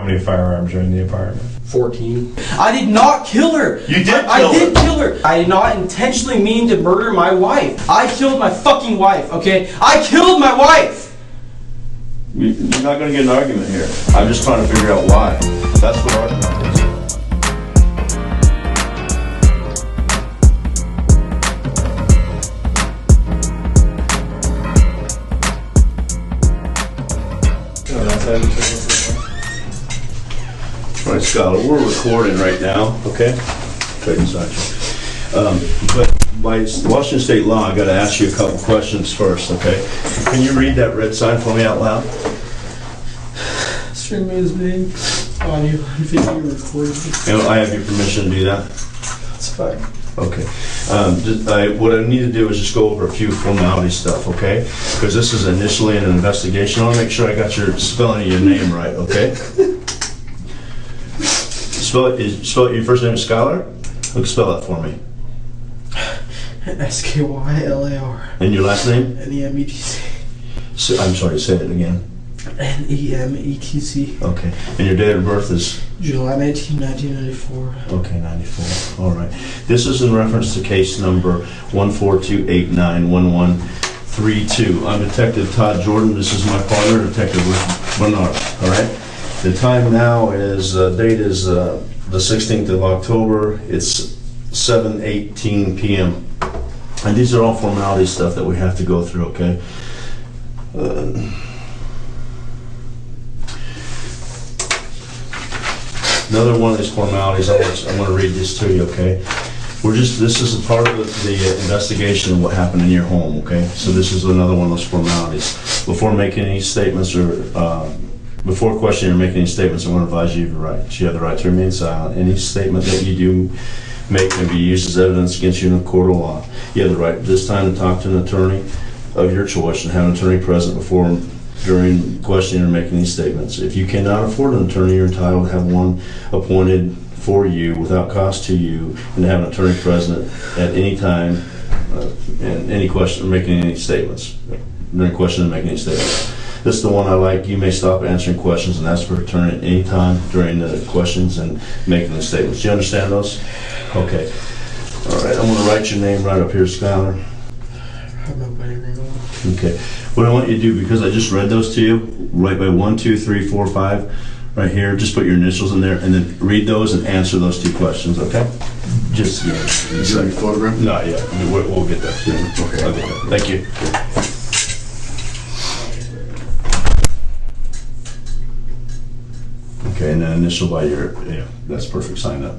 many firearms are in the apartment? 14. I did not kill her. You did I did kill her. I did not intentionally mean to murder my wife. I killed my fucking wife, okay? I killed my wife! You're not going to get an argument here. I'm just trying to figure out why. That's what argument is. All right, Skylar, we're recording right now, okay? But by Washington State law, I got to ask you a couple questions first, okay? Can you read that red sign for me out loud? Stream is being audio and video recorded. And I have your permission to do that? That's fine. Okay. What I need to do is just go over a few formality stuff, okay? Because this is initially an investigation. I want to make sure I got your spelling of your name right, okay? Spell your first name is Skylar? Look, spell that for me. Skylar. And your last name? Nemetz. I'm sorry, say it again. Nemetz. Okay. And your date of birth is? July 19, 1994. Okay, 94. All right. This is in reference to case number 142891132. I'm Detective Todd Jordan. This is my partner, Detective Bernard. All right. The time now is, date is the 16th of October. It's 7:18 p.m. And these are all formality stuff that we have to go through, okay? Another one of these formalities, I want to read this to you, okay? This is a part of the investigation of what happened in your home, okay? So this is another one of those formalities. Before making any statements before questioning or making any statements, I want to advise you you have the right to remain silent. Any statement that you do make can be used as evidence against you in a court of law. You have the right this time to talk to an attorney of your choice and have an attorney present during questioning or making these statements. If you cannot afford an attorney, you're entitled to have one appointed for you without cost to you, and to have an attorney present at any time in any question or making any statements. During questioning or making any statements. This is the one I like. You may stop answering questions and ask for an attorney at any time during the questions and making the statements. Do you understand those? Okay. All right. I'm going to write your name right up here, Skylar. Okay. What I want you to do, because I just read those to you, write by 1, 2, 3, 4, 5 right here. Just put your initials in there and then read those and answer those two questions, okay? Just, you have your photograph? No, yeah. We'll get that. Yeah. Okay. I'll get that. Thank you. Okay, and then initial by your, that's perfect, sign that.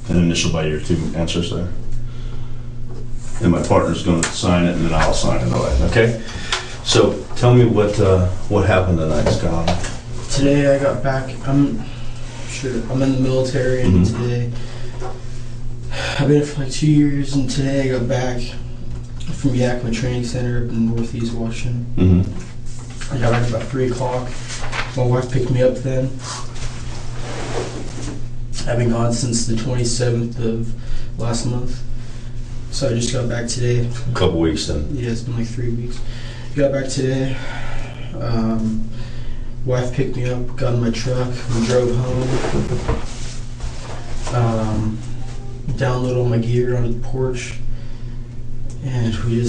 And initial by your two answers there. And my partner's going to sign it, and then I'll sign it away, okay? So, tell me what happened tonight, Skylar. Today I got back, I'm in the military, and today, I've been for like 2 years, and today I got back from Yakima Training Center up in Northeast Washington. I got back about 3 o'clock. My wife picked me up then. I've been gone since the 27th of last month. So I just got back today. A couple weeks then. Yeah, it's been like 3 weeks. Got back today. Wife picked me up, got in my truck, we drove home. Downloaded all my gear onto the porch. And we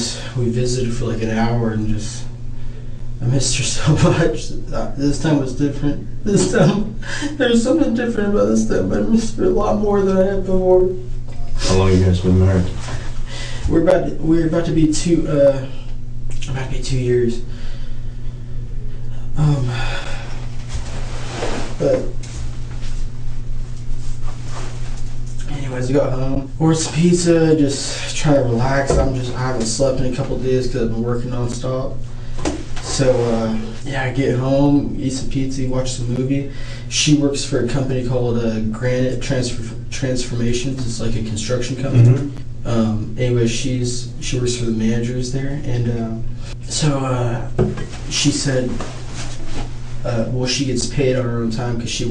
visited for like an hour and just, I missed her so much. This time was different. This time, there's something different about this time. I missed her a lot more than I had before. How long have you guys been married? We're about to be 2 years. But anyways, I got home, ordered some pizza, just trying to relax. I haven't slept in a couple of days because I've been working nonstop. So I get home, eat some pizza, watch some movie. She works for a company called Granite Transformations. It's like a construction company. Anyway, she works for the managers there, and she said, she gets paid on her own time because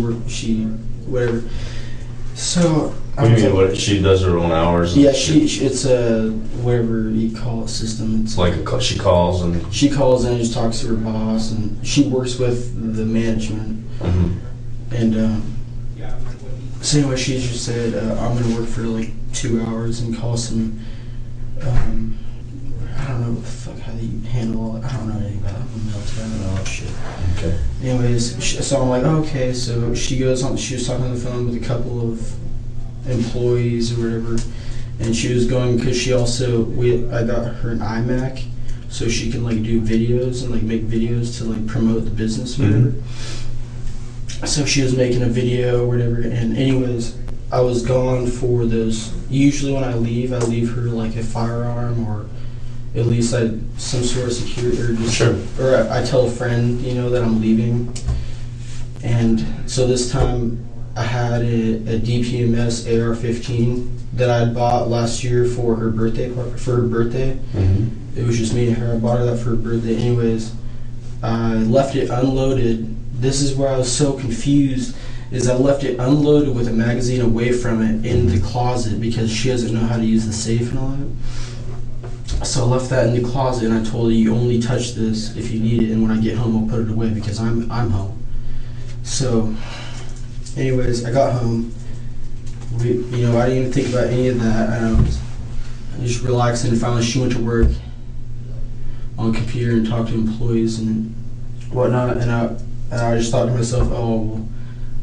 whatever. So What do you mean? What she does her own hours? Yeah, it's a whatever you call it system. It's like she calls and just talks to her boss, and she works with the management. And so anyway, she just said, I'm going to work for like 2 hours and call some, I don't know what the fuck, how they handle all that. I don't know anything about it. I'm military, I don't know all that shit. Okay. Anyways, so I'm like, okay, so she was talking on the phone with a couple of employees or whatever, and she was going, because she also, I got her an iMac, so she can like do videos and like make videos to like promote the business or whatever. So she was making a video or whatever, and anyways, I was gone for those. Usually when I leave her like a firearm, or at least some sort of security, or just, sure. Or I tell a friend, that I'm leaving. And so this time I had a DPMS AR-15 that I bought last year for her birthday. It was just me and her. I bought her that for her birthday. Anyways, I left it unloaded. This is where I was so confused, is I left it unloaded with a magazine away from it in the closet because she doesn't know how to use the safe and all that. So I left that in the closet, and I told her, you only touch this if you need it, and when I get home I'll put it away because I'm home. So anyways, I got home. I didn't even think about any of that. I was just relaxing, and finally she went to work on computer and talked to employees and whatnot, and I just thought to myself, oh, well,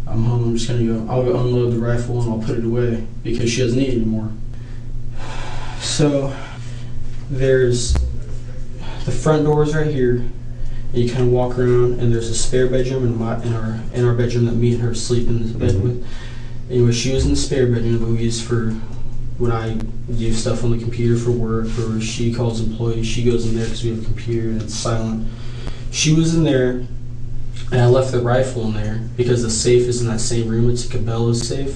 I'm home, I'm just I'll go unload the rifle and I'll put it away because she doesn't need it anymore. So there's the front doors right here, and you kind of walk around, and there's a spare bedroom in our bedroom that me and her sleep in this bed with. Anyway, she was in the spare bedroom that we use for when I do stuff on the computer for work, or she calls employees. She goes in there because we have a computer and it's silent. She was in there, and I left the rifle in there because the safe is in that same room. It's a Cabela's safe.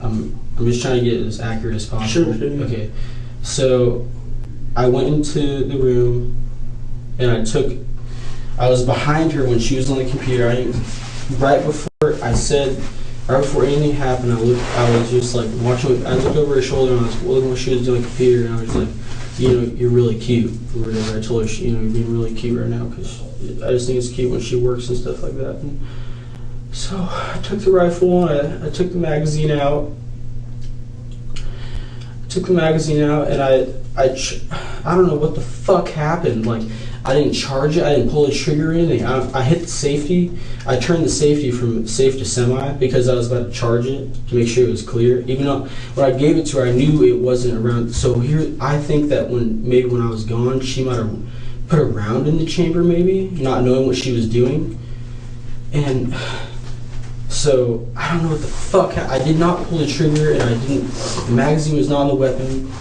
I'm just trying to get it as accurate as possible. Sure. Okay. So I went into the room, and I was behind her when she was on the computer. Right before anything happened, I was just like watching. I looked over her shoulder, and I was looking what she was doing on the computer, and I was like, you're really cute, or whatever. I told her, you're being really cute right now, because I just think it's cute when she works and stuff like that. And so I took the rifle, and I took the magazine out. And I don't know what the fuck happened. Like, I didn't charge it. I didn't pull the trigger or anything. I hit the safety. I turned the safety from safe to semi because I was about to charge it to make sure it was clear. Even though when I gave it to her, I knew it wasn't around. So here, I think that when I was gone, she might have put a round in the chamber, maybe, not knowing what she was doing. And so I don't know what the fuck. I did not pull the trigger, and the magazine was not on the weapon.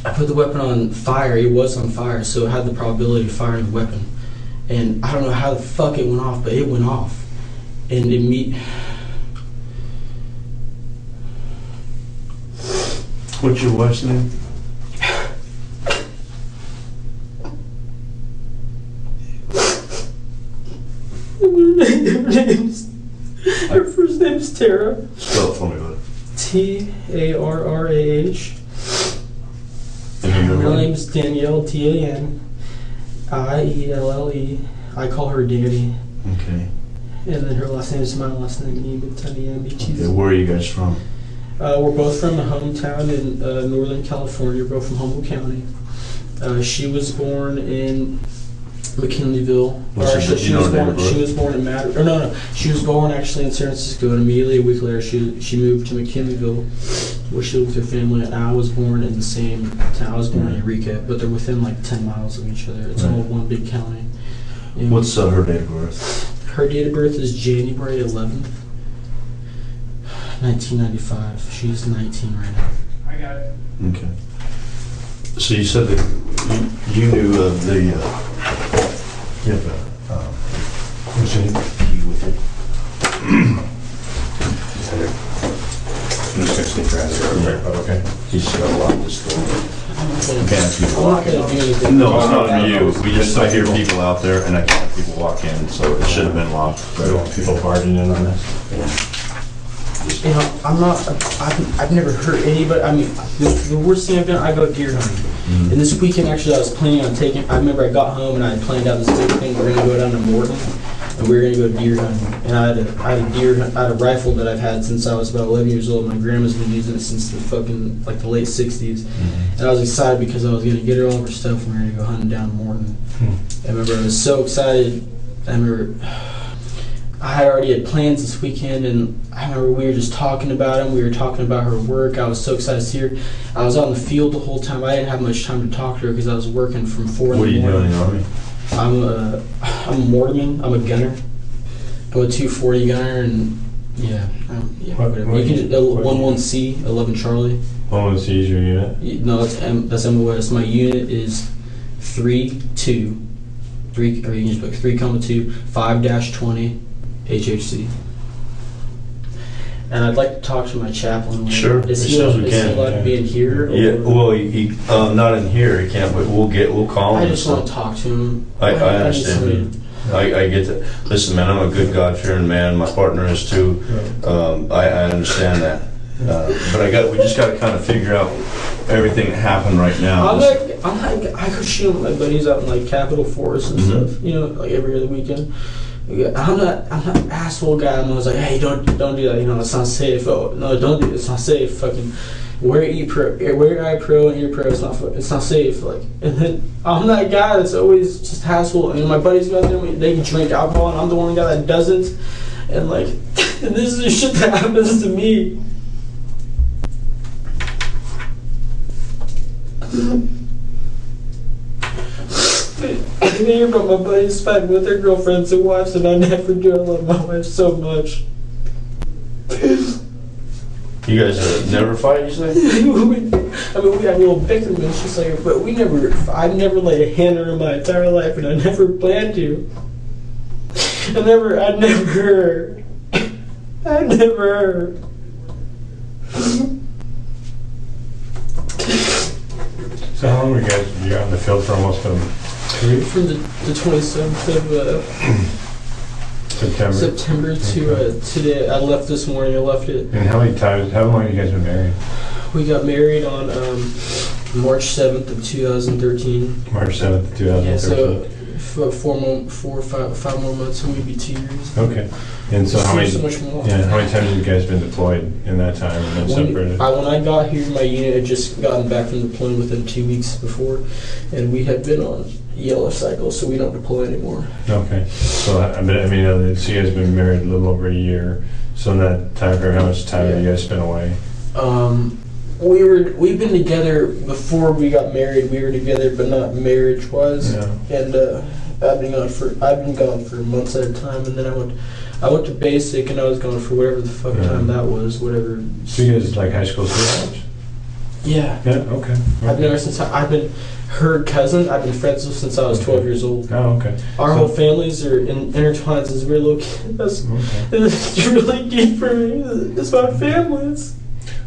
I put the weapon on fire. It was on fire, so it had the probability of firing the weapon. And I don't know how the fuck it went off, but it went off. And What's your wife's name? Her first name's Tara. Spell it for me, bud. Tarrah. And her Her middle name? name's Danielle, Danielle. I call her Danny. Okay. And then her last name is my last name, Nemetz. Okay, where are you guys from? We're both from a hometown in Northern California. We're both from Humboldt County. She was born in McKinleyville. She was born in she was born actually in San Francisco, and immediately a week later she moved to McKinleyville, where she lived with her family. And I was born in the same town. I was born in Eureka, but they're within like 10 miles of each other. It's all one big county. And what's her date of birth? Her date of birth is January 11th, 1995. She's 19 right now. I got it. Okay. So you said that you knew of the. You have a. What's your key with you? I'm just going to sneak around here, but okay. You just got a lot of this door. I'm Can't have people not walk in. going to do anything. No, it's not on you. I hear people out there, and I can't have people walk in, so it should have been locked. I don't want people barging in on this. I've never hurt anybody. I mean, the worst thing I've done, I go deer hunting. And this weekend, actually, I was planning on I remember I got home and I had planned out this big thing. We're going to go down to Morton. and we were gonna go deer hunting. And I had a rifle that I've had since I was about 11 years old. My grandma's been using it since the fucking like the late 60s. And I was excited because I was gonna get her all of her stuff and we were gonna go hunting down in Morton. I remember I was so excited. I remember I had already had plans this weekend, and I remember we were just talking about them. We were talking about her work. I was so excited to see her. I was out in the field the whole time. I didn't have much time to talk to her because I was working from 4 in the morning. What are you doing in the Army? I'm a mortarman. I'm a gunner. I'm a 240 gunner, and whatever. You can 11C, 11 Charlie. 11C is your unit? No, that's MOS. My unit is 3-2, or you can just put 3,2, 5-20. HHC. And I'd like to talk to my chaplain. Sure. Is he allowed to be in here? Yeah. Well, he not in here. He can't. But we'll call him. I just want to talk to him. I understand. I get that. Listen, man. I'm a good God-fearing man. My partner is too. I understand that. But we just got to kind of figure out everything that happened right now. I go shoot with my buddies out in like Capitol Forest and stuff. You know, like every other weekend. I'm not an asshole guy. I was like, hey, don't do that. You know, it's not safe. Oh no, don't do it. It's not safe. Fucking wear eye pro and ear pro. It's not safe. Like, and then I'm that guy that's always just hassle. And my buddies go out there, they can drink alcohol, and I'm the one guy that doesn't. And like, and this is the shit that happens to me. I hear about my buddies fighting with their girlfriends and wives, and I never do. I love my wife so much. You guys never fight, you say? We have a little bickerments, just like, but I've never laid a hand on her in my entire life, and I never plan to. I never. So how long were you guys out in the field for? Almost from the 27th of September to today. I left this morning. I left it. And how long have you guys been married? We got married on March 7th of 2013. March 7th of 2013. Yeah, so 5 more months, so we'd be 2 years. Okay. And so how many much more. Yeah, how many times have you guys been deployed in that time and then separated? When I got here, my unit had just gotten back from deploying within 2 weeks before, and we had been on yellow cycle, so we don't deploy anymore. Okay. So so you guys have been married a little over a year. So in that time frame, how much time have you guys spent away? We've been together before we got married. We were together, but not marriage-wise. Yeah. And I've been gone for months at a time, and then I went to basic, and I was gone for whatever the fuck time that was, whatever. So you guys like high school sweethearts? Yeah. Yeah. Okay. I've been her cousin. I've been friends with since I was 12 years old. Oh, okay. Our whole families are intertwined since we were little kids. It's really deep for me. It's my families.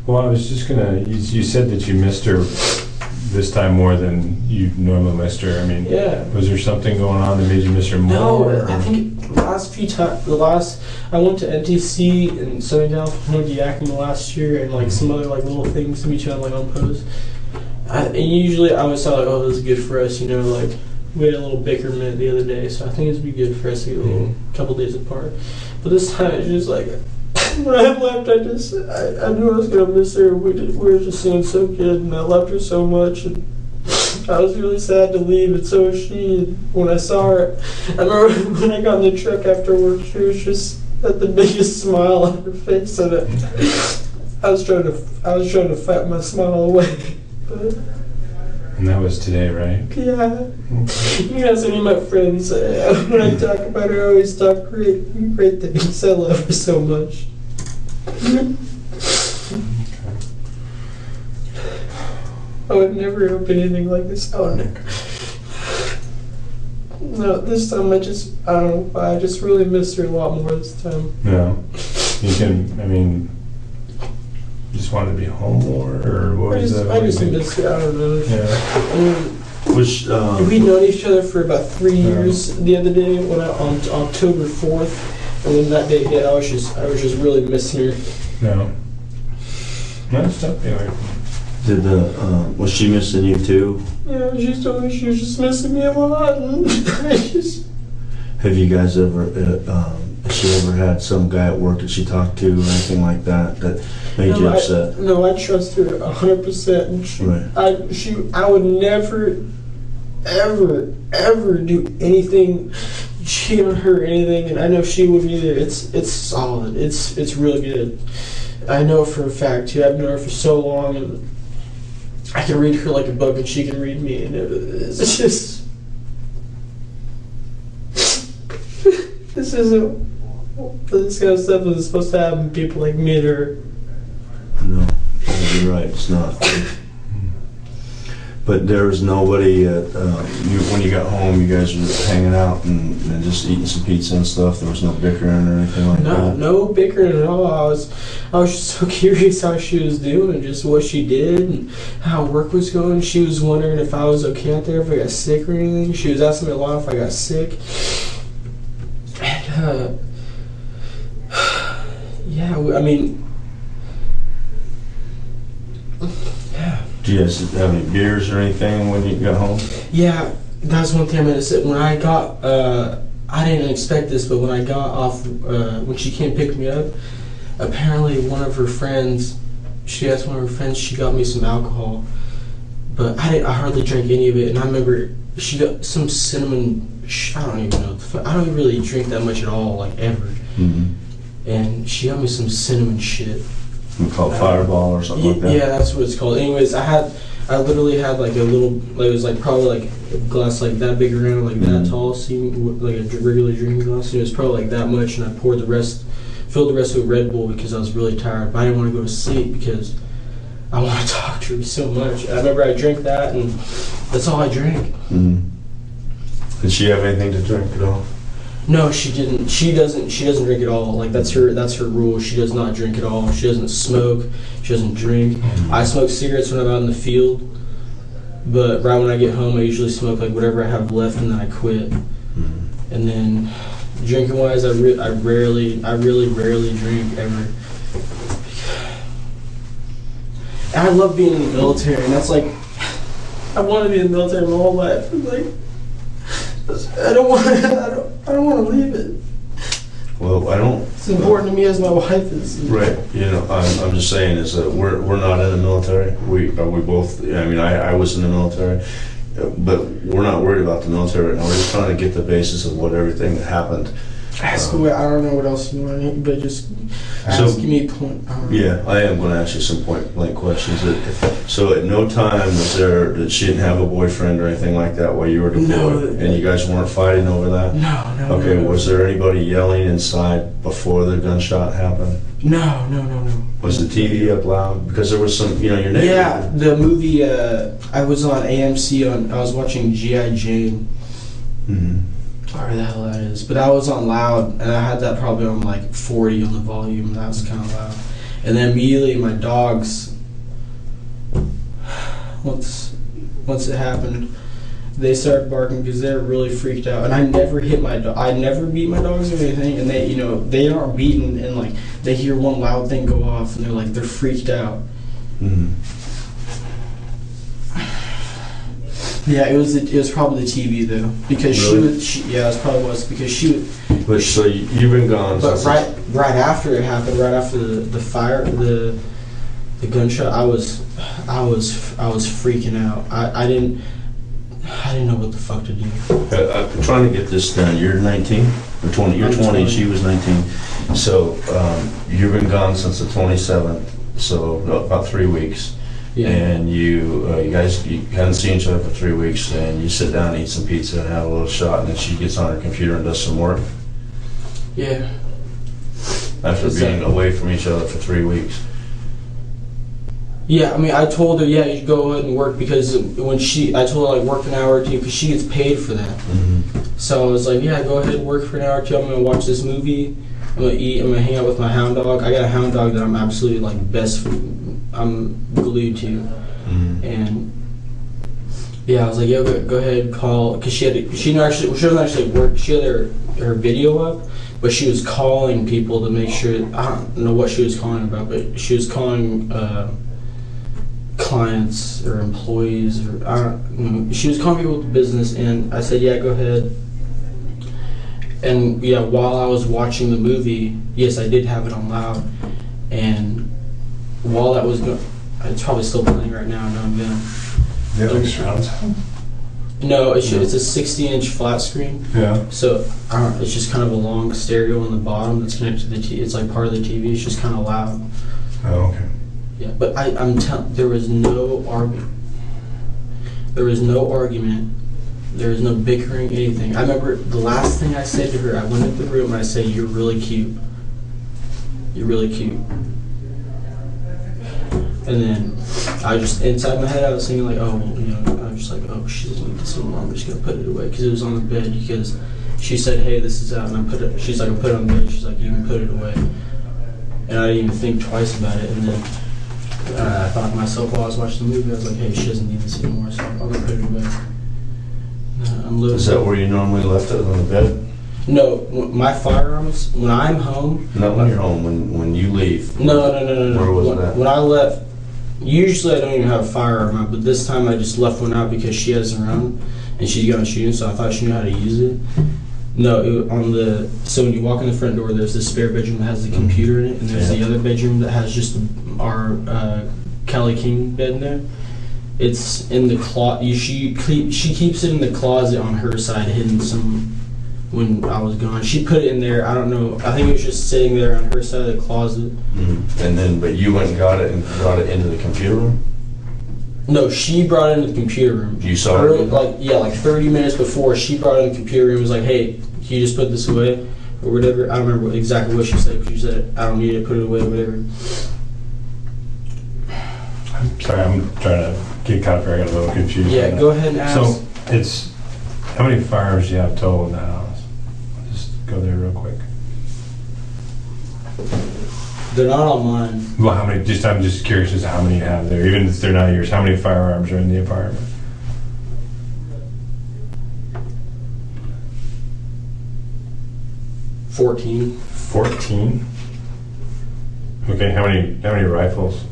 Well, I was just gonna. You said that you missed her this time more than you normally missed her. I mean, yeah. Was there something going on that made you miss her more? No, I think the last few times, I went to NTC in Southern California, went to Yakima last year, and like some other like little things to meet you on post. And usually I always thought like, oh, this is good for us, you know, like we had a little bickerment the other day, so I think it'd be good for us to get a little couple days apart. But this time it's just like, when I left, I knew I was gonna miss her. We were just doing so good, and I loved her so much, and I was really sad to leave, and so was she. And when I saw her, I remember when I got in the truck after work, she was just had the biggest smile on her face, and I was trying to fight my smile away. But, and that was today, right? Yeah. You guys, any of my friends, when I talk about her, I always talk great things. I love her so much. I would never hope anything like this. Oh, no, this time I don't know why, I just really missed her a lot more this time. No. You just wanted to be home more, or what was that? I just missed her, I don't know. Yeah. I mean, we'd known each other for about 3 years the other day, on October 4th, and when that day hit, I was just really missing her. No. That's tough, anyway. Was she missing you too? Yeah, she told me she was just missing me a lot, and Have you guys ever, has she ever had some guy at work that she talked to or anything like that that made you upset? No, I trust her 100%. Right. I would never, ever do anything, cheat on her or anything, and I know she wouldn't either. It's solid. It's real good. I know for a fact too. I've known her for so long, and I can read her like a book, and she can read me, and it's just. This kind of stuff is supposed to happen to people like me and her. No, you're right, it's not. But there was nobody when you got home, you guys were hanging out and just eating some pizza and stuff. There was no bickering or anything like that? No bickering at all. I was just so curious how she was doing, just what she did and how work was going. She was wondering if I was okay out there, if I got sick or anything. She was asking me a lot if I got sick. And, yeah, I mean, yeah. Do you guys have any beers or anything when you got home? Yeah, that's one thing I'm gonna say. When I got, I didn't expect this, but when I got off, when she came pick me up, apparently one of her friends, she asked one of her friends, she got me some alcohol, but I hardly drank any of it, and I remember she got some cinnamon. I don't even know. I don't really drink that much at all, like ever. Mm-hmm. And she got me some cinnamon shit. We call it Fireball or something like that. Yeah, that's what it's called. Anyways, I literally had like a little, like it was like probably like a glass like that big around, like that tall, like a regular drinking glass. And it was probably like that much, and I filled the rest with Red Bull because I was really tired. But I didn't want to go to sleep because I want to talk to her so much. I remember I drank that, and that's all I drank. Mm-hmm. Did she have anything to drink at all? No, she didn't. She doesn't drink at all. Like that's her rule. She does not drink at all. She doesn't smoke. She doesn't drink. Mm-hmm. I smoke cigarettes when I'm out in the field, but right when I get home, I usually smoke like whatever I have left, and then I quit. Mm-hmm. And then drinking wise, I really rarely drink ever. And I love being in the military, and that's like I want to be in the military my whole life. It's like. I don't want to leave it. Well, I don't. It's important to me as my wife is. Right. You know, I'm just saying is that we're not in the military. We both. I mean, I was in the military, but we're not worried about the military right now. We're just trying to get the basis of what everything that happened. Ask away. I don't know what else you want, but just ask me point. Yeah, I am going to ask you some point blank questions. So at no time was there that she didn't have a boyfriend or anything like that while you were deployed, No, and you guys weren't fighting over that? No. Okay, No. was there anybody yelling inside before the gunshot happened? No. Was the TV up loud? Because there was some, your neighbor. Yeah, the movie. I was on AMC. I was watching G.I. Jane. Mm-hmm. Whatever the hell that is. But I was on loud, and I had that probably on like 40 on the volume. That was kind of loud. And then immediately my dogs, once it happened, they started barking because they were really freaked out. And I never hit my dog. I never beat my dogs or anything. And they aren't beaten, and like they hear one loud thing go off, and they're freaked out. Mm-hmm. Yeah, it was probably the TV though, because Really? it probably was because she would. But so you've been gone. But since right after it happened, right after the fire, the gunshot, I was freaking out. I didn't know what the fuck to do. I'm trying to get this done. You're 19 or 20. You're 20. She was 19. So you've been gone since the 27th. So about 3 weeks. Yeah. And you guys hadn't seen each other for 3 weeks, and you sit down and eat some pizza and have a little shot, and then she gets on her computer and does some work. Yeah. After being away from each other for 3 weeks. Yeah, I mean, I told her, yeah, you should go ahead and work because I told her like work an hour or two because she gets paid for that. Mm-hmm. So I was like, yeah, go ahead and work for an hour or two. I'm gonna watch this movie. I'm gonna eat. I'm gonna hang out with my hound dog. I got a hound dog that I'm absolutely like I'm glued to, and yeah, I was like, yeah, go ahead and call because she doesn't actually work. She had her video up, but she was calling people to make sure. I don't know what she was calling about, but she was calling clients or employees or she was calling people with business, and I said, yeah, go ahead. And yeah, while I was watching the movie, yes, I did have it on loud. And while that was going, it's probably still playing right now. No, I'm gonna. Do you have like surround sound? No, it's a 60-inch flat screen. Yeah. So it's just kind of a long stereo on the bottom that's connected to the TV. It's like part of the TV. It's just kind of loud. Oh, okay. Yeah, but I'm telling, there was no argument. There was no argument. There was no bickering, anything. I remember the last thing I said to her, I went into the room and I said, "You're really cute. You're really cute." And then I just, inside my head, I was thinking like, oh, well, you know, I was just like, oh, she doesn't need this anymore. I'm just going to put it away. Because it was on the bed. Because she said, hey, this is out. And I put it, she's like, I put it on the bed. She's like, you can put it away. And I didn't even think twice about it. And then I thought to myself while I was watching the movie, I was like, hey, she doesn't need this anymore. So I'm going to put it away. I'm living. Is that where you normally left it, on the bed? No, my firearms, when I'm home. Not when you're home, when you leave. No. Where was it at? When I left, usually I don't even have a firearm out, but this time I just left one out because she has her own, and she's gone shooting, so I thought she knew how to use it. No, so when you walk in the front door, there's the spare bedroom that has the computer in it, and there's the other bedroom that has just our Kelly King bed in there. It's in the closet. She keeps it in the closet on her side, hidden some. When I was gone, she put it in there. I don't know. I think it was just sitting there on her side of the closet. Mm-hmm. And then, but you went and got it and brought it into the computer room? No, she brought it into the computer room. You saw her, it? like 30 minutes before, she brought it in the computer room and was like, hey, can you just put this away? Or whatever. I don't remember exactly what she said. She said, I don't need it, put it away, or whatever. I'm sorry, I'm trying to get caught up here. I got a little confused. Yeah, go ahead and ask. So it's, how many firearms do you have total in the house? I'll just go there real quick. They're not all mine. Well, how many, I'm just curious as to how many you have there. Even if they're not yours, how many firearms are in the apartment? 14. 14? Okay, how many rifles?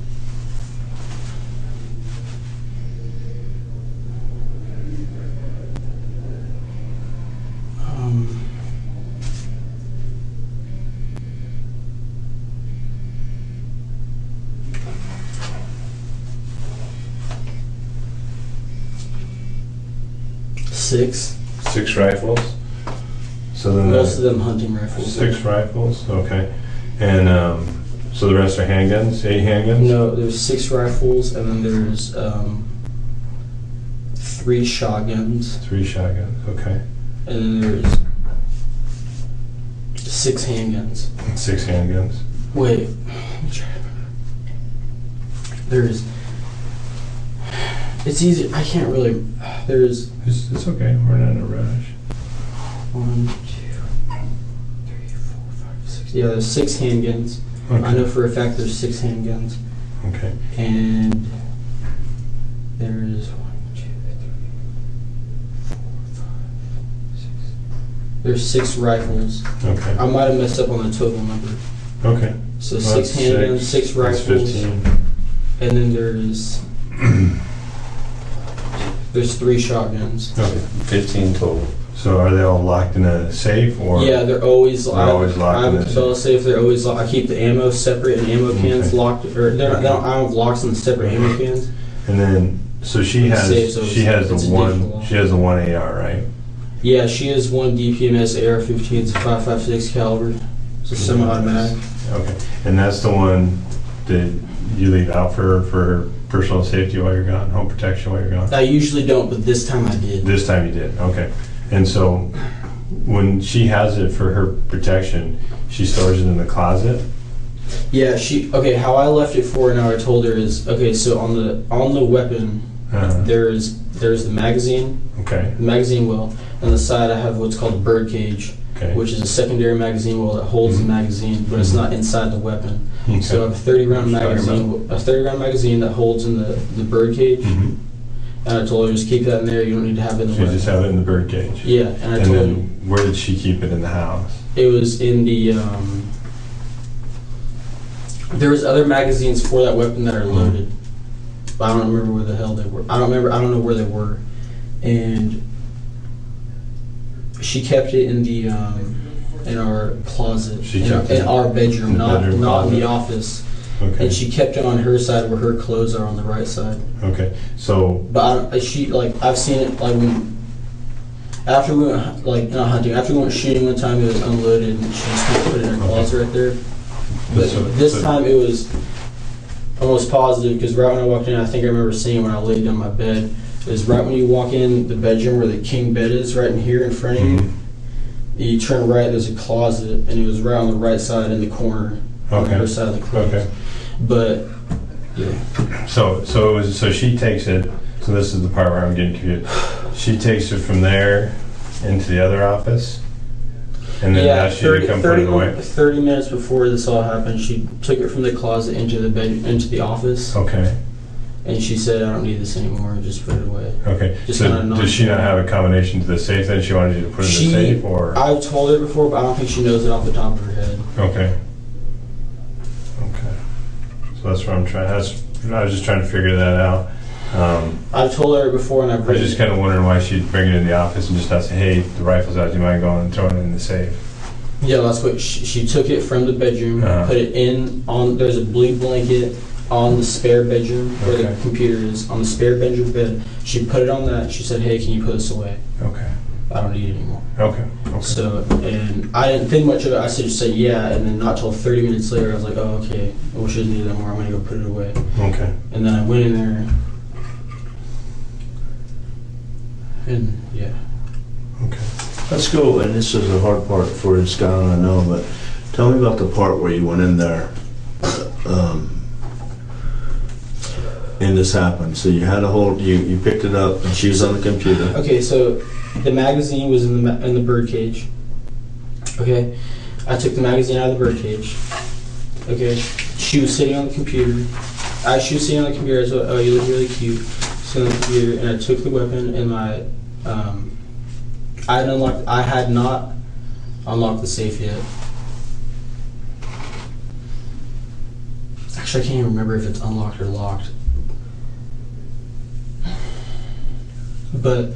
Six rifles. So then most of them hunting rifles. 6 rifles, okay. And so the rest are handguns, 8 handguns? No, there's 6 rifles, and then there's 3 shotguns. 3 shotguns, okay. And then there's 6 handguns. 6 handguns. Wait, let me try. There's. It's easy. I can't really. There's. It's okay. We're not in a rush. 1, 2, 3, 4, 5, 6. Yeah, there's 6 handguns. Okay. I know for a fact there's 6 handguns. Okay. And there's 1, 2, 3, 4, 5, 6. There's 6 rifles. Okay. I might have messed up on the total number. Okay. So Well, 6 that's handguns, 6 That's rifles, 15. and then there's 3 shotguns. Okay. 15 total. So are they all locked in a safe or? Yeah, they're always They're always locked I in have a this. cabela safe. They're always locked. I keep the ammo separate and ammo cans Okay. locked. Or they're not, Okay. they don't, I don't have locks on the separate ammo cans. And then, so she has Safe, so the it's a digital one lock. she has the 1 AR, right? Yeah, she has 1 DPMS AR-15. It's a 5.56 caliber. It's a semi-automatic. Okay. And that's the one that you leave out for her personal safety while you're gone, home protection while you're gone? I usually don't, but this time I did. This time you did, okay. And so when she has it for her protection, she stores it in the closet? Yeah, okay, how I left it for her, and how I told her is, okay, so on the weapon, Uh-huh. there's the magazine, Okay, the magazine well. On the side I have what's called a bird cage, okay. which is a secondary magazine well that holds the magazine, but it's not inside the weapon. Okay. So I have a 30 round magazine that holds in the bird cage. Mhm. And I told her just keep that in there, you don't need to have it in the So you weapon. just have it in the bird cage? Yeah, and I And told her then where did she keep it in the house? it was in the there was other magazines for that weapon that are loaded. But I don't remember where the hell they were. I don't know where they were. And she kept it in the in our closet, She kept it in our bedroom, in the not bedroom not in the closet. office. Okay. And she kept it on her side where her clothes are on the right side. Okay. So But I've seen it like when after we went like not hunting, after we went shooting one time, it was unloaded and she just kind of put it in her closet right there. But this time it was almost positive because right when I walked in, I think I remember seeing when I laid down my bed. It was right when you walk in the bedroom where the king bed is, right in here in front of you. You turn right, there's a closet, and it was right on the right side in the corner, on Okay. her side of the closet. Okay. But yeah, So she takes it. So this is the part where I'm getting confused. She takes it from there into the other office, and then asks you to come put it away. 30 minutes before this all happened, she took it from the closet into the bed, into the office, Okay. and she said, "I don't need this anymore. Just put it away." Okay. Just So kinda does she not have a combination to the safe? Then she wanted you to put it in the safe, or I've told her before, but I don't think she knows it off the top of her head. okay. Okay. So that's what I'm trying. I was just trying to figure that out. I've told her before, and I've I was just kind of wondering why she'd bring it in the office and just not say, "Hey, the rifle's out. Do you mind going and throwing it in the safe?" Yeah, that's what she took it from the bedroom, Uh-huh. put it in on. There's a blue blanket on the spare bedroom where Okay. the computer is, on the spare bedroom bed. She put it on that. She said, "Hey, can you put this away? Okay. I don't need it anymore." Okay. Okay. So, and I didn't think much of it. I just said yeah, and then not till 30 minutes later, I was like, "Oh, okay. Well, she doesn't need it anymore. I'm gonna go put it away." Okay. And then I went in there, and yeah. Okay. Let's go, and this is a hard part for you, Skylar, I know, but tell me about the part where you went in there and this happened. So you had a hold, you picked it up, and she was on the computer. Okay, so the magazine was in the bird cage. Okay, I took the magazine out of the bird cage. Okay, she was sitting on the computer. She was sitting on the computer. I was like, "Oh, you look really cute." Sitting on the computer, and I took the weapon and I had not unlocked the safe yet. Actually, I can't even remember if it's unlocked or locked. But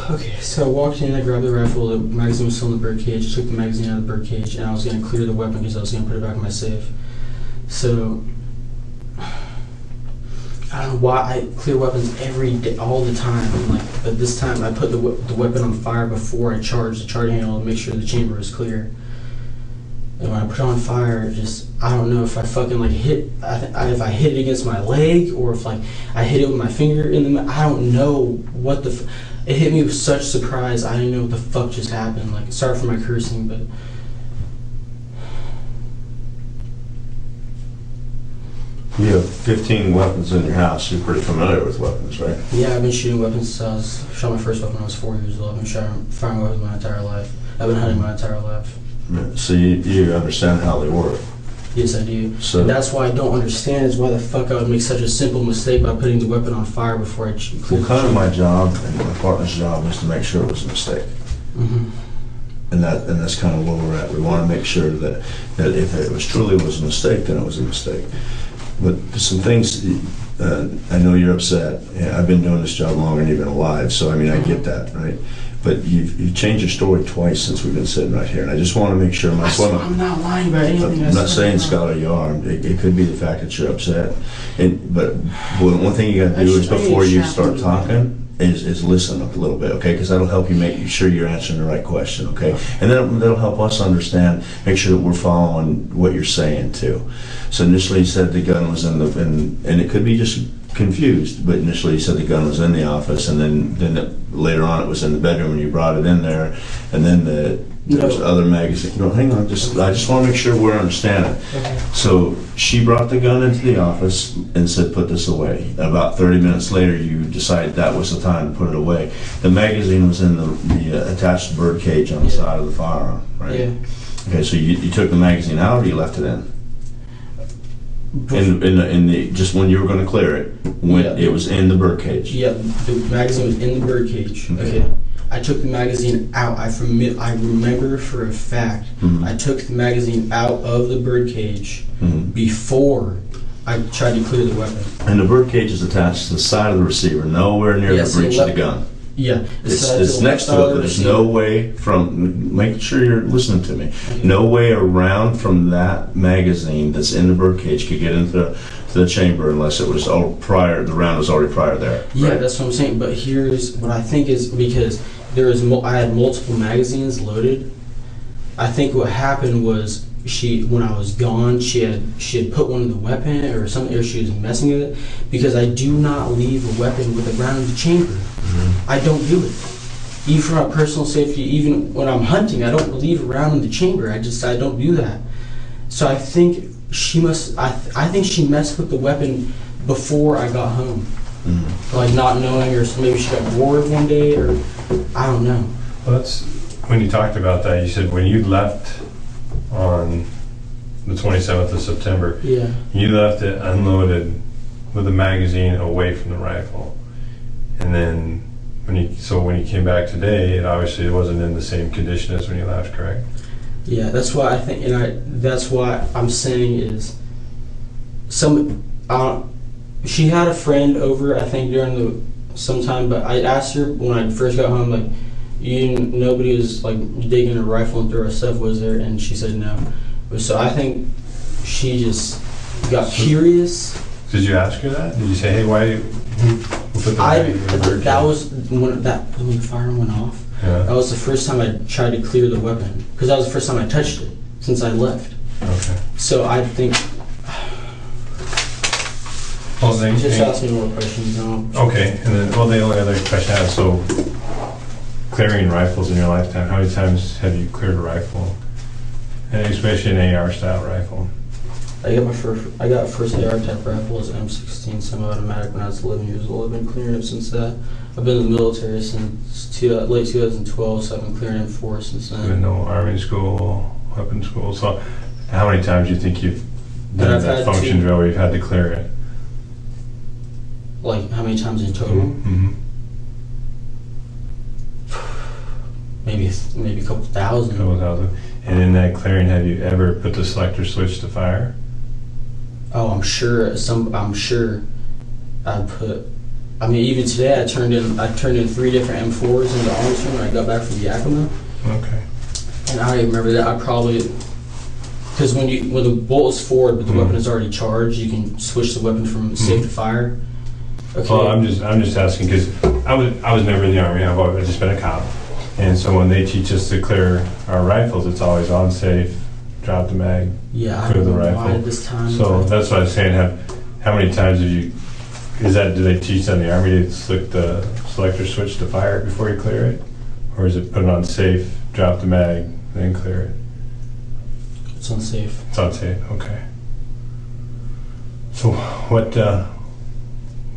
okay, so I walked in, I grabbed the rifle, the magazine was still in the bird cage, I took the magazine out of the bird cage, and I was going to clear the weapon because I was going to put it back in my safe. So, I don't know why I clear weapons every day, all the time, but this time I put the weapon on fire before I charged the charging handle to make sure the chamber was clear. And when I put it on fire, I don't know if I fucking hit, if I hit it against my leg or if I hit it with my finger in the, I don't know what it hit me with such surprise. I didn't know what the fuck just happened. Sorry for my cursing, but You have 15 weapons in your house. You're pretty familiar with weapons, right? yeah, I've been shooting weapons since shot my first weapon when I was 4 years old. I've been firing weapons my entire life. I've been hunting my entire life. So you understand how they work. Yes, I do. So And that's why I don't understand is why the fuck I would make such a simple mistake by putting the weapon on fire before I clear well, kind of my job and my partner's job is to make sure it was a mistake. Mm-hmm. And that's kind of where we're at. We want to make sure that if it truly was a mistake, then it was a mistake. But some things, I know you're upset. Yeah, I've been doing this job longer than you've been alive, so I mean, I get that, right? But you've changed your story twice since we've been sitting right here, and I just want to make sure I'm not lying about anything. I'm not saying, Skylar, you are. It could be the fact that you're upset. But one thing you got to do is before you start talking is listen a little bit, okay? Because that'll help you make sure you're answering the right question, okay? And then that'll help us understand, make sure that we're following what you're saying too. So initially you said the gun was and it could be just confused, but initially you said the gun was in the office, and then later on it was in the bedroom and you brought it in there, and then there's other magazines. No, hang on, I just want to make sure we're understanding. Okay. So she brought the gun into the office and said, "Put this away." About 30 minutes later, you decided that was the time to put it away. The magazine was in the attached bird cage on the side of the firearm, right? Yeah. Okay, so you took the magazine out, or you left it in? In the just when you were going to clear it, when it was in the bird cage. Yeah, the magazine was in the bird cage. Okay. Okay. I took the magazine out. I remember for a fact. Mhm. I took the magazine out of the bird cage before I tried to clear the weapon. And the bird cage is attached to the side of the receiver, nowhere near the breech of the gun. Yeah. It's next to it, but there's no way from, make sure you're listening to me, no way around from that magazine that's in the birdcage could get into the chamber unless it was all prior, the round was already prior there. Yeah, right? that's what I'm saying. But here's what I think is, because I had multiple magazines loaded. I think what happened was when I was gone, she had put one in the weapon or something, or she was messing with it, because I do not leave a weapon with the ground in the chamber. Mm-hmm. I don't do it. Even for my personal safety, even when I'm hunting, I don't leave around in the chamber. I don't do that. So I think she must. I think she messed with the weapon before I got home, like not knowing, or maybe she got bored one day, or I don't know. Well, that's when you talked about that. You said when you left on the 27th of September, yeah, you left it unloaded with the magazine away from the rifle, and then when you came back today, it obviously wasn't in the same condition as when you left, correct? Yeah, that's why I think, that's why I'm saying is she had a friend over, I think during sometime, but I asked her when I first got home, like, nobody was like digging a rifle and throwing stuff, was there? And she said no. So I think she just got curious. Did you ask her that? Did you say, hey, why who put the mag in the bird that cage? was when the fire went off. Yeah. That was the first time I tried to clear the weapon, because that was the first time I touched it since I left. Okay. So I think Well, just ask me more questions now. Okay, and then the only other question I have, so clearing rifles in your lifetime, how many times have you cleared a rifle? And especially an AR style rifle. I got first AR type rifle as M16 semi-automatic when I was 11 years old. I've been clearing it since that. I've been in the military since late 2012, so I've been clearing it for since then. Been no army school, weapon school. So how many times do you think you've done that function drill where you've had to clear it? Like how many times in total? Mm-hmm. Maybe a couple thousand. And in that clearing, have you ever put the selector switch to fire? Oh, I'm sure. I put. I mean, even today, I turned in 3 different M4s into Armstrong when I got back from Yakima. Okay. And I remember that I probably, because when the bolt is forward but the weapon is already charged, you can switch the weapon from safe to fire. Okay. Well, I'm just asking because I was never in the army. I've just been a cop, and so when they teach us to clear our rifles, it's always on safe, drop the mag, clear the rifle. This time. So that's what I was saying. How many times have you? Do they teach that in the army to flick the selector switch to fire it before you clear it, or is it put it on safe, drop the mag, then clear it? It's unsafe. It's unsafe. Okay. So what?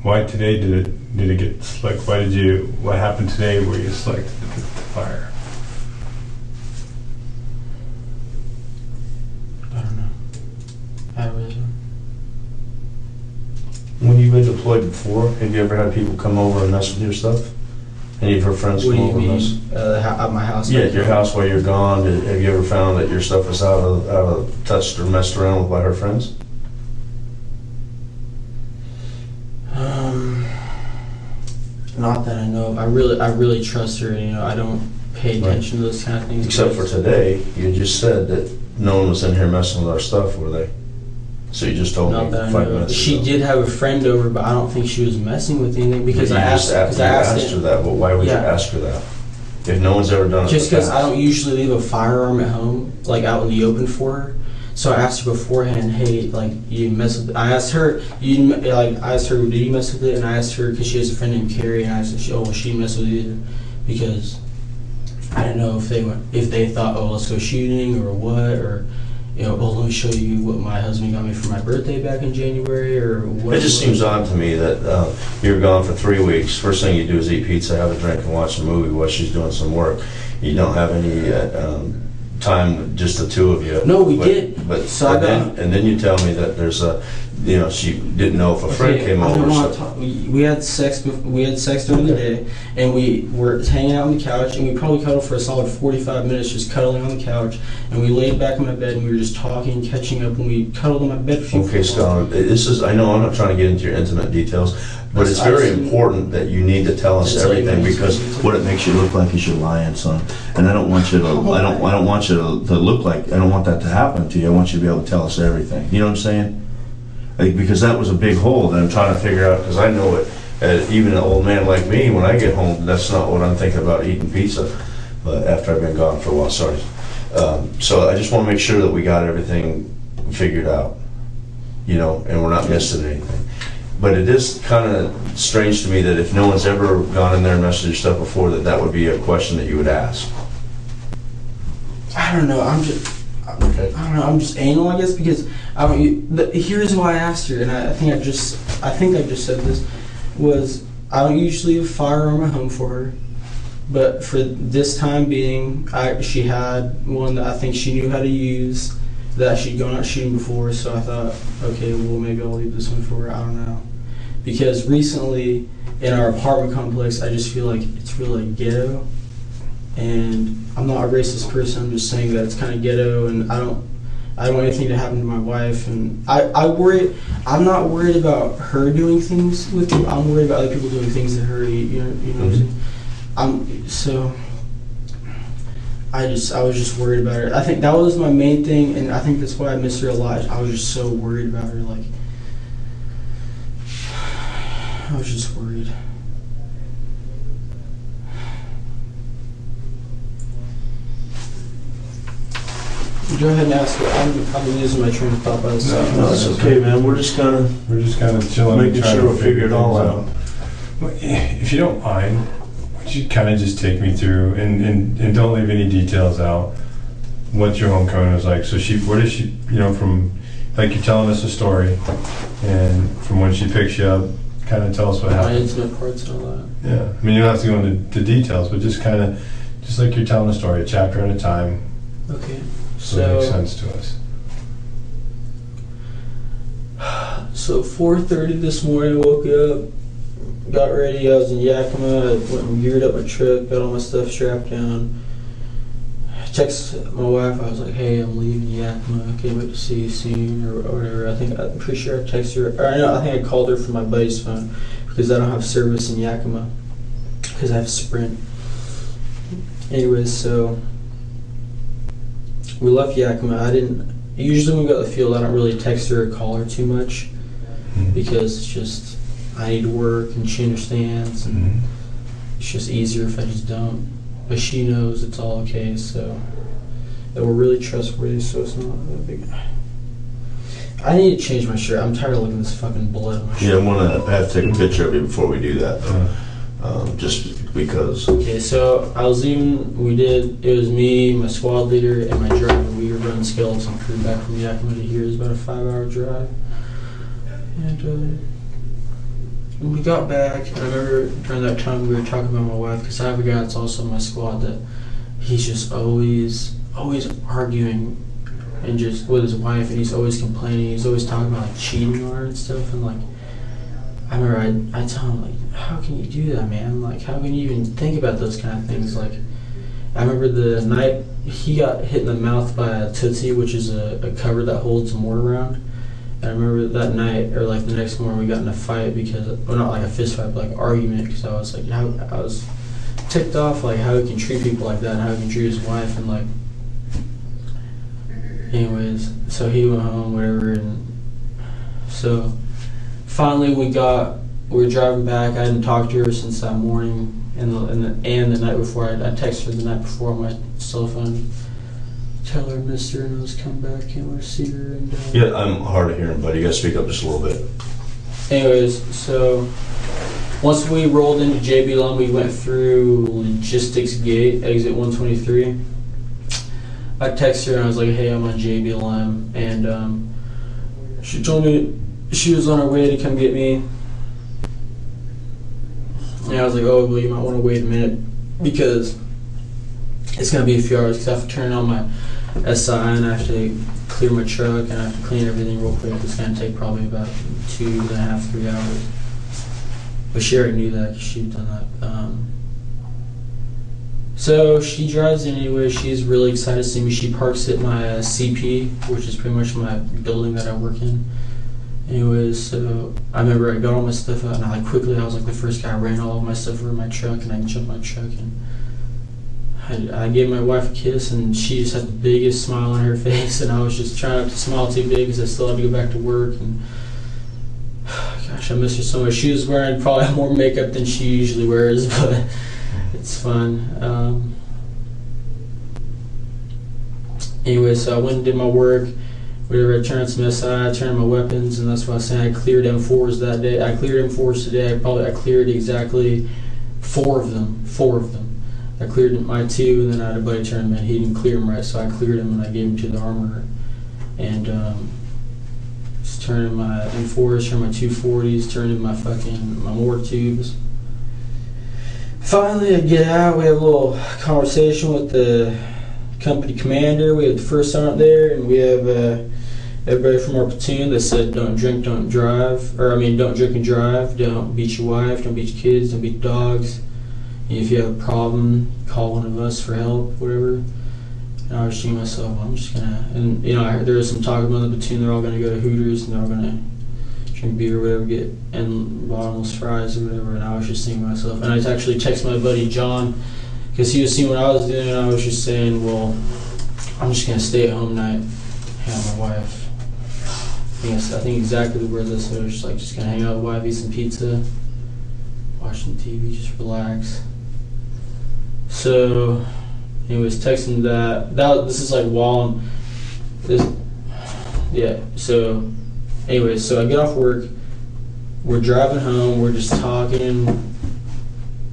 Why today did it get selected? What happened today where you selected to fire? I don't know. I really don't. When you've been deployed before, have you ever had people come over and mess with your stuff? Any of her friends What come do you over and mean? mess? At my house? Yeah, at your house while you're gone. Have you ever found that your stuff was out of touched or messed around with by her friends? Not that I know of. I really trust her. I don't pay attention to those kind of things. Except for today, you just said that no one was in here messing with our stuff, were they? So you just told Not me that I 5 know. minutes She ago. did have a friend over, but I don't think she was messing with anything because You I just asked her that, but why would you Yeah. ask her that? If no one's ever done it Just in the because I past. don't usually leave a firearm at home, like out in the open for her. So I asked her beforehand, hey, like, you mess with it? I asked her, did you mess with it? And I asked her, because she has a friend named Carrie, and I said, she messed with it, because I didn't know if they thought, oh, let's go shooting or what, or, let me show you what my husband got me for my birthday back in January, or what. It just seems odd to me that you're gone for 3 weeks. First thing you do is eat pizza, have a drink, and watch a movie while she's doing some work. You don't have any time with just the two of you. No, we did. But So and then you tell me that you know, she didn't know if a friend came I over. don't want to So. talk. We had sex. We had sex during the day, and we were hanging out on the couch, and we probably cuddled for a solid 45 minutes, just cuddling on the couch. And we laid back in my bed, and we were just talking, catching up, and we cuddled on my bed. Okay, Skylar, this is, I know I'm not trying to get into your intimate details, but it's very important that you need to tell us everything, because what it makes you look like is you're lying, son. And I don't want you to, I don't want you to look like, I don't want that to happen to you. I want you to be able to tell us everything. You know what I'm saying? Like, because that was a big hole that I'm trying to figure out, because I know it, even an old man like me, when I get home, that's not what I'm thinking about, eating pizza, but after I've been gone for a while, sorry. So I just want to make sure that we got everything figured out, you know, and we're not missing anything. But it is kind of strange to me that if no one's ever gone in there and messed your stuff before, that would be a question that you would ask. I don't know. I'm just anal, I guess, because I don't. Here's why I asked her, and I think I just said this, was I don't usually have a firearm at home for her, but for this time being, she had one that I think she knew how to use, that she'd gone out shooting before. So I thought, okay, well maybe I'll leave this one for her. I don't know, because recently in our apartment complex, I just feel like it's really ghetto. And I'm not a racist person. I'm just saying that it's kind of ghetto, and I don't want anything to happen to my wife. And I worry. I'm not worried about her doing things with me. I'm worried about other people doing things to her. You know what I'm saying? I was just worried about her. I think that was my main thing, and I think that's why I miss her a lot. I was just so worried about her. Like, I was just worried. Go ahead and ask her. I've been losing my train of thought by this time. No, it's okay, man. We're just kind of chilling, making sure we figure it all out. If you don't mind, would you kind of just take me through, and don't leave any details out, what your homecoming was like? So where did she, you know, from, like, you're telling us a story, and from when she picks you up, kind of tell us what happened. My intimate parts and all that. Yeah, I mean, you don't have to go into details, but just kind of, just like you're telling a story, a chapter at a time. Okay. So it makes sense to us. So 4:30 this morning, I woke up, got ready. I was in Yakima. I went and geared up my truck, got all my stuff strapped down. I texted my wife. I was like, "Hey, I'm leaving Yakima. I can't wait to see you soon," or whatever. I'm pretty sure I texted her. Or I think I called her from my buddy's phone, because I don't have service in Yakima because I have Sprint. Anyways, so we left Yakima. Usually when we go to the field, I don't really text her or call her too much, because it's just, I need to work and she understands, and it's just easier if I just don't. But she knows it's all okay, so that we're really trustworthy, so it's not that big. I need to change my shirt. I'm tired of looking at this fucking blood on my shirt. Yeah, I have to take a picture of you before we do that, though. Just because. Okay, so I was leaving. It was me, my squad leader, and my driver. We were running skeleton crew back from Yakima to here. It was about a 5-hour drive. And when we got back, and I remember during that time we were talking about my wife, because I have a guy that's also in my squad that he's just always arguing and just with his wife, and he's always complaining. He's always talking about like cheating on her and stuff. And like, I remember I tell him, like, how can you do that, man? Like, how can you even think about those kind of things? Like, I remember the night he got hit in the mouth by a Tootsie, which is a cover that holds a mortar round. And I remember that night, or like the next morning, we got in a fight because, well, not like a fist fight, but like argument, because I was like, I was ticked off, like how he can treat people like that, and how he can treat his wife, and like, anyways, so he went home, whatever, and so finally we were driving back. I hadn't talked to her since that morning, and the night before. I texted her the night before on my cell phone, tell her I missed her and I was coming back, can't wait to see her. And Yeah, I'm hard of hearing, buddy. You gotta speak up just a little bit. anyways, so once we rolled into JB Lum, we went through Logistics Gate, exit 123. I texted her and I was like, "Hey, I'm on JB Lum," and she told me she was on her way to come get me. And I was like, "Oh, well, you might want to wait a minute, because it's going to be a few hours, because I have to turn on my SI and I have to clear my truck, and I have to clean everything real quick. It's going to take probably about 2.5, 3 hours. But she already knew that because she'd done that. So she drives in anyway. She's really excited to see me. She parks at my CP, which is pretty much my building that I work in. Anyways, so I remember I got all my stuff out, and I was like the first guy. I ran all of my stuff over my truck, and I jumped my truck, and I gave my wife a kiss, and she just had the biggest smile on her face, and I was just trying not to smile too big because I still had to go back to work. And gosh, I miss her so much. She was wearing probably more makeup than she usually wears, but it's fun. Anyway, so I went and did my work. Whatever, I turned some SI, I turned my weapons, and that's why I was saying I cleared M4s that day. I cleared M4s today. I cleared exactly 4 of them. I cleared my 2, and then I had a buddy turn them in. He didn't clear them right, so I cleared them and I gave them to the armorer. And just turned in my M4s, turned my 240s, turned in my mortar tubes. Finally, I get out. We have a little conversation with the company commander. We have the first sergeant there, and we have everybody from our platoon that said don't drink, don't drive. Don't drink and drive. Don't beat your wife. Don't beat your kids. Don't beat dogs. And if you have a problem, call one of us for help, whatever. And I was thinking to myself, I'm just gonna. And there was some talk about the platoon. They're all gonna go to Hooters and they're all gonna drink beer or whatever, get and bottomless fries or whatever. And I was just thinking to myself, and I actually texted my buddy John, because he was seeing what I was doing, and I was just saying, well, I'm just going to stay at home tonight, hang out with my wife. I think exactly the words I said. I was just going to hang out with my wife, eat some pizza, watching TV, just relax. So, anyways, texting that. This is like while so, anyways, so I get off work, we're driving home, we're just talking,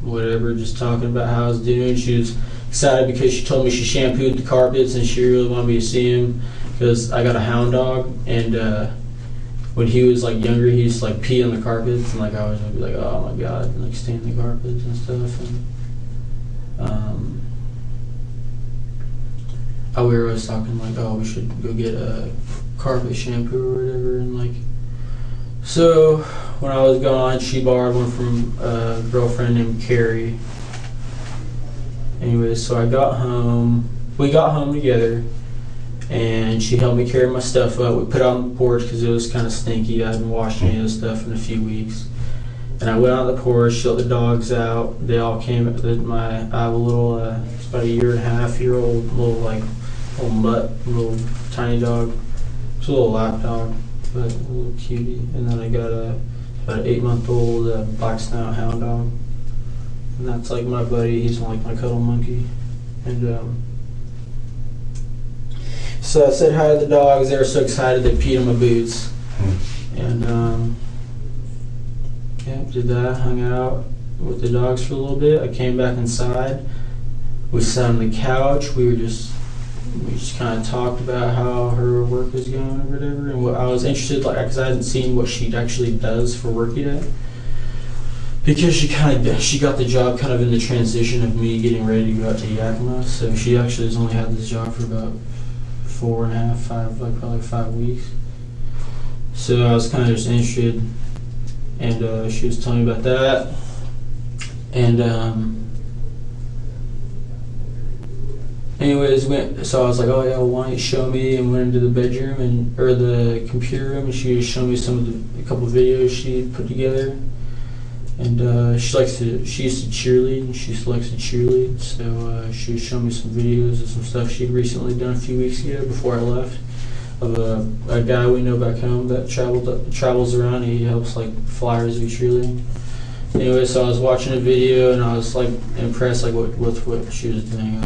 whatever, just talking about how I was doing. She was excited because she told me she shampooed the carpets and she really wanted me to see him because I got a hound dog, and when he was younger, he used to pee on the carpets, and I was be like, oh my god, and stain the carpets and stuff. And we were always talking oh, we should go get a carpet shampoo or whatever, and so when I was gone, she borrowed one from a girlfriend named Carrie. Anyway, so I got home. We got home together, and she helped me carry my stuff up. We put it on the porch because it was kind of stinky. I hadn't washed any of the stuff in a few weeks. And I went on the porch, she let the dogs out. They all came. I have a little, it's about a 1.5-year-old little mutt, little tiny dog. It's a little lap dog, but a little cutie. And then I got about an 8-month-old black snout hound dog. And that's my buddy. He's my cuddle monkey. And so I said hi to the dogs. They were so excited they peed on my boots. And did that. Hung out with the dogs for a little bit. I came back inside. We sat on the couch. We just kind of talked about how her work was going or whatever. And what I was interested, because I hadn't seen what she actually does for work yet. Because she got the job kind of in the transition of me getting ready to go out to Yakima. So she actually has only had this job for about 4.5, 5, probably 5 weeks. So I was kind of just interested, and she was telling me about that. And anyways, so I was like, oh yeah, well, why don't you show me? And went into the bedroom or the computer room, and she was showing me a couple of videos she put together. And she used to cheerlead, and she still likes to cheerlead. So she was showing me some videos of some stuff she'd recently done a few weeks ago before I left, of a guy we know back home that travels around. He helps flyers do cheerleading. Anyway, so I was watching a video, and I was impressed with what she was doing.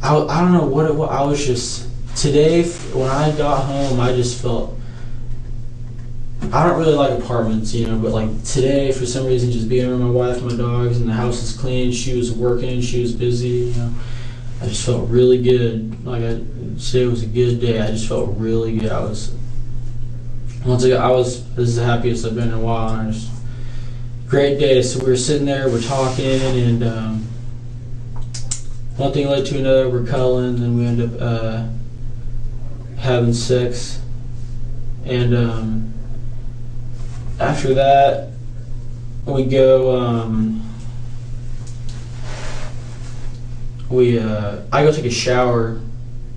I don't know what it was. I was just, today when I got home, I just felt, I don't really like apartments, but today, for some reason, just being around my wife and my dogs, and the house is clean, she was working, she was busy, I just felt really good. Today was a good day. I just felt really good. This is the happiest I've been in a while, and great day. So we were sitting there, we're talking, and one thing led to another, we're cuddling, and we end up having sex, and after that we go. I go take a shower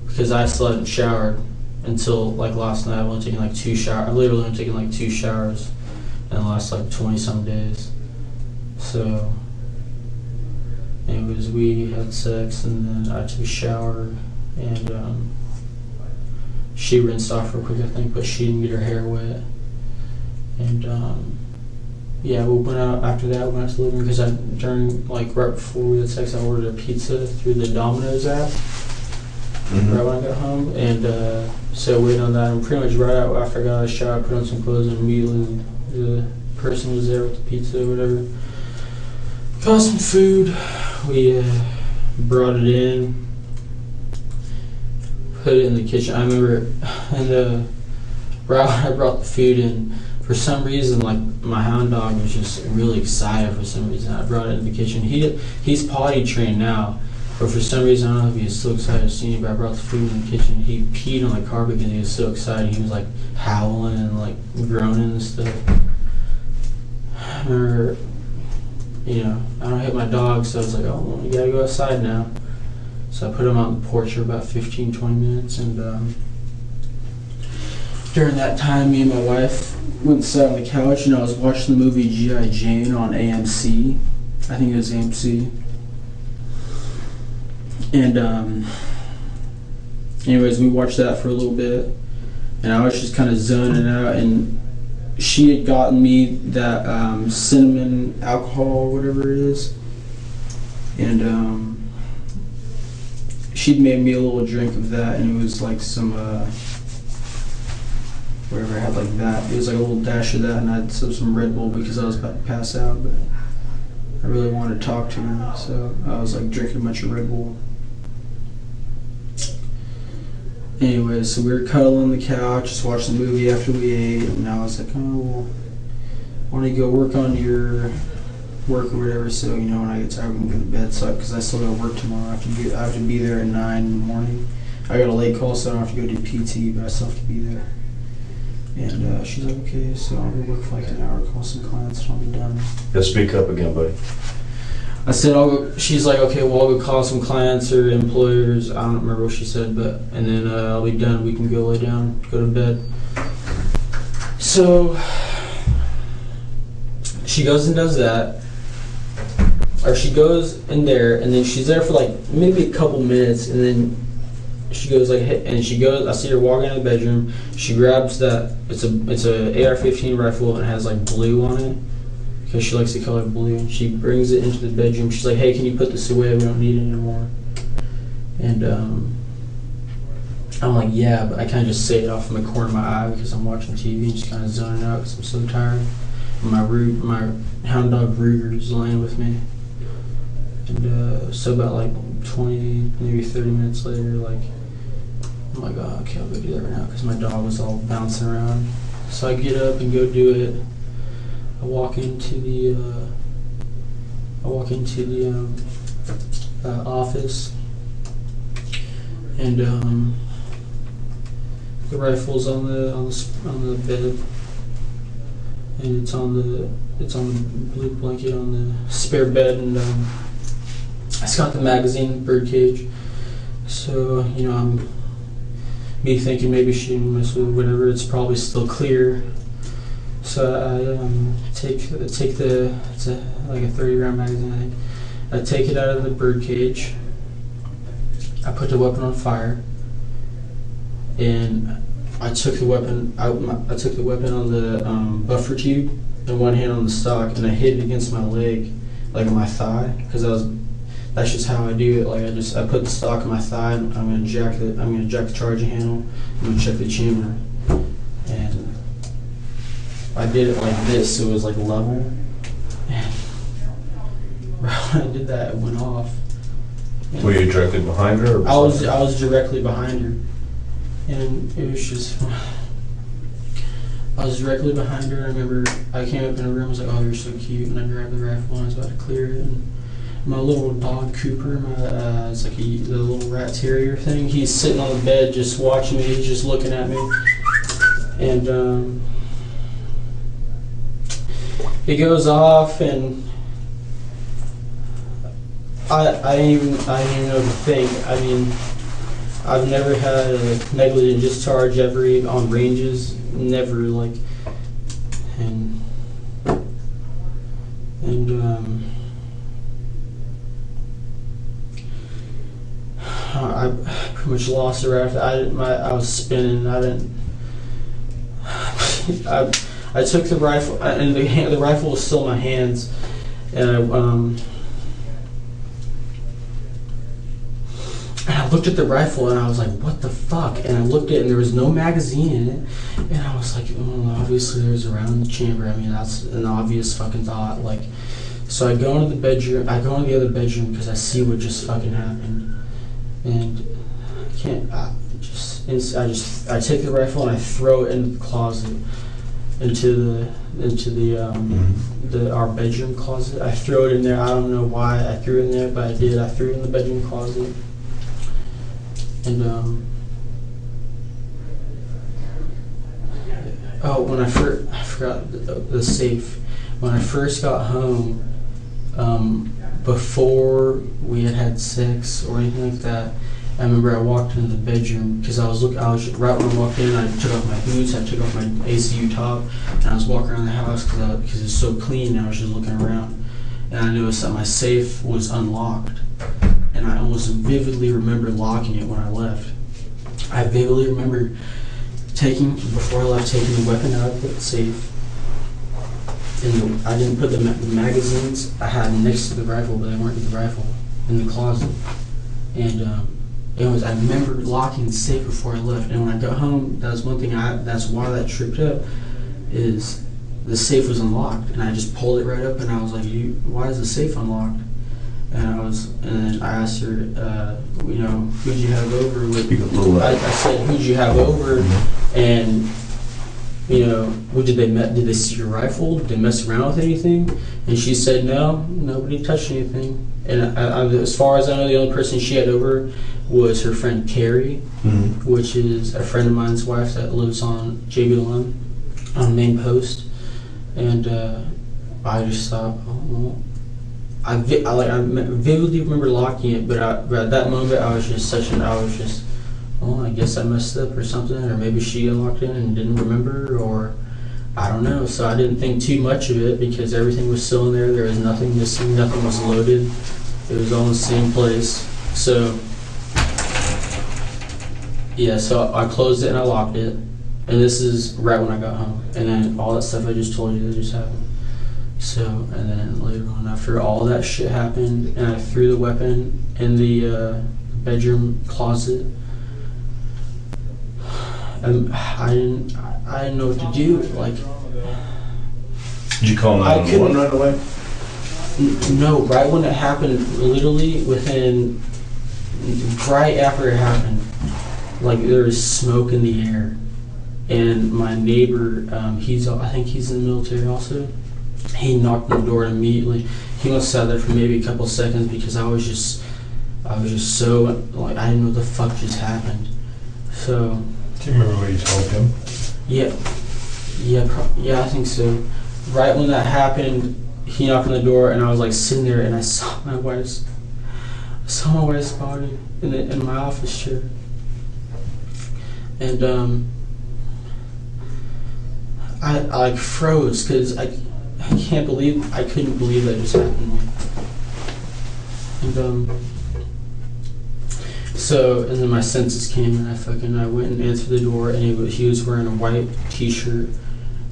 because I still hadn't showered until like last night. I've only taken like 2 showers. I've literally only taken like 2 showers in the last like 20 some days. So, anyways, we had sex and then I took a shower and she rinsed off real quick, I think, but she didn't get her hair wet. And yeah, we went out after that. We went out to the living room because right before we had sex, I ordered a pizza through the Domino's app. Right when I got home, and so waiting on that, and pretty much right out after I got out of the shower, I put on some clothes, and immediately the person was there with the pizza or whatever. Got some food, we brought it in, put it in the kitchen. I remember, and right when I brought the food in, for some reason, like my hound dog was just really excited for some reason. I brought it in the kitchen. He's potty trained now. But for some reason, I don't know if he was so excited to see me, but I brought the food in the kitchen. He peed on the carpet because he was so excited. He was like howling and like groaning and stuff. I remember, I don't hit my dog, so I was like, oh, well, you gotta go outside now. So I put him out on the porch for about 15, 20 minutes, and during that time, me and my wife went and sat on the couch, and I was watching the movie G.I. Jane on AMC. I think it was AMC. And anyways, we watched that for a little bit, and I was just kind of zoning out, and she had gotten me that cinnamon alcohol, whatever it is, and she'd made me a little drink of that, and it was like some whatever I had like that. It was like a little dash of that, and I had some Red Bull because I was about to pass out, but I really wanted to talk to her, so I was like drinking a bunch of Red Bull. Anyway, so we were cuddling on the couch, just watching the movie after we ate, and I was like, oh, well, why don't you go work on your work or whatever, so, when I get tired, we can go to bed, so, because I still got to work tomorrow. I have to be there at 9 in the morning. I got a late call, so I don't have to go do PT, but I still have to be there. And she's like, okay, so I'll go work for like an hour, call some clients, and I'll be done. Yeah, speak up again, buddy. I said, she's like, okay, well, I'll go call some clients or employers. I don't remember what she said, and then I'll be done. We can go lay down, go to bed. So she goes and does that, or she goes in there, and then she's there for like maybe a couple minutes, and then she goes like, and she goes. I see her walking in the bedroom. She grabs that. It's a AR-15 rifle and it has like blue on it, because she likes the color blue, and she brings it into the bedroom. She's like, hey, can you put this away? We don't need it anymore. And I'm like, yeah, but I kind of just say it off in the corner of my eye because I'm watching TV and just kind of zoning out because I'm so tired. And my hound dog Ruger is laying with me. And so about like 20, maybe 30 minutes later, like, I'm like, oh, okay, I'll go do that right now because my dog was all bouncing around. So I get up and go do it. I walk into the office, and the rifle's on the bed, and it's on the blue blanket on the spare bed, and it's got the magazine birdcage. So I'm me thinking maybe she didn't mess with whatever. It's probably still clear. So I take the, it's like a 30-round magazine, I think. I take it out of the birdcage. I put the weapon on fire, and I took the weapon out. I took the weapon on the buffer tube, and one hand on the stock, and I hit it against my leg, like on my thigh, because that's just how I do it. Like I put the stock on my thigh, and I'm gonna jack the charging handle. I'm gonna check the chamber, and I did it like this, so it was like level. And right when I did that, it went off. And Were you directly behind her? Or I was directly behind her, and it was just. I was directly behind her. I remember I came up in her room. I was like, "Oh, you're so cute," and I grabbed the rifle and I was about to clear it. And my little dog Cooper, it's like the little rat terrier thing. He's sitting on the bed just watching me. He's just looking at me, and it goes off, and I didn't even know to think. I mean, I've never had a negligent discharge ever on ranges. Never, like, and I pretty much lost it right after. I was spinning. I didn't. I took the rifle, and the rifle was still in my hands, and I looked at the rifle and I was like, what the fuck? And I looked at it and there was no magazine in it. And I was like, oh, obviously there's a round in the chamber. I mean, that's an obvious fucking thought. Like, so I go into the bedroom. I go into the other bedroom because I see what just fucking happened. And I take the rifle and I throw it into the closet, into our bedroom closet. I throw it in there. I don't know why I threw it in there, but I did. I threw it in the bedroom closet. And when I forgot the safe. When I first got home, before we had sex or anything like that, I remember I walked into the bedroom because I was right when I walked in. I took off my boots, I took off my ACU top, and I was walking around the house because it's so clean. And I was just looking around, and I noticed that my safe was unlocked. And I almost vividly remember locking it when I left. I vividly remember before I left, taking the weapon out of the safe. And I didn't put the magazines I had next to the rifle, but they weren't in the rifle, in the closet. And I remember locking the safe before I left. And when I got home, that's one thing. That's why that tripped up, is the safe was unlocked, and I just pulled it right up, and I was like, "Why is the safe unlocked?" And then I asked her, who'd you have over with? I said, who'd you have over? And, did they see your rifle? Did they mess around with anything? And she said, no, nobody touched anything. And as far as I know, the only person she had over was her friend Carrie, which is a friend of mine's wife that lives on JBLM, on Main Post. And I just thought, oh, well, I vividly remember locking it, but at that moment I was just, I guess I messed up or something, or maybe she unlocked it and didn't remember, or I don't know. So I didn't think too much of it because everything was still in there. There was nothing missing, nothing was loaded. It was all in the same place. So yeah, so I closed it and I locked it, and this is right when I got home, and then all that stuff I just told you that just happened. So, and then later on, after all that shit happened, and I threw the weapon in the bedroom closet, and I didn't know what to do. Like, did you call 911 right away? No, right when it happened, literally right after it happened, like there was smoke in the air, and my neighbor, I think he's in the military also. He knocked on the door immediately. He must have sat there for maybe a couple seconds because I was just so, like, I didn't know what the fuck just happened. So. Do you remember what you told him? Yeah, I think so. Right when that happened, he knocked on the door, and I was like sitting there, and I saw my wife's body in my office chair, and I like froze because I couldn't believe that just happened. And and then my senses came, and I went and answered the door, and he was wearing a white t-shirt,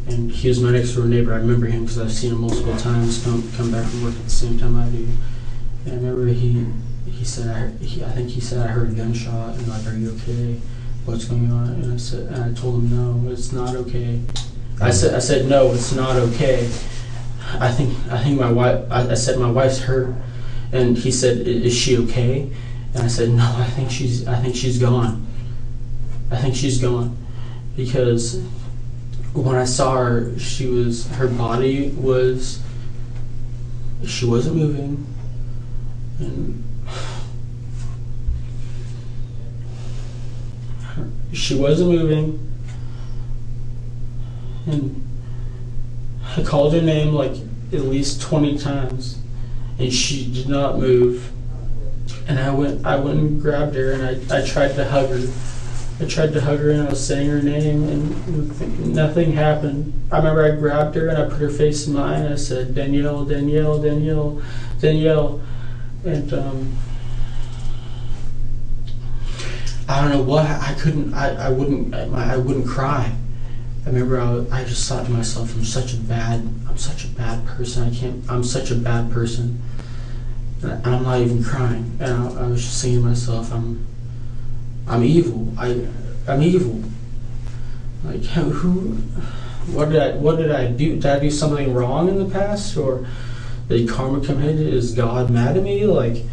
and he was my next door neighbor. I remember him because I've seen him multiple times come back from work at the same time I do. And I remember he said, I think he said, I heard a gunshot, and like, are you okay? What's going on? And I told him, no, it's not okay. I said, no, it's not okay. I think my wife. I said my wife's hurt, and he said, is she okay? And I said, no, I think she's gone. I think she's gone, because when I saw her, she wasn't moving. And she wasn't moving, and I called her name like at least 20 times, and she did not move. And I went and grabbed her, and I tried to hug her. I tried to hug her, and I was saying her name, and nothing happened. I remember I grabbed her, and I put her face in mine, and I said, Danielle, Danielle, Danielle, Danielle. And I don't know what, I wouldn't cry. I remember I just thought to myself, I'm such a bad person. I'm such a bad person. And I'm not even crying. And I was just saying to myself, I'm evil. I'm evil. Like, what did I do? Did I do something wrong in the past? Or did karma come in? Is God mad at me? Like,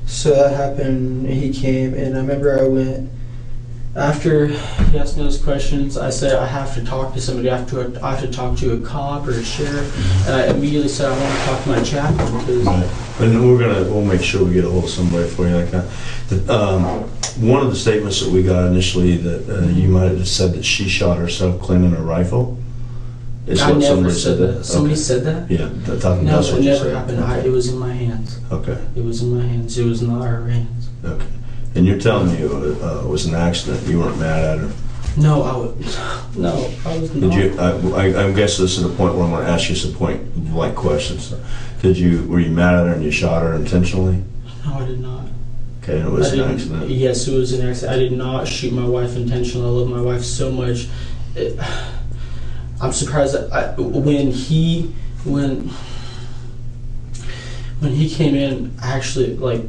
so that happened, and he came, and I remember I went, after he asked me those questions, I said, I have to talk to somebody. I have to talk to a cop or a sheriff. And I immediately said, I want to talk to my chaplain. Because Right. And we'll make sure we get a hold of somebody for you like that. One of the statements that we got initially that you might have just said that she shot herself cleaning her rifle. I never said that. Somebody said that? Yeah, No, that's what it you never said. happened. Okay. It was in my hands. Okay. It was in my hands. It was not her hands. Okay. And you're telling me it was an accident. You weren't mad at her. No, I was not. Did you? I guess this is the point where I'm going to ask you some point-blank questions. Were you mad at her and you shot her intentionally? No, I did not. Okay, and it was an accident. Yes, it was an accident. I did not shoot my wife intentionally. I love my wife so much. I'm surprised that when he came in, actually, like,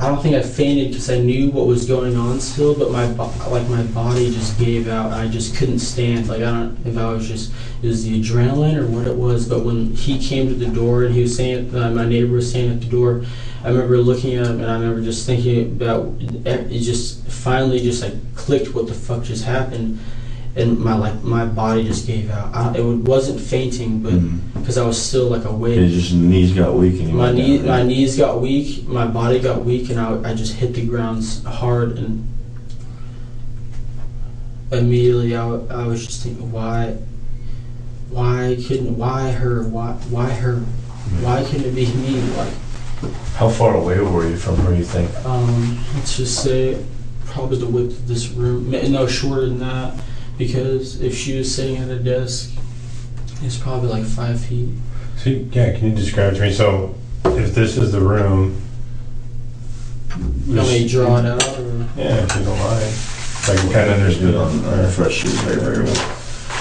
I don't think I fainted because I knew what was going on still, but my body just gave out. I just couldn't stand. Like, I don't know if I was just, it was the adrenaline or what it was, but when he came to the door and he was saying, my neighbor was standing at the door, I remember looking at him and I remember just thinking about, it just finally just like clicked what the fuck just happened. And my body just gave out. It wasn't fainting, but because I was still like awake. And your knees got weak. And my knees got weak. My body got weak, and I just hit the ground hard. And immediately, I was just thinking, why her? Why couldn't it be me? Like, How far away were you from her, you think? let's just say probably the width of this room. No, shorter than that. Because if she was sitting at a desk, it's probably like 5 feet. So, yeah, can you describe to me? So, if this is the room... You want me to draw it out? Or? Yeah, if you don't mind. So I can kind of understand. on a fresh sheet of paper.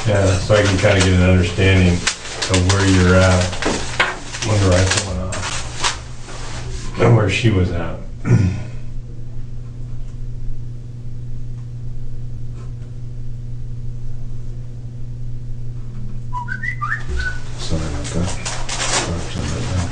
Yeah, so I can kind of get an understanding of where you're at when the rifle went off. And where she was at. Sorry about that. Sorry, turn that down.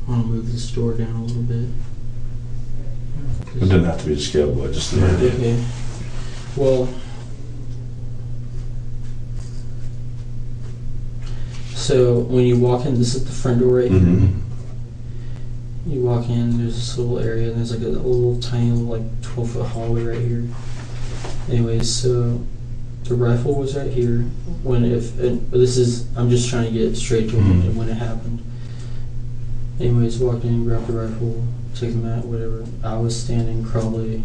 I want to move this door down a little bit. It didn't have to be a scale, but just the idea. Okay. Well, so when you walk in, this is the front door right here. Mm-hmm. You walk in, there's this little area, and there's like a little tiny, like 12-foot hallway right here. Anyways, so the rifle was right here. I'm just trying to get it straight to when it happened. Anyways, walked in, grabbed the rifle, took the mat, whatever. I was standing probably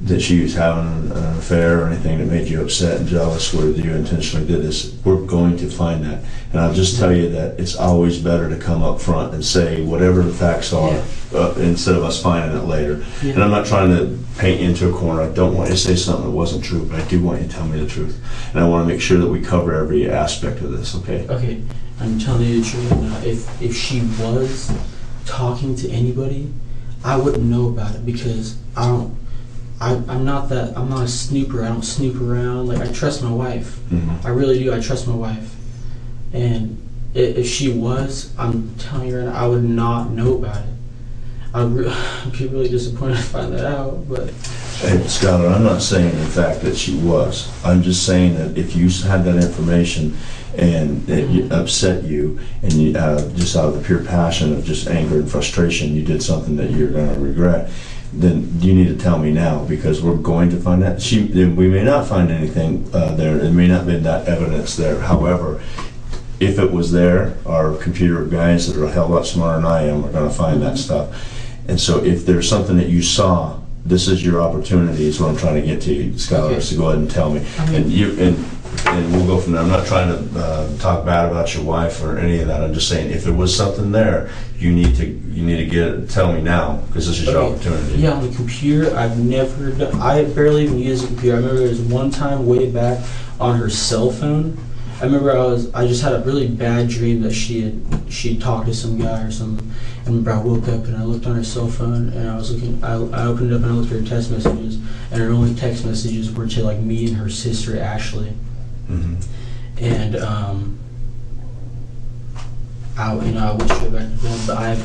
that she was having an affair or anything that made you upset and jealous, where you intentionally did this, we're going to find that. And I'll just tell you that it's always better to come up front and say whatever the facts are, instead of us finding it later. Yeah. And I'm not trying to paint you into a corner. I don't want you to say something that wasn't true, but I do want you to tell me the truth. And I want to make sure that we cover every aspect of this, okay? Okay, I'm telling you the truth now. If she was talking to anybody, I wouldn't know about it, because I'm not a snooper. I don't snoop around. Like, I trust my wife. Mm-hmm. I really do. I trust my wife. And if she was, I'm telling you right now, I would not know about it. I'd be really disappointed to find that out. But Hey, Skylar, I'm not saying in fact that she was. I'm just saying that if you had that information and it upset you, and you, just out of the pure passion of just anger and frustration, you did something that you're going to regret, then you need to tell me now, because we're going to find that. We may not find anything there. It may not have been that evidence there. However, if it was there, our computer guys that are a hell of a lot smarter than I am are going to find that stuff. And so if there's something that you saw, this is your opportunity, is what I'm trying to get to you, Skylar, is to go ahead and tell me. And we'll go from there. I'm not trying to talk bad about your wife or any of that. I'm just saying, if there was something there, you need to tell me now, because this is your opportunity. Yeah, on the computer, I barely even use the computer. I remember there was one time way back on her cell phone. I remember I just had a really bad dream that she talked to some guy or something. I remember I woke up and I looked on her cell phone, and I opened it up and I looked at her text messages, and her only text messages were to like me and her sister Ashley. Mm-hmm. And I went straight back to them, but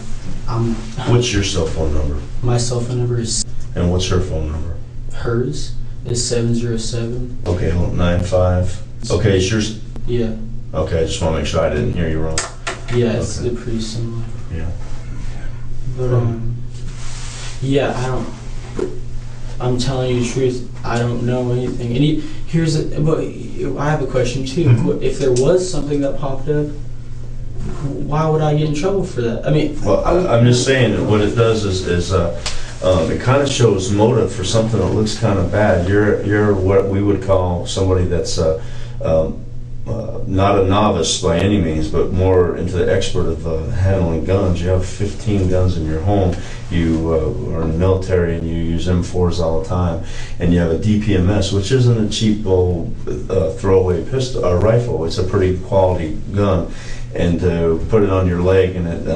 What's your cell phone number? My cell phone number is, And what's her phone number? hers is 707. Okay, 95. Okay, it's yours. Yeah. Okay, I just want to make sure I didn't hear you wrong. Yeah, it's Okay. pretty similar. Yeah. But yeah, I'm telling you the truth. I don't know anything. And but I have a question too. Mm-hmm. If there was something that popped up, why would I get in trouble for that? I mean, Well, I'm just saying that what it does is it kind of shows motive for something that looks kind of bad. You're what we would call somebody that's not a novice by any means, but more into the expert of handling guns. You have 15 guns in your home. You are in the military and you use M4s all the time, and you have a DPMS, which isn't a cheap old throwaway pistol or rifle. It's a pretty quality gun, and to put it on your leg and it,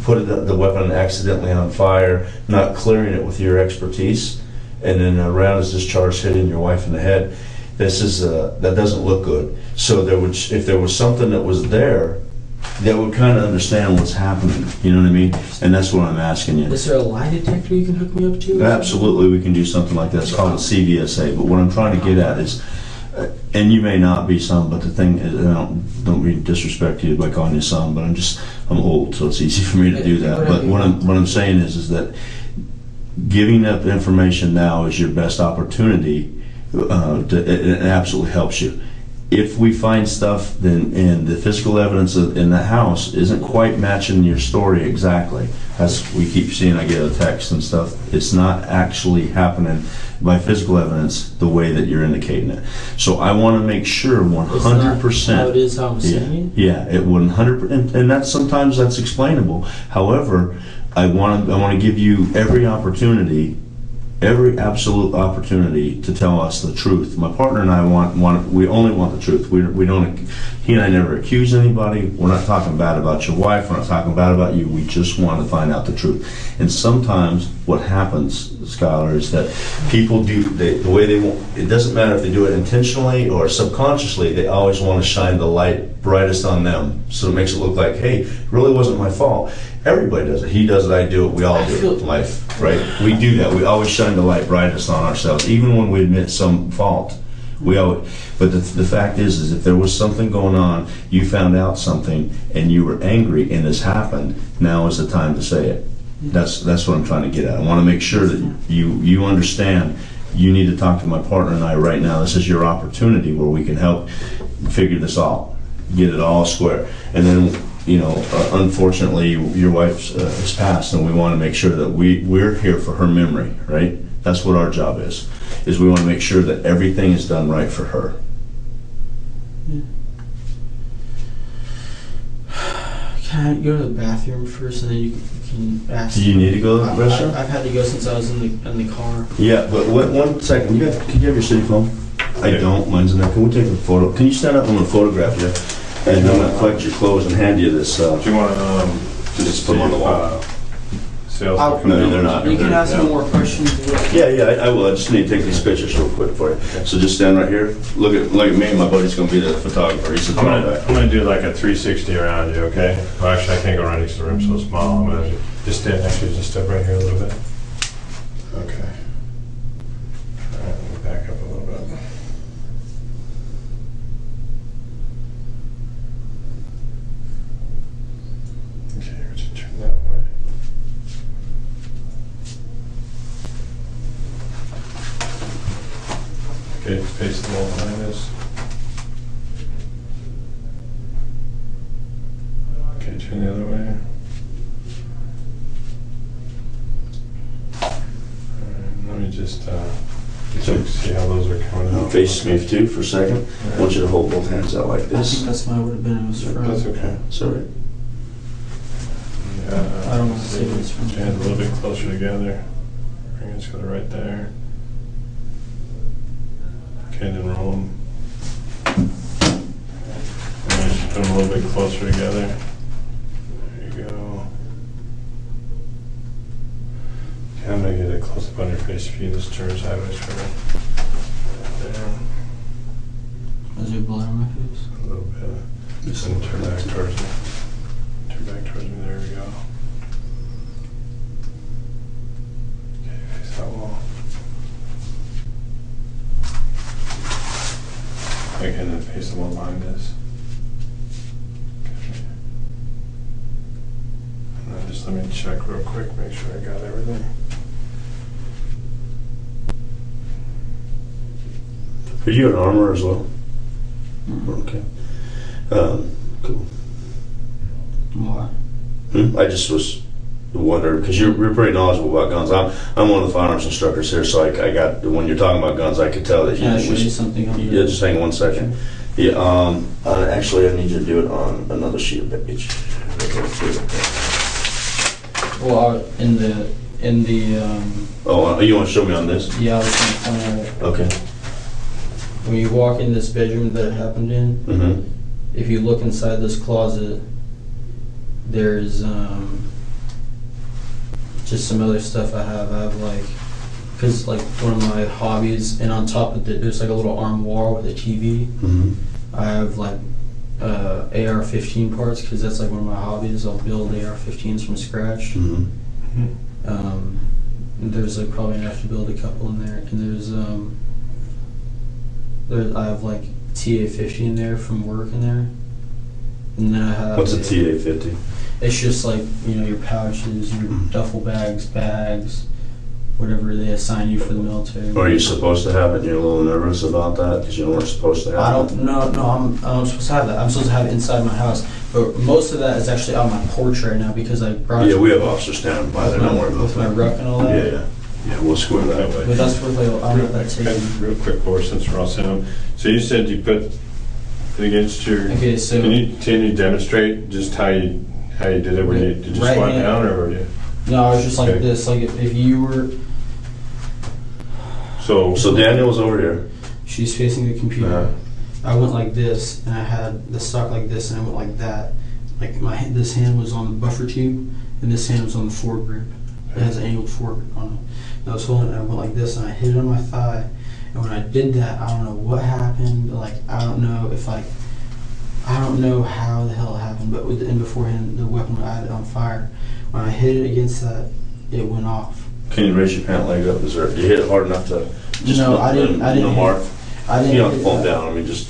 put the weapon accidentally on fire, not clearing it with your expertise, and then a round is discharged, hitting your wife in the head. That doesn't look good. So if there was something that was there, that would kind of understand what's happening. You know what I mean? And that's what I'm asking you. is there a lie detector you can hook me up to? Absolutely, we can do something like that. It's called a CVSA. But what I'm trying to get at is, and you may not be some, but the thing is, I don't mean disrespect to you by calling you some, but I'm old, so it's easy for me to do that. But what I'm saying is that giving up information now is your best opportunity. It absolutely helps you. If we find stuff, and the physical evidence in the house isn't quite matching your story exactly, as we keep seeing, I get a text and stuff, it's not actually happening by physical evidence the way that you're indicating it. So I want to make sure 100%. It's not how it is, how I'm saying it? Yeah, it 100%, and that's sometimes that's explainable. However, I want to give you every absolute opportunity to tell us the truth. My partner and I we only want the truth. We don't. He and I never accuse anybody. We're not talking bad about your wife. We're not talking bad about you. We just want to find out the truth. And sometimes what happens, Skylar, is that people do the way they want. It doesn't matter if they do it intentionally or subconsciously. They always want to shine the light brightest on them, so it makes it look like, hey, it really wasn't my fault. Everybody does it. He does it. I do it. We all do it in life, right? We do that. We always shine the light brightest on ourselves, even when we admit some fault. But the fact is if there was something going on, you found out something, and you were angry, and this happened. Now is the time to say it. That's what I'm trying to get at. I want to make sure that you understand. You need to talk to my partner and I right now. This is your opportunity where we can help figure this out, get it all square, and then. Unfortunately, your wife has passed, and we want to make sure that we're here for her memory, right? That's what our job is we want to make sure that everything is done right for her. Can I go to the bathroom first and then you can ask? Do you need to go to the restroom? I've had to go since I was in the car. Yeah, but one second. Can you have your city phone? I don't. Mine's in there. Can we take a photo? Can you stand up? I'm going to photograph you. And I'm going to collect your clothes and hand you this. Do you want to just put them on the wall? Sales I'll- No, they're not. You can ask me more questions. Yeah, I will. I just need to take these pictures real quick for you. So just stand right here. Look at me. My buddy's going to be the photographer. He's the I'm photographer. gonna do like a 360 around you, okay? Well, actually, I can't go right next to the room, so small. I'm gonna just stand, actually, just step right here a little bit. Okay. All right, let me back up a little bit. Okay, we should turn that way. Okay, face the wall behind us. Okay, turn the other way. Alright, let me just see how those are coming out. Face me too for a second. I want you to hold both hands out like I this. think that's my would have been. It was from. That's okay. Sorry. Yeah, I don't want to say what it's from. Put your hands a little bit closer together. Bring it to right there. Okay, then roll them. And then just put them a little bit closer together. There you go. Okay, I'm gonna get a close up on your face if you just turn sideways for me. There. Is there blood on my face? A little bit. Just then turn back towards me. Turn back towards me. There we go. Okay, face that wall. Again, then face the wall behind us. Okay. And then just let me check real quick, make sure I got everything. Are you an armor as well? Okay. Cool. Why? I just was wondering because you're pretty knowledgeable about guns. I'm one of the firearms instructors here, so I got when you're talking about guns, I could tell that Can I show you something on Yeah, just hang on 1 second. Yeah. Actually, I need you to do it on another sheet of page. Well, in the Oh, you want to show me on this? yeah, I was going to point out it. Okay. When you walk in this bedroom that it happened in, Mm-hmm. if you look inside this closet, there's just some other stuff I have. I have because one of my hobbies, and on top of it, there's like a little armoire with a TV. Mm-hmm. I have AR-15 parts because that's like one of my hobbies. I'll build AR-15s from scratch. Mm-hmm. There's probably enough to build a couple in there, and I have TA-50 in there from work in there, and then I have. What's a TA-50? It's just your pouches, your duffel bags, whatever they assign you for the military. Are you supposed to have it? And you're a little nervous about that because you weren't supposed to have it. I don't. No. I'm supposed to have that. I'm supposed to have it inside my house, but most of that is actually on my porch right now because I brought. Yeah, we have officers standing by there. Don't worry about with my that. ruck and all that. Yeah. We'll square that way. But that's worth I don't know if that's taken. Real quick, Boris, since we're all sitting on. So you said you put it against your. Okay, so Can you demonstrate just how you did it? Did you Right squat hand. down or were you? no, I was just like Okay. this. Like if you were, So Daniel's over here. she's facing the computer. Uh-huh. I went like this, and I had the stock like this, and I went like that. This hand was on the buffer tube, and this hand was on the foregrip. It has an angled foregrip on it. And I was holding it, and I went like this, and I hit it on my thigh. And when I did that, I don't know what happened. I don't know if I don't know how the hell it happened. But beforehand, the weapon I had it on fire. When I hit it against that, it went off. Can you raise your pant leg up? You hit it hard enough to just No, I didn't. No mark. I didn't. You don't have hit to pull them that. down. I mean, just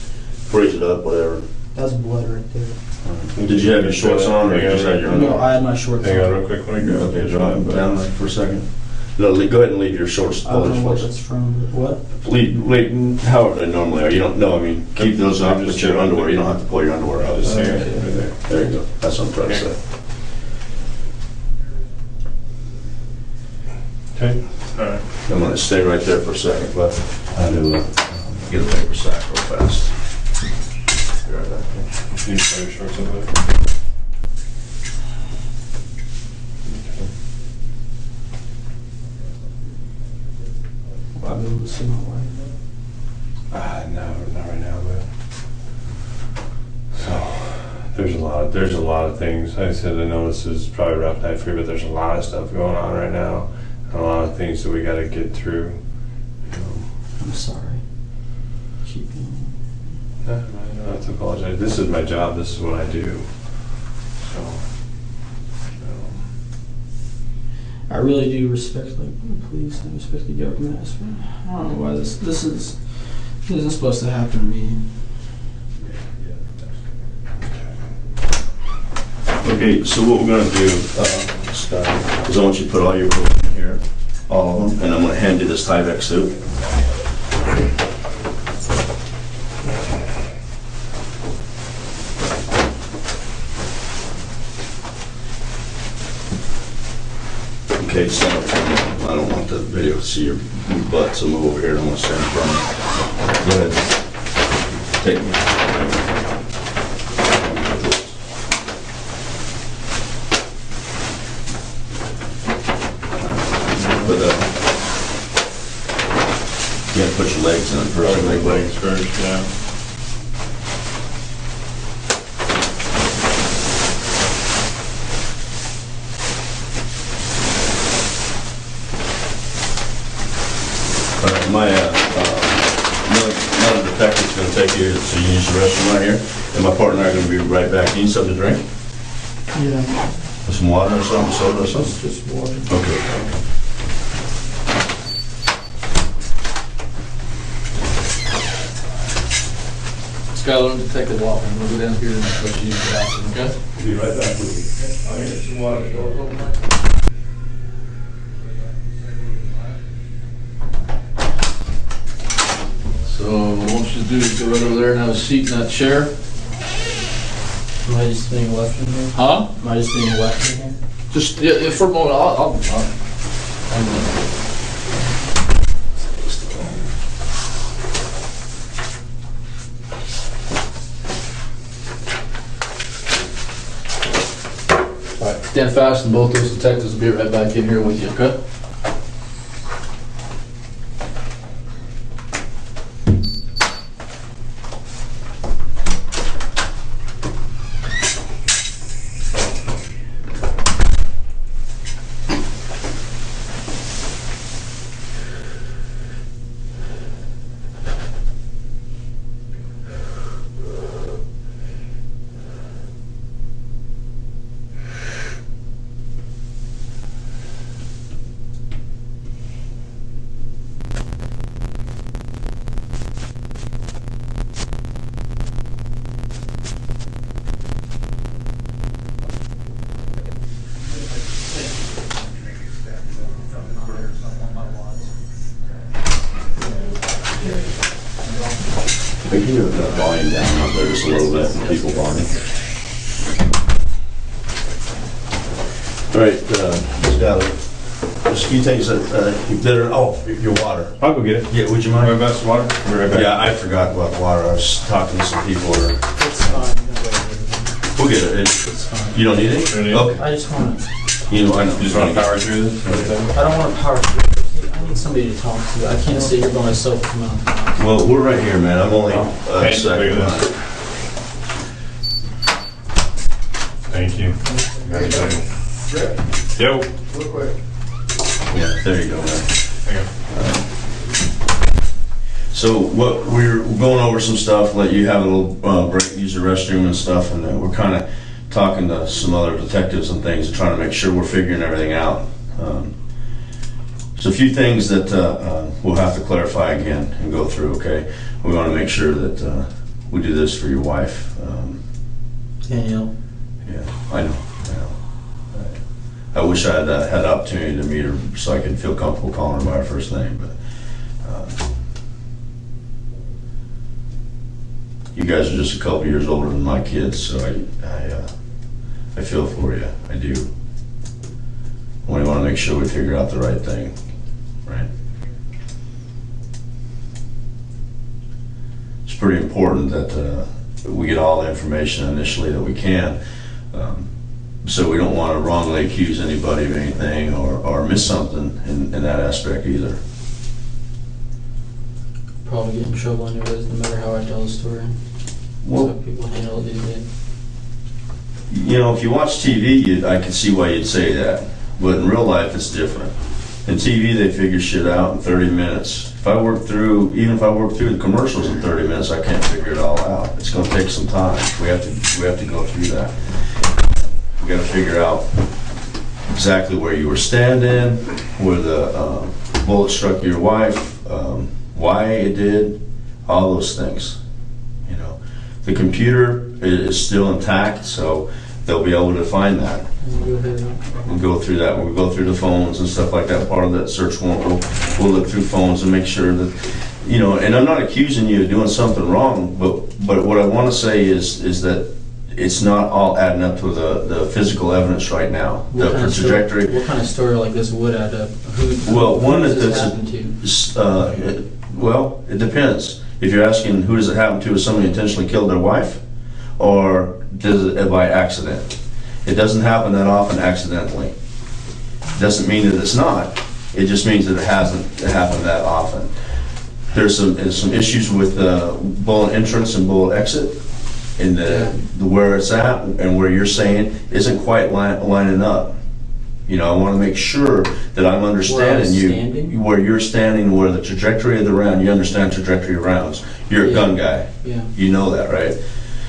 raise it up, whatever. That's blood right there. Did you have your shorts on, or you just had your No, underwear? I had my shorts hang on on. real quick. Let me grab Okay, drop them down for a second. No, go ahead and leave your shorts I don't closed know what for us. that's from. What? Leave however they normally are. You don't know. I mean, keep those up with your underwear. You don't have to pull your underwear I'll out. just say it Okay. right there. There you go. That's what I'm trying to say. Okay. All right. I'm gonna stay right there for a second, but I do get a paper sack real fast. Be right back. Can you put your shorts over there? I'll be able to see my wife. No, not right now, but so there's a lot of things. Like I said, I know this is probably a rough night for you, but there's a lot of stuff going on right now, and a lot of things that we got to get through. I'm sorry. Keep me. I don't have to apologize. This is my job. This is what I do. So, I really do respect like the police and respect the government. I don't know why this isn't supposed to happen to me. Okay, so what we're gonna do, Scott, is I want you to put all your clothes in here, all of them, and I'm gonna hand you this Tyvek suit. Okay, so I don't want the video to see your butt, so move over here and I'm gonna stand in front of you. Go ahead. Take me. But, you gotta put your legs in it first. legs first, yeah. Another detective's gonna take you, so you use the restroom right here, and my partner and I are gonna be right back. You need something to drink? Yeah. Some water or something, soda or something? Just water. Okay. Skylar, Detective Walker, we'll go down here and let you get out, okay? Be right back with you. I'll get some water. So what I want you to do is go right over there and have a seat in that chair. Am I just being left in here? Huh? Am I just being left in here? Just, yeah, for a moment, I'm all right, stand fast and both those detectives will be right back in here with you, okay? Can you have that volume down out there just a little bit, and people volume? All right, Skylar, just can you take your water? I'll go get it. Yeah, would you mind? My best water. I'll be right back. Yeah, I forgot about water. I was talking to some people. It's fine. We'll get it. It's fine. You don't need it? Don't need it. Okay. I just want to. I know. You just want to power through this? I don't want to power through. I need somebody to talk to. I can't sit here by myself for a minute. Well, we're right here, man. I'm only Okay, a second look at behind. Thank you. Yo. Real quick. Yeah, there you go, man. Hang on. So what we're going over some stuff, let you have a little break, use the restroom and stuff, and then we're kind of talking to some other detectives and things and trying to make sure we're figuring everything out. So a few things that we'll have to clarify again and go through, okay? We want to make sure that we do this for your wife. Danielle. Yeah, I know. I wish I had had the opportunity to meet her so I could feel comfortable calling her by her first name, but you guys are just a couple years older than my kids, so I feel for you. I do. We want to make sure we figure out the right thing, right? pretty important that we get all the information initially that we can. So we don't want to wrongly accuse anybody of anything or miss something in that aspect either. Probably get in trouble anyways, no matter how I tell the story. Well, So people handle it these days. you know, if you watch TV, I can see why you'd say that. But in real life, it's different. In TV, they figure shit out in 30 minutes. Even if I work through the commercials in 30 minutes, I can't figure it all out. It's going to take some time. We have to go through that. We got to figure out exactly where you were standing, where the bullet struck your wife, why it did, all those things. You know, the computer is still intact, so they'll be able to find that. We'll go through that. We'll go through the phones and stuff like that. Part of that search warrant, we'll look through phones and make sure that, you know, and I'm not accusing you of doing something wrong, but what I want to say is that it's not all adding up to the physical evidence right now. What kind of story like this would add up? One does this that's happen to? well, it depends. If you're asking who does it happen to, is somebody intentionally killed their wife, or does it by accident? It doesn't happen that often accidentally. Doesn't mean that it's not. It just means that it hasn't happened that often. There's some issues with bullet entrance and bullet exit, in the where it's at and where you're saying isn't quite lining up. You know, I want to make sure that I'm understanding where you're standing, where the trajectory of the round. You understand trajectory of rounds. You're a gun guy. Yeah. You know that, right?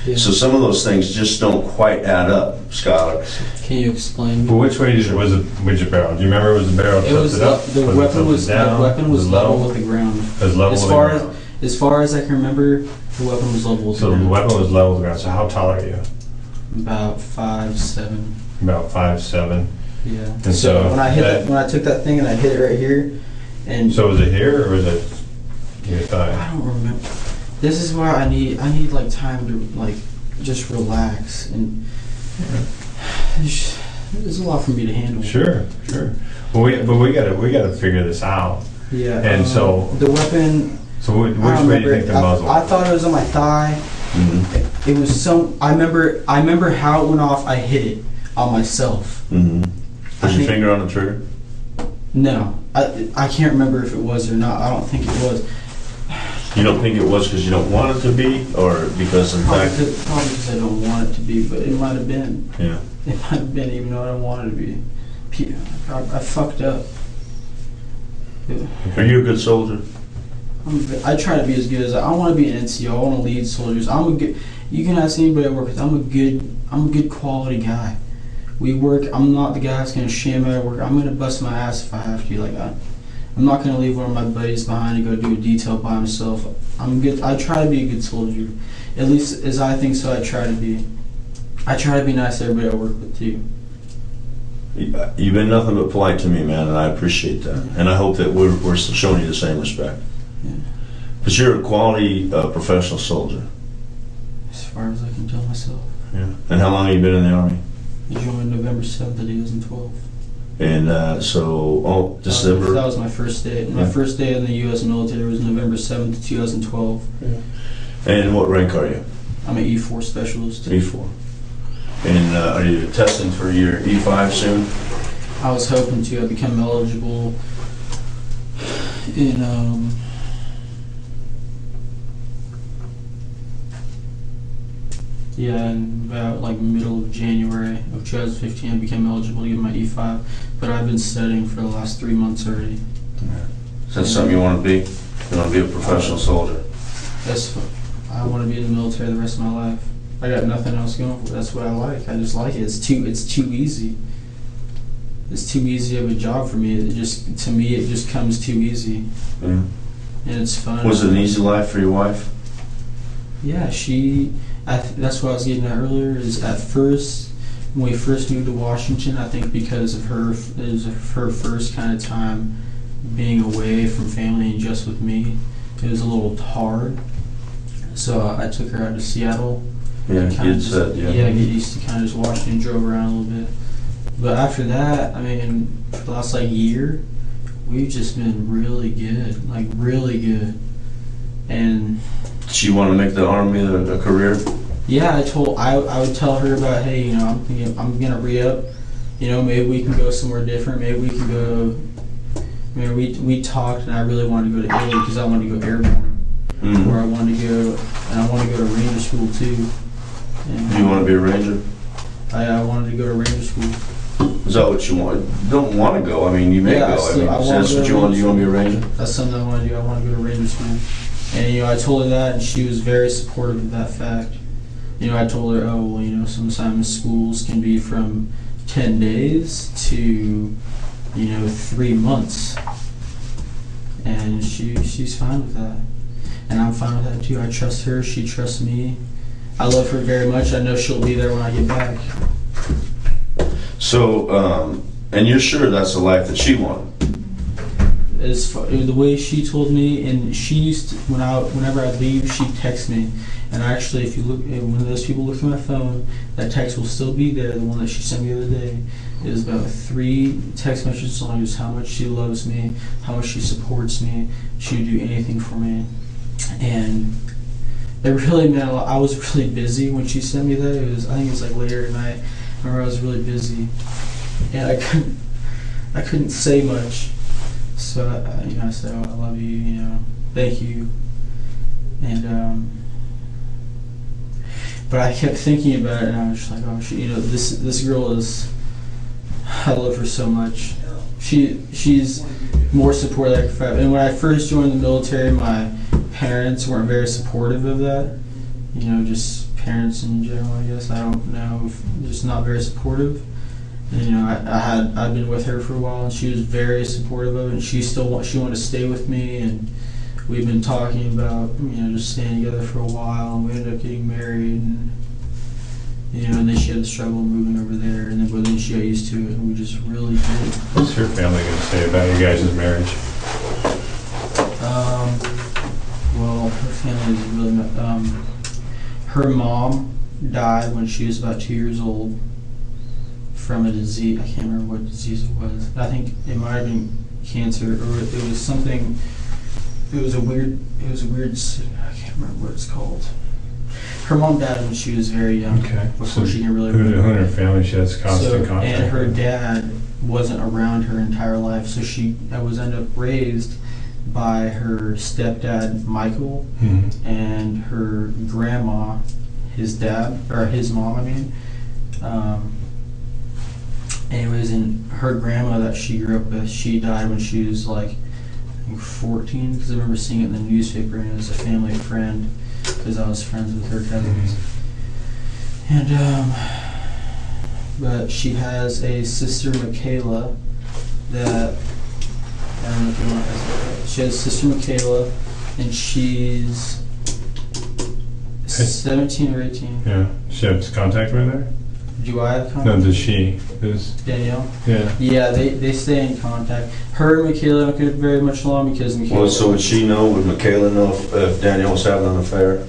Yeah. So some of those things just don't quite add up, Skylar. Can you explain? But which way was it? Which barrel? Do you remember? Was the barrel It was tilted up? the weapon was down? the weapon was level with the ground. It was level with the ground. As far as I can remember, the weapon was level with the So the ground. weapon was level with the ground. So how tall are you? About 5'7". About 5'7". Yeah. And so when I took that thing and I hit it right here, and So was it here or was it your thigh? I don't remember. This is why I need like time to like just relax, and there's a lot for me to handle. Sure. But we gotta figure this out. Yeah. And so the weapon. So which I don't way do you remember. think the muzzle? I thought it was on my thigh. Mm-hmm. It was some. I remember how it went off. I hit it on myself. Mm-hmm. Was your think- finger on the trigger? No, I can't remember if it was or not. I don't think it was. You don't think it was because you don't want it to be, or because in Probably fact? because I don't want it to be, but it might have been. Yeah. It might have been, even though I don't want it to be. I fucked up. Are you a good soldier? I try to be as good as I want to be an NCO. I want to lead soldiers. I'm a good. You can ask anybody I work with. I'm a good quality guy. We work. I'm not the guy that's gonna sham out at work. I'm gonna bust my ass if I have to. Like I'm not gonna leave one of my buddies behind and go do a detail by himself. I'm good. I try to be a good soldier, at least as I think so. I try to be. I try to be nice to everybody I work with too. You've been nothing but polite to me, man, and I appreciate that. And I hope that we're showing you the same respect. Yeah. But you're a quality professional soldier. As far as I can tell myself. Yeah. And how long have you been in the Army? I joined November 7th, 2012. And December. That was my first day. My first day in the U.S. military was November 7th, 2012. Yeah. And what rank are you? I'm an E4 specialist. E4. And are you testing for your E5 soon? I was hoping to. I become eligible in in about like middle of January of 2015. I became eligible to get my E5, but I've been studying for the last 3 months already. Is that something you want to be? You want to be a professional soldier? I want to be in the military the rest of my life. I got nothing else going for it. That's what I like. I just like it. It's too easy. It's too easy of a job for me. It just comes too easy. Yeah. And it's fun. Was it an easy life for your wife? Yeah, that's what I was getting at earlier, is at first, when we first moved to Washington, I think because of her, it was her first kind of time being away from family and just with me, it was a little hard. So I took her out to Seattle. Yeah, Kinda you said, yeah. Yeah, get used to kind of just watching and drove around a little bit. But after that, I mean, for the last year, we've just been really good, really good. And Do you want to make the Army a career? Yeah, I would tell her about, hey, you know, I'm gonna re-up. You know, maybe we can go somewhere different. Maybe we can go. I mean, we talked, and I really wanted to go to Italy because I wanted to go airborne, where I wanted to go, and I want to go to Ranger school too. And, Do you want to be a Ranger? I wanted to go to Ranger school. Is that what you want? You don't want to go. I mean, you may Yeah, go. so I wanna that's go what to you want. Ranger You want to be a Ranger? That's something I want to do. I want to go to Ranger school. And, you know, I told her that, and she was very supportive of that fact. You know, I told her, oh, well, you know, sometimes schools can be from 10 days to, you know, 3 months. And she's fine with that. And I'm fine with that too. I trust her. She trusts me. I love her very much. I know she'll be there when I get back. So, and you're sure that's the life that she wanted? The way she told me, and she used to, whenever I leave, she'd text me. And actually, if you look, when those people look through my phone, that text will still be there. The one that she sent me the other day is about 3 text messages long, just how much she loves me, how much she supports me. She would do anything for me, and it really meant a lot. I was really busy when she sent me that. I think it was like later at night. I remember I was really busy, and I couldn't say much. So you know, I said, oh, I love you. You know, thank you, and but I kept thinking about it, and I was just like, oh, you know, this girl is. I love her so much. She's more supportive. And when I first joined the military, my parents weren't very supportive of that. You know, just parents in general, I guess. I don't know, just not very supportive. And, you know, I'd been with her for a while, and she was very supportive of it. And she wanted to stay with me, and we've been talking about, you know, just staying together for a while. And we ended up getting married, and you know, and then she had the struggle of moving over there, and then she got used to it, and we just really did. What's her family going to say about you guys' marriage? Well, her family is really. Her mom died when she was about 2 years old from a disease. I can't remember what disease it was. I think it might have been cancer, or it was something. It was a weird. I can't remember what it's called. Her mom died when she was very young. Okay. Before she can really. Who in her family she has constant contact? And her dad wasn't around her entire life, so she was ended up raised by her stepdad Michael and her grandma, his mom. I mean. Anyways, and her grandma that she grew up with, she died when she was like, I think 14, because I remember seeing it in the newspaper, and it was a family friend, because I was friends with her cousins. And but she has a sister, Michaela, that I don't know if you want to ask her. She has a sister, Michaela, and she's 17 or 18. Yeah. She has contact with her? Do I have contact? No, does she? Danielle? Yeah. Yeah, they stay in contact. Her and Michaela don't get very much along because Michaela... Well, so would she know, would Michaela know if Danielle was having an affair?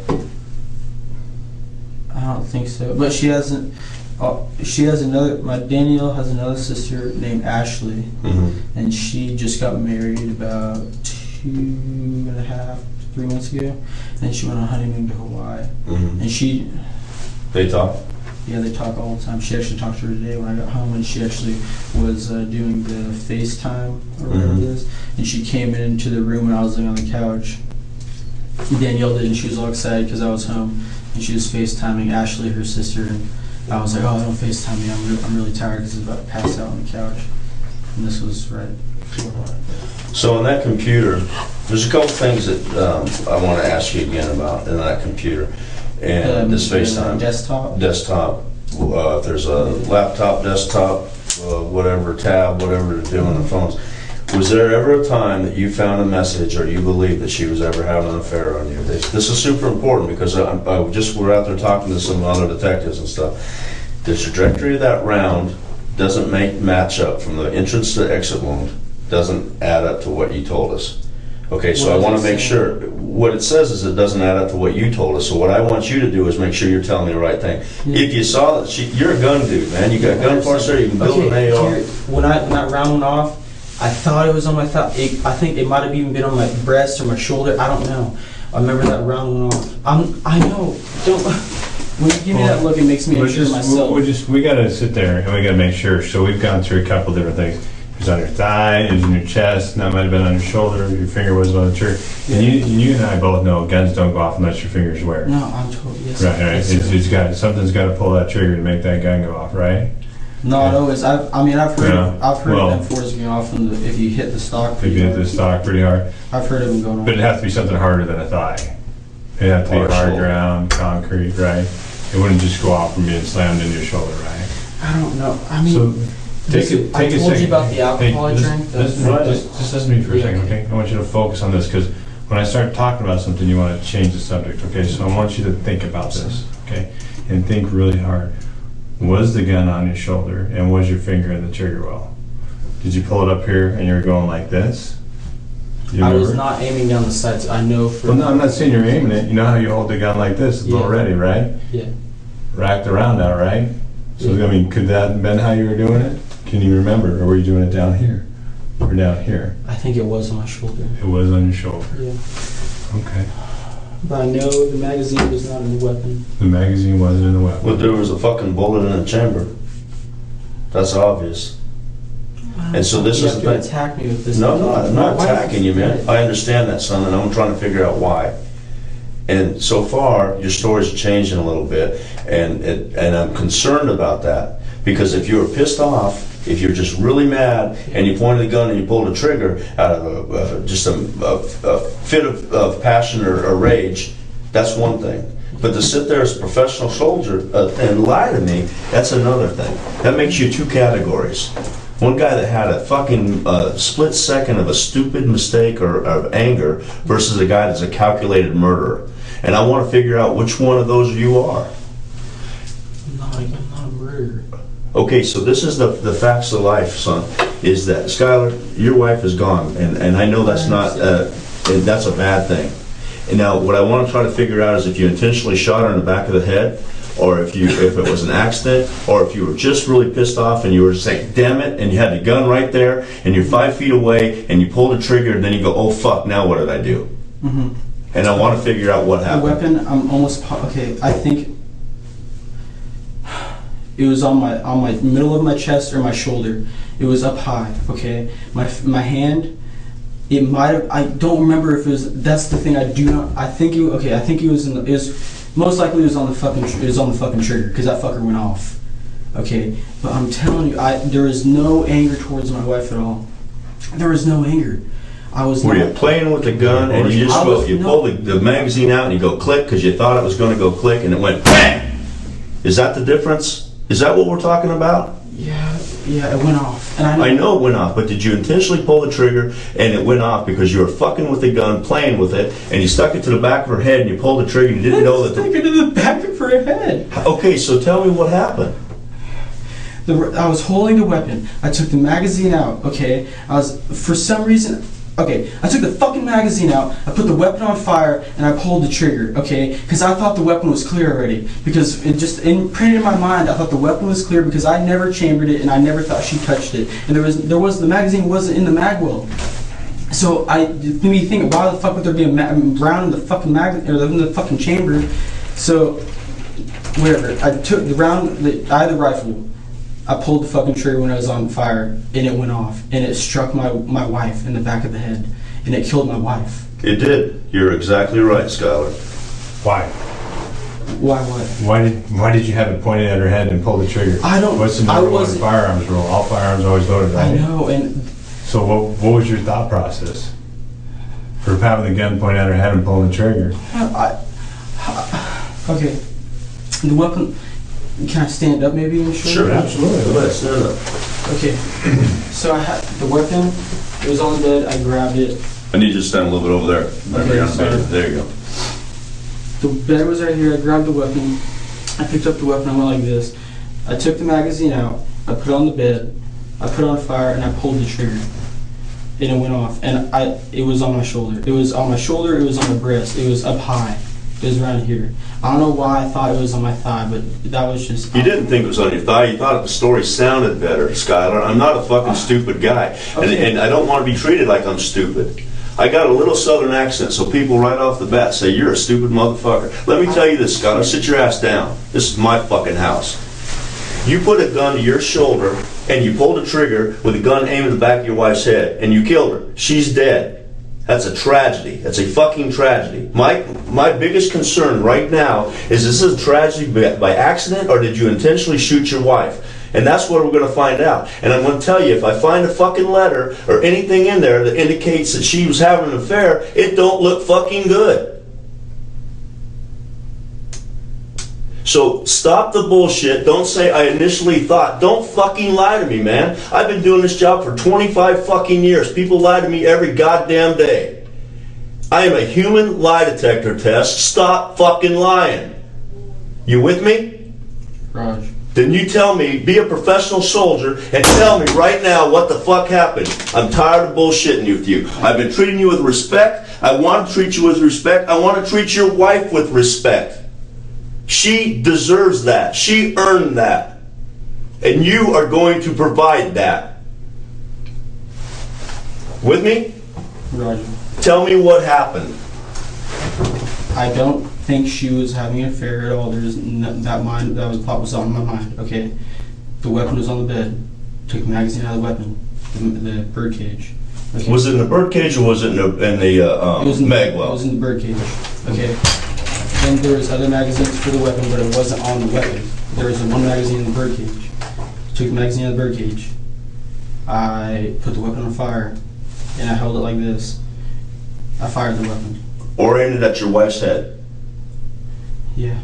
I don't think so. But she hasn't... Danielle has another sister named Ashley. And she just got married about 2.5, 3 months ago. And she went on a honeymoon to Hawaii. And They talk? Yeah, they talk all the time. She actually talked to her today when I got home, and she actually was doing the FaceTime or whatever it is. And she came into the room when I was laying on the couch. Danielle did, and she was all excited because I was home, and she was FaceTiming Ashley, her sister, and I was like, oh, don't FaceTime me. I'm really tired because I was about to pass out on the couch. And this was right before that. So on that computer, there's a couple things that I want to ask you again about in that computer. And this FaceTime. Desktop. If there's a laptop, desktop, whatever, tab, whatever to do on the phones. Was there ever a time that you found a message or you believed that she was ever having an affair on you? This is super important because we're out there talking to some other detectives and stuff. The trajectory of that round doesn't match up from the entrance to exit wound, doesn't add up to what you told us. Okay, so I want to make sure. What it says is it doesn't add up to what you told us. So what I want you to do is make sure you're telling me the right thing. If you saw that you're a gun dude, man. You got gun parts there. You can build an AR. When that round went off, I thought it was on my thigh. I think it might have even been on my breast or my shoulder. I don't know. I remember that round went off. I know. Don't. When you give me that look, it makes me unsure myself. We gotta sit there and we gotta make sure. So we've gone through a couple different things. It was on your thigh, it was in your chest, now it might have been on your shoulder, your finger wasn't on the trigger. Yeah. And you and I both know guns don't go off unless your finger's where. No, I'm totally yes. Right. Yes, Something's got to pull that trigger to make that gun go off, right? Not always. I've heard Well, M4s going off if you hit the stock. If you hit the stock pretty hard. I've heard of them going off. But it has to be something harder than a thigh. It has to be Or hard shoulder. ground, concrete, right? It wouldn't just go off from being slammed into your shoulder, right? I don't know. I mean, So take a I told second. you about the alcohol I drank. Just listen to me for a second, okay? I want you to focus on this because when I start talking about something, you want to change the subject, okay? So I want you to think about this, okay? And think really hard. Was the gun on your shoulder and was your finger in the trigger well? Did you pull it up here and you were going like this? You I was remember? not aiming down the sights. I know for. Well, no, I'm not saying you're aiming it. You know how you hold the gun like this, Yeah. already, right? Yeah. Racked around now, right? So, Yeah. I mean, could that have been how you were doing it? Can you remember? Or were you doing it down here? Or down here? I think it was on my shoulder. It was on your shoulder. Yeah. Okay. But I know the magazine was not in the weapon. The magazine wasn't in the weapon. Well, there was a fucking bullet in the chamber. That's obvious. And so this you is have the to thing. attack me with this. No, I'm My not wife attacking you, man. is I understand that, son, and I'm trying to figure out why. And so far, your story's changing a little bit, and I'm concerned about that. Because if you were pissed off, if you're just really mad, and you pointed the gun and you pulled the trigger out of just a fit of passion or rage, that's one thing. But to sit there as a professional soldier and lie to me, that's another thing. That makes you two categories. One guy that had a fucking split second of a stupid mistake or of anger versus a guy that's a calculated murderer. And I want to figure out which one of those you are. I'm not a murderer. Okay, so this is the facts of life, son, is that, Skylar, your wife is gone, and I know that's not, and that's a bad thing. And now, what I want to try to figure out is if you intentionally shot her in the back of the head, or if it was an accident, or if you were just really pissed off and you were saying, damn it, and you had the gun right there, and you're 5 feet away, and you pull the trigger, and then you go, oh fuck, now what did I do? Mm-hmm. And I want to figure out what The happened. weapon, I'm almost okay. I think it was on my middle of my chest or my shoulder. It was up high. Okay, my hand. It might have. I don't remember if it was. That's the thing. I do not. I think it. Okay, I think it was in. It was most likely it was on the fucking. It was on the fucking trigger because that fucker went off. Okay, but I'm telling you, there is no anger towards my wife at all. There is no anger. I was. Were not, you playing with the gun and you just I go, was- you no. pull the magazine out and you go click because you thought it was going to go click and it went bang? Is that the difference? Is that what we're talking about? Yeah, it went off, and I know it went off, but did you intentionally pull the trigger and it went off because you were fucking with the gun, playing with it, and you stuck it to the back of her head and you pulled the trigger and you didn't know that Stick it to the back of her head. Okay, so tell me what happened. I was holding the weapon. I took the magazine out. Okay, for some reason. Okay, I took the fucking magazine out. I put the weapon on fire and I pulled the trigger. Okay, because I thought the weapon was clear already. Because it just imprinted in my mind. I thought the weapon was clear because I never chambered it and I never thought she touched it. And the magazine wasn't in the mag well. So it made me think, why the fuck would there be a round in the fucking magazine or in the fucking chamber? So whatever. I took the round. I had the rifle. I pulled the fucking trigger when I was on fire, and it went off, and it struck my wife in the back of the head, and it killed my wife. It did. You're exactly right, Skylar. Why? Why what? Why did you have it pointed at her head and pull the trigger? I don't. What's the number one firearms rule? All firearms always loaded, right? I know, and So what was your thought process for having the gun pointed at her head and pulling the trigger? okay, the weapon. Can I stand up maybe and show you? Absolutely. Go ahead, stand up. Okay, so I had the weapon. It was on the bed. I grabbed it. I need you to stand a little bit over there. Okay, sorry. There you go. The bed was right here. I grabbed the weapon. I picked up the weapon. I went like this. I took the magazine out. I put it on the bed. I put it on fire and I pulled the trigger. And it went off. And it was on my shoulder. It was on my shoulder. It was on my breast. It was up high. It was around here. I don't know why I thought it was on my thigh, but that was just... You didn't think it was on your thigh. You thought the story sounded better, Skylar. I'm not a fucking stupid guy. Okay. And I don't want to be treated like I'm stupid. I got a little southern accent, so people right off the bat say, you're a stupid motherfucker. Let me tell you this, Skylar, sit your ass down. This is my fucking house. You put a gun to your shoulder and you pulled a trigger with a gun aimed at the back of your wife's head and you killed her. She's dead. That's a tragedy. That's a fucking tragedy. My biggest concern right now is this a tragedy by accident or did you intentionally shoot your wife? And that's what we're going to find out. And I'm going to tell you, if I find a fucking letter or anything in there that indicates that she was having an affair, it don't look fucking good. So stop the bullshit. Don't say I initially thought. Don't fucking lie to me, man. I've been doing this job for 25 fucking years. People lie to me every goddamn day. I am a human lie detector test. Stop fucking lying. You with me? Raj. Then you tell me, be a professional soldier, and tell me right now what the fuck happened. I'm tired of bullshitting with you. I've been treating you with respect. I want to treat you with respect. I want to treat your wife with respect. She deserves that. She earned that. And you are going to provide that. With me? Roger. Tell me what happened. I don't think she was having an affair at all. There's that was on my mind. Okay, the weapon was on the bed. Took the magazine out of the weapon, the bird cage. Okay. Was it in the bird cage or was it in the mag well? It was in the bird cage. Okay. Then there was other magazines for the weapon, but it wasn't on the weapon. There was one magazine in the bird cage. Took the magazine out of the bird cage. I put the weapon on fire, and I held it like this. I fired the weapon. Oriented at your wife's head. Yeah.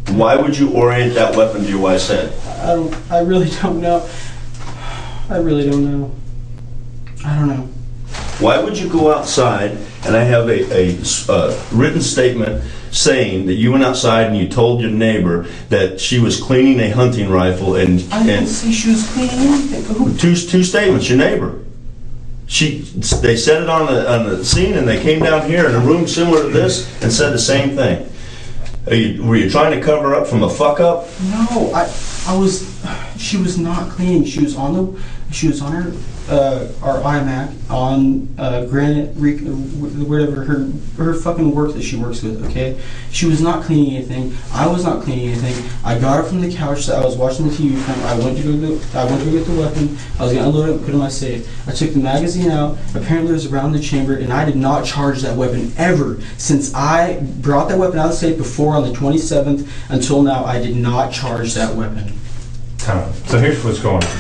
Why would you orient that weapon to your wife's head? I really don't know. I really don't know. I don't know. Why would you go outside and I have a written statement saying that you went outside and you told your neighbor that she was cleaning a hunting rifle and I didn't say she was cleaning anything. two statements, your neighbor. They said it on the scene and they came down here in a room similar to this and said the same thing. Were you trying to cover up from a fuck up? No, she was not cleaning. She was on her our iMac on Granite, whatever her fucking work that she works with. Okay, she was not cleaning anything. I was not cleaning anything. I got her from the couch that I was watching the TV from. I went to go get the weapon. I was gonna unload it and put it in my safe. I took the magazine out. Apparently, it was around the chamber, and I did not charge that weapon ever since I brought that weapon out of the safe before on the 27th until now. I did not charge that weapon. So here's what's going on.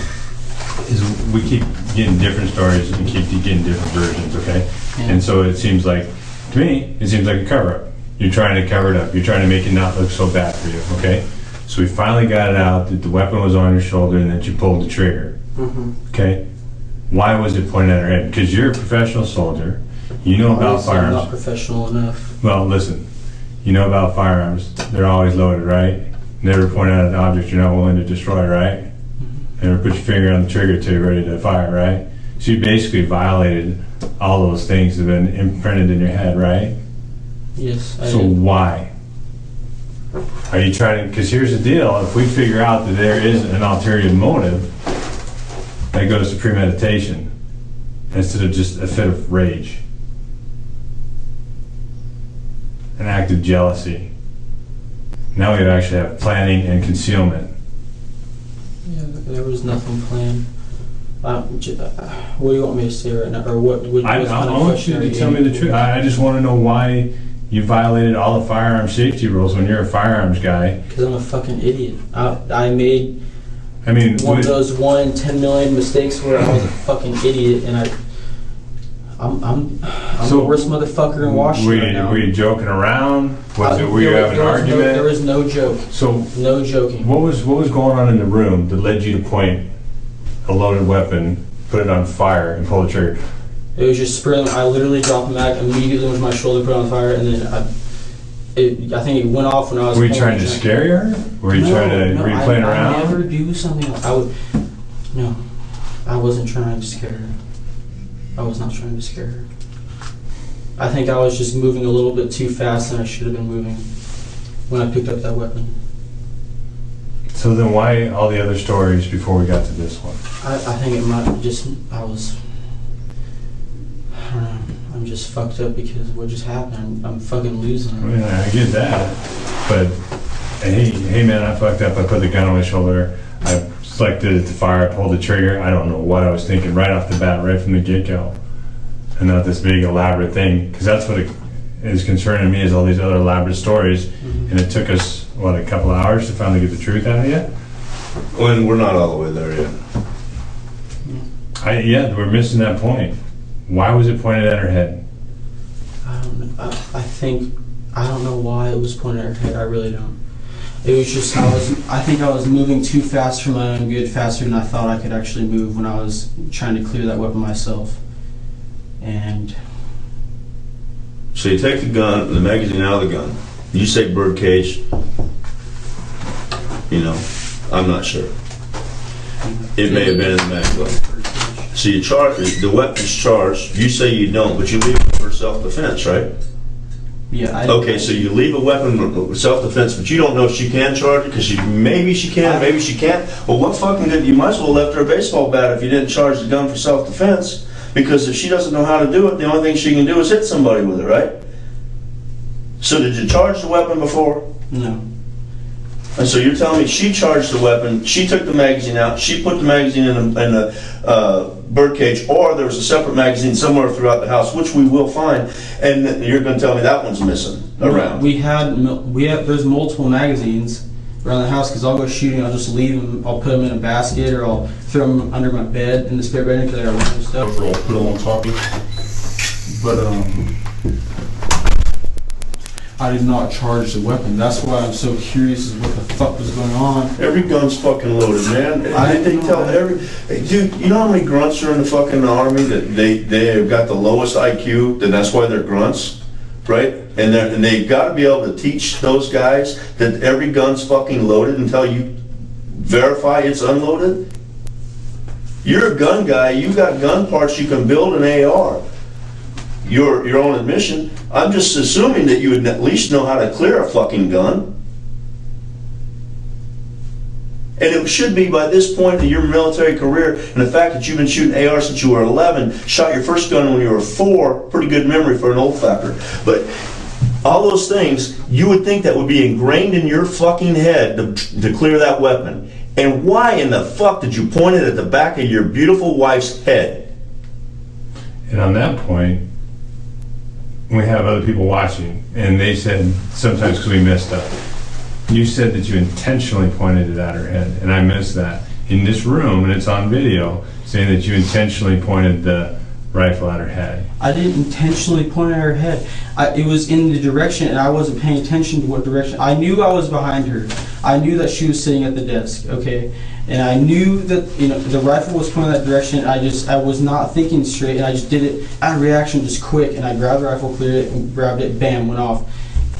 Is we keep getting different stories and keep getting different versions, okay? Yeah. And so it seems like, to me, it seems like a cover-up. You're trying to cover it up. You're trying to make it not look so bad for you, okay? So we finally got it out that the weapon was on your shoulder and that you pulled the trigger, okay? Why was it pointed at her head? Because you're a professional soldier. You know about firearms. I'm not professional enough. Well, listen. You know about firearms. They're always loaded, right? Never point out an object you're not willing to destroy, right? Never put your finger on the trigger till you're ready to fire, right? So you basically violated all those things that have been imprinted in your head, right? Yes, I So did. why? Are you trying to, because here's the deal, if we figure out that there is an ulterior motive, that goes to premeditation instead of just a fit of rage. An act of jealousy. Now we actually have planning and concealment. Yeah, there was nothing planned. What do you want me to say right now, or what? I want you to tell me the truth. I just want to know why you violated all the firearm safety rules when you're a firearms guy. Because I'm a fucking idiot. I made one of those 1 in 10 million mistakes where I was a fucking idiot, and I'm the worst motherfucker in Washington right now. Were you joking around? Were you having an argument? There was no joke. So no joking. What was going on in the room that led you to point a loaded weapon, put it on fire, and pull the trigger? It was just spring. I literally dropped the mag immediately with my shoulder put on fire, and then I think it went off when I was. Were you trying to scare her? Were you playing around? I never do something. No, I wasn't trying to scare her. I was not trying to scare her. I think I was just moving a little bit too fast than I should have been moving when I picked up that weapon. So then why all the other stories before we got to this one? I think it might just, I don't just fucked up because what just happened. I'm fucking losing I it. mean, I get that, but hey man, I fucked up. I put the gun on my shoulder. I selected it to fire. I pulled the trigger. I don't know what I was thinking right off the bat, right from the get-go, and not this big elaborate thing. Because that's what it is concerning me, is all these other elaborate stories. And it took us what, a couple hours to finally get the truth out of you. When we're not all the way there yet. Yeah, we're missing that point. Why was it pointed at her head? I don't know. I don't know why it was pointed at her head. I really don't. It was just I think I was moving too fast for my own good, faster than I thought I could actually move when I was trying to clear that weapon myself. And So you take the gun, the magazine out of the gun. You say birdcage. You know, I'm not sure. It may have been in the mag gun. So you charge, the weapon's charged. You say you don't, but you leave it for self-defense, right? yeah, Okay, so you leave a weapon for self-defense, but you don't know if she can charge it, because maybe she can, maybe she can't. Well, what fucking good, you might as well left her a baseball bat if you didn't charge the gun for self-defense, because if she doesn't know how to do it, the only thing she can do is hit somebody with it, right? So did you charge the weapon before? No. And so you're telling me she charged the weapon, she took the magazine out, she put the magazine in the birdcage, or there was a separate magazine somewhere throughout the house, which we will find, and you're going to tell me that one's missing around. We had there's multiple magazines around the house because I'll go shooting. I'll just leave them. I'll put them in a basket or I'll throw them under my bed in the spare bedroom because I got random stuff. Put them on top of it. But I did not charge the weapon. That's why I'm so curious as what the fuck was going on. Every gun's fucking loaded, man. They tell every... Hey, dude, you know how many grunts are in the fucking army that they have got the lowest IQ, and that's why they're grunts, right? And they've got to be able to teach those guys that every gun's fucking loaded until you verify it's unloaded? You're a gun guy, you got gun parts, you can build an AR. Your own admission. I'm just assuming that you would at least know how to clear a fucking gun. And it should be by this point in your military career, and the fact that you've been shooting AR since you were 11, shot your first gun when you were 4, pretty good memory for an olfactor. But all those things, you would think that would be ingrained in your fucking head to clear that weapon. And why in the fuck did you point it at the back of your beautiful wife's head? And on that point, we have other people watching, and they said, sometimes because we messed up, you said that you intentionally pointed it at her head, and I missed that. In this room, and it's on video, saying that you intentionally pointed the rifle at her head. I didn't intentionally point at her head. It was in the direction, and I wasn't paying attention to what direction. I knew I was behind her. I knew that she was sitting at the desk, okay? And I knew that, you know, the rifle was pointing that direction. I was not thinking straight, and I just did it out of reaction, just quick. And I grabbed the rifle, cleared it, and grabbed it, bam, went off.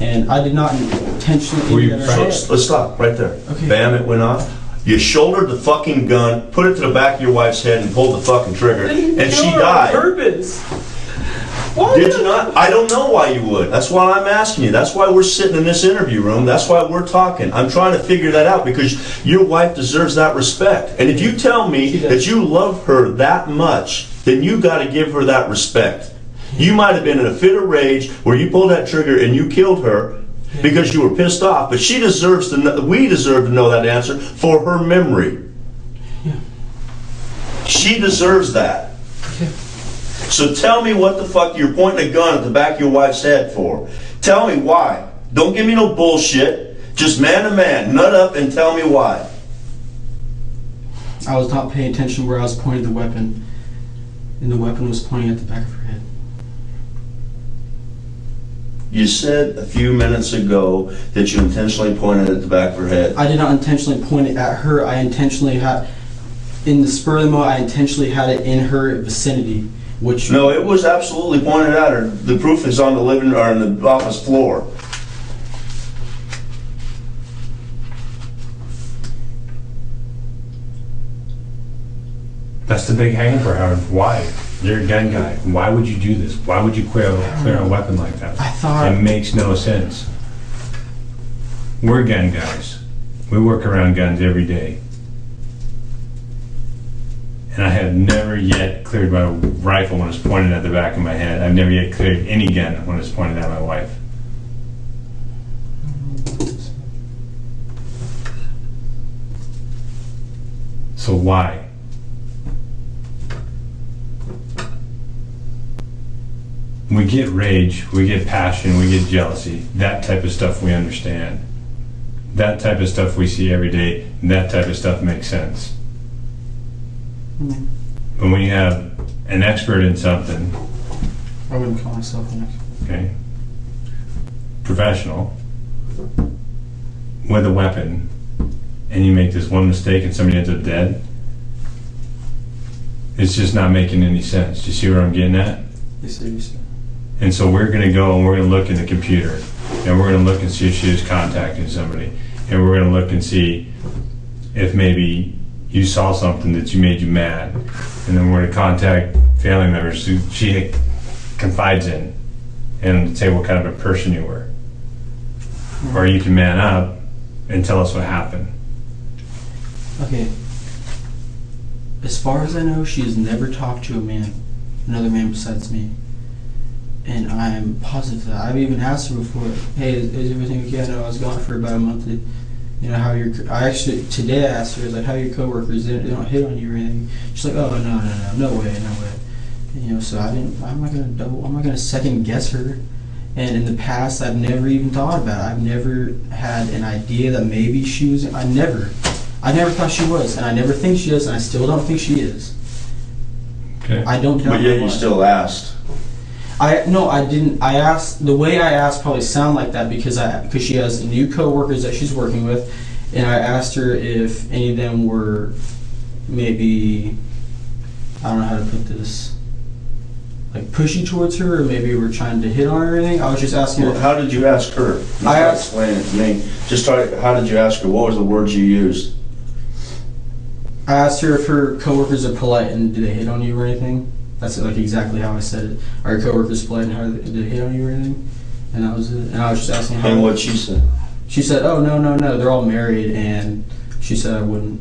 And I did not intentionally aim at her head. Let's stop right there. Okay. Bam, it went off. You shouldered the fucking gun, put it to the back of your wife's head, and pulled the fucking trigger, and she died. On purpose. Did you not? I don't know why you would. That's why I'm asking you. That's why we're sitting in this interview room. That's why we're talking. I'm trying to figure that out because your wife deserves that respect. And if you tell me that you love her that much, then you got to give her that respect. You might have been in a fit of rage where you pulled that trigger and you killed her because you were pissed off. But she deserves to know, we deserve to know that answer for her memory. Yeah. She deserves that. Okay. So tell me what the fuck you're pointing a gun at the back of your wife's head for. Tell me why. Don't give me no bullshit. Just man to man, nut up and tell me why. I was not paying attention where I was pointing the weapon, and the weapon was pointing at the back of her head. You said a few minutes ago that you intentionally pointed at the back of her head. I did not intentionally point it at her. I intentionally had, in the spur of the moment, I intentionally had it in her vicinity. Which No, it was absolutely pointed at her. The proof is on the living or on the office floor. That's the big hang for Howard. Why? You're a gun guy. Why would you do this? Why would you clear a weapon like that? I thought it makes no sense. We're gun guys. We work around guns every day. And I have never yet cleared my rifle when it's pointed at the back of my head. I've never yet cleared any gun when it's pointed at my wife. So why? We get rage, we get passion, we get jealousy. That type of stuff we understand. That type of stuff we see every day. That type of stuff makes sense. But when you have an expert in something, I wouldn't call myself an expert. okay, professional, with a weapon, and you make this one mistake and somebody ends up dead, it's just not making any sense. Do you see where I'm getting at? Yes, sir. Yes, sir. And so we're going to go and we're going to look in the computer, and we're going to look and see if she was contacting somebody, and we're going to look and see if maybe you saw something that made you mad, and then we're going to contact family members who she confides in and say what kind of a person you were. Or you can man up and tell us what happened. Okay. As far as I know, she has never talked to another man besides me. And I'm positive of that. I've even asked her before, hey, is everything okay? I know I was gone for about a month. You know, how today I asked her, like, how are your coworkers? They don't hit on you or anything. She's like, oh, no way. And, you know, so I'm not gonna second guess her. And in the past, I've never even thought about it. I've never had an idea that maybe she was, I never thought she was, and I never think she is, and I still don't think she is. Okay. I don't doubt. But yet you still asked. No, I didn't. I asked, the way I asked probably sound like that because she has new coworkers that she's working with, and I asked her if any of them were maybe, I don't know how to put this, like pushy towards her, or maybe were trying to hit on her or anything. I was just asking her. Well, how did you ask her? Explain it to me. How did you ask her? What was the words you used? I asked her if her coworkers are polite and do they hit on you or anything. That's like exactly how I said it. Are your coworkers polite and how did they hit on you or anything? And that was it. And I was just asking how. And what she said? She said, oh, no, they're all married. And she said I wouldn't.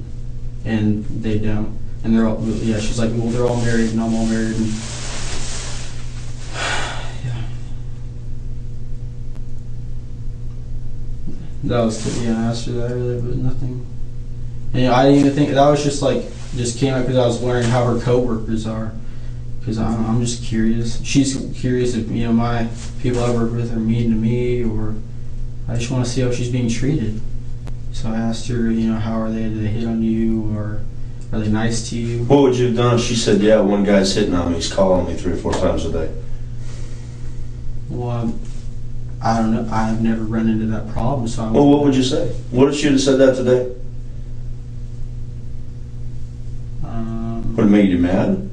And they don't. And they're all, yeah, she's like, well, they're all married and I'm all married. And yeah. That was, I asked her that earlier, but nothing. And I didn't even think, that was just came up because I was wondering how her coworkers are. Because I'm just curious. She's curious if, my people I work with are mean to me, or I just want to see how she's being treated. So I asked her, how are they? Do they hit on you, or are they nice to you? What would you have done? She said, yeah, one guy's hitting on me. He's calling me 3 or 4 times a day. Well, I don't know. I've never run into that problem. So Well, what would you say? What if she had said that today? Would it made you mad?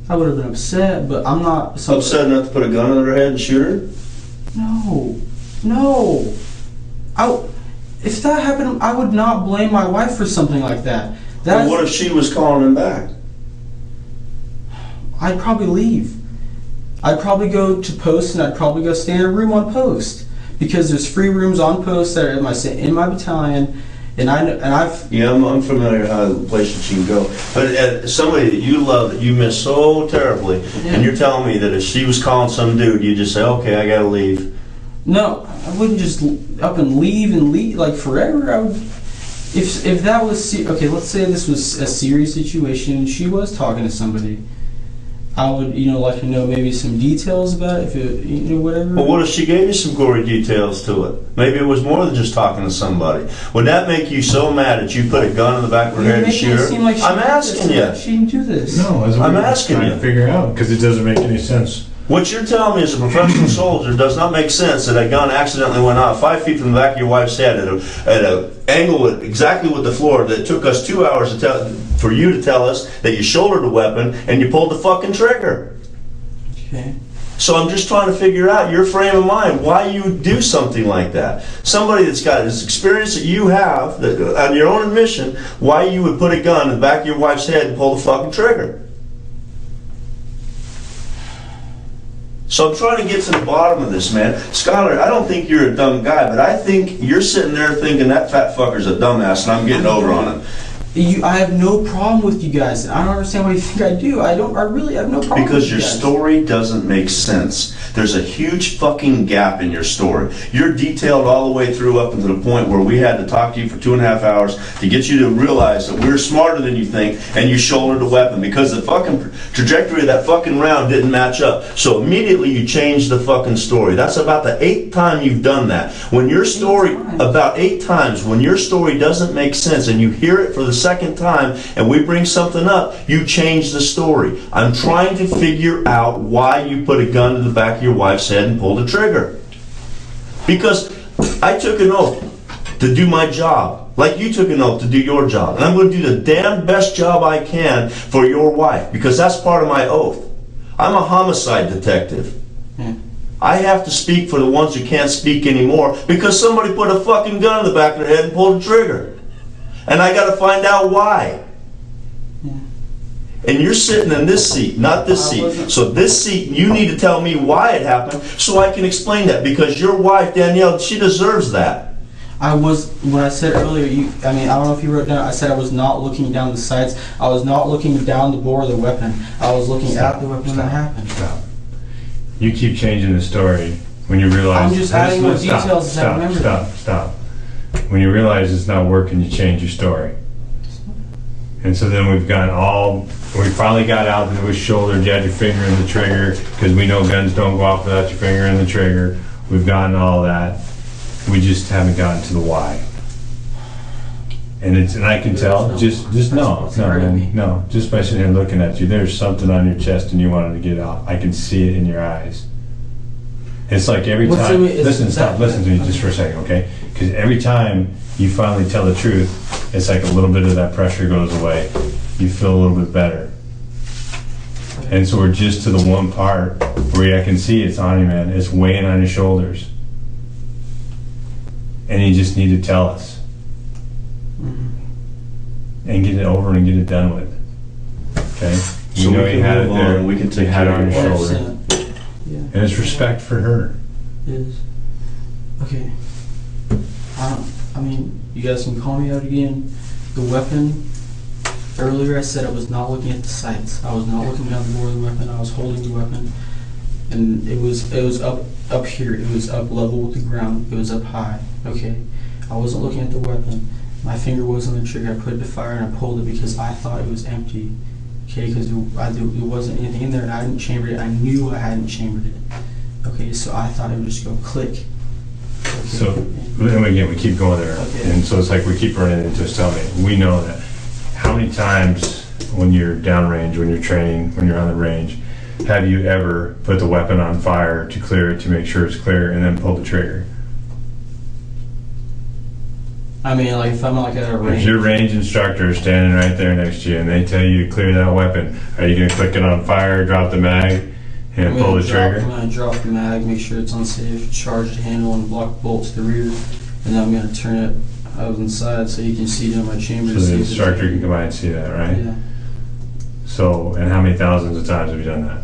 I would have been upset, but I'm not Upset enough to put a gun in her head and shoot her? No. If that happened, I would not blame my wife for something like that. Well, what if she was calling him back? I'd probably leave. I'd probably go to post, and I'd probably go stay in a room on post, because there's free rooms on post that are in my battalion. And I'm familiar how the places you can go. But somebody that you love, that you miss so terribly, yeah. And you're telling me that if she was calling some dude, you just say, okay, I gotta leave. No, I wouldn't just up and leave like forever. I would, if that was okay. Let's say this was a serious situation and she was talking to somebody. I would, like to know maybe some details about it, if it, whatever. Well, what if she gave you some gory details to it? Maybe it was more than just talking to somebody. Would that make you so mad that you put a gun in the back of her head and shoot her? Like I'm asking you. She didn't do this. No, that's what I'm we're asking trying you. to figure out, because it doesn't make any sense. What you're telling me as a professional soldier does not make sense that a gun accidentally went off 5 feet from the back of your wife's head at an angle exactly with the floor that took us 2 hours for you to tell us that you shouldered a weapon and you pulled the fucking trigger. Okay. So I'm just trying to figure out your frame of mind, why you would do something like that. Somebody that's got this experience that you have, that, on your own admission, why you would put a gun in the back of your wife's head and pull the fucking trigger. So I'm trying to get to the bottom of this, man. Skylar, I don't think you're a dumb guy, but I think you're sitting there thinking that fat fucker's a dumbass and I'm getting over on him. I have no problem with you guys. I don't understand what you think I do. I really have no problem Because with you your guys. story doesn't make sense. There's a huge fucking gap in your story. You're detailed all the way through up until the point where we had to talk to you for 2.5 hours to get you to realize that we're smarter than you think, and you shouldered a weapon because the fucking trajectory of that fucking round didn't match up. So immediately you changed the fucking story. That's about the 8th time you've done that. When your story, about 8 times, when your story doesn't make sense and you hear it for the second time and we bring something up, you change the story. I'm trying to figure out why you put a gun to the back of your wife's head and pulled the trigger. Because I took an oath to do my job, like you took an oath to do your job. And I'm going to do the damn best job I can for your wife, because that's part of my oath. I'm a homicide detective. I have to speak for the ones who can't speak anymore because somebody put a fucking gun in the back of their head and pulled the trigger. And I got to find out why. And you're sitting in this seat, not this seat. So this seat, you need to tell me why it happened so I can explain that. Because your wife, Danielle, she deserves that. When I said earlier, I don't know if you wrote down, I said I was not looking down the sights. I was not looking down the bore of the weapon. I was looking at the weapon when that happened. Stop. You keep changing the story when you realize... I'm just adding more details as I remember. Stop. When you realize it's not working, you change your story. And so then we finally got out that it was shouldered, you had your finger in the trigger, because we know guns don't go off without your finger in the trigger. We've gotten all that. We just haven't gotten to the why. And I can tell, just by sitting here looking at you, there's something on your chest and you wanted to get out. I can see it in your eyes. It's like every time, listen to me just for a second, okay? Because every time you finally tell the truth, it's like a little bit of that pressure goes away. You feel a little bit better. And so we're just to the one part where I can see it's on you, man. It's weighing on your shoulders. And you just need to tell us. And get it over and get it done with. Okay? You So know we you can had it move there. on and we can take You had it care on of your it. shoulder. Yeah. And it's respect for her. It is. Okay. You guys can call me out again. The weapon, earlier I said I was not looking at the sights. I was not looking down the bore of the weapon. I was holding the weapon. And it was up here. It was up level with the ground. It was up high. Okay. I wasn't looking at the weapon. My finger was on the trigger. I put it to fire and I pulled it because I thought it was empty. Okay, because there wasn't anything in there and I hadn't chambered it. I knew I hadn't chambered it. Okay, so I thought it would just go click. Okay. So, and again, we keep going there. Okay. And so it's like we keep running into stalemate. We know that. How many times when you're downrange, when you're training, when you're on the range, have you ever put the weapon on fire to clear it, to make sure it's clear, and then pull the trigger? If I'm at a range. If your range instructor is standing right there next to you and they tell you to clear that weapon, are you going to click it on fire, drop the mag, and pull the trigger? I'm going to drop the mag, make sure it's unsafe, charge the handle, and block bolt to the rear. And then I'm going to turn it out inside so you can see down my chamber. So the instructor can come by and see that, right? Yeah. So, and how many thousands of times have you done that?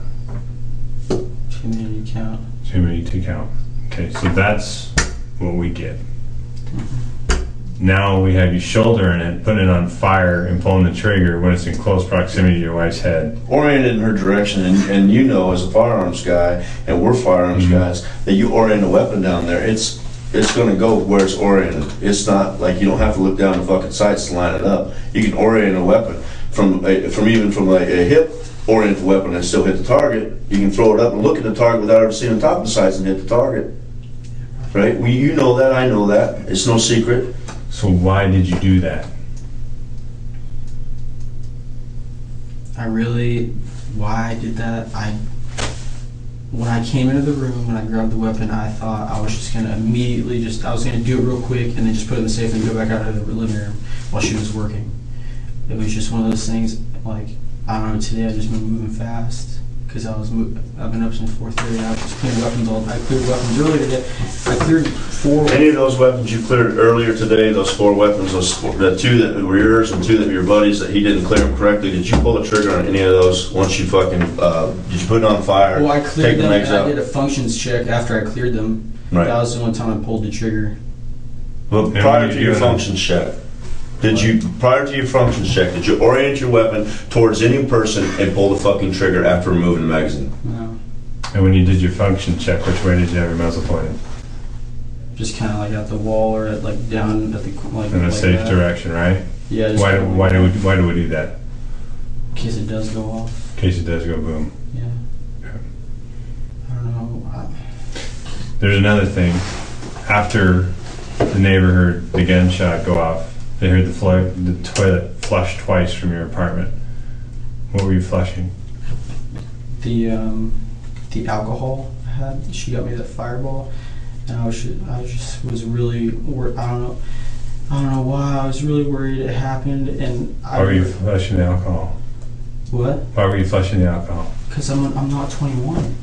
Too many to count. Too many to count. Okay, so that's what we get. Now we have you shouldering it, putting it on fire, and pulling the trigger when it's in close proximity to your wife's head. Oriented in her direction, and you know, as a firearms guy, and we're firearms guys, that you orient a weapon down there, it's going to go where it's oriented. It's not like you don't have to look down the fucking sights to line it up. You can orient a weapon from a hip oriented weapon and still hit the target. You can throw it up and look at the target without ever seeing the top of the sights and hit the target. Right? You know that, I know that. It's no secret. So why did you do that? Why I did that, when I came into the room and I grabbed the weapon, I thought I was just going to immediately I was going to do it real quick and then just put it in the safe and go back out of the living room while she was working. It was just one of those things, I don't know, today I've just been moving fast because I've been up since 4:30 and I was just clearing weapons all day. I cleared weapons earlier today. I cleared 4. Any of those weapons you cleared earlier today, those 4 weapons, the 2 that were yours and 2 that were your buddies that he didn't clear them correctly, did you pull the trigger on any of those once you fucking, did you put it on fire? Well, I cleared take them the legs and I out? did a functions check after I cleared them. Right. That was the only time I pulled the trigger. Well, And prior when to you your do functions check, Did you, prior to your functions check, did you orient your weapon towards any person and pull the fucking trigger after removing the magazine? No. And when you did your function check, which way did you have your muzzle pointed? Just kind of like at the wall or at like down at the like. In a like safe that. direction, right? Yeah. Just Why kinda do we do that? in case it does go off. In case it does go boom. Yeah. Yeah. I don't know. There's another thing. After the neighbor heard the gunshot go off, they heard the toilet flush twice from your apartment. What were you flushing? The alcohol I had. She got me that Fireball, and I just was really I don't know why I was really worried it happened, and Why were you flushing the alcohol? What? Why were you flushing the alcohol? Because I'm not 21,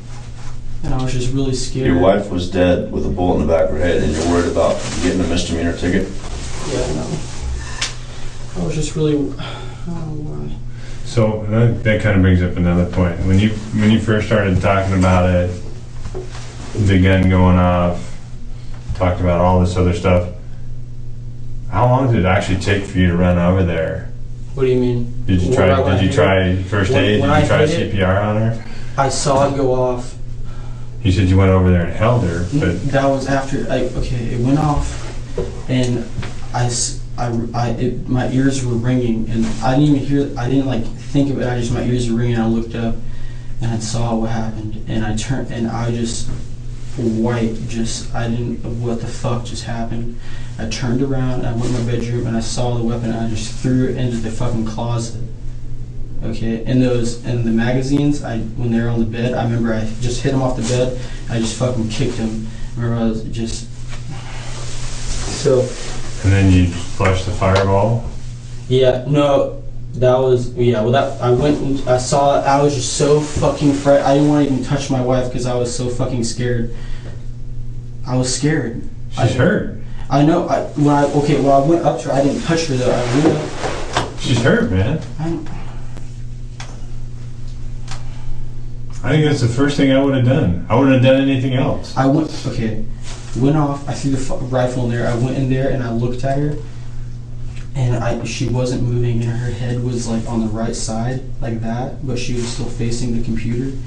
and I was just really scared. Your wife was dead with a bullet in the back of her head, and you're worried about getting a misdemeanor ticket? Yeah, no. I was just really. I don't know why. So that kind of brings up another point. When you first started talking about it, the gun going off, talked about all this other stuff, how long did it actually take for you to run over there? What do you mean? Did you try first aid? When Did I you try hit it- CPR on her? I saw it go off. You said you went over there and held her, but That was after. It went off, and my ears were ringing, and I didn't even hear. I didn't like think of it. My ears were ringing. I looked up, and I saw what happened, and I turned, and I just white. I didn't. What the fuck just happened? I turned around, and I went in my bedroom, and I saw the weapon, and I just threw it into the fucking closet. Okay, and the magazines, when they were on the bed, I remember I just hit them off the bed. I just fucking kicked them. I remember I was just so. and then you flushed the Fireball. Yeah, no, that was Well, that I went and I saw it. I was just so fucking frightened. I didn't want to even touch my wife because I was so fucking scared. I was scared. She's hurt. I know. When I went up to her. I didn't touch her though. I went up. She's hurt, man. I think that's the first thing I would have done. I wouldn't have done anything else. Went off. I threw the rifle in there. I went in there and I looked at her, and she wasn't moving, and her head was like on the right side, like that, but she was still facing the computer,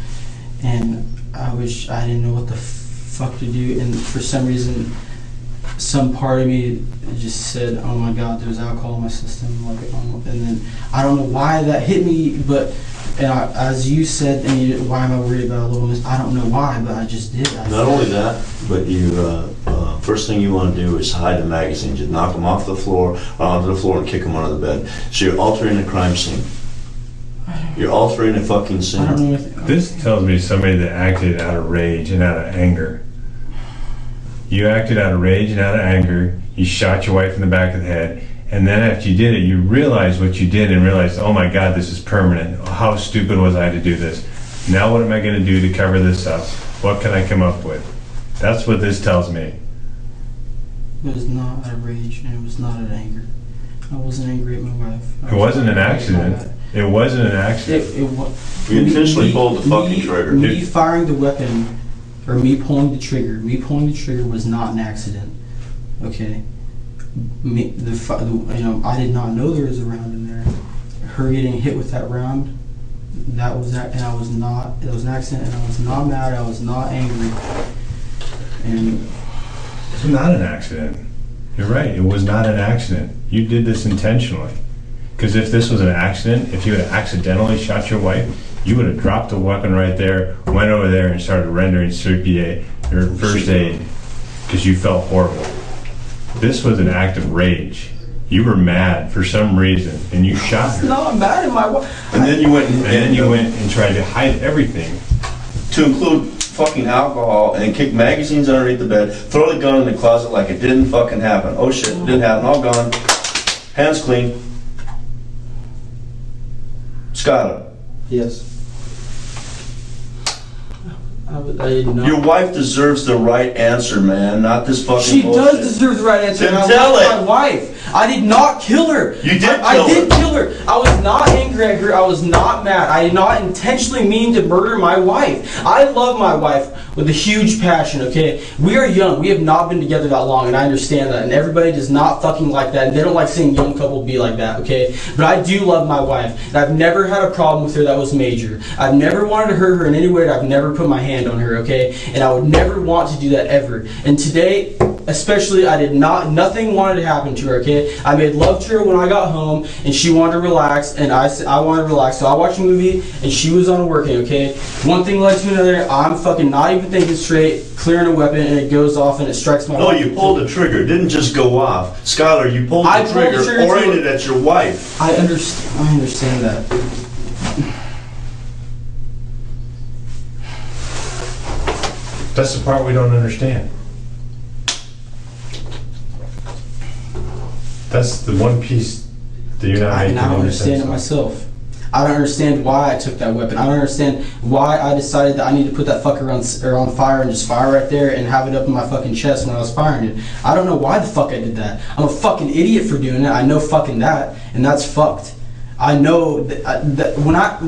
and I didn't know what the fuck to do, and for some reason, some part of me just said, "Oh my God, there's alcohol in my system," and then I don't know why that hit me, but. And as you said, why am I worried about a little miss? I don't know why, but I just did. Not only that, but you first thing you want to do is hide the magazines. You knock them off the floor, or onto the floor, and kick them under the bed. So you're altering the crime scene. You're altering the fucking scene. I don't know anything. This tells me somebody that acted out of rage and out of anger. You acted out of rage and out of anger. You shot your wife in the back of the head. And then after you did it, you realized what you did and realized, oh my God, this is permanent. How stupid was I to do this? Now what am I going to do to cover this up? What can I come up with? That's what this tells me. It was not out of rage, and it was not out of anger. I wasn't angry at my wife. It wasn't an accident. It wasn't an accident. You intentionally pulled the fucking trigger. Me firing the weapon, or me pulling the trigger was not an accident. Okay? I did not know there was a round in there. Her getting hit with that round, that was that, and it was an accident, and I was not mad, I was not angry. And It's not an accident. You're right. It was not an accident. You did this intentionally. Because if this was an accident, if you had accidentally shot your wife, you would have dropped the weapon right there, went over there, and started rendering CPA or first aid because you felt horrible. This was an act of rage. You were mad for some reason, and you shot her. no, I'm mad at my wife. And then you went and tried to hide everything. to include fucking alcohol and kick magazines underneath the bed, throw the gun in the closet like it didn't fucking happen. Oh shit, it didn't happen, all gone. Hands clean. Skylar. Yes. I did not. Your wife deserves the right answer, man, not this fucking She bullshit. does deserve the right answer. Then and I tell love it. my wife. I did not kill her. You did I did kill her. I was not angry at her. I was not mad. I did not intentionally mean to murder my wife. I love my wife with a huge passion, okay? We are young. We have not been together that long, and I understand that. And everybody does not fucking like that. And they don't like seeing young couple be like that, okay? But I do love my wife. And I've never had a problem with her that was major. I've never wanted to hurt her in any way. I've never put my hand on her, okay? And I would never want to do that ever. And today, especially, I did not, nothing wanted to happen to her, okay? I made love to her when I got home, and she wanted to relax, and I wanted to relax. So I watched a movie, and she was on working, okay? One thing led to another. I'm fucking not even thinking straight, clearing a weapon, and it goes off, and it strikes my No, wife. you pulled the trigger. It didn't just go off. Skylar, you pulled I the pulled the trigger trigger oriented at your wife. I understand that. That's the part we don't understand. That's the one piece that you're not I making now any understand sense it of. myself. I don't understand why I took that weapon. I don't understand why I decided that I need to put that fucker on fire and just fire right there and have it up in my fucking chest when I was firing it. I don't know why the fuck I did that. I'm a fucking idiot for doing it. I know fucking that, and that's fucked. I know that when I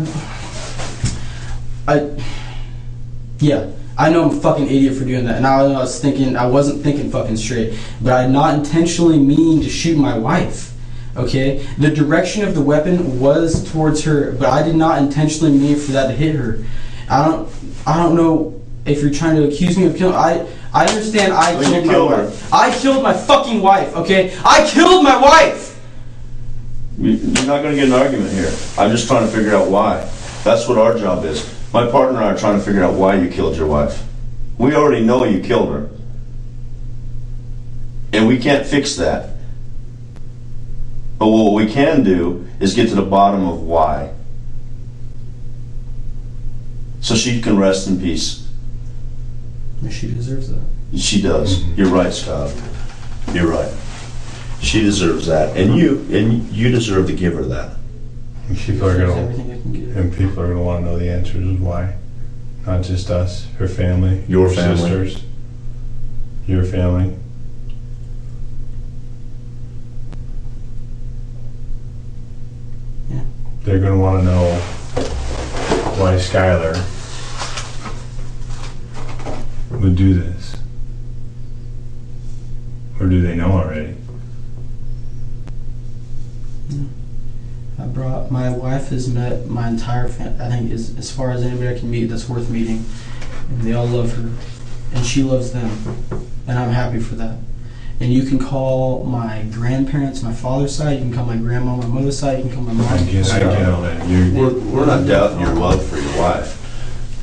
know I'm a fucking idiot for doing that, and I wasn't thinking fucking straight, but I did not intentionally mean to shoot my wife. Okay, the direction of the weapon was towards her, but I did not intentionally mean for that to hit her. I don't know if you're trying to accuse me of killing. I understand I killed my wife. I killed my fucking wife. Okay, I killed my wife. You're not going to get an argument here. I'm just trying to figure out why. That's what our job is. My partner and I are trying to figure out why you killed your wife. We already know you killed her. And we can't fix that. But what we can do is get to the bottom of why. So she can rest in peace. She deserves that. She does. You're right, Scott. You're right. She deserves that. And you deserve to give her that. And people are Everything I can get. and people are gonna want to know the answers of why. Not just us, her family, Your her family. sisters, your family. Yeah. They're gonna want to know why Skylar would do this. Or do they know already? My wife has met my entire family. I think as far as anybody I can meet that's worth meeting. And they all love her. And she loves them. And I'm happy for that. And you can call my grandparents, my father's side. You can call my grandma, my mother's side. You can call my mom's I get all that. We're not doubting your love for your wife.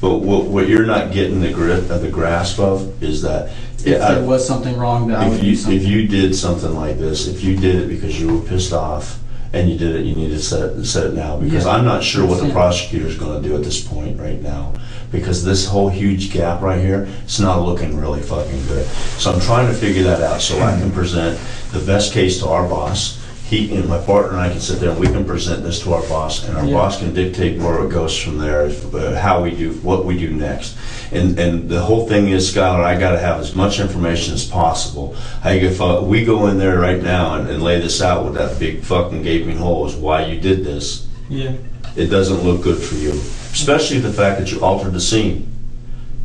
But what you're not getting the grasp of is that If there was something wrong, that I would do something. if you did something like this, if you did it because you were pissed off and you did it, you need to set it now. Because Yeah. I'm not sure what the Yeah. prosecutor's going to do at this point right now. Because this whole huge gap right here, it's not looking really fucking good. So I'm trying to figure that out so I can present the best case to our boss. He and my partner and I can sit there and we can present this to our boss, and our Yeah. boss can dictate where it goes from there, how we do, what we do next. And the whole thing is, Skylar, I got to have as much information as possible. If we go in there right now and lay this out with that big fucking gaping hole as why you did this, Yeah. it doesn't look good for you. Especially the fact that you altered the scene.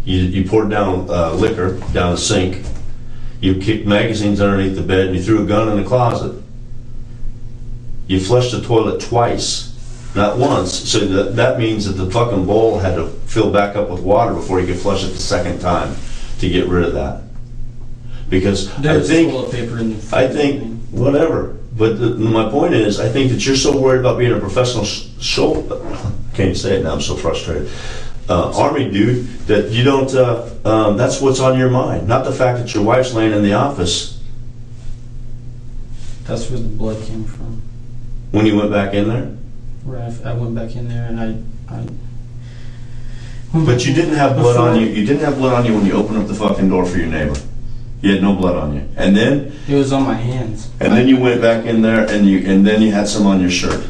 You poured down liquor down the sink. You kicked magazines underneath the bed and you threw a gun in the closet. You flushed the toilet twice, not once. So that means that the fucking bowl had to fill back up with water before you could flush it the second time to get rid of that. Because There's toilet paper in the I think, whatever. But my point is, I think that you're so worried about being a professional can't even say it now, I'm so frustrated. Army dude, that you don't, that's what's on your mind. Not the fact that your wife's laying in the office. That's where the blood came from. When you went back in there? Where I went back in there and I But you didn't have blood Before- on you. You didn't have blood on you when you opened up the fucking door for your neighbor. You had no blood on you. And then It was on my hands. you went back in there and then you had some on your shirt.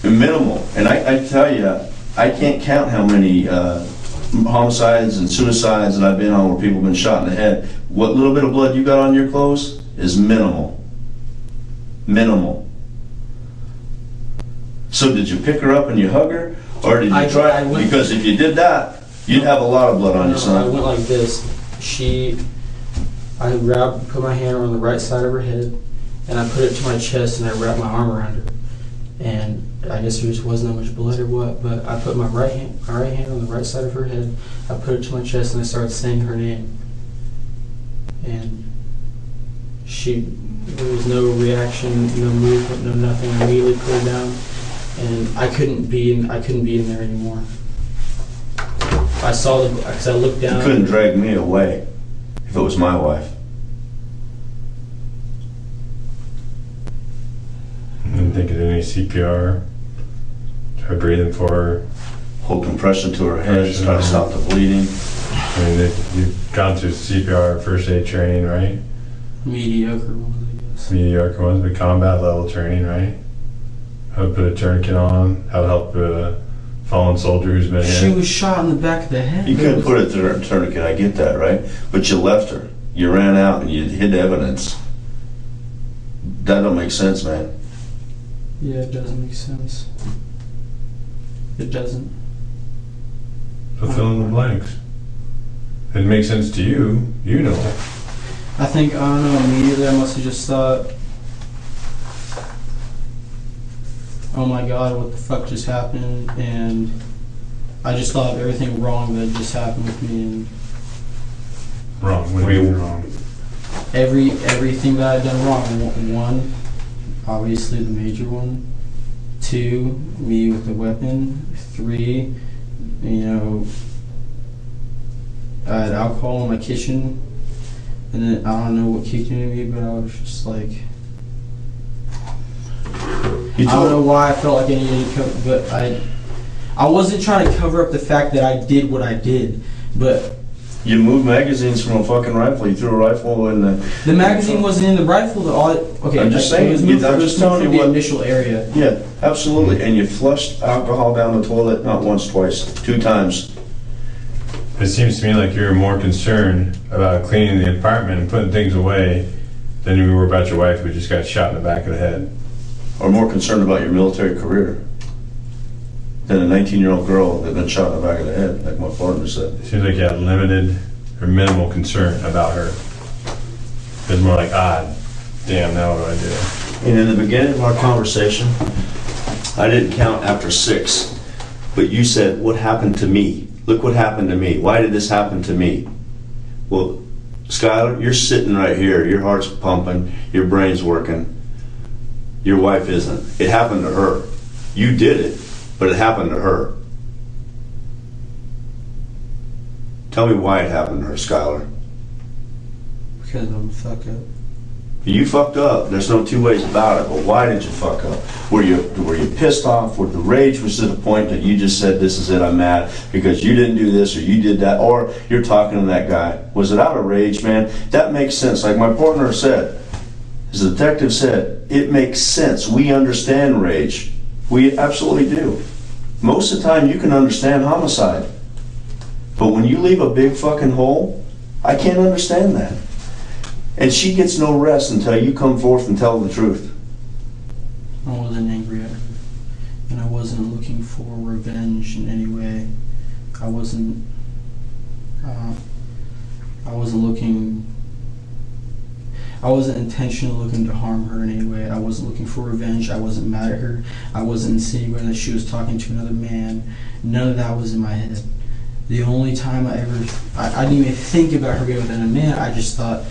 Minimal. And I tell you, I can't count how many homicides and suicides that I've been on where people have been shot in the head, what little bit of blood you got on your clothes is minimal. Minimal. So did you pick her up and you hug her? Or did you try? Because if you did that, you'd have a lot of blood on you, son. I went like this. I put my hand on the right side of her head, and I put it to my chest, and I wrapped my arm around her. And I guess there just wasn't that much blood or what, but I put my right hand on the right side of her head. I put it to my chest, and I started saying her name. And there was no reaction, no movement, no nothing. I immediately put her down, and I couldn't be in there anymore. Because I looked down. You couldn't drag me away if it was my wife. Didn't think of any CPR. Try breathing for her. Hold compression to her head, try to stop the bleeding. I mean, you've gone through CPR first aid training, right? Mediocre ones, I guess. Mediocre ones, but combat level training, right? How to put a tourniquet on, how to help a fallen soldier who's been She hit. was shot in the back of the head. You couldn't put a tourniquet, I get that, right? But you left her. You ran out and you hid evidence. That don't make sense, man. Yeah, it doesn't make sense. It doesn't. So fill in the blanks. It makes sense to you, you know. I think, I don't know, immediately I must have just thought, oh my god, what the fuck just happened? And I just thought of everything wrong that just happened with me, and Wrong. What do you mean wrong? everything that I'd done wrong. One, obviously the major one. Two, me with the weapon. Three, I had alcohol in my kitchen. And then I don't know what kicked into me, but I was just like, I don't know why I felt like I needed to cover, but I wasn't trying to cover up the fact that I did what I did, but You moved magazines from a fucking rifle. You threw a rifle in the magazine wasn't in the rifle. I'm just saying, I'm just telling you the what- initial area. Yeah, absolutely. And you flushed alcohol down the toilet not once, twice, 2 times. It seems to me like you're more concerned about cleaning the apartment and putting things away than you were about your wife who just got shot in the back of the head. Or more concerned about your military career than a 19-year-old girl that been shot in the back of the head, like my partner said. It seems like you had limited or minimal concern about her. It's more like, damn, now what do I do? And in the beginning of our conversation, I didn't count after 6, but you said, what happened to me? Look what happened to me. Why did this happen to me? Well, Skylar, you're sitting right here. Your heart's pumping. Your brain's working. Your wife isn't. It happened to her. You did it, but it happened to her. Tell me why it happened to her, Skylar. Because I'm a fuck up. You fucked up. There's no 2 ways about it. But why did you fuck up? Were you pissed off? Were the rage was to the point that you just said, "This is it. I'm mad because you didn't do this or you did that," or you're talking to that guy? Was it out of rage, man? That makes sense. Like my partner said, as the detective said, it makes sense. We understand rage. We absolutely do. Most of the time, you can understand homicide, but when you leave a big fucking hole, I can't understand that. And she gets no rest until you come forth and tell the truth. I wasn't angry at her, and I wasn't looking for revenge in any way. I wasn't intentionally looking to harm her in any way. I wasn't looking for revenge. I wasn't mad at her. I wasn't insinuating that she was talking to another man. None of that was in my head. The only time I didn't even think about her being with another man. I just thought,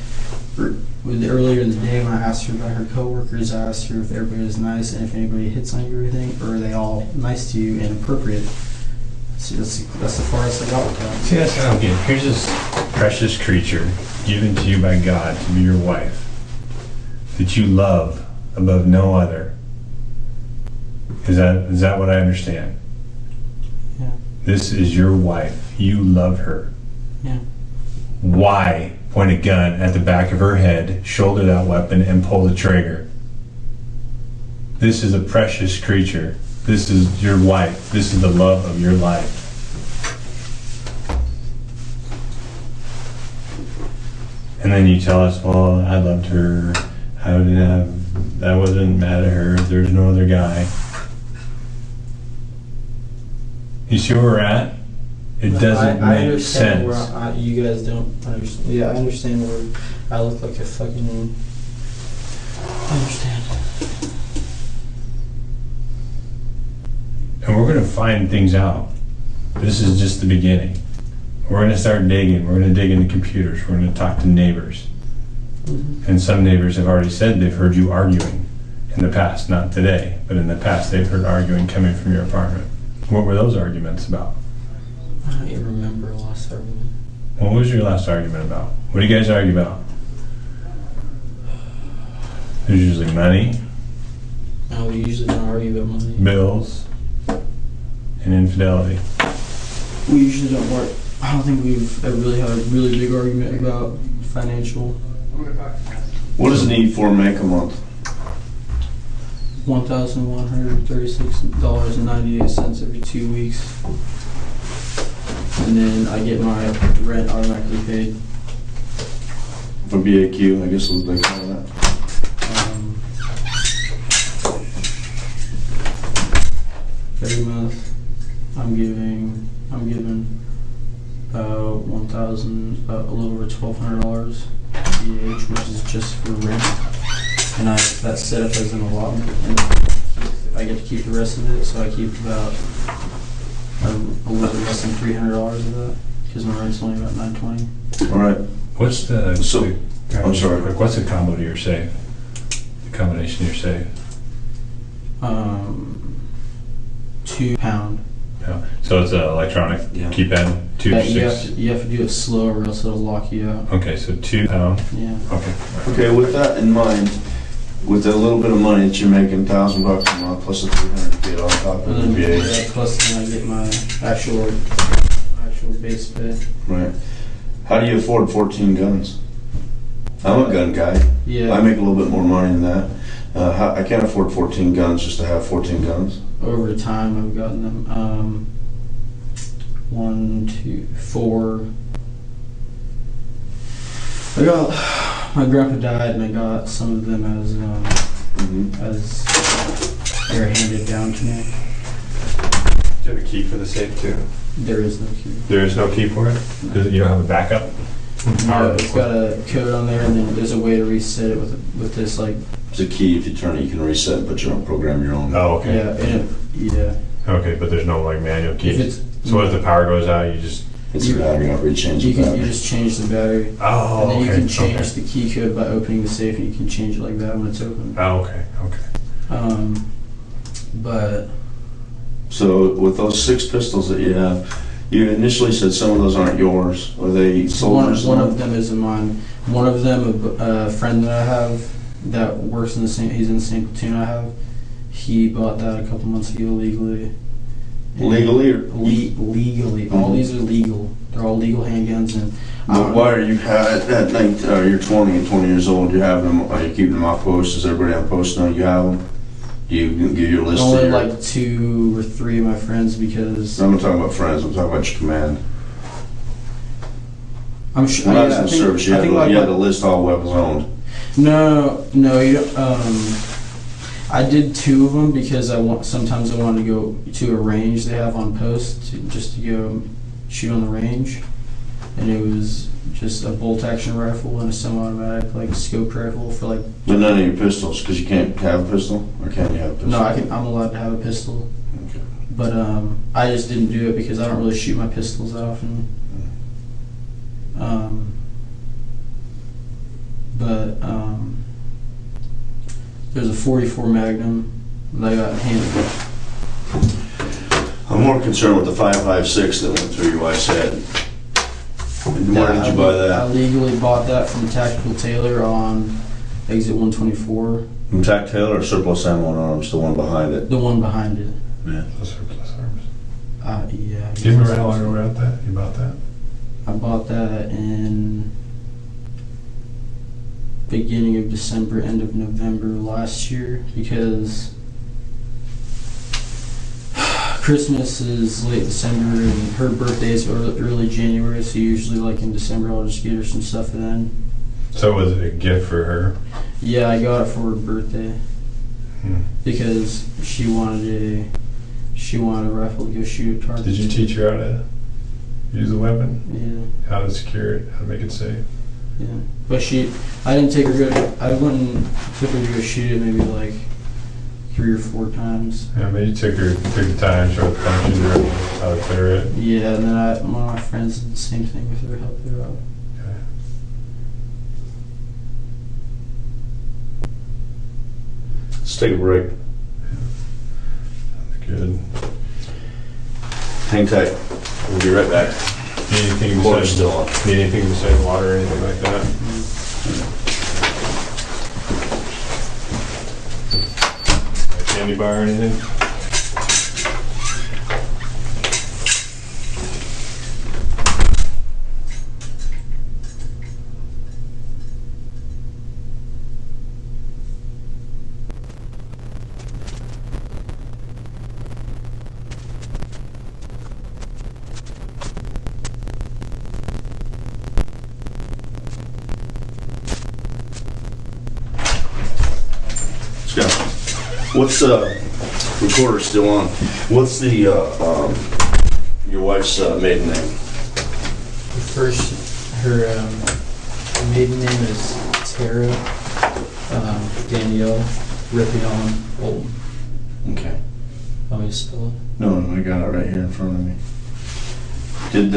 earlier in the day when I asked her about her coworkers, I asked her if everybody was nice and if anybody hits on you or anything, or are they all nice to you and appropriate. So that's the farthest I got with that. See, that's what I don't get. Here's this precious creature given to you by God to be your wife that you love above no other. Is that what I understand? Yeah. This is your wife. You love her. Yeah. Why point a gun at the back of her head, shoulder that weapon, and pull the trigger? This is a precious creature. This is your wife. This is the love of your life. And then you tell us, well, I loved her. I wasn't mad at her. There's no other guy. You see where we're at? It doesn't I make understand sense. where you guys don't understand. Yeah, I understand where I look like a fucking. I understand. And we're going to find things out. This is just the beginning. We're going to start digging. We're going to dig into computers. We're going to talk to neighbors. Mm-hmm. And some neighbors have already said they've heard you arguing in the past, not today, but in the past they've heard arguing coming from your apartment. What were those arguments about? I don't even remember a last argument. What was your last argument about? What do you guys argue about? There's usually money, No, we usually don't argue about money. bills, and infidelity. We usually don't work. I don't think we've ever really had a really big argument about financial. What does an E4 make a month? $1,136.98 every 2 weeks. And then I get my rent automatically paid. For BAQ, I guess what they call that. Every month I'm giving about a little over $1,200 EH, which is just for rent. And that's set up as an allotment, and I get to keep the rest of it, so I keep about a little less than $300 of that, because my rent's only about $920. All right. What's the... I'm sorry. What's the combo to your safe? The combination to your safe? £2. Yeah. So it's an electronic keypad, two You six. have to do it slow, or else it'll lock you out. Okay, so £2. Yeah. Okay. Okay, with that in mind, with a little bit of money that you're making, $1,000 a month plus the 300 you get on top of And the then BA. plus then I get my actual base pay. Right. How do you afford 14 guns? I'm a gun guy. Yeah. I make a little bit more money than that. I can't afford 14 guns just to have 14 guns. Over time, I've gotten them. 1, 2, 4. I got. My grandpa died, and I got some of them as they were handed down to me. Do you have a key for the safe too? There is no key. There is no key for it? You don't have a backup? No, it's got a code on there, and then there's a way to reset it with this like. It's a key. If you turn it, you can reset and put your own program, your own. Oh, okay. Yeah, and Okay, but there's no like manual key. if it's So if the power goes out, you just... It's a battery. You got to rechange the you battery. just change the battery, Oh, and then okay. you can change okay. the key code by opening the safe, and you can change it like that when it's open. Oh, okay, okay. But So with those 6 pistols that you have, you initially said some of those aren't yours. Are they soldiers? one of them isn't mine. One of them, a friend that I have that works in the same. He's in the same platoon I have. He bought that a couple months ago legally. Legally or? Legally. All these are legal. They're all legal handguns, and But why are you at night? You're 20 and 20 years old. You're having them. Are you keeping them off post? Does everybody on post know you have them? Do you give your list? only to your, like 2 or 3 of my friends because I'm not talking about friends. I'm talking about your command. I'm sure. When I was yeah, in service, you had to list all weapons owned. No, you don't, I did 2 of them because sometimes I wanted to go to a range they have on post just to go shoot on the range, and it was just a bolt action rifle and a semi-automatic like scope rifle for like. But none of your pistols, because you can't have a pistol, or can you have a pistol? No, I'm allowed to have a pistol, Okay. but I just didn't do it because I don't really shoot my pistols that often. There's a .44 Magnum that I got handed. I'm more concerned with the 5.56 that went through your wife's head. And where did you buy I that? legally bought that from Tactical Tailor on exit 124. From Tac Taylor or Surplus Ammo and Arms, the one behind it? The one behind it. Yeah. The surplus arms. Yeah. Do you remember how long ago you bought that? I bought that in beginning of December, end of November last year because Christmas is late December and her birthday is early January, so usually like in December I'll just get her some stuff then. So was it a gift for her? Yeah, I got it for her birthday Hmm. because she wanted a rifle to go shoot at targets. Did you teach her how to use the weapon? Yeah. How to secure it? How to make it safe? Yeah, but I didn't take her go. I went and took her to go shoot it maybe like 3 or 4 times. Yeah, maybe you took the time, showed the functions, or how to clear it. Yeah, and then one of my friends did the same thing with her, helped her out. Okay. Let's take a break. That's good. Hang tight. We'll be right back. Need anything Water's besides still on. Need anything besides water or anything like that? Like candy bar or anything? Scott, what's recorder still on? What's the your wife's maiden name? Her maiden name is Tara Danielle Rippion Bolton. Okay. Want me to spell it? No, I got it right here in front of me. Did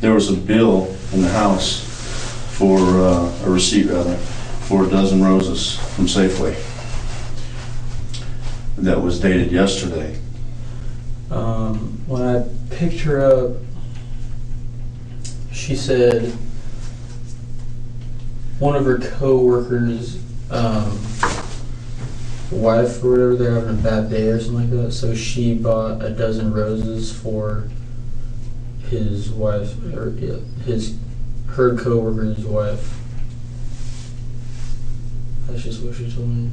there was a bill in the house for a receipt rather for a dozen roses from Safeway that was dated yesterday. When I picked her up, she said one of her co-workers' wife or whatever, they're having a bad day or something like that, so she bought a dozen roses for his wife, or her co-worker's wife. That's just what she told me.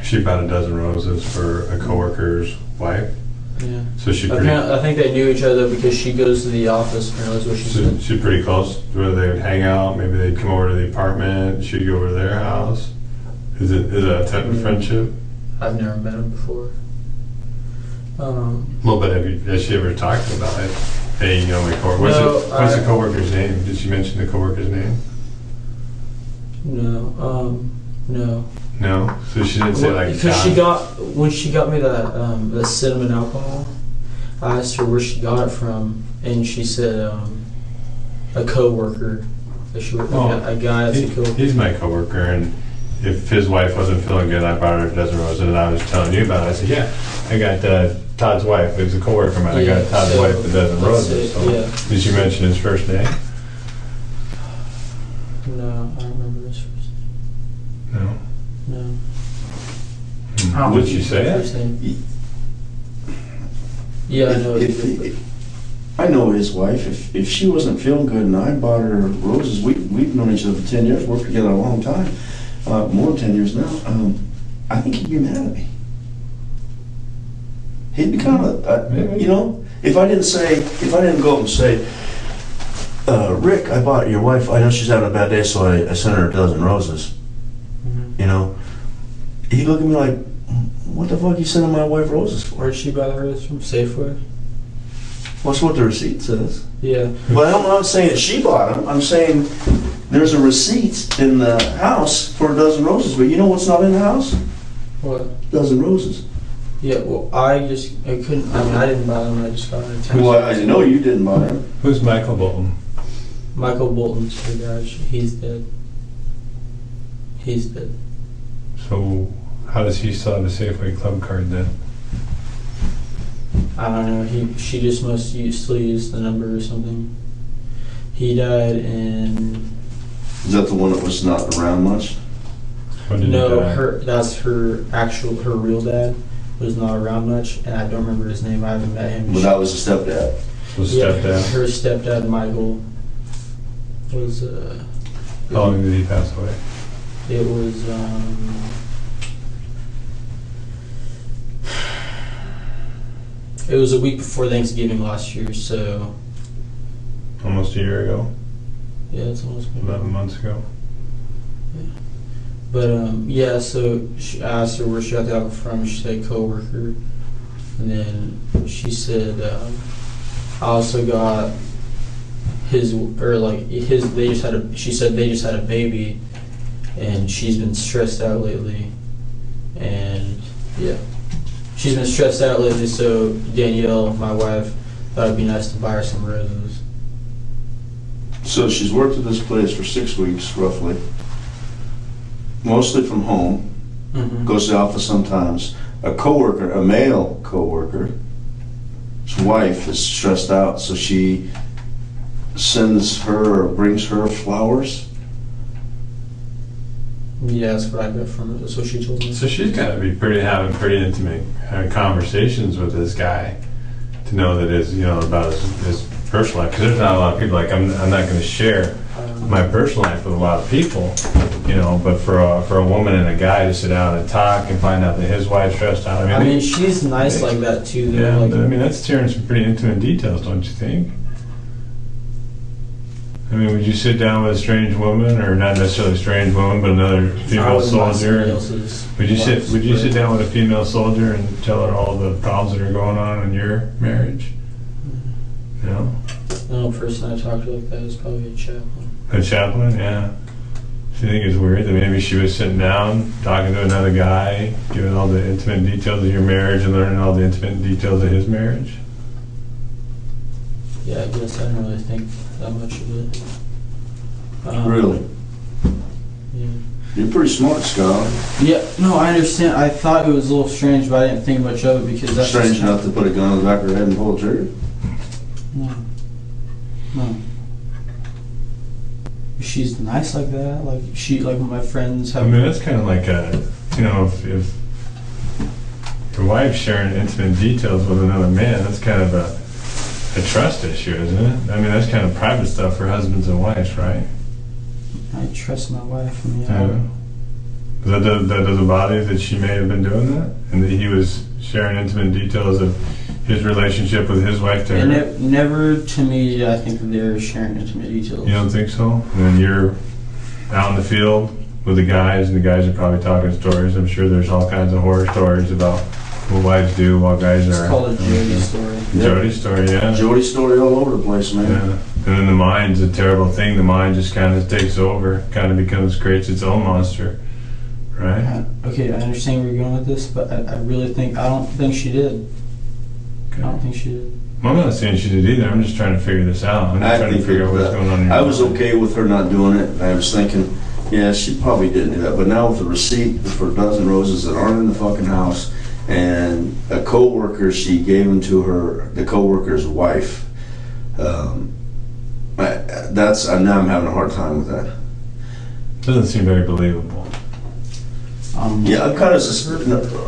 She bought a dozen roses for a coworker's wife. Yeah. So she I think they knew each other because she goes to the office, apparently is what she said. She's pretty close. Where they would hang out, maybe they'd come over to the apartment. She'd go over to their house. Is it a type of friendship? I've never met him before. Well, but has she ever talked about it? Hey, you know my coworker. What's the coworker's name? Did she mention the coworker's name? No. No. No. So she didn't say like. Because when she got me that cinnamon alcohol, I asked her where she got it from, and she said a coworker. That she worked with, a guy that's a coworker. He's my coworker, and if his wife wasn't feeling good, I brought her a dozen roses, and I was telling you about it. I said, yeah, I got Todd's wife. It was a coworker of mine. I got Todd's wife a dozen roses. So. Yeah. Did she mention his first name? No, I don't remember his first name. No. No. Hmm. Did she say First it? name. Yeah, I know. I know his wife. If she wasn't feeling good and I bought her roses, we've known each other for 10 years, worked together a long time, more than 10 years now. I think he'd be mad at me. He'd be kind of, you know, if I didn't go up and say, Rick, I bought your wife, I know she's having a bad day, so I sent her a dozen roses. Mm-hmm. You know, he'd look at me like, what the fuck are you sending my wife roses for? Where'd she buy the roses from? Safeway? Well, that's what the receipt says. Yeah. But I'm not saying that she bought them. I'm saying there's a receipt in the house for a dozen roses. But you know what's not in the house? What? Dozen roses. Yeah, well, I couldn't, I didn't buy them, I just got an attention. Well, I know you didn't buy them. Who's Michael Bolton? Michael Bolton's the guy, he's dead. He's dead. So how does he still have a Safeway Club card then? I don't know, she just must still use the number or something. He died in... Is that the one that was not around much? When did he die? That's her real dad. Was not around much, and I don't remember his name. I haven't met him. Well, that was a stepdad. So stepdad? Her stepdad, Michael, was... How long did he pass away? It was... It was a week before Thanksgiving last year, so... Almost a year ago? Yeah, it's almost been 11 months ago. But yeah, so she asked her where she got the alcohol from. She said coworker, and then she said I also got his or like his. They just had a. She said they just had a baby, and she's been stressed out lately, and yeah, she's been stressed out lately. So Danielle, my wife, thought it'd be nice to buy her some roses. So she's worked at this place for 6 weeks, roughly. Mostly from home. Mm-hmm. Goes to the office sometimes. A coworker, a male coworker, his wife is stressed out, so she sends her or brings her flowers. Yeah, that's what I got from it. That's what she told me. So she's got to be having pretty intimate conversations with this guy to know that about his personal life. Because there's not a lot of people like I'm not going to share my personal life with a lot of people, But for a woman and a guy to sit down and talk and find out that his wife's stressed out. I mean, she's nice like that too. Though. Yeah, Like, but, I mean that's tearing some pretty intimate details, don't you think? I mean, would you sit down with a strange woman, or not necessarily a strange woman, but another female soldier? Would you sit down with a female soldier and tell her all the problems that are going on in your marriage? No. The only person I talked to like that is probably a chaplain. A chaplain, yeah. Do you think it's weird that maybe she was sitting down, talking to another guy, giving all the intimate details of your marriage and learning all the intimate details of his marriage? Yeah, I guess I don't really think that much of it. Really? Yeah. You're pretty smart, Skylar. Yeah, no, I understand. I thought it was a little strange, but I didn't think much of it because that's Strange just, enough to put a gun on the back of her head and pull the trigger. No. She's nice like that. Like my friends have. I mean, that's kind of like if your wife's sharing intimate details with another man, that's kind of a trust issue, isn't it? I mean, that's kind of private stuff for husbands and wives, right? I trust my wife. Yeah. That doesn't bother you that she may have been doing that, and that he was sharing intimate details of his relationship with his wife to her? And never to me did I think that they're sharing intimate details. You don't think so? And then you're out in the field with the guys, and the guys are probably talking stories. I'm sure there's all kinds of horror stories about what wives do while guys It's are... called a Jody story. Jody story, yeah. Jody story all over the place, man. Yeah. And then the mind's a terrible thing. The mind just kind of takes over, kind of creates its own monster, right? Okay, I understand where you're going with this, but I don't think she did. Okay. I don't think she did. Well, I'm not saying she did either. I'm just trying to figure this out. I'm just trying to figure out what's going on in your I was mind. okay with her not doing it. I was thinking, yeah, she probably didn't do that. But now with the receipt for a dozen roses that aren't in the fucking house, and a coworker, she gave them to the coworker's wife. Now I'm having a hard time with that. Doesn't seem very believable. Yeah, I'm kind of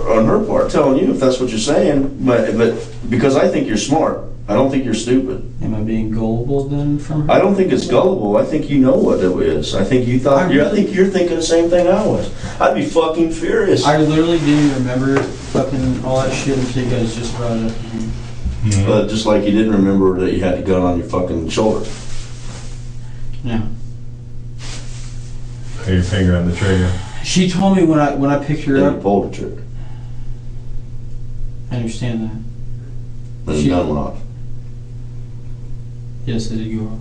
on her part telling you if that's what you're saying, but because I think you're smart. I don't think you're stupid. Am I being gullible then from her? I don't think it's gullible. I think you know what it is. I think you thought. I think you're thinking the same thing I was. I'd be fucking furious. I literally didn't remember fucking all that shit until you guys just brought it up. Mm-hmm. But just like you didn't remember that you had the gun on your fucking shoulder. Yeah. Put your finger on the trigger. She told me when I picked her And you up. pulled the trigger. I understand that. And the gun went off. Yes, it did go off.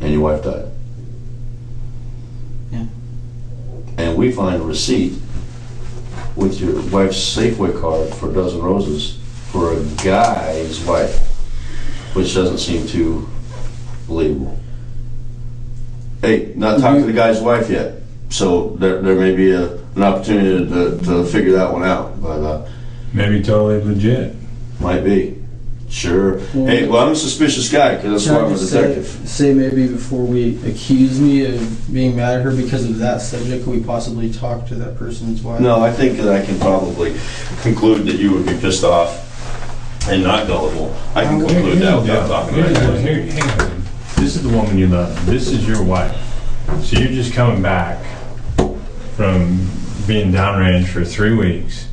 And your wife died. Yeah. And we find a receipt with your wife's Safeway card for a dozen roses for a guy's wife, which doesn't seem too believable. Hey, not talked to the guy's wife yet, so there may be an opportunity to figure that one out, but Maybe totally legit. might be. Sure. Hey, well, I'm a suspicious guy because that's why I'm a detective. Say maybe before we accuse me of being mad at her because of that subject, could we possibly talk to that person's wife? No, I think that I can probably conclude that you would be pissed off and not gullible. I can conclude that without talking to her. Hang on. This is the woman you love. This is your wife. So you're just coming back from being downrange for 3 weeks,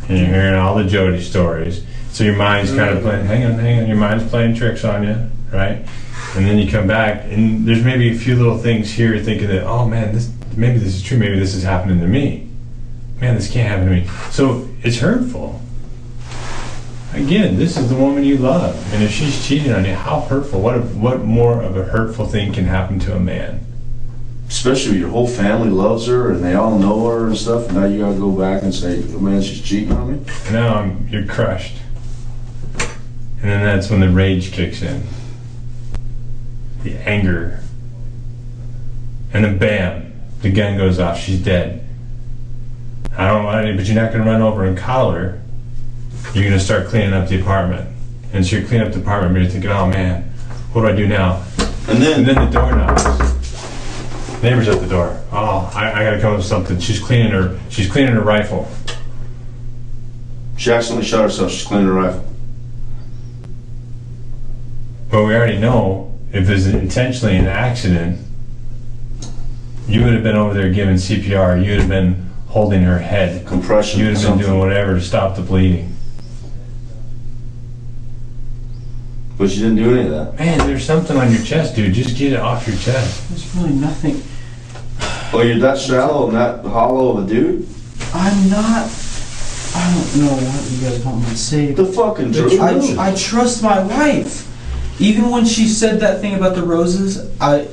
and you're hearing all the Jody stories. So your mind's kind of playing, hang on, your mind's playing tricks on you, right? And then you come back, and there's maybe a few little things here thinking that, oh man, maybe this is true, maybe this is happening to me. Man, this can't happen to me. So it's hurtful. Again, this is the woman you love, and if she's cheating on you, how hurtful? What more of a hurtful thing can happen to a man? Especially when your whole family loves her and they all know her and stuff, and now you gotta go back and say, oh, man, she's cheating on me? And now you're crushed. And then that's when the rage kicks in. The anger. And then bam, the gun goes off, she's dead. I don't want any, but you're not gonna run over and coddle her. You're gonna start cleaning up the apartment. And so you're cleaning up the apartment, but you're thinking, oh man, what do I do now? And then the door knocks. Neighbor's at the door. Oh, I gotta come up with something. She's cleaning her rifle. she accidentally shot herself, she's cleaning her rifle. But we already know if there's intentionally an accident, you would have been over there giving CPR, you would have been holding her head. Compression, You would have been something. doing whatever to stop the bleeding. But she didn't do any of that. Man, there's something on your chest, dude. Just get it off your chest. There's really nothing. Oh, you're that shallow and that hollow of a dude? I'm not. I don't know what you guys want me to say. The fucking truth. I trust my wife. Even when she said that thing about the roses, I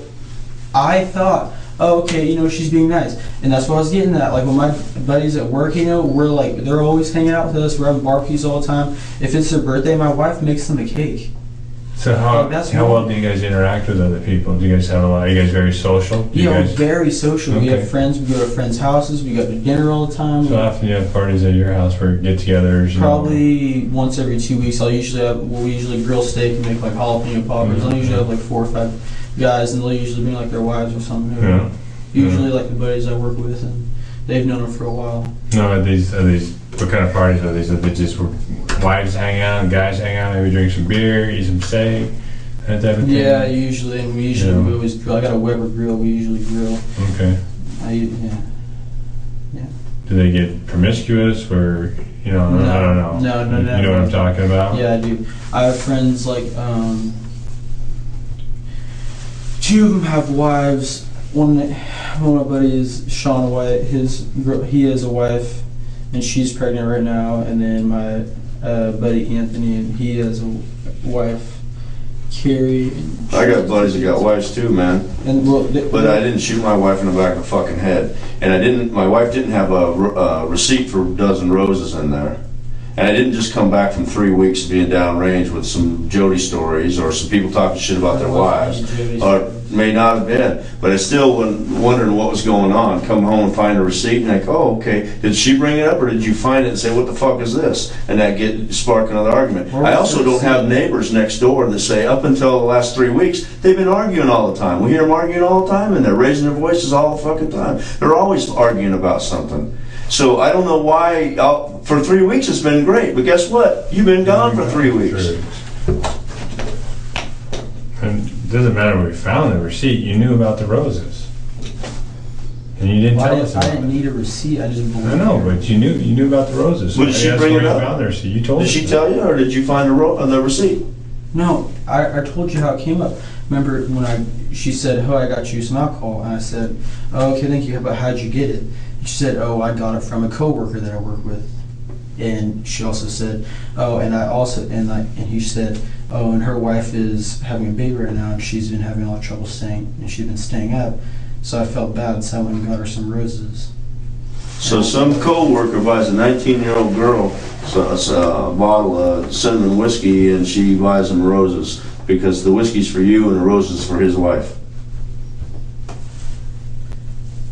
thought, oh, okay, you know, she's being nice. And that's what I was getting at. Like, when my buddies at work, you know, we're like, they're always hanging out with us. We're having barbecues all the time. If it's their birthday, my wife makes them a cake. So how That's how well normal. do you guys interact with other people? Do you guys have a lot? Are you guys very social? Do you Yeah, we're guys, very social. We Okay. have friends. We go to friends' houses. We go to dinner all the time. so often you have parties at your house for get-togethers. You know? Probably once every 2 weeks. We usually grill steak and make like jalapeno poppers. I'll usually have like 4 or 5 guys, and they'll usually bring like their wives or something. Yeah. Usually like the buddies I work with, and they've known them for a while. No, are these what kind of parties are these? Are they just where wives hang out and guys hang out, maybe drink some beer, eat some steak, that type of thing? Yeah, usually, and we always grill. I got a Weber grill. We usually grill. Okay. Yeah. Do they get promiscuous or, you know, No. I don't know. No, You know what I'm talking about? Yeah, I do. I have friends like 2 of them have wives. One of my buddies, Sean White, he has a wife, and she's pregnant right now. And then my buddy Anthony, and he has a wife, Carrie. And I got buddies that got wives too, man. And well, But I didn't shoot my wife in the back of the fucking head. And my wife didn't have a receipt for a dozen roses in there. And I didn't just come back from 3 weeks of being downrange with some Jody stories or some people talking shit about their wives. Or may not have been. But I still wondering what was going on. Come home and find a receipt and like, oh, okay. Did she bring it up or did you find it and say, what the fuck is this? And that spark another argument. I also don't have neighbors next door that say, up until the last 3 weeks, they've been arguing all the time. We hear them arguing all the time and they're raising their voices all the fucking time. They're always arguing about something. So I don't know why, for 3 weeks it's been great, but guess what? You've been gone for 3 weeks. And it doesn't matter where we found the receipt, you knew about the roses. And you didn't tell us I about didn't it. need a receipt. I just believed I know, her. but you knew about the roses. So Well, did she that's bring where it you up? found the receipt. You told Did us. she that. tell you, or did you find the receipt? No, I told you how it came up. Remember when she said, "Oh, I got you some alcohol," and I said, "Oh, okay, thank you. But how'd you get it?" And she said, "Oh, I got it from a coworker that I work with." And she also said, "Oh, and he said, oh, and her wife is having a baby right now, and she's been having a lot of trouble staying, and she's been staying up." So I felt bad, so I went and got her some roses. So some co-worker buys a 19-year-old girl a bottle of cinnamon whiskey, and she buys him roses because the whiskey's for you and the roses for his wife.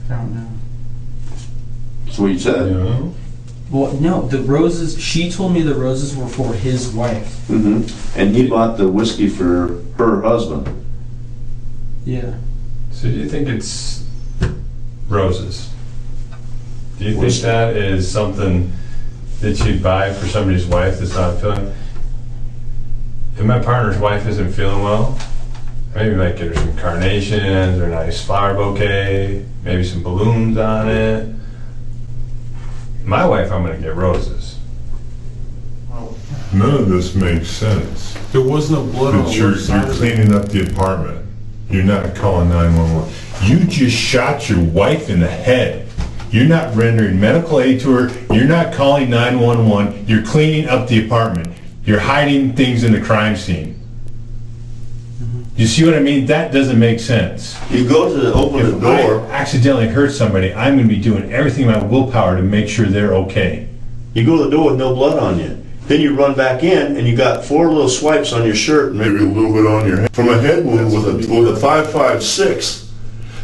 I don't know. That's what you said. Yeah. Well, no, the roses. She told me the roses were for his wife. Mm-hmm. And he bought the whiskey for her husband. Yeah. So do you think it's roses? Do you think that is something that you'd buy for somebody's wife that's not feeling? If my partner's wife isn't feeling well, maybe I might get her some carnations or a nice flower bouquet, maybe some balloons on it. My wife, I'm going to get roses. None of this makes sense. There was no blood on But the you're left side of it. cleaning up the apartment. You're not calling 911. You just shot your wife in the head. You're not rendering medical aid to her. You're not calling 911. You're cleaning up the apartment. You're hiding things in the crime scene. You see what I mean? That doesn't make sense. You go to open the If door, I accidentally hurt somebody, I'm going to be doing everything in my willpower to make sure they're okay. you go to the door with no blood on you. Then you run back in and you got 4 little swipes on your shirt and maybe a little bit on your head. From a head wound with a 5.56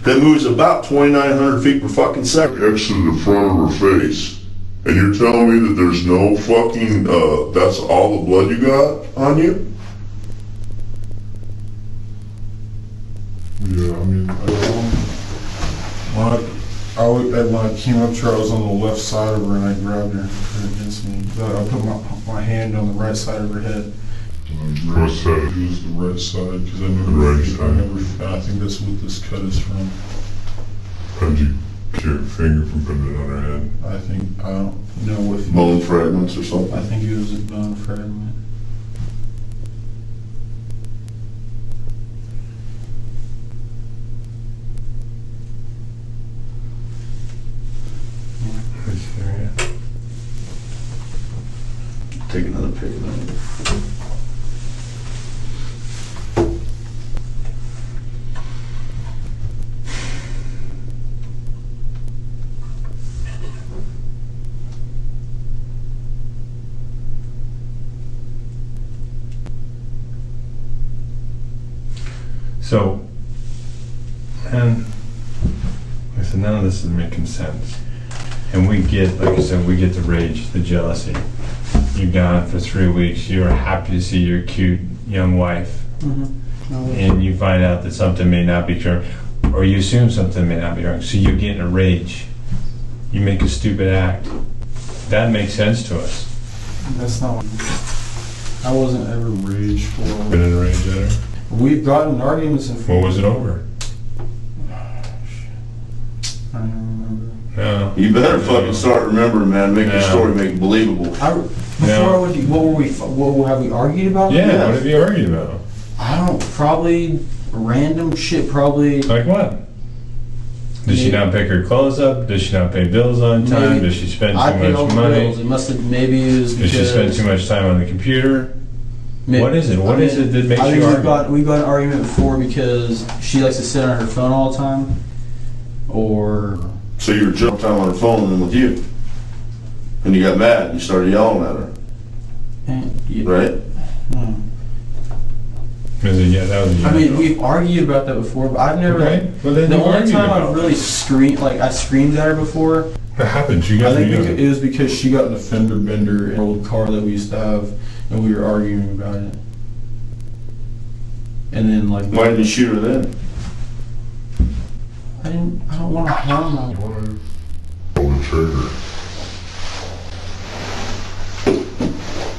that moves about 2,900 feet per fucking second. Exited the front of her face. And you're telling me that there's no fucking, that's all the blood you got on you? Yeah, I mean, when I came up to her, I was on the left side of her and I grabbed her against me. I put my hand on the right side of her head. Right side. It was the right side because I knew The right side. I think that's what this cut is from. How'd you get your finger from putting it on her head? I don't know if Bone fragments or something? I think it was a bone fragment. Take another pic of that. So, and I said, none of this is making sense. And we get, like I said, we get the rage, the jealousy. You're gone for 3 weeks. You're happy to see your cute young wife. And you find out that something may not be true, or you assume something may not be wrong. So you get in a rage. You make a stupid act. That makes sense to us. That's not. I wasn't ever rageful. Been in a rage at her? We've gotten arguments in. What was it over? I don't remember. No. You better fucking start remembering, man. Make your story make it believable. What have we argued about? Yeah, what have you argued about? I don't, probably random shit, probably. Like what? Does she not pick her clothes up? Does she not pay bills on time? Maybe. Does she spend I paid too all much the money? bills. It must have, maybe it was Does because. she spend too much time on the computer? What is it? What is it that makes I you think argue? we got an argument before because she likes to sit on her phone all the time. Or. So you were jumping time on her phone and then with you. And you got mad and you started yelling at her, right? Yeah, that was. I mean, we've argued about that before, but I've never. Okay. Well, then the you only argued time about I've really screamed, like I screamed at her before. What happened? You I got think me. it was because she got in a fender bender in an old car that we used to have, and we were arguing about it. And then like. Why didn't you shoot her then? I don't want to harm her. Pull the trigger.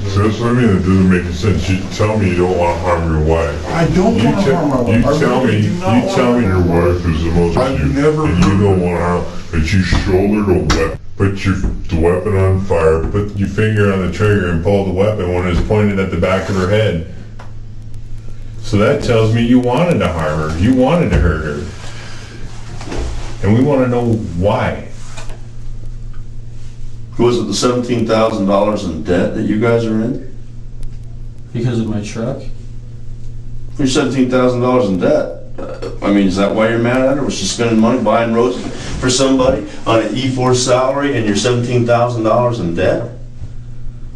So that's what I mean, it doesn't make any sense. You tell me you don't want to harm your wife. I don't want to harm my wife. You tell me your wife is the most I've you, never and you don't want to harm, but you shouldered a weapon, put the weapon on fire, put your finger on the trigger and pulled the weapon when it was pointed at the back of her head. So that tells me you wanted to harm her. You wanted to hurt her. And we want to know why. Was it the $17,000 in debt that you guys are in? Because of my truck? You're $17,000 in debt. I mean, is that why you're mad at her? Was she spending money buying roses for somebody on an E4 salary and you're $17,000 in debt?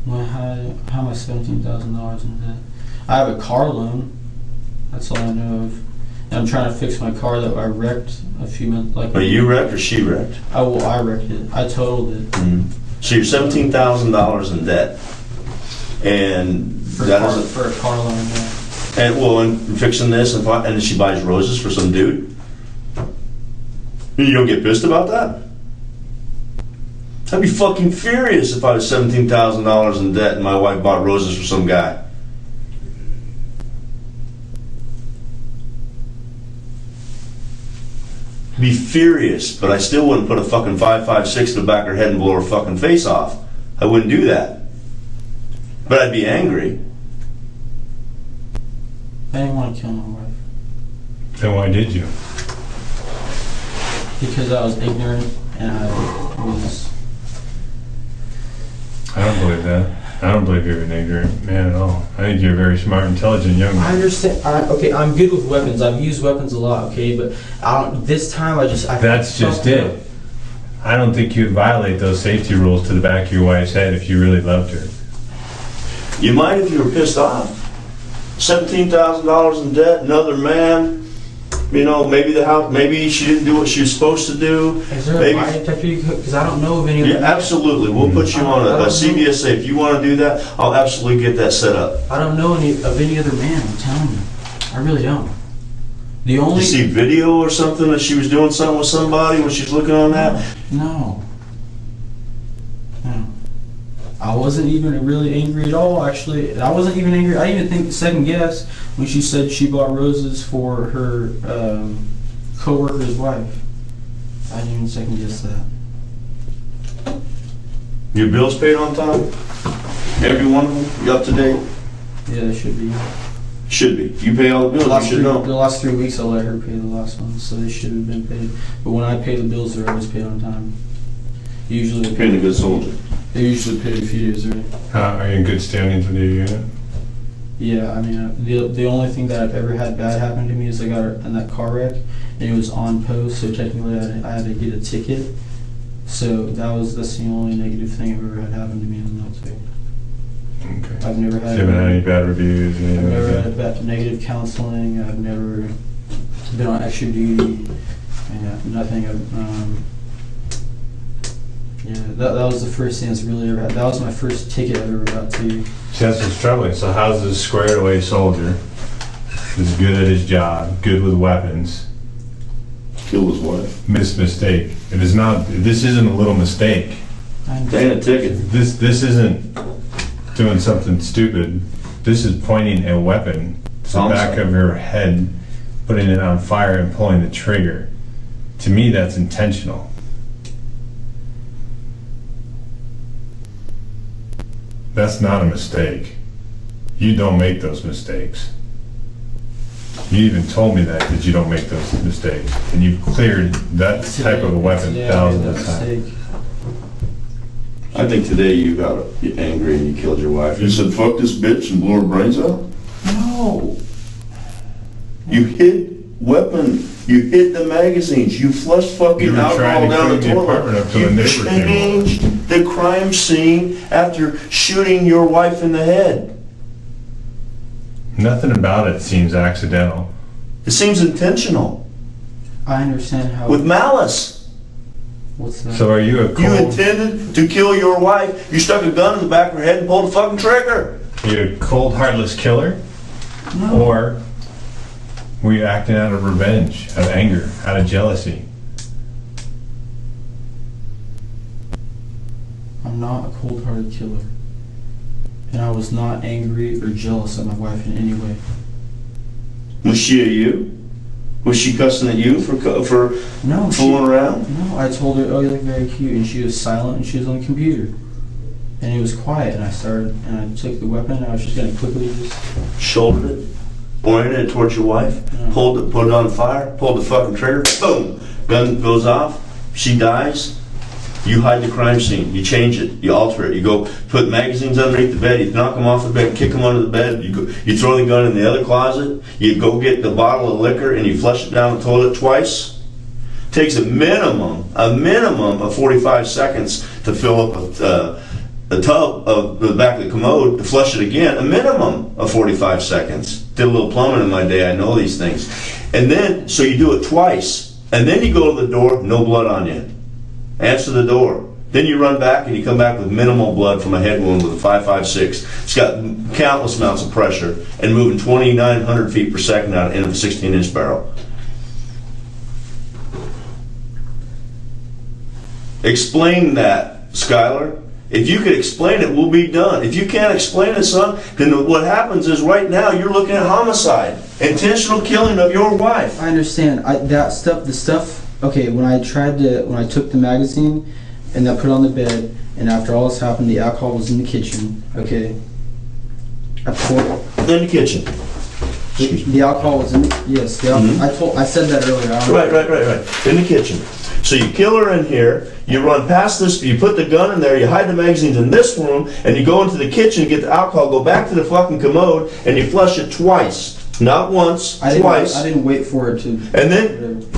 Well, how am I $17,000 in debt? I have a car loan. That's all I know of. And I'm trying to fix my car that I wrecked a few months. Like. But you wrecked or she wrecked? I wrecked it. I totaled it. Mm-hmm. So you're $17,000 in debt, and For a car loan. Yeah. And fixing this, and she buys roses for some dude. You don't get pissed about that? I'd be fucking furious if I was $17,000 in debt and my wife bought roses for some guy. Be furious, but I still wouldn't put a fucking 5.56 to the back of her head and blow her fucking face off. I wouldn't do that. But I'd be angry. I didn't want to kill my wife Then why did you? because I was ignorant and I was. I don't believe that. I don't believe you're an ignorant man at all. I think you're a very smart, intelligent young I man. understand. Okay, I'm good with weapons. I've used weapons a lot. Okay, but I don't. This time, I That's just it. I don't think you'd violate those safety rules to the back of your wife's head if you really loved her. You might if you were pissed off. $17,000 in debt, another man. You know, maybe the house, maybe she didn't do what she was supposed to do. Is there Maybe- a lie detector you could? Because I don't know of any. Yeah, other absolutely. We'll put you on a CBSA. If you want to do that, I'll absolutely get that set up. I don't know of any other man. I'm telling you, I really don't. The Did only you see video or something that she was doing something with somebody when she's looking on that? No. I wasn't even really angry at all, actually. I wasn't even angry. I didn't even think second guess when she said she bought roses for her co-worker's wife. I didn't even second guess that. Your bills paid on time? Every one of them? You up to date? Yeah, they should be. Should be. You pay all the bills, you should The know. last 3 weeks I let her pay the last one, so they should have been paid. But when I pay the bills, they're always paid on time. Usually they Being a good soldier. They usually paid a few days early. Are you in good standings with your unit? Yeah, I mean, the only thing that I've ever had bad happen to me is I got in that car wreck, and it was on post, so technically I had to get a ticket. So that's the only negative thing I've ever had happen to me in the military. Okay. I've never had. You haven't had any bad reviews? I've Anything never like had that? negative counseling. I've never been on extra duty. Yeah, nothing. Yeah, that was the first thing that's really ever had. That was my first ticket I've ever got to. See, that's what's troubling. So how's this squared away soldier who's good at his job, good with weapons, Kill his wife. mistake? It is not, this isn't a little mistake. Paying a ticket. This isn't doing something stupid. This is pointing a weapon to the back of her head, putting it on fire and pulling the trigger. To me, that's intentional. That's not a mistake. You don't make those mistakes. You even told me that you don't make those mistakes. And you've cleared that type of a weapon thousands of times. I think today you got angry and you killed your wife. You said, fuck this bitch and blew her brains out? No. You hid weapon. You hid the magazines. You flushed fucking You were trying alcohol to down the clean the toilet. apartment up till the You neighbor came over. changed the crime scene after shooting your wife in the head. Nothing about it seems accidental. It seems intentional. I understand how. With malice. What's that? So are you a You cold, intended to kill your wife. You stuck a gun in the back of her head and pulled the fucking trigger. are you a cold, heartless killer? No. Or were you acting out of revenge, out of anger, out of jealousy? I'm not a cold-hearted killer. And I was not angry or jealous of my wife in any way. Was she at you? Was she cussing at you for No, fooling around? No, I told her, oh, you look very cute, and she was silent, and she was on the computer. And it was quiet, and I took the weapon, and I was just gonna quickly just... Shouldered it, pointed it towards your wife, Yeah. put it on fire, pulled the fucking trigger, boom, gun goes off, she dies. You hide the crime scene, you change it, you alter it, you go put magazines underneath the bed, you knock them off the bed, kick them under the bed, you throw the gun in the other closet, you go get the bottle of liquor and you flush it down the toilet twice. Takes a minimum of 45 seconds to fill up a tub of the back of the commode, to flush it again, a minimum of 45 seconds. Did a little plumbing in my day, I know these things. And then, so you do it twice, and then you go to the door, no blood on you. Answer the door. Then you run back and you come back with minimal blood from a head wound with a 5.56. It's got countless amounts of pressure and moving 2,900 feet per second out of a 16-inch barrel. Explain that, Skylar. If you could explain it, we'll be done. If you can't explain it, son, then what happens is right now you're looking at homicide. Intentional killing of your wife. I understand. Okay, when I took the magazine and I put it on the bed, and after all this happened, the alcohol was in the kitchen, okay, I poured. In the kitchen. The alcohol was in the, yes, the alcohol, I said that earlier. Right. In the kitchen. So you kill her in here, you run past this, you put the gun in there, you hide the magazines in this room, and you go into the kitchen, get the alcohol, go back to the fucking commode, and you flush it twice. Not once, twice. I didn't wait for it to. And then,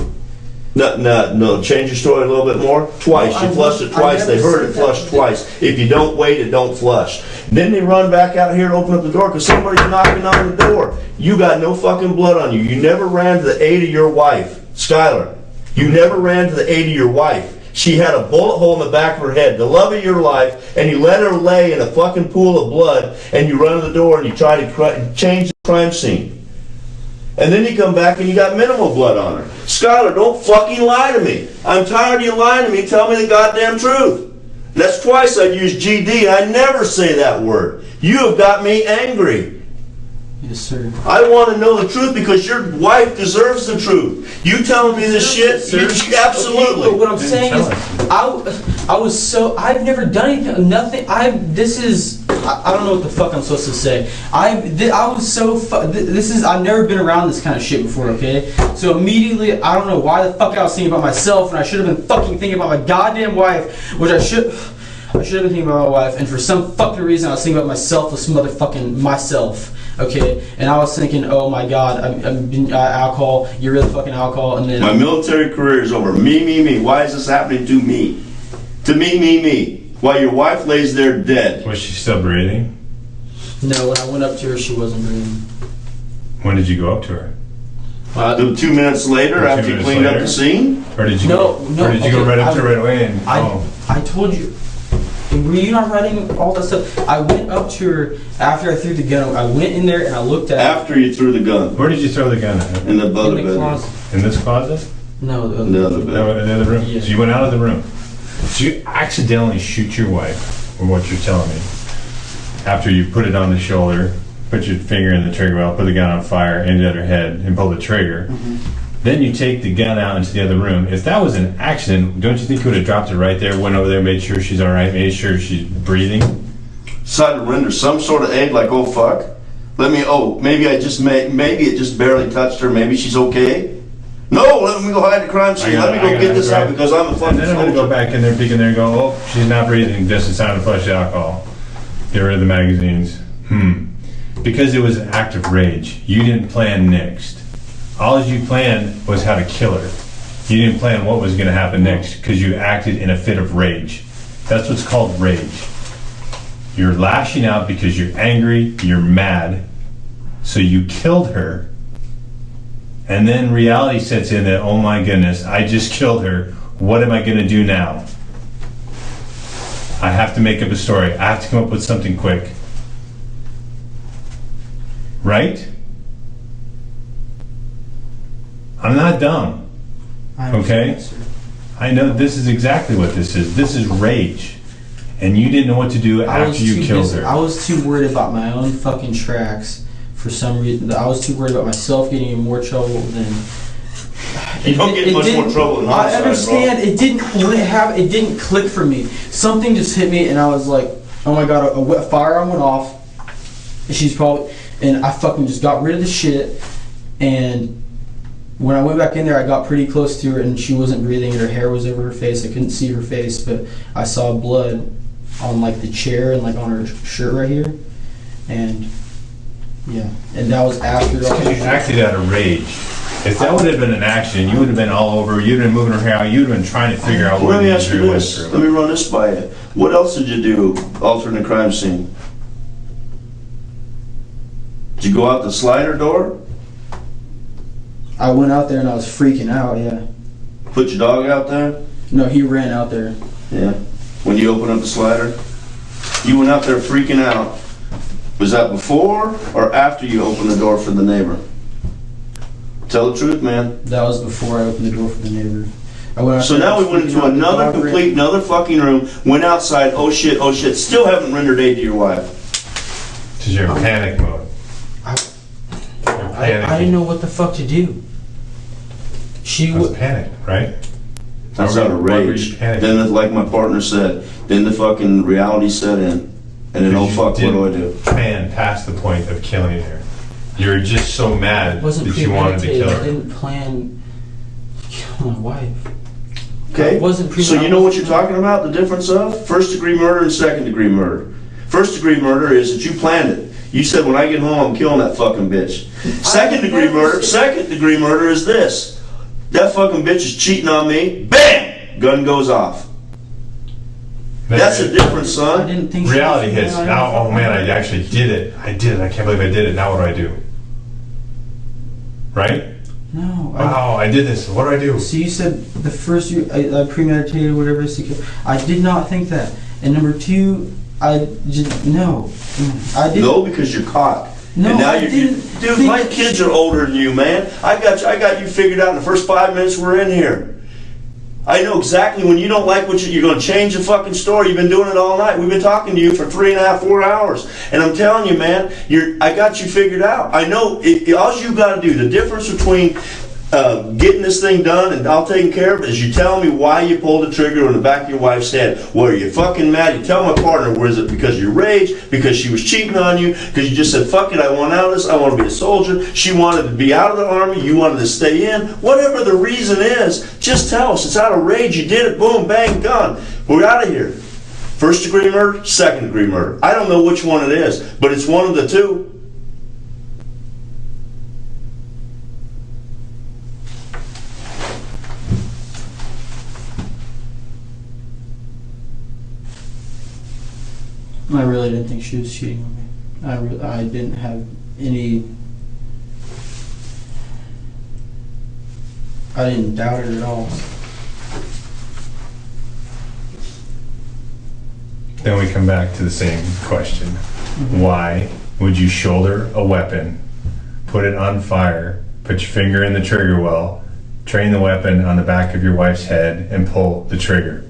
no, change your story a little bit more. Twice, you flushed it twice, they heard it flushed twice. If you don't wait, it don't flush. Then they run back out here and open up the door because somebody's knocking on the door. You got no fucking blood on you. You never ran to the aid of your wife, Skylar. You never ran to the aid of your wife. She had a bullet hole in the back of her head, the love of your life, and you let her lay in a fucking pool of blood, and you run to the door and you try to change the crime scene. And then you come back and you got minimal blood on her. Skylar, don't fucking lie to me. I'm tired of you lying to me. Tell me the goddamn truth. That's twice I've used GD. I never say that word. You have got me angry. Yes, sir. I want to know the truth because your wife deserves the truth. You telling me this shit? Absolutely. Okay, but what I'm saying is, I've never done anything, nothing. I don't know what the fuck I'm supposed to say. I've never been around this kind of shit before, okay? So immediately, I don't know why the fuck I was thinking about myself, and I should have been fucking thinking about my goddamn wife, which I should have been thinking about my wife, and for some fucking reason I was thinking about myself with some motherfucking myself. Okay, and I was thinking, oh my god, I'm alcohol, you're really fucking alcohol, and then... My military career is over. Me. Why is this happening to me? To me. While your wife lays there dead. Was she still breathing? No, when I went up to her, she wasn't breathing. When did you go up to her? 2 minutes later, after you cleaned up the scene? Or did you go right up to her right away and... I told you. Were you not writing all that stuff? I went up to her after I threw the gun. I went in there and I looked at her. After you threw the gun. Where did you throw the gun at? In the other bedroom. Closet. In this closet? No, the other bedroom. No, in the other room? Yeah. So you went out of the room. So you accidentally shoot your wife, or what you're telling me, after you put it on the shoulder, put your finger in the trigger well, put the gun on fire, aimed at her head, and pull the trigger. Mm-hmm. Then you take the gun out into the other room. If that was an accident, don't you think you would have dropped it right there, went over there, made sure she's all right, made sure she's breathing? Decided to render some sort of aid, like, oh fuck, maybe it just barely touched her, maybe she's okay. No, let me go hide the crime scene. Let me go get this out because I'm a fucking soldier. And then I'm going to go back in there, peek in there and go, oh, she's not breathing, just it's time to flush the alcohol. Get rid of the magazines. Because it was an act of rage. You didn't plan next. All you planned was how to kill her. You didn't plan what was going to happen next because you acted in a fit of rage. That's what's called rage. You're lashing out because you're angry, you're mad, so you killed her, and then reality sets in that, oh my goodness, I just killed her. What am I going to do now? I have to make up a story. I have to come up with something quick. Right? I'm not dumb. Okay? I know this is exactly what this is. This is rage. And you didn't know what to do after you killed her. I was too worried about my own fucking tracks for some reason. I was too worried about myself getting in more trouble than... You don't get much more trouble than I understand. It didn't click for me. Something just hit me and I was like, oh my god, a firearm went off. And I fucking just got rid of the shit. And when I went back in there, I got pretty close to her and she wasn't breathing and her hair was over her face. I couldn't see her face, but I saw blood on like the chair and like on her shirt right here. And yeah, and that was after. Because you acted out of rage. If that would have been an action, you would have been all over, you'd have been moving her hair out, you'd have been trying to figure out Let me ask you this. Let me run this by you. What else did you do altering the crime scene? Did you go out the slider door? I went out there and I was freaking out, yeah. Put your dog out there? No, he ran out there. Yeah. When you opened up the slider? You went out there freaking out. Was that before or after you opened the door for the neighbor? Tell the truth, man. That was before I opened the door for the neighbor. So now we went into another fucking room, went outside, oh shit, still haven't rendered aid to your wife. Because you're in panic mode. I didn't know what the fuck to do. She was panicked, right? That's out of rage. Then, like my partner said, then the fucking reality set in. And then, oh fuck, what do I do? Plan past the point of killing her. You were just so mad It wasn't that you wanted to premeditated. kill I her. didn't plan to kill my wife. Okay, It wasn't so you know what you're talking about, the difference of first degree murder and second degree murder. First degree murder is that you planned it. You said, when I get home, I'm killing that fucking bitch. Second degree murder is this. That fucking bitch is cheating on me. Bam! Gun goes off. That's the difference, I son. didn't think. Reality hits. Now, oh man, I actually did it. I did it. I can't believe I did it. Now what do I do? Right? No. Wow, I did this. What do I do? So you said the first I premeditated whatever. I did not think that. And number two, I just no. I didn't. No, because you're caught. No, and now I didn't. Dude, my kids are older than you, man. I got you figured out in the first 5 minutes we're in here. I know exactly when you don't like what you're going to change the fucking story. You've been doing it all night. We've been talking to you for 3.5, 4 hours. And I'm telling you, man, I got you figured out. I know all you got to do, the difference between getting this thing done and all taken care of is you tell me why you pulled the trigger on the back of your wife's head. Were you fucking mad? You tell my partner, was it because of your rage? Because she was cheating on you? Because you just said, fuck it, I want out of this. I want to be a soldier. She wanted to be out of the army. You wanted to stay in. Whatever the reason is, just tell us. It's out of rage. You did it. Boom, bang, done. We're out of here. First degree murder, second degree murder. I don't know which one it is, but it's one of the two. I really didn't think she was cheating on me. I didn't have any. I didn't doubt her at all. Then we come back to the same question. Why would you shoulder a weapon, put it on fire, put your finger in the trigger well, train the weapon on the back of your wife's head, and pull the trigger?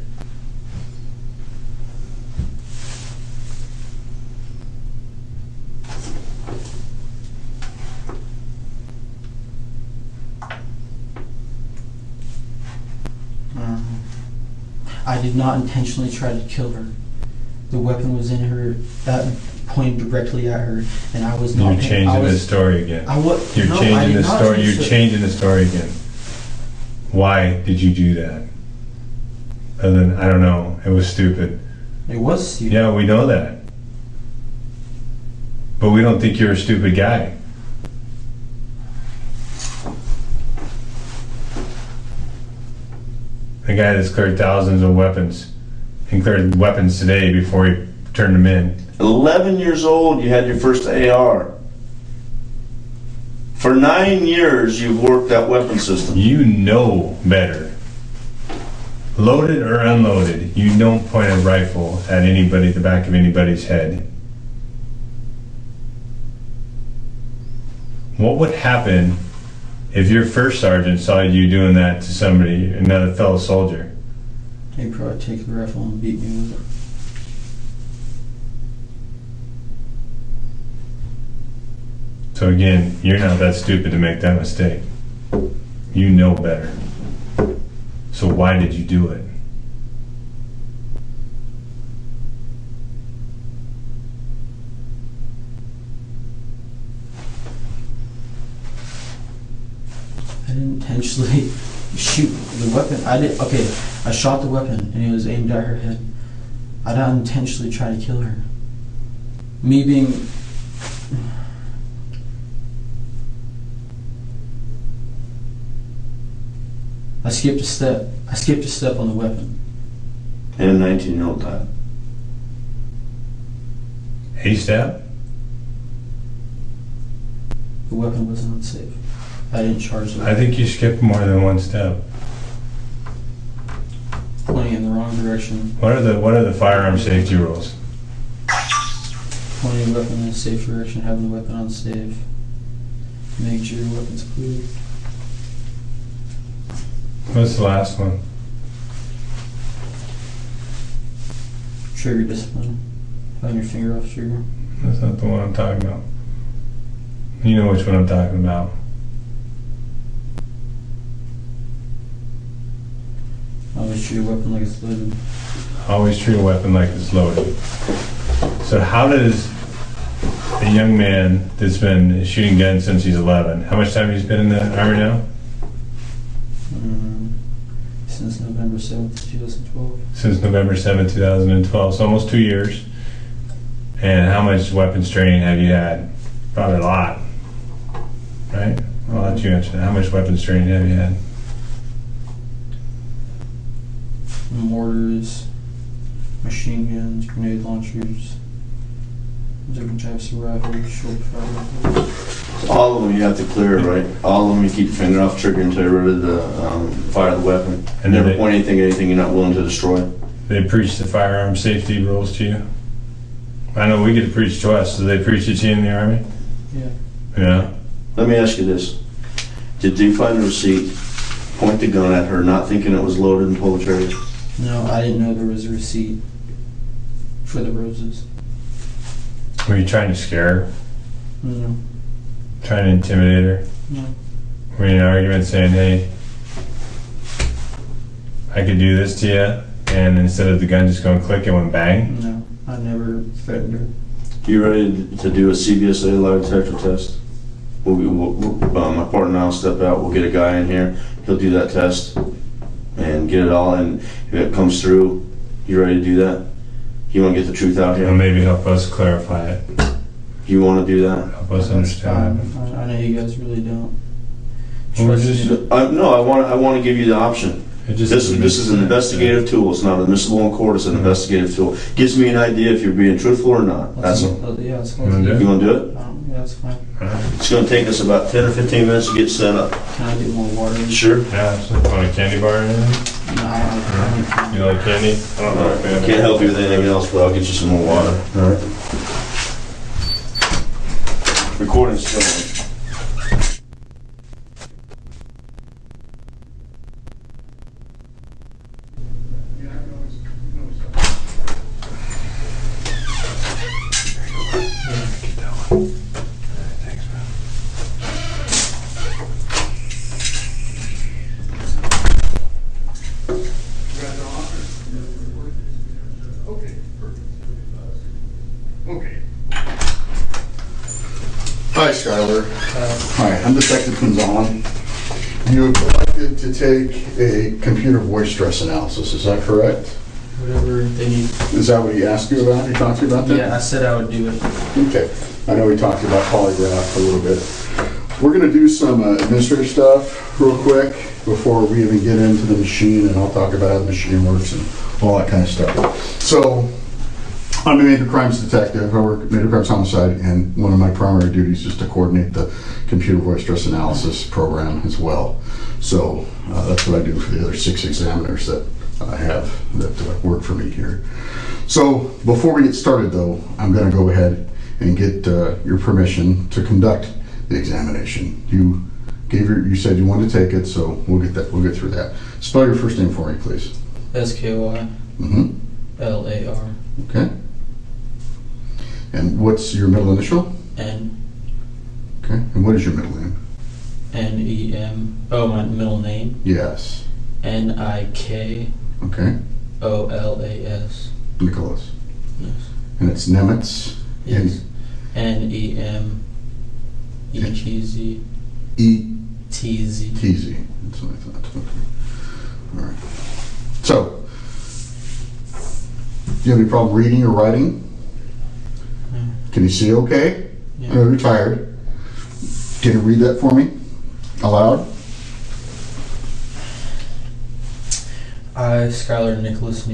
I did not intentionally try to kill her. The weapon was in her, pointed directly at her, and I was not. You're changing the story again. You're changing the story. You're changing the story again. Why did you do that? Other than, I don't know, it was stupid. It was stupid. Yeah, we know that. But we don't think you're a stupid guy. The guy that's cleared thousands of weapons and cleared weapons today before he turned them in. 11 years old, you had your first AR. For 9 years, you've worked that weapon system. You know better. Loaded or unloaded, you don't point a rifle at anybody, the back of anybody's head. What would happen if your first sergeant saw you doing that to somebody, another fellow soldier? He'd probably take the rifle and beat me with it. So again, you're not that stupid to make that mistake. You know better. So why did you do it? I didn't intentionally shoot the weapon. I shot the weapon and it was aimed at her head. I didn't intentionally try to kill her. Me being... I skipped a step. I skipped a step on the weapon. And a 19-year-old time. A step? The weapon wasn't unsafe. I didn't charge the I weapon. think you skipped more than one step. Pointing in the wrong direction. What are the firearm safety rules? Pointing the weapon in a safe direction, having the weapon unsafe. Make sure your weapon's clear. What's the last one? Trigger discipline. Having your finger off the trigger. That's not the one I'm talking about. You know which one I'm talking about. Always treat your weapon like it's loaded. Always treat a weapon like it's loaded. So how does a young man that's been shooting guns since he's 11, how much time he's been in the Army now? Since November 7th, 2012. Since November 7th, 2012, so almost 2 years. And how much weapons training have you had? Probably a lot, right? I'll let you answer that. How much weapons training have you had? Mortars, machine guns, grenade launchers, different types of rifles, short fire rifles. All of them you have to clear, right? All of them you keep your finger off trigger until you're ready to fire the weapon. And Never they- point anything at anything you're not willing to destroy. They preach the firearm safety rules to you? I know we get to preach to us. Do they preach it to you in the Army? Yeah. Yeah. Let me ask you this. Did you find a receipt, point the gun at her, not thinking it was loaded, and pull the trigger? No, I didn't know there was a receipt for the roses. Were you trying to scare her? No. Trying to intimidate her? No. Were you in an argument saying, hey, I could do this to you, and instead of the gun just going click, it went bang? No. I never threatened her. You ready to do a CBSA lie detector test? My partner and I'll step out. We'll get a guy in here. He'll do that test and get it all. And if it comes through, you ready to do that? You want to get the truth out Or here? maybe help us clarify it. You want to do that? Help us understand it. I know you guys really don't. Well, we're Trust just- me. No, I want to give you the option. It just This is an investigative tool. It's not admissible in court. It's an investigative tool. Gives me an idea if you're being truthful or not. That's all. Yeah, it's You wanna do it? You want to do it? Yeah, that's fine. It's going to take us about 10 or 15 minutes to get set up. Can I get more water? Sure. Yeah, so want a candy bar or anything? No, I don't. You like candy? I don't know if we have Can't help you with anything else, but I'll get you some more water. All right. Recording's still on. Hi, Skylar. Hi, I'm Detective Gonzalez. You have elected to take a computer voice stress analysis, is that correct? Whatever they need. Is that what he asked you about? He talked to you about that? Yeah, I said I would do it. Okay. I know we talked about polygraph a little bit. We're going to do some administrative stuff real quick before we even get into the machine, and I'll talk about how the machine works and all that kind of stuff. So, I'm a major crimes detective. I work major crimes homicide, and one of my primary duties is to coordinate the computer voice stress analysis program as well. So that's what I do for the other 6 examiners that I have that work for me here. So before we get started, though, I'm going to go ahead and get your permission to conduct the examination. You said you wanted to take it, so we'll get through that. Spell your first name for me, please. SKY Mm-hmm. LAR Okay. And what's your middle initial? N Okay. And what is your middle name? NEM. Oh, my middle name. Yes. NIKOLAS. Okay. Nicholas. Yes. And it's Nemetz. Yes. NEMETZ. E-T-Z. That's what I thought. Okay. All right. So, do you have any problem reading or writing? Can you see okay? Yeah. I know you're tired. Can you read that for me? Aloud? I, Skylar Nicholas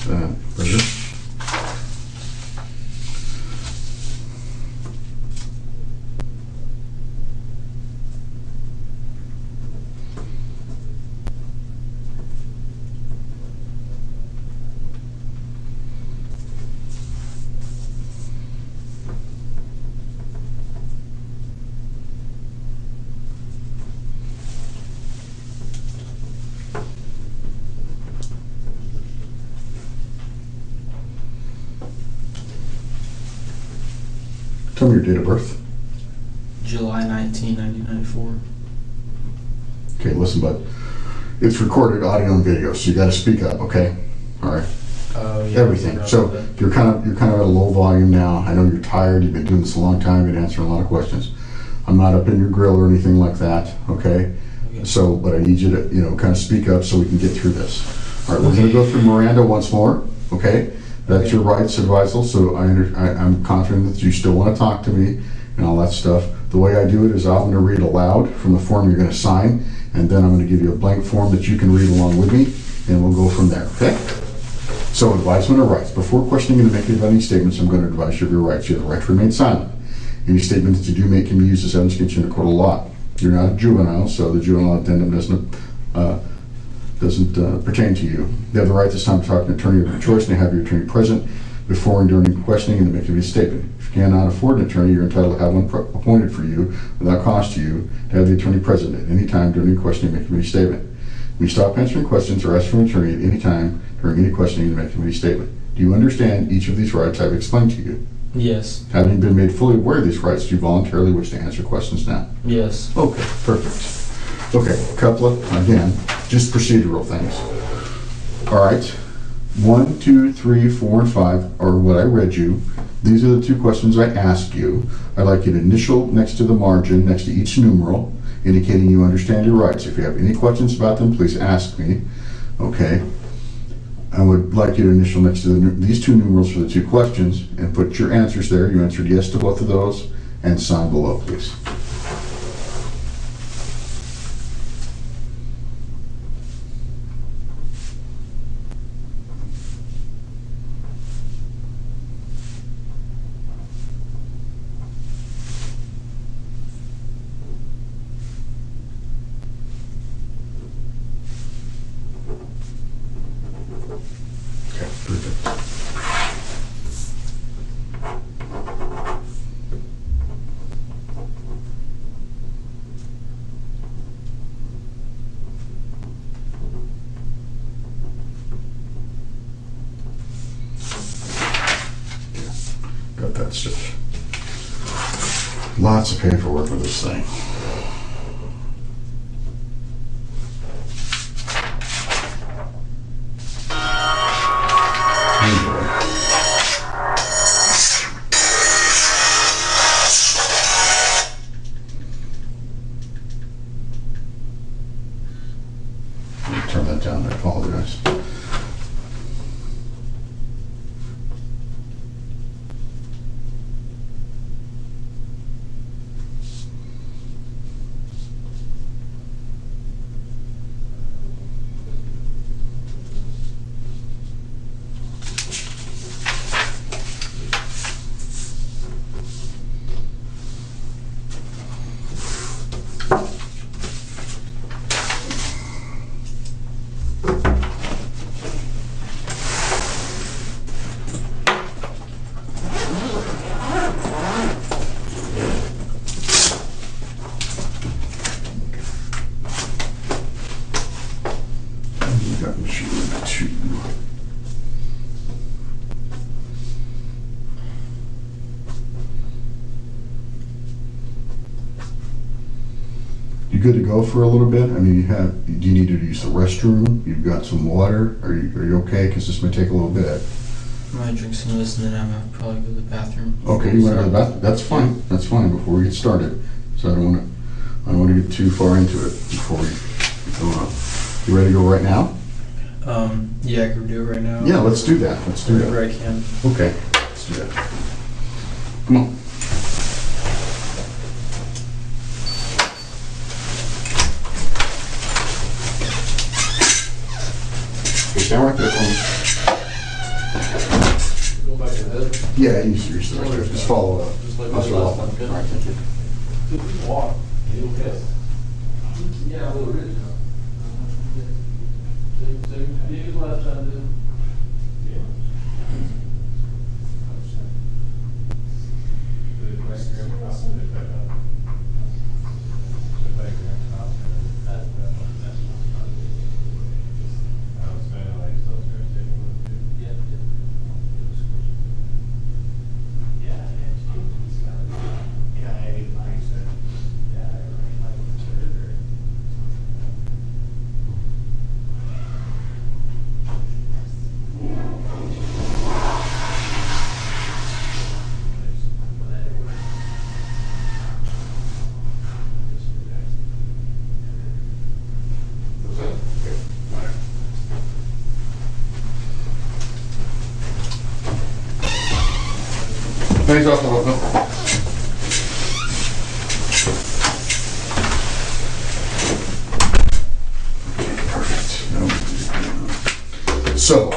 Roger. Tell me your date of birth. July 19, 1994. Okay, listen, bud. It's recorded audio and video, so you got to speak up, okay? All right. Oh, yeah. Everything. So you're kind of at a low volume now. I know you're tired. You've been doing this a long time. You've been answering a lot of questions. I'm not up in your grill or anything like that, okay? Okay. So, but I need you to, kind of speak up so we can get through this. All right, we're going to go through Miranda once more, okay? That's Okay. your rights advisal, so I'm confident that you still want to talk to me and all that stuff. The way I do it is I'm going to read aloud from the form you're going to sign, and then I'm going to give you a blank form that you can read along with me, and we'll go from there, okay? So, advisement of rights. Before questioning and making any statements, I'm going to advise you of your rights. You have the right to remain silent. Any statement that you do make can be used as evidence against you in a court of law. You're not a juvenile, so the juvenile addendum doesn't pertain to you. You have the right this time to talk to an attorney of your choice and have your attorney present before and during questioning and to make a statement. If you cannot afford an attorney, you're entitled to have one appointed for you without cost to you to have the attorney present at any time during the questioning and make a statement. When you stop answering questions or ask for an attorney at any time during any questioning and make a statement. Do you understand each of these rights I've explained to you? Yes. Having been made fully aware of these rights, do you voluntarily wish to answer questions now? Yes. Okay, perfect. Okay, couple of, again, just procedural things. All right, 1, 2, 3, 4, and 5 are what I read you. These are the two questions I asked you. I'd like you to initial next to the margin, next to each numeral, indicating you understand your rights. If you have any questions about them, please ask me. Okay. I would like you to initial next to these two numerals for the two questions and put your answers there. You answered yes to both of those and sign below, please. Okay, perfect. Got that stuff. Lots of paperwork with this thing. Turn that down, I apologize. You got machine number 2. You good to go for a little bit? I mean, do you need to use the restroom? You've got some water? Are you okay? Because this may take a little bit. I might drink some of this and then I'm gonna probably go to the bathroom. Okay, you want to go to the bathroom? That's fine. That's fine before we get started. So I don't want to get too far into it before we go on. You ready to go right now? Yeah, I can do it right now. Yeah, let's do that. Let's do Whenever that. I can. Okay, let's do that. Come on. Okay, stand right there for me. back ahead. Yeah, just follow up. Just like Mr. last Laughlin. time, All right, thank you. Walk. Okay. Yeah, a little bit. Same as last time, dude. Thanks, Officer Laughlin. Perfect. So,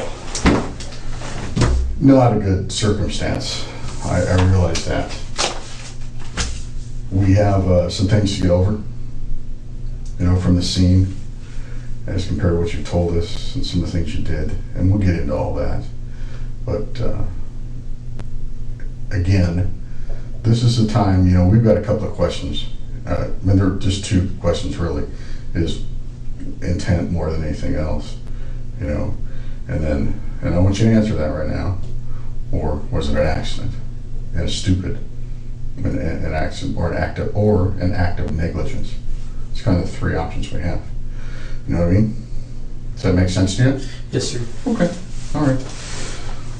not a good circumstance. I realize that. We have some things to get over, from the scene, as compared to what you told us and some of the things you did, and we'll get into all that. But again, this is the time, we've got a couple of questions. And they're just two questions really. Is intent more than anything else, and I want you to answer that right now. Or was it an accident? And stupid, an accident, or an act of negligence. It's kind of the three options we have. You know what I mean? Does that make sense to you? Yes, sir. Okay. All right.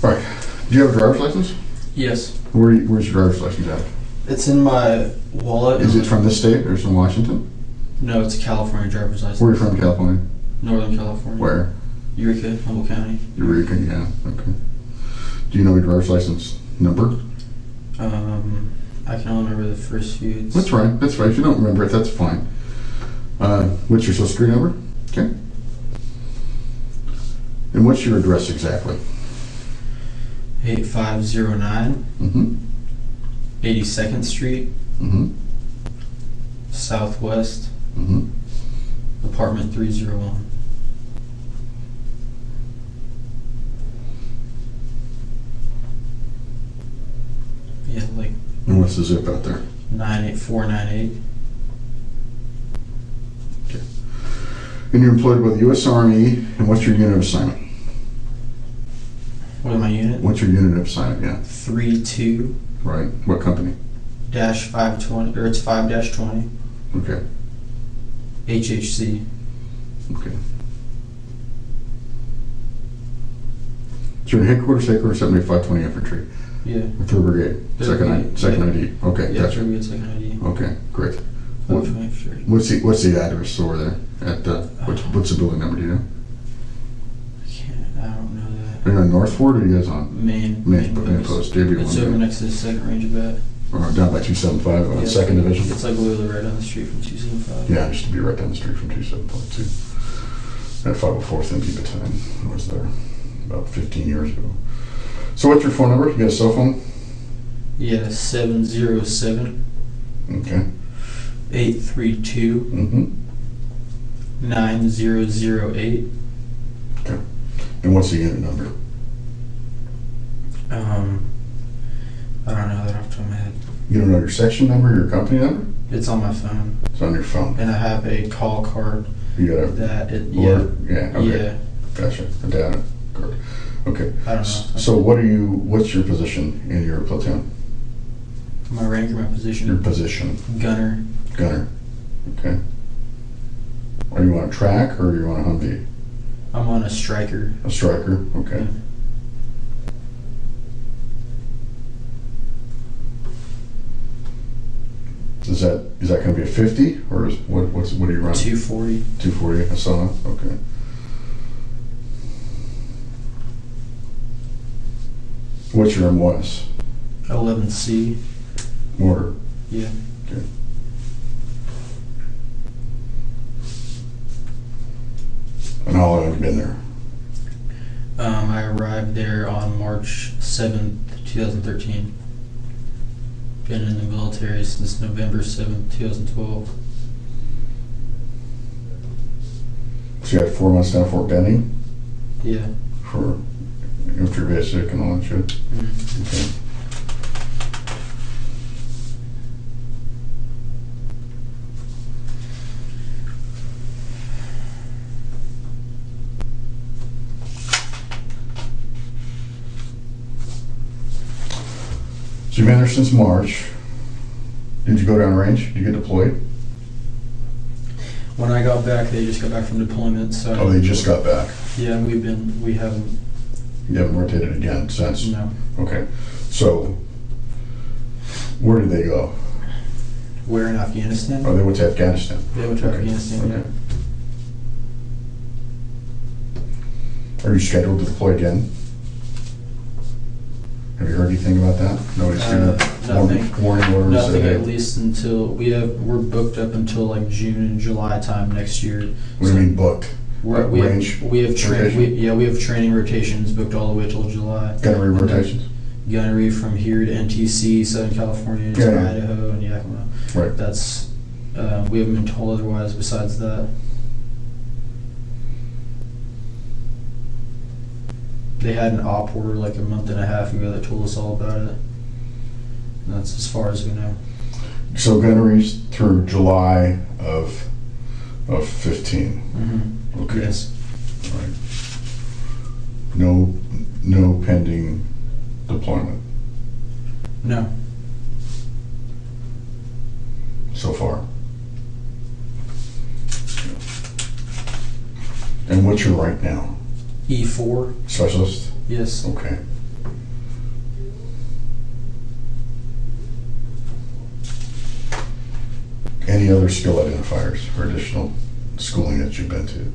All right. Do you have a driver's license? Yes. Where's your driver's license at? It's in my wallet. Is it from this state or from Washington? No, it's a California driver's license. Where are you from, California? Northern California. Where? Eureka, Humboldt County. Eureka, yeah. Okay. Do you know your driver's license number? I can only remember the first few. That's right. That's right. If you don't remember it, that's fine. What's your social security number? Okay. And what's your address exactly? 8509 Mm-hmm. 82nd Street, Mm-hmm. Southwest, Mm-hmm. apartment 301. Yeah, like And what's the zip out there? 98498. Okay. And you're employed by the U.S. Army, and what's your unit of assignment? What is my unit? What's your unit of assignment, yeah? 32-520, Right. What company? or it's 5-20, Okay. HHC. Okay. So you're in headquarters 7520 Infantry, Yeah. 3rd Brigade, second ID. Okay, Yeah, gotcha. sure, we get second ID. Okay, great. What, sure. What's the address over there? What's the building number? Do you know? I don't know that. Are you on North Ford or are you guys on Main post? JB1. It's over next to the second range of bat. Or down by 275 on Yeah, second division? It's like literally right down the street from 275. Yeah, I used to be right down the street from 275 too. At 504th MP Battalion. I was there about 15 years ago. So what's your phone number? You got a cell phone? Yeah, 707 Okay. 832 Mm-hmm. 9008. Okay. And what's the unit number? I don't know that off the top of my head. You don't know your section number, your company number? It's on my phone, It's on your phone. and I have a call card You got a that it. yeah. Yeah. Okay. Yeah. Gotcha. A data card. Okay. I don't know. So what's your position in your platoon? My rank or my position? Your position. Gunner. Gunner. Okay. Are you on a track or are you on a Humvee? I'm on a striker. A striker? Okay. Yeah. Is that going to be a 50 or what are you running? 240. 240. I saw that. Okay. What's your MOS? 11C. Mortar. Yeah. Okay. And how long have you been there? I arrived there on March 7th, 2013. Been in the military since November 7th, 2012. So you had 4 months down Fort Benning Yeah. for infantry basic and all that shit? Mm-hmm. Okay. So you've been there since March. Did you go down range? Did you get deployed? When I got back, they just got back from deployment, so. Oh, they just got back. Yeah, we haven't, You haven't rotated again since? no. Okay. So, where did they go? We're in Afghanistan. Oh, they went to Afghanistan. They went to Okay. Afghanistan, yeah. Okay. Are you scheduled to deploy again? Have you heard anything about that? Nobody's given Nothing. warning orders? Nothing, that, at least until we're booked up until like June and July time next year. What do you mean booked? We Range have rotation? we have training rotations booked all the way till July. Gunnery rotations? Gunnery from here to NTC, Southern California, to Yeah. Idaho, and Yakima. Right. That's we haven't been told otherwise. Besides that, they had an op order like a month and a half ago that told us all about it. And that's as far as we know. So gunneries through July of 15. Mm-hmm. Okay. Yes. All right. No pending deployment No. so far. And what's your rank now? E4. Specialist? Yes. Okay. Any other skill identifiers or additional schooling that you've been to?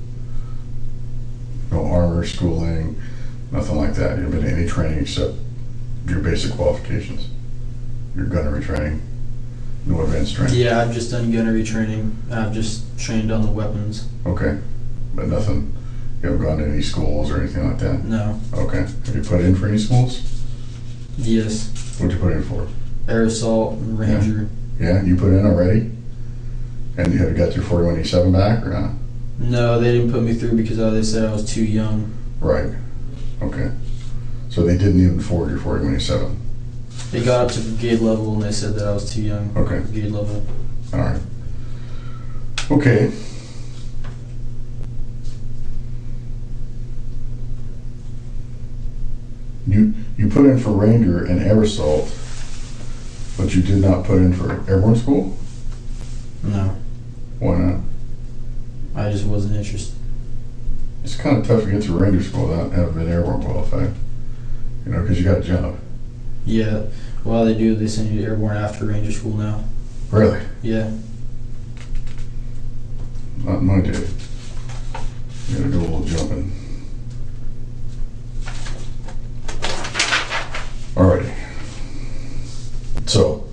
No armor schooling, nothing like that. You haven't been to any training except your basic qualifications. Your gunnery training, no advanced training. Yeah, I've just done gunnery training. I've just trained on the weapons. Okay, but nothing. You haven't gone to any schools or anything like that. No. Okay. Have you put in for any schools? Yes. What'd you put in for? Air assault, ranger. Yeah, you put in already? And you have got your 4187 back or not? No, they didn't put me through because they said I was too young. Right. Okay. So they didn't even forward your 4187. They got up to brigade level and they said that I was too young. Okay. Brigade level. All right. Okay. You put in for Ranger and Air Assault, but you did not put in for Airborne School? No, Why not? I just wasn't interested. It's kind of tough to get through Ranger School without having been Airborne qualified. You know, because you got a job. Yeah, well they do. They send you to airborne after ranger school now. Really? Yeah. Not in my day. You gotta do a little jumping. Alrighty. So,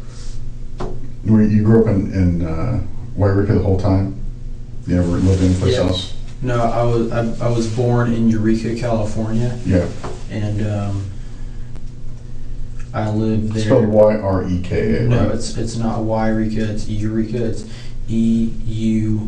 you grew up in Wairika the whole time? You never lived anyplace Yeah. else? No, I was born in Eureka, California, Yeah. and I lived there. Spelled Y-R-E-K-A, right? No, it's not Eureka. It's Eureka. It's E-U-R-E-K-A.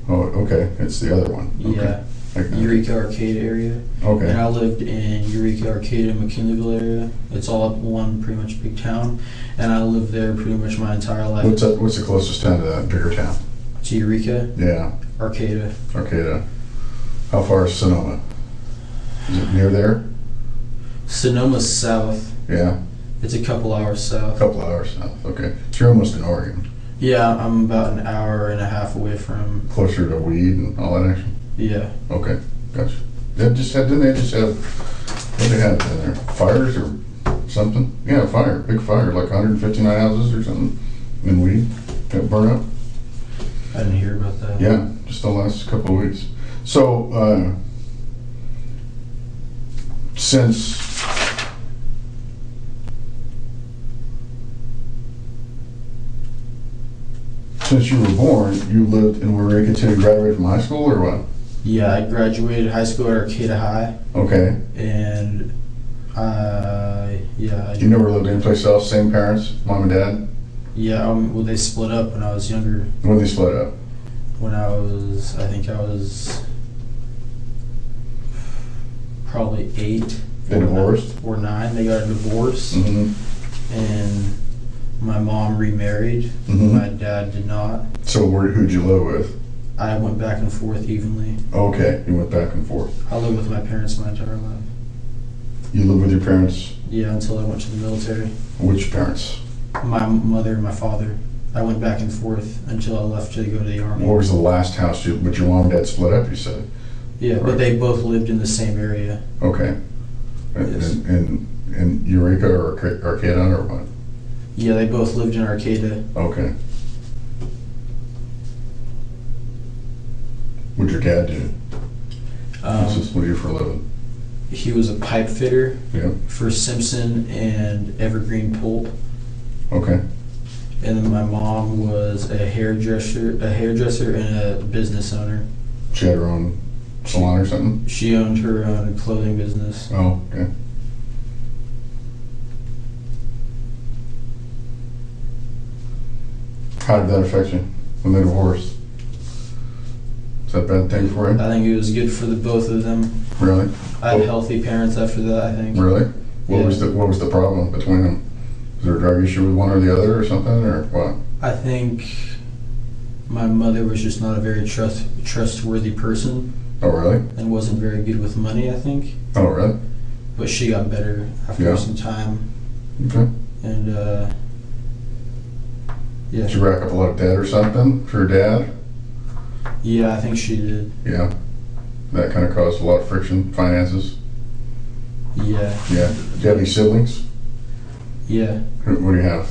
Oh, okay. It's the other one. Okay. Yeah. Okay. Eureka Arcade area. Okay. And I lived in Eureka Arcade in McKinleyville area. It's all one pretty much big town. And I lived there pretty much my entire life. What's the closest town to that bigger town? To Eureka, Yeah, Arcata. Arcata. How far is Sonoma? Is it near there? Sonoma's south. Yeah, It's a couple hours a south. couple hours south. Okay, so you're almost in Oregon, Yeah, I'm about an hour and a half away from. closer to weed and all that action. Yeah. Okay, gotcha. Didn't they just have what they had in there? Fires or something? Yeah, fire, big fire, like 159 houses or something in weed that burned up. I didn't hear about that. Yeah, just the last couple of weeks. So, since you were born, you lived in Wairika till you graduated from high school, or what? Yeah, I graduated high school at Arcata High, Okay. and You never lived anyplace else? Same parents, mom and dad? well, they split up when I was younger. When did they split up? When I think I was probably 8. They divorced? Or 9. They got a divorce, Mm-hmm. and my mom remarried. Mm-hmm. My dad did not. So who'd you live with? I went back and forth evenly. Okay, you went back and forth. I lived with my parents my entire life. You lived with your parents? Yeah, until I went to the military. Which parents? My mother and my father. I went back and forth until I left to go to the army. What was the last house but your mom and dad split up, you said? Yeah, Right. but they both lived in the same area. Okay. Yes. In Eureka or Arcata or what? Yeah, they both lived in Arcata. Okay. What'd your dad do? What do you do for a living? He was a pipe fitter Yeah. for Simpson and Evergreen Pulp. Okay. And then my mom was a hairdresser and a business owner. She had her own salon or something? She owned her own clothing business. Oh, okay. How did that affect you when they divorced? Is that a bad thing for you? I think it was good for the both of them. Really? I had healthy parents after that, I think. Really? What Yeah. was the problem between them? Was there a drug issue with one or the other or something, or what? I think my mother was just not a very trustworthy person Oh, really? and wasn't very good with money, I think. Oh, really? But she got better after Yeah. some time. Okay. And, Did you yeah. rack up a lot of debt or something for your dad? Yeah, I think she did. Yeah. That kind of caused a lot of friction, finances? Yeah. Yeah. Do you have any siblings? Yeah. What do you have?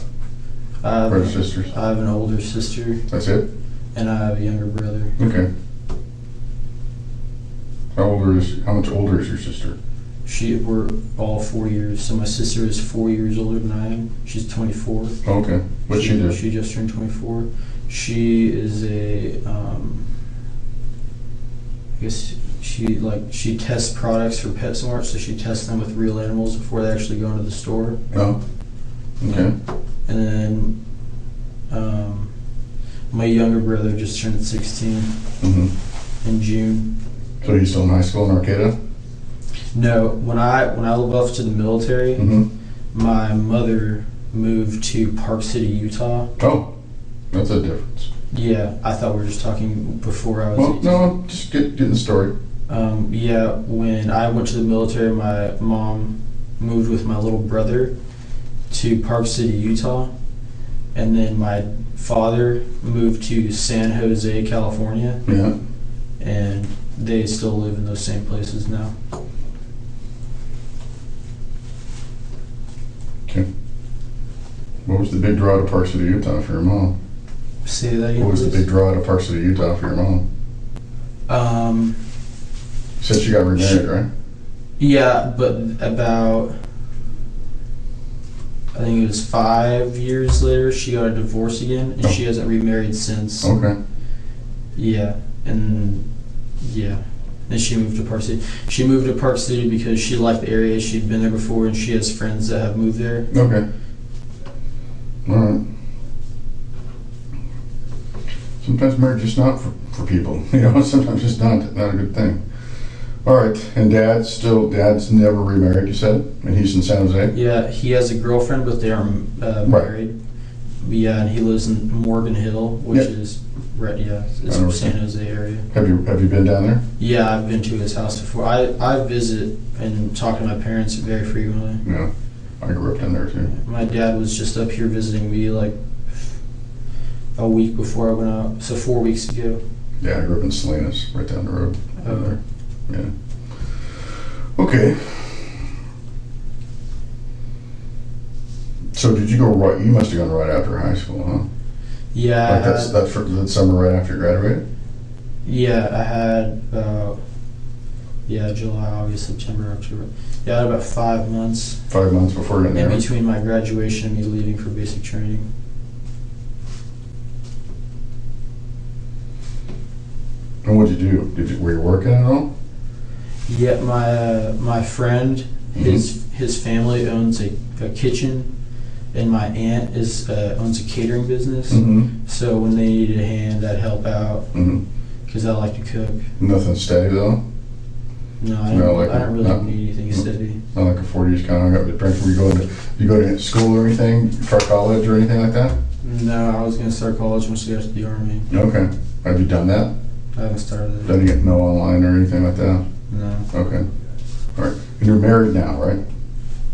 I Brothers, sisters? have an older sister, That's it? and I have a younger brother. Okay. How much older is your sister? We're all 4 years. So my sister is 4 years older than I am. She's 24. Okay. What'd she do? She just turned 24. She is I guess she tests products for PetSmart, so she tests them with real animals before they actually go into the store. Oh. Okay. And then my younger brother just turned 16 Mm-hmm. in June. So he's still in high school in Arcata? No, when I left to the military, Mm-hmm. my mother moved to Park City, Utah. Oh, that's a difference. Yeah, I thought we were just talking before I was. Well, 18. no, just getting the story. Yeah, when I went to the military, my mom moved with my little brother to Park City, Utah, and then my father moved to San Jose, California, Yeah. and they still live in those same places now. Okay. What was the big draw to Park City, Utah for your mom? Say that again, What was the please? big draw to Park City, Utah for your mom? You said she got remarried, right? Yeah, but about, I think it was 5 years later, she got a divorce again, and she hasn't remarried since. Okay. Yeah, and yeah. Then she moved to Park City. She moved to Park City because she liked the area. She'd been there before, and she has friends that have moved there. Okay. All right. Sometimes marriage is not for people. You know, sometimes it's not a good thing. All right. And dad's never remarried, you said? And he's in San Jose? Yeah, he has a girlfriend, but they aren't married. Yeah, and he lives in Morgan Hill, which Yep. is right. Yeah, I it's know. San Jose area. Have you been down there? Yeah, I've been to his house before. I visit and talk to my parents very frequently. Yeah. I grew up down there too. My dad was just up here visiting me like a week before I went out, so 4 weeks ago. Yeah, I grew up in Salinas, right down the road. Oh. There. Yeah. Okay. So did you go right? You must have gone right after high school, huh? Yeah, Like that summer right after you graduated? yeah, I had about July, August, September, October. Yeah, I had about 5 months 5 months before you in got there. between my graduation and me leaving for basic training. And what'd you do? Were you working at all? Yeah, my friend, his family owns a kitchen, and my aunt owns a catering business. Mm-hmm. So when they needed a hand, I'd help out Mm-hmm. because I like to cook. Nothing steady though? No, I No, like don't really not- need anything steady. Not like a 40s kind of got the parents. Were you go to school or anything? Start college or anything like that? No, I was gonna start college once I got to the Army. Okay. Have you done that? I haven't started it. Done get no online or anything like that? No. Okay. All right. And you're married now, right?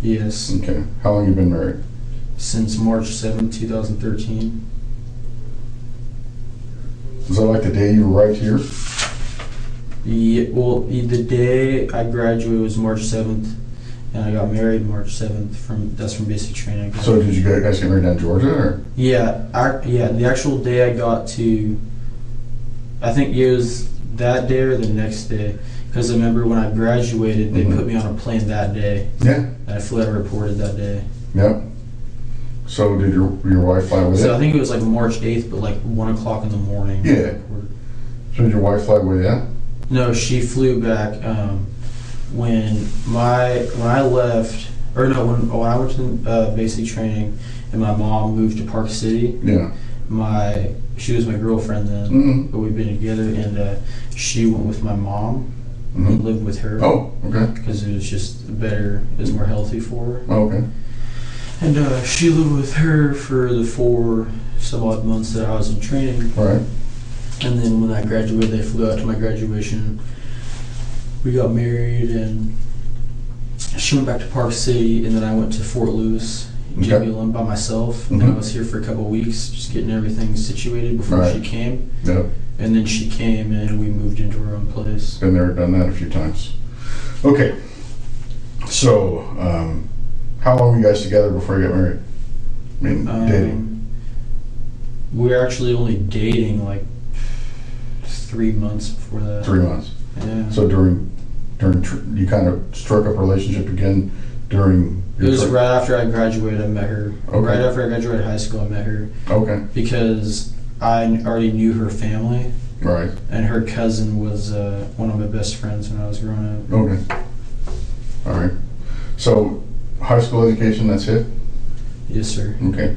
Yes. Okay. How long you been married? Since March 7th, 2013. Was that like the day you were right here? Yeah, well, the day I graduated was March 7th, and I got married March 7th. That's from basic training. So did you guys get married down in Georgia or? Yeah, the actual day I got to, I think it was that day or the next day, because I remember when I graduated, they put me on a plane that day, Yeah. and I flew out of reported that day. Yep. So did your wife fly with So I you? think it was like March 8th, but like 1 o'clock in the morning. Yeah. So did your wife fly with you? No, she flew back when I left, or no, when I went to basic training, and my mom moved to Park City. Yeah. She was my girlfriend then, Mm-hmm. but we've been together, and she went with my mom and Mm-hmm. lived with her. Oh, okay. Because it was just better, it was more healthy for her. Oh, okay. And she lived with her for the 4 some odd months that I was in training. All right. And then when I graduated, they flew out to my graduation. We got married, and she went back to Park City, and then I went to Fort Lewis, Okay. JBLM by myself. And I Mhm. was here for a couple of weeks, just getting everything situated before Right. she came. Yep. And then she came, and we moved into our own place. Been there, done that a few times. Okay. So, how long were you guys together before you got married? I mean, dating. We were actually only dating like 3 months before that. 3 months. Yeah. So you kind of struck up a relationship again during It was trip? right after I graduated, I met her. Okay. Right after I graduated high school, I met her. Okay. Because I already knew her family, Right. and her cousin was one of my best friends when I was growing up. Okay. All right. So, high school education, that's it? Yes, sir. Okay.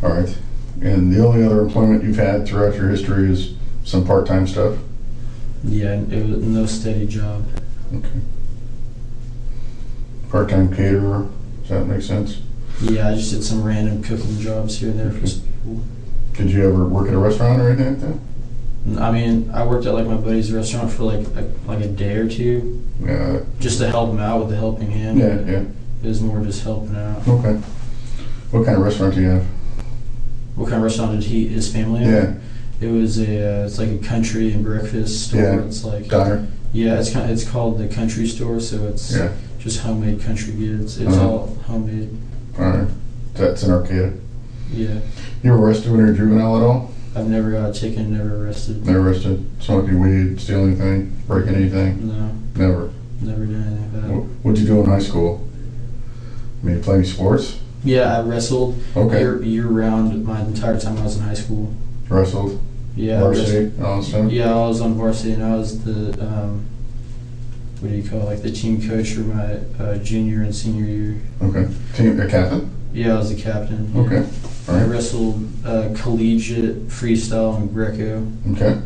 All right. And the only other employment you've had throughout your history is some part-time stuff? Yeah, it was no steady job. Okay. Part-time caterer, does that make sense? Yeah, I just did some random cooking jobs here and there for some people. Did you ever work at a restaurant or anything like that? I mean, I worked at like my buddy's restaurant for like a day or two, Yeah. just to help him out with the helping hand. Yeah, yeah. It was more just helping out. Okay. What kind of restaurant do you have? What kind of restaurant did his family have? Yeah. It was it's like a country and breakfast store. Yeah. It's like Diner? yeah, it's called the Country Store, so it's Yeah. just homemade country goods. It's Uh-huh. all homemade. All right. That's in Arcata. Yeah, You were arrested when you were juvenile at all? I've never got a ticket, never arrested. Never arrested? Smoking weed, stealing anything, breaking anything? No, Never. never done anything like that. What'd you do in high school? I mean, play any sports? Yeah, I wrestled Okay. year round my entire time I was in high school. Wrestled? Yeah, I wrestled. Varsity? All that stuff? Yeah, I was on varsity, and I was the what do you call it, like the team coach for my junior and senior year. Okay. Team, a captain? Yeah, I was the captain. Yeah. Okay. All I right. wrestled collegiate, freestyle, and Greco Okay.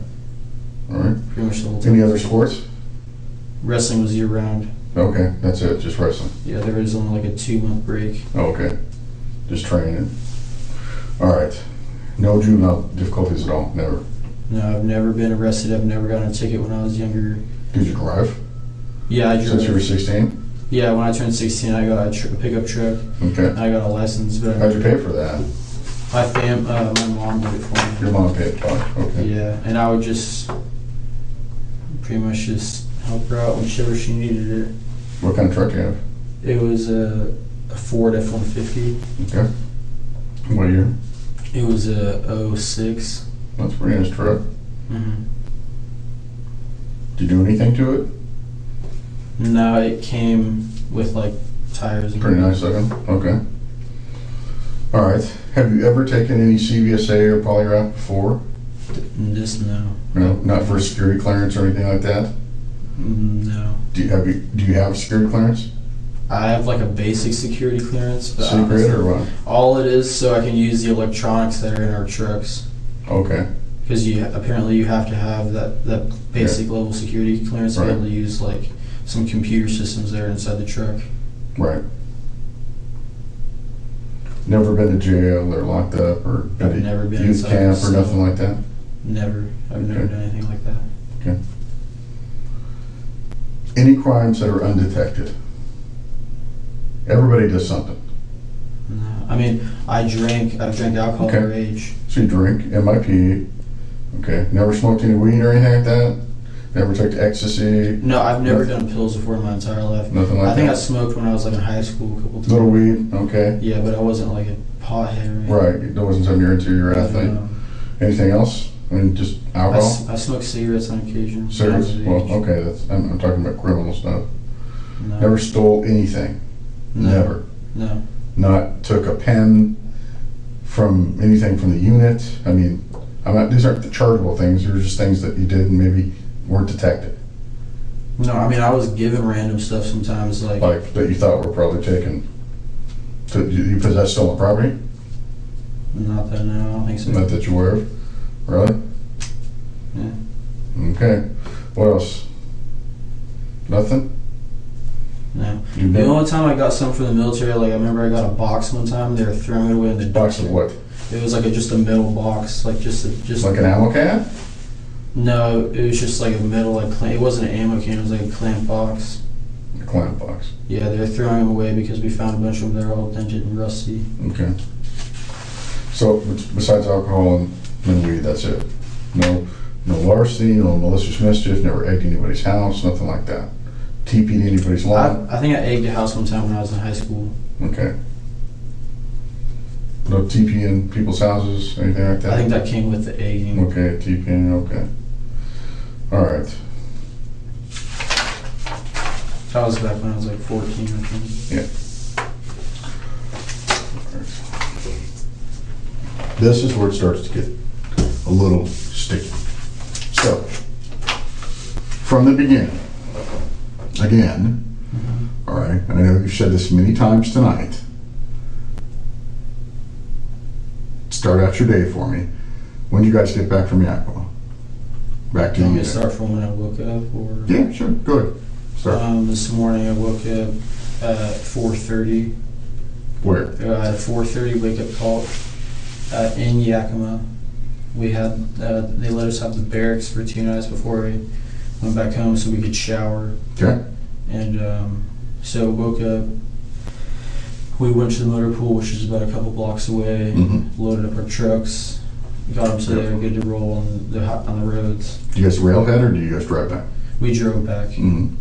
All right. pretty much the whole time. Any other sports? Wrestling was year round. Okay, that's it, just wrestling. Yeah, there was only like a 2-month break. Oh, okay. Just training. All right. No juvenile difficulties at all? Never? No, I've never been arrested. I've never gotten a ticket when I was younger. Did you drive? Yeah, I drove. Since you were 16? Yeah, when I turned 16, I got a pickup truck. Okay. I got a license, but How'd you pay for that? my mom did it for me. Your mom paid for it? Okay. Yeah, and I would just pretty much just help her out whichever she needed it. What kind of truck do you have? It was a Ford F-150. Okay. What year? It was a 06. That's a pretty nice truck. Mm-hmm. Did you do anything to it? No, it came with like tires. And Pretty nice looking. Okay. All right. Have you ever taken any CVSA or polygraph before? This no. No, not for security clearance or anything like that? No. Do you have a security clearance? I have like a basic security clearance, but Secret or what? all it is so I can use the electronics that are in our trucks. Okay. Because apparently you have to have that basic level security clearance to be Right. able to use like some computer systems there inside the truck. Right. Never been to jail or locked up or I've never been youth inside camp a or cell. nothing like that? Never. I've never Okay. done anything like that. Okay. Any crimes that are undetected? Everybody does something. No. I mean, I've drank alcohol Okay. underage. So you drink, MIP, okay. Never smoked any weed or anything like that? Never took ecstasy, No, I've never done pills before in my entire life. nothing like I think I that? smoked when I was like in high school a couple times. Little weed, okay. Yeah, but I wasn't like a pothead or anything. Right, that wasn't something you're into, you're an athlete. Anything else? I mean, just alcohol? I smoke cigarettes on occasion. Cigarettes? when I Well, was of age. okay, I'm talking about criminal stuff. No. Never stole anything? No. Never? No. Not took a pen from anything from the unit? I mean, these aren't the chargeable things, they're just things that you did and maybe weren't detected. No, I mean, I was given random stuff sometimes, like That you thought were probably taken. You possess stolen property? not that, no, I don't think so. Not that you're aware of? Really? Yeah. Okay. What else? Nothing? No. You The never- only time I got something from the military, like I remember I got a box one time, they were throwing it away in the Box of what? It was like just a metal box, like just Like an ammo can? No, it was just like a metal, like it wasn't an ammo can, it was like a clamp box. A clamp box. Yeah, they're throwing them away because we found a bunch of them that are all dented and rusty. Okay. So besides alcohol and weed, that's it? No larceny, no malicious mischief, never egged anybody's house, nothing like that? TP'd anybody's lawn? I think I egged a house one time when I was in high school. Okay. No TP in people's houses, anything like that? I think that came with the egging. Okay, TPing, okay. All right. That was back when I was like 14 or something. Yeah. This is where it starts to get a little sticky. So, from the beginning, again, all right, and I know you've said this many times tonight, start out your day for me. When did you guys get back from Yakima? Back to Do you want you. me to start from when I woke up, or? Yeah, sure, go ahead. Start. This morning I woke up at 4:30. Where? I had a 4:30 wake up call in Yakima. We had they let us have the barracks for 2 nights before we went back home, so we could shower. Okay. And so woke up. We went to the motor pool, which is about a couple blocks away. Mm-hmm. Loaded up our trucks, got them so they were good to roll on the roads. Do you guys railhead or do you guys drive back? We drove back. Mm-hmm.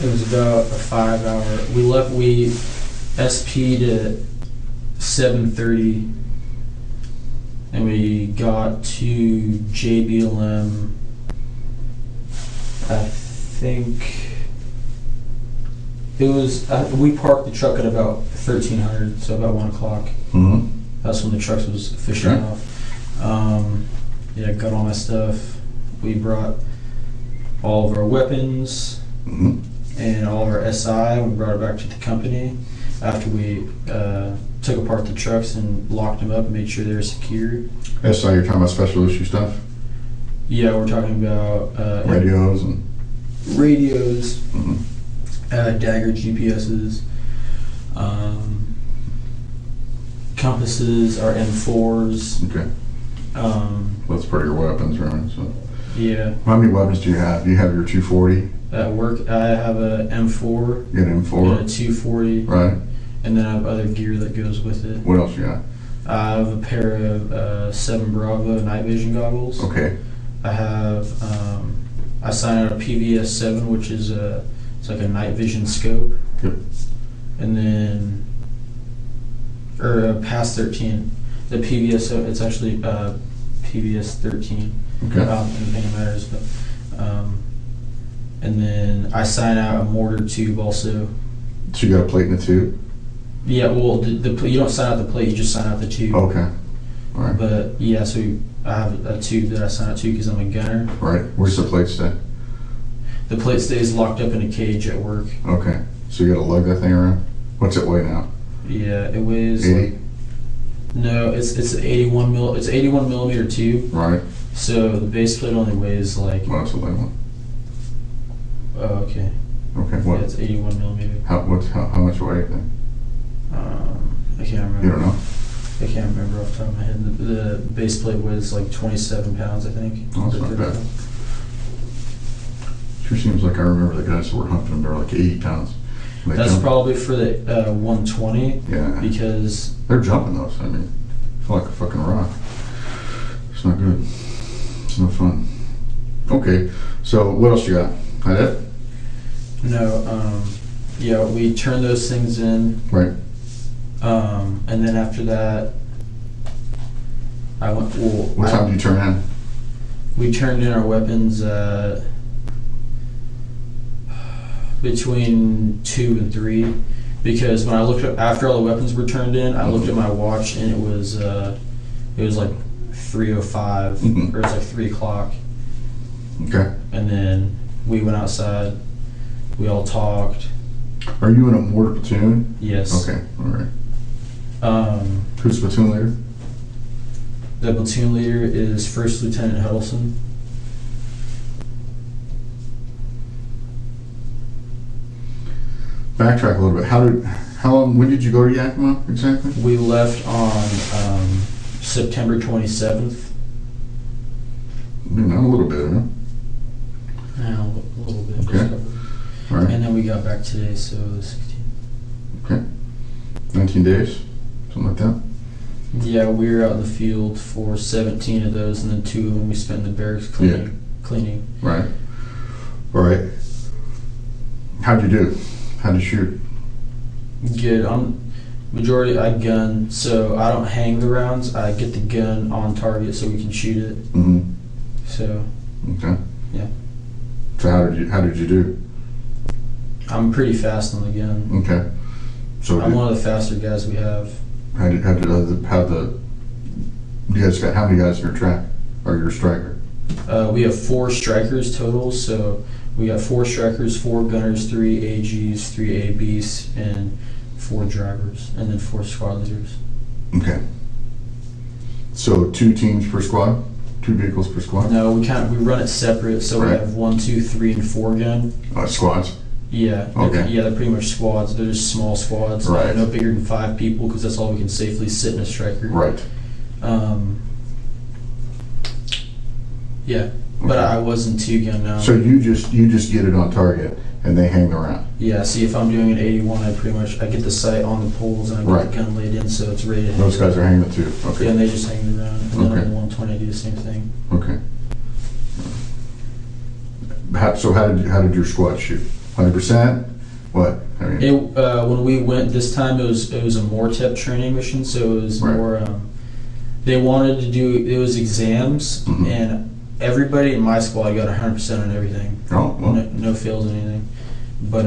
It was about a 5-hour. We SP'd at 7:30, and we got to JBLM. I think it was. We parked the truck at about 1300, so about 1 o'clock. Mm-hmm. That's when the trucks was fishing Okay. off. Yeah, got all my stuff. We brought all of our weapons Mm-hmm. and all of our SI. We brought it back to the company after we took apart the trucks and locked them up and made sure they were secure. SI, you're talking about special issue stuff? Yeah, we're talking about Radios and... radios, Mhm. Dagger GPSs, compasses, our M4s. Okay. That's part of your weapons, right? So, Yeah, how many weapons do you have? Do you have your 240? at work I have a M4 You got an and a M4? 240, Right. and then I have other gear that goes with it. What else you got? I have a pair of 7 Bravo night vision goggles. Okay. I have I signed out a PVS 7, which is it's like a night vision scope. Yep. And then past 13, the PVS it's actually PVS 13. Okay. I don't think it matters, but and then I sign out a mortar tube also. So you got a plate and a tube? Yeah, well, the you don't sign out the plate, you just sign out the tube. Okay. All right. But yeah, so I have a tube that I sign up to because I'm a gunner. Right. Where's the plate stay? The plate stays locked up in a cage at work. Okay. So you gotta lug that thing around? What's it weigh now? Yeah, it weighs 80? no, it's 81 mil. It's 81 millimeter tube. Right. So the base plate only weighs like. Well, that's a light one. Oh, okay. Okay. Yeah, What? it's 81 millimeter. How much weight then? I can't remember. You don't know? I can't remember off the top of my head. The base plate weighs like 27 pounds, I think. Oh, that's not bad. Sure seems like I remember the guys that were humping them. They're like 80 pounds. They That's jump. probably for the 120 Yeah. because They're jumping those. I mean, I feel like a fucking rock. It's not good. It's no fun. Okay. So what else you got? That it? yeah, we turn those things in. Right. And then after that, I went. Well, What time do you turn in? we turned in our weapons between 2 and 3, because when I looked at after all the weapons were turned in, I looked at my watch and it was like 3:05 Mhm. or it was like 3 o'clock, Okay. and then we went outside. We all talked. Are you in a mortar platoon? Yes. Okay. All right. Who's the platoon leader? The platoon leader is First Lieutenant Huddleston. Backtrack a little bit. When did you go to Yakima exactly? We left on September 27th. Not a little bit, huh? Yeah, a little bit. Okay. All right. And then we got back today, so the 16th. Okay. 19 days, something like that. Yeah, we were out in the field for 17 of those, and then 2 of them we spent in the barracks cleaning. Right. All right. How'd you do? How'd you shoot? Good. Majority I gun, so I don't hang the rounds. I get the gun on target so we can shoot it. Mm-hmm. So Okay. yeah, So how did you do? I'm pretty fast on the gun. Okay. So I'm one of the faster guys we have. how you guys got how many guys in your track or your striker? We have 4 strikers total, so we got 4 strikers, 4 gunners, 3 AGs, 3 ABs, and 4 drivers, and then 4 squad leaders. Okay. So 2 teams per squad, 2 vehicles per squad. No, we run it separate, so Right. we have 1, 2, 3, and 4 gun. Squads. Yeah. Okay. They're pretty much squads. They're just small squads. Right. No bigger than 5 people, because that's all we can safely sit in a striker. Right. Yeah. But I was in 2 gun now. So you just get it on target and they hang around. Yeah, see, if I'm doing an 81, I get the sight on the poles and I get Right. the gun laid in, so it's ready to hang. Those guys are hanging too. Okay. Yeah, and they just hang around. And then Okay. on the 120, I do the same thing. Okay. How did your squad shoot? 100%? What? I mean, When we went this time, it was a MORTEP training mission, so it was Right. more. They wanted to do it was exams, Mhm. and everybody in my squad got 100% on everything. oh, well, No fails in anything. But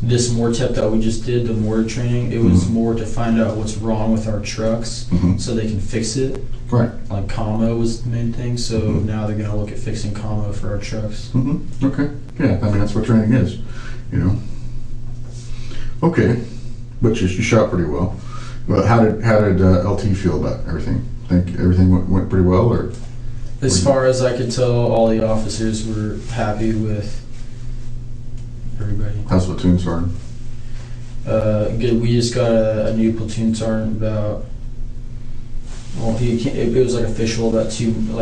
this MORTEP that we just did, the mortar training, it was Mhm. more to find out what's wrong with our trucks Mhm. so they can fix it. right. Like commo was the main thing, so Mhm. now they're gonna look at fixing commo for our trucks. Okay. Yeah, I mean, that's what training is, you know. Okay. But you shot pretty well. Well, how did LT feel about everything? Think everything went pretty well, or? As far as I could tell, all the officers were happy with everybody. How's the platoon sergeant? Good. We just got a new platoon sergeant about. Well, it was like official about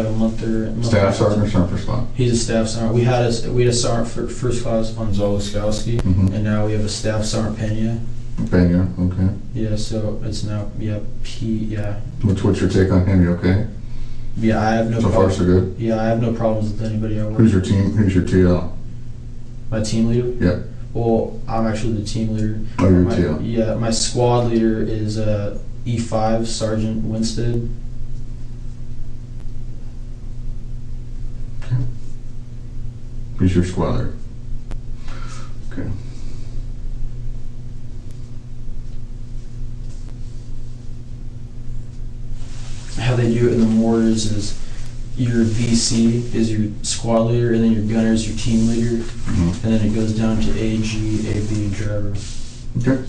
a month or. Staff sergeant or sergeant first class? He's a staff sergeant. We had a sergeant for first class on Zoloskowski, Mhm. and now we have a staff sergeant Pena. Pena, okay. Yeah, so it's now yeah. What's your take on him? You okay? Yeah, I have no So far, problem. so good. Yeah, I have no problems with anybody I work Who's your with. team? Who's your TL? My team leader? Yeah. Well, I'm actually the team leader. Oh, you're My- TL. Yeah, my squad leader is E5 Sergeant Winstead. Who's your squad leader? Okay. they do it in the mortars is your VC is your squad leader, and then your gunner is your team leader, and then it goes down to AG, AB, and driver. Okay.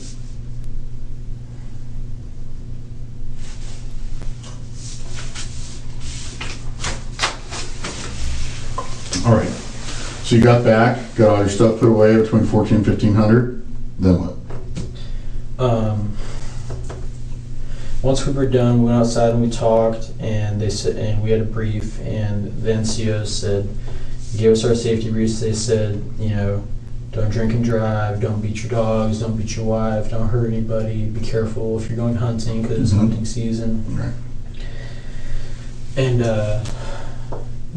All right. So you got back, got all your stuff put away between 14 and 1500. Then what? Once we were done, we went outside and we talked, and they said, and we had a brief, and the NCOs said, gave us our safety briefs. They said, you know, don't drink and drive, don't beat your dogs, don't beat your wife, don't hurt anybody, be careful if you're going hunting because it's hunting season. Right. And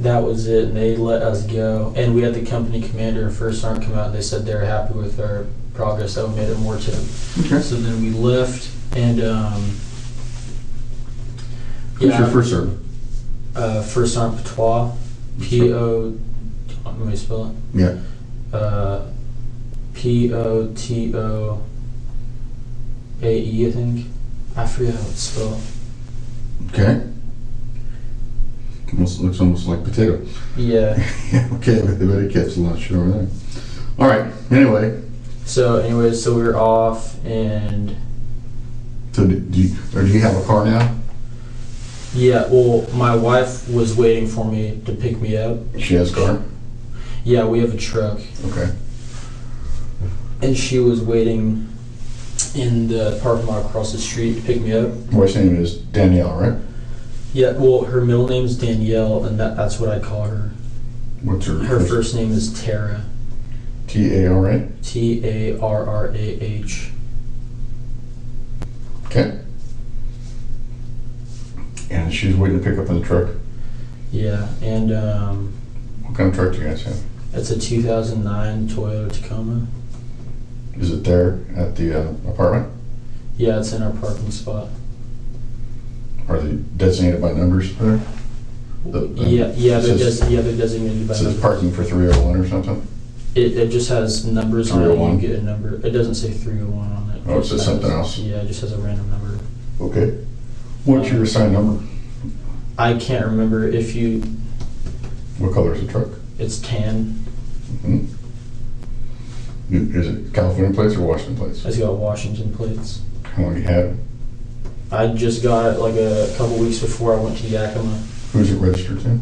that was it, and they let us go. And we had the company commander and first sergeant come out, and they said they were happy with our progress that we made at Morton. Okay. So then we left, and Who's your first sergeant? First sergeant Patois, P-O, let me spell it. Yeah. P-O-T-O-A-E, I think. I forget how it's spelled. Okay. Looks almost like potato. Yeah. Okay, but it gets a lot shit over there. All right. Anyway. So we were off, and So do you have a car now? yeah, well, my wife was waiting for me to pick me up. She has a car. Yeah, we have a truck, Okay. and she was waiting in the parking lot across the street to pick me up. Wife's name is Danielle, right? Yeah, well, her middle name's Danielle, and that's what I call her. What's her? Her first name is Tara. T-A-R-A. Tarrah. Okay. And she's waiting to pick up in the truck. Yeah, and What kind of truck do you guys have? it's a 2009 Toyota Tacoma. Is it there at the apartment? Yeah, it's in our parking spot. Are they designated by numbers there? Yeah, they're says- they're designated by It says number. parking for 301 or something? It just has numbers on it. 301? You get a number. It doesn't say 301 on it. Oh, it says just something has- else. Yeah, it just has a random number. Okay. What's your assigned number? I can't remember if you. What color is the truck? It's tan. Hmm? Is it California plates or Washington plates? It's got Washington plates. How long you had it? I just got it like a couple weeks before I went to Yakima. Who's it registered to?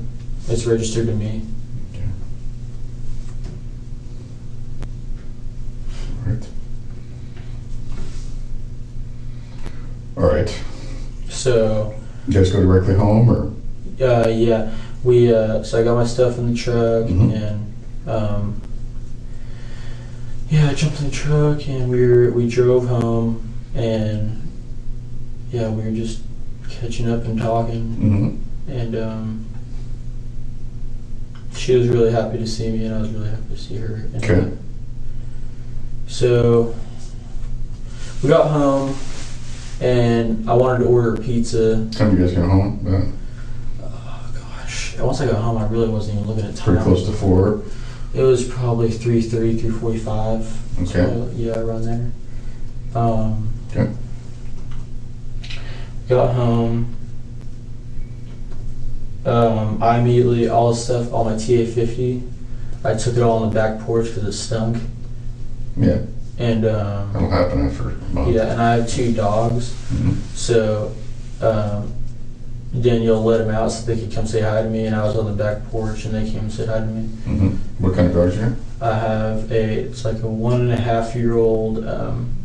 It's registered to me. Alright. Alright. So, You guys go directly home or? yeah, we so I got my stuff in the truck, Mhm. and yeah, I jumped in the truck and we drove home, and yeah, we were just catching up and talking, Mm-hmm. and she was really happy to see me, and I was really happy to see her. And, Okay. so we got home, and I wanted to order a pizza. Time you guys get home? Oh gosh! Once I got home, I really wasn't even looking at time. Pretty close to 4. It was probably 3:30, 3:45. Okay. So, yeah, around there. Okay. Got home. I immediately, all the stuff, all my TA-50, I took it all on the back porch because it stunk. Yeah. And That'll happen after a month. yeah, and I have 2 dogs, Mhm. so Danielle let them out so they could come say hi to me, and I was on the back porch and they came and said hi to me. Mhm. What kind of dogs do you have? I have it's like a 1.5-year-old,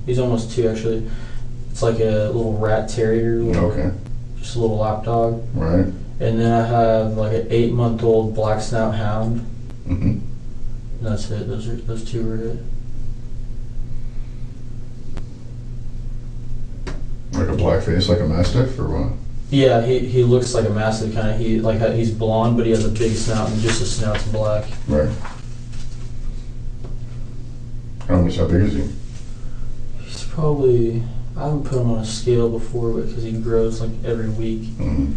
he's almost 2 actually. It's like a little rat terrier, Okay. just a little lap dog. Right. And then I have like an 8-month-old black snout hound. Mm-hmm. And that's it. Those 2 are it. Like a black face, like a mastiff, or what? Yeah, he looks like a massive kind of. He's blonde, but he has a big snout, and just his snout's black. Right. How big is he? He's probably, I haven't put him on a scale before, because he grows like every week. Mm-hmm.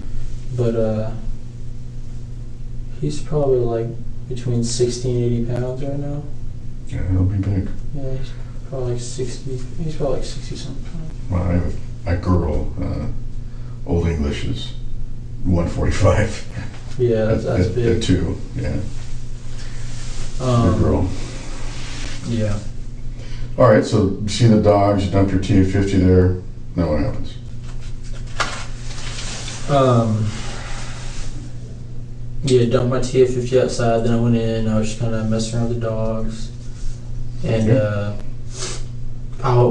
But he's probably like between 60 and 80 pounds right now. Yeah, he'll be big. Yeah, he's probably like 60. He's probably like 60 something pounds. Well, I have a girl. Old English is 145. Yeah, that's At big. 2, yeah. Good girl. Yeah. All right, so you see the dogs, you dumped your T-50 there. Now what happens? Yeah, dumped my TF50 outside. Then I went in. I was just kind of messing around with the dogs, and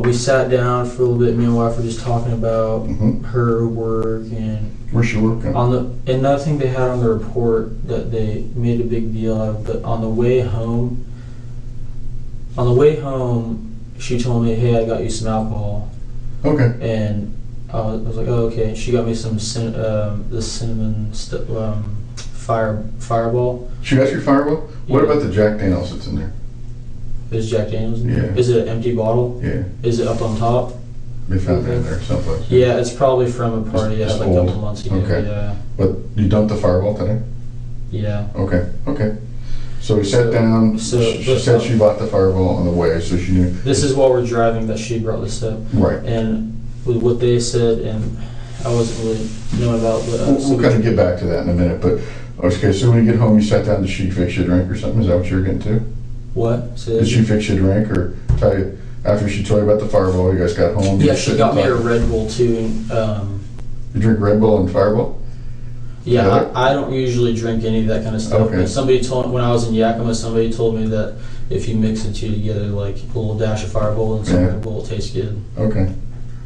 we sat down for a little bit. Me and my wife were just talking about her work and Where's she working? another thing they had on the report that they made a big deal of. But on the way home, she told me, "Hey, I got you some alcohol." Okay. And I was like, "Oh, okay." She got me some the cinnamon fireball. She got your Fireball? What Yeah. about the Jack Daniels that's in there? Is Jack Daniels in there? Yeah. Is it an empty bottle? Yeah. Is it up on top? They found that in there someplace. Yeah, it's probably from a party I It's had like a old. couple months ago. Okay. Yeah. But you dumped the Fireball today? Yeah. Okay. So we sat down. She said she bought the Fireball on the way, so she knew. This is while we're driving that she brought this up. Right. And with what they said, and I wasn't really knowing about, but We'll kind of get back to that in a minute, but okay, so when you get home, you sat down, did she fix you a drink or something? Is that what you were getting to? What? Did she fix you a drink or tell you, after she told you about the Fireball, you guys got home? Yeah, you she sit got and me a talk? Red Bull too. You drink Red Bull and Fireball? Yeah, Yeah. I don't usually drink any of that kind of stuff. Okay. But somebody told when I was in Yakima, somebody told me that if you mix the two together, like a little dash of Fireball and some Yeah. Red Bull, it tastes good. Okay.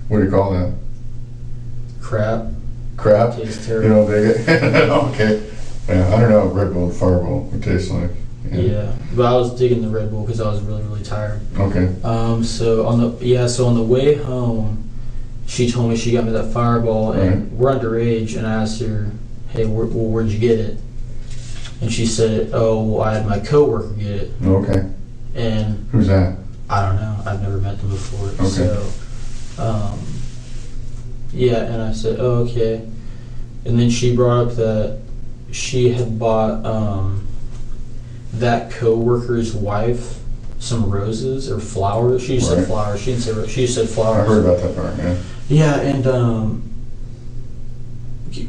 What do you call that? Crap. Crap? Tastes You terrible. know, okay. Yeah, I don't know what Red Bull and Fireball would taste like. Yeah, but I was digging the Red Bull because I was really, really tired. Okay. So on the way home, she told me she got me that Fireball, and we're underage. And I asked her, "Hey, where'd you get it?" And she said, "Oh, well, I had my coworker get it." Okay. And Who's that? I don't know. I've never met them before. Okay. So, yeah, and I said, "Oh, okay." And then she brought up that she had bought that coworker's wife some roses or flowers. She said Right. flowers. She didn't say she said I flowers. heard about that part, man. Yeah, and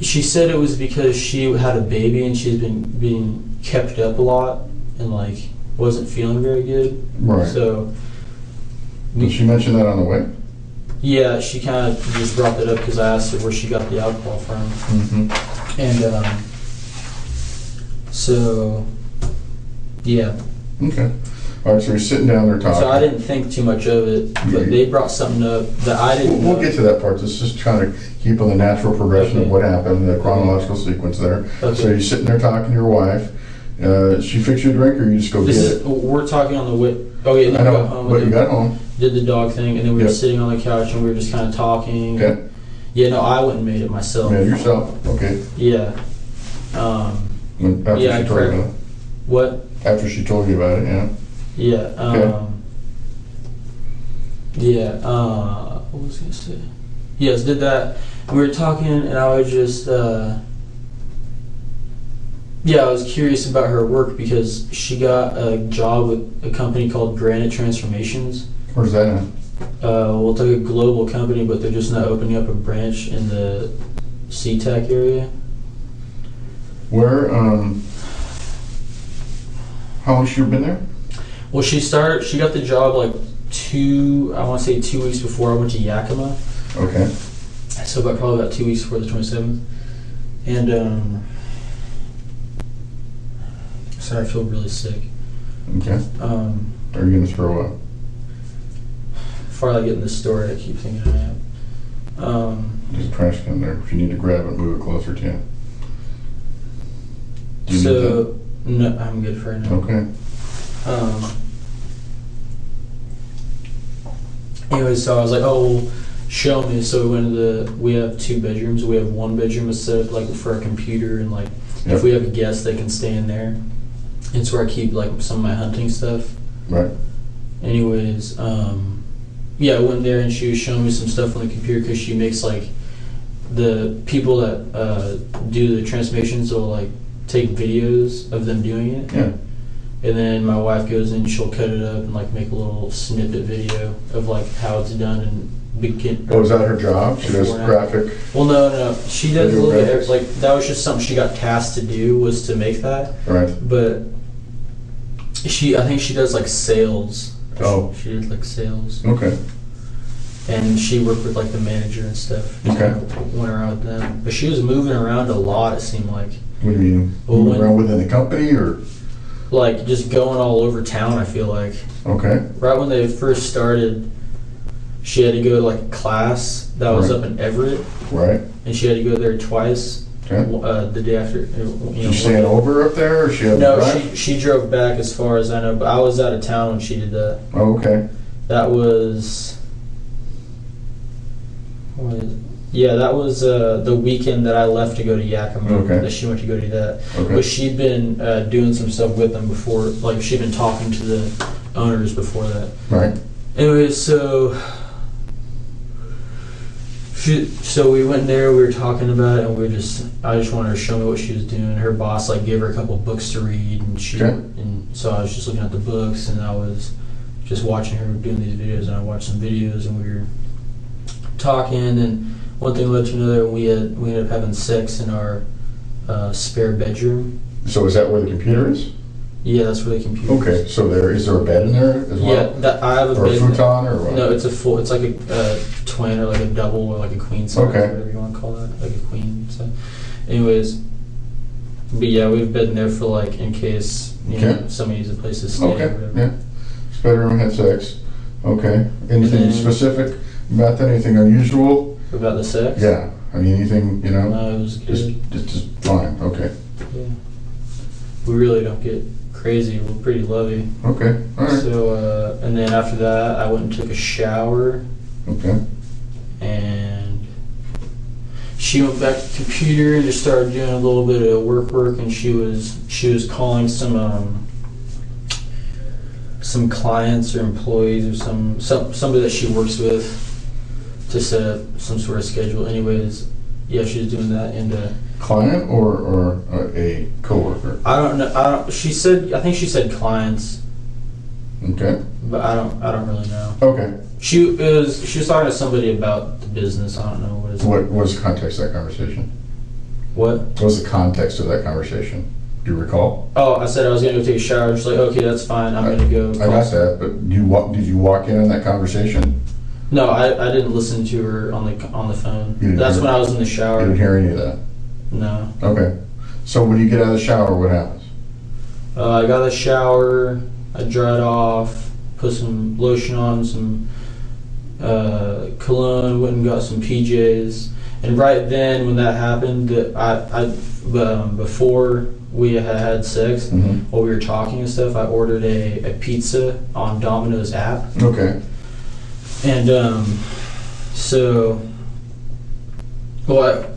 she said it was because she had a baby and she's been being kept up a lot and like wasn't feeling very good. Right. So Did she mention that on the way? yeah, she kind of just brought that up because I asked her where she got the alcohol from, Mm-hmm. and so yeah. Okay. All right, so you're sitting down there talking. So I didn't think too much of it, but they brought something up that I didn't. We'll know. get to that part. Let's just try to keep on the natural progression of Okay. what happened, the chronological sequence there. Okay. So you're sitting there talking to your wife. She fixed you a drink, or you just go This get is it? we're talking on the way. Oh yeah, I then we know, got home. but and you then got home. did the dog thing, and then we were Yep. sitting on the couch and we were just kind of talking. Okay. Yeah, no, I went and made it myself. Man, yourself. Okay. Yeah. After Yeah, I she told you prepped. about it. What? After she told you about it, yeah. Yeah. Okay. Yeah. What was I gonna say? Yes, did that. We were talking, and I was just. Yeah, I was curious about her work because she got a job with a company called Granite Transformations. Where's that at? Well, it's like a global company, but they're just not opening up a branch in the SeaTac area. Where, how long she been there? Well, she got the job like I want to say 2 weeks before I went to Yakima. Okay. So probably about 2 weeks before the 27th. And, sorry, I feel really sick. Okay. Are you gonna throw up? Before I get in the story, I keep thinking I am. There's a trash can there. If you need to grab it, move it closer to you. Do you need So, no, I'm good for right that? now. Okay. Anyway, so I was like, oh, well, show me. So we have 2 bedrooms. We have one bedroom is set up like for a computer and like Yep. if we have a guest, they can stay in there. It's where I keep like some of my hunting stuff. Right. Anyways, yeah, I went there and she was showing me some stuff on the computer because she makes like the people that do the transmissions will like take videos of them doing it. Yeah. And then my wife goes in, she'll cut it up and like make a little snippet video of like how it's done and begin. Oh, is that her job? She does Before now. graphic? Well, no. She does a Video little bit. graphics? Like that was just something she got tasked to do, was to make that. Right. But I think she does like sales. Oh. She did like sales, Okay. and she worked with like the manager and stuff. Okay. Went around with them, but she was moving around a lot. It seemed like. What do you mean? Well, Moving around within the company or? Like just going all over town. I feel like Okay. right when they first started, she had to go to like a class that was Right. up in Everett, Right. and she had to go there twice. Okay. The day after. She's staying over up there or she had to No, drive? she drove back as far as I know, but I was out of town when she did that. Oh, okay. That was. That was the weekend that I left to go to Yakima. Okay. That she went to go do that. Okay. But she'd been doing some stuff with them before, like she'd been talking to the owners before that. Right. Anyway, so we went there. We were talking about it, and I just wanted her to show me what she was doing. Her boss like gave her a couple books to read, and Okay. and so I was just looking at the books, and I was just watching her doing these videos, and I watched some videos, and we were talking, and one thing led to another. We ended up having sex in our spare bedroom. So is that where the computer is? Yeah, that's where the computer. Okay, so is there a bed in there as well? Yeah, I have a Or a bed. futon or what? No, it's a full. It's like a twin or like a double or like a queen size, Okay. whatever you want to call that, like a queen size. Anyways, but yeah, we've been there for like in case Okay. somebody needs a place to stay or Okay, whatever. yeah. Spare room had sex. Okay. Anything then- specific about that? Anything unusual? About the sex? Yeah. I mean, anything, you know? No, it was good. Just fine. Okay. Yeah. We really don't get crazy. We're pretty lovey. Okay. All right. So, and then after that, I went and took a shower, Okay. and she went back to the computer and just started doing a little bit of work, and she was calling some clients or employees or somebody that she works with to set up some sort of schedule. Anyways, yeah, she was doing that, and Client or a coworker? I don't know. I think she said clients, Okay. but I don't really know. Okay. She was talking to somebody about the business. I don't know what is. What was the context of that conversation? What? What was the context of that conversation? Do you recall? Oh, I said I was gonna go take a shower. She's like, okay, that's fine. I'm gonna go. I got that, but did you walk in on that conversation? No, I didn't listen to her on the phone. You didn't That's hear- when I was in the You shower. didn't hear any of that? No. Okay. So when you get out of the shower, what happens? I got a shower. I dried off. Put some lotion on. Some cologne. Went and got some PJs. And right then, when that happened, before we had sex, Mm-hmm. while we were talking and stuff, I ordered a pizza on Domino's app. Okay. And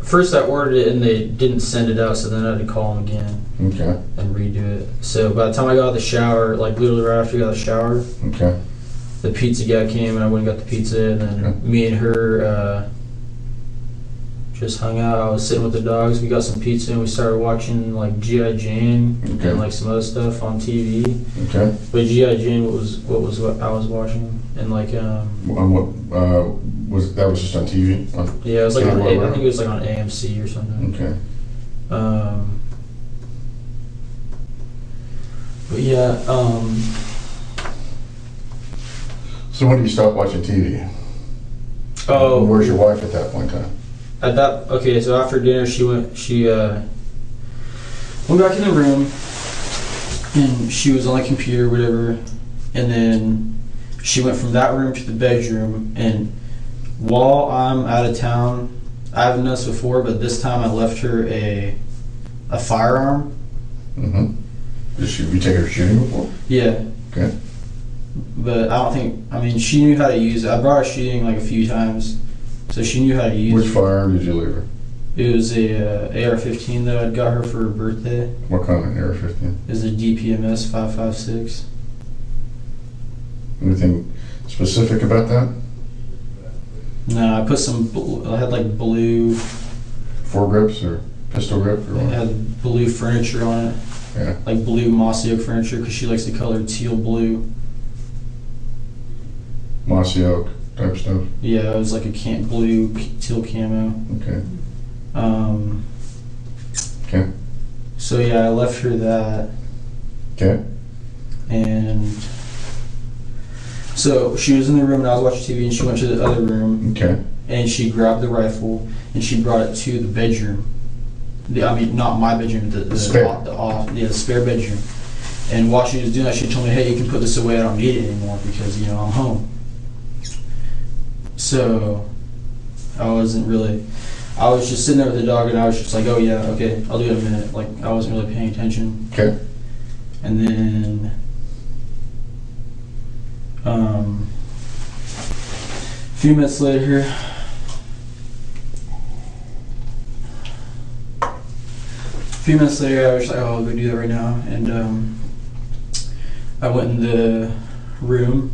first I ordered it and they didn't send it out, so then I had to call them again Okay. and redo it. So by the time I got out of the shower, like literally right after I got out of the shower, Okay. the pizza guy came and I went and got the pizza, and then Okay. me and her just hung out. I was sitting with the dogs. We got some pizza and we started watching like G.I. Jane Okay. and like some other stuff on TV. Okay. But G.I. Jane was what I was watching, and like On what was that? Was just on TV? yeah, it was like Cable I or- think it was like on AMC or something. Okay. But yeah, So when do you stop watching TV? oh, Where's your wife at that point in time? so after dinner she went back in the room, and she was on the computer, whatever, and then she went from that room to the bedroom, and while I'm out of town, I haven't done this before, but this time I left her a firearm. Mm-hmm. You take her shooting before? Yeah. Okay. But she knew how to use it. I brought her shooting like a few times, so she knew how to use Which it. firearm did you leave her? It was a AR-15 that I'd got her for her birthday. What kind of AR-15? It was a DPMS 5.56. Anything specific about that? No, I put I had like blue, Foregrips or pistol grip or it what? had blue furniture on it, Yeah. like blue mossy oak furniture, because she likes the color teal blue. Mossy oak. type stuff? Yeah, it was like a blue teal camo. Okay. Um, Okay. So yeah, I left her that, Okay. and so she was in the room and I was watching TV, and she went to the other room Okay. and she grabbed the rifle and she brought it to the bedroom. I mean, not my bedroom, the spare. the spare bedroom. And while she was doing that, she told me, "Hey, you can put this away. I don't need it anymore because I'm home." So I was just sitting there with the dog, and I was just like, "Oh yeah, okay, I'll do it in a minute." Like I wasn't really paying attention. Okay. And then, a few minutes later, I was like, "Oh, I'll go do that right now." And I went in the room,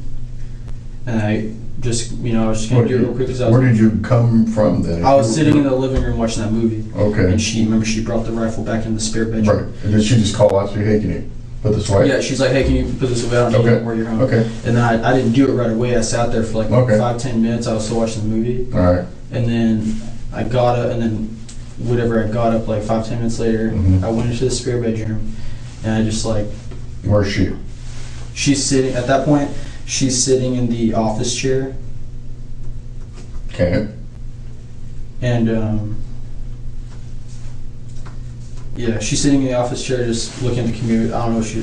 and I was just gonna do it real quick because Where did you come from then? I was sitting in the living room watching that movie. Okay. And she brought the rifle back in the spare bedroom. Right. And did she just call out to you, "Hey, can you put this away?" Yeah, she's like, "Hey, can you put this away? I don't need it where you're home." Okay. And then I didn't do it right away. I sat there for like Okay. 5-10 minutes. I was still watching the movie. All right. And then I got up, and then whatever, I got up like 5-10 minutes later. Mhm. I went into the spare bedroom, and I just like, Where's she? she's sitting, at that point, she's sitting in the office chair. Okay. And yeah, she's sitting in the office chair just looking at the computer. I don't know what she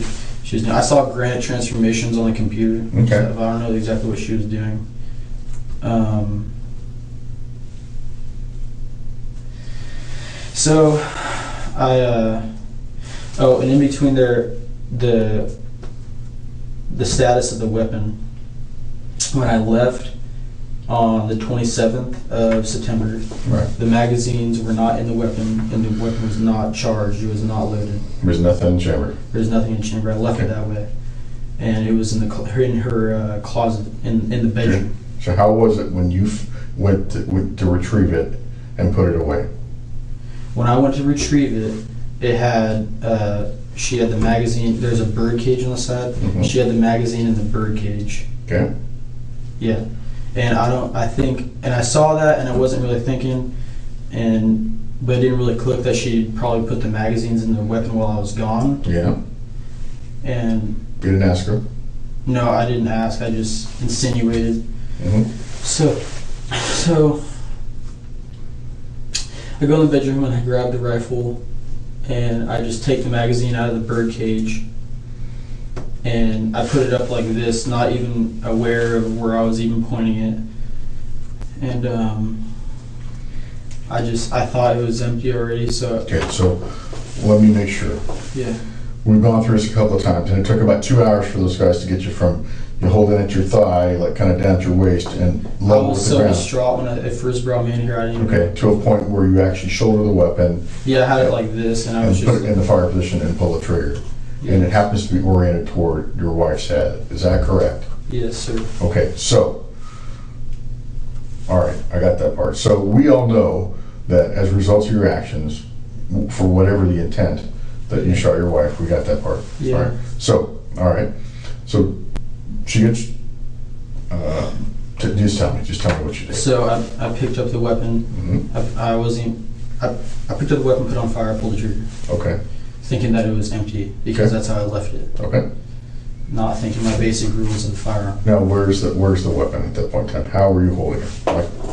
was doing. I saw granite transformations on the computer. Okay. So I don't know exactly what she was doing. So I and in between there, the status of the weapon, when I left on the 27th of September, Right. the magazines were not in the weapon, and the weapon was not charged. It was not loaded. There's nothing in the chamber. There's nothing in the chamber. I left it that way, and it was in her closet in the bedroom. So how was it when you went to retrieve it and put it away? When I went to retrieve it, it had she had the magazine. There's a bird cage on the side. Mhm. She had the magazine in the bird cage. Okay. Yeah, and I saw that, and I wasn't really thinking, but it didn't really click that she probably put the magazines in the weapon while I was gone. Yeah. And You didn't ask her? no, I didn't ask. I just insinuated. Mm-hmm. So I go in the bedroom and I grab the rifle, and I just take the magazine out of the bird cage, and I put it up like this, not even aware of where I was even pointing it. And I thought it was empty already, so Okay, so let me make sure. yeah. We've gone through this a couple of times, and it took about 2 hours for those guys to get you from you holding at your thigh, like kind of down to your waist, and I level was with the so ground. distraught when it first brought me in here. I didn't even, Okay, to a point where you actually shoulder the weapon yeah, I had it like this, and I and was put just it in the fire position and pull the trigger. And it happens to be oriented toward your wife's head. Is that correct? yes, sir. Okay, so, all right, I got that part. So we all know that as a result of your actions, for whatever the intent, that you shot your wife. We got that part. Yeah. All right. So, all right. So she gets. Just tell me what you did. So I picked up the weapon. Mm-hmm. I picked up the weapon, put it on fire, I pulled the trigger, Okay. thinking that it was empty because Okay. that's how I left it. Okay. Not thinking my basic rules of the firearm. Now, where's the weapon at that point in time? How were you holding it?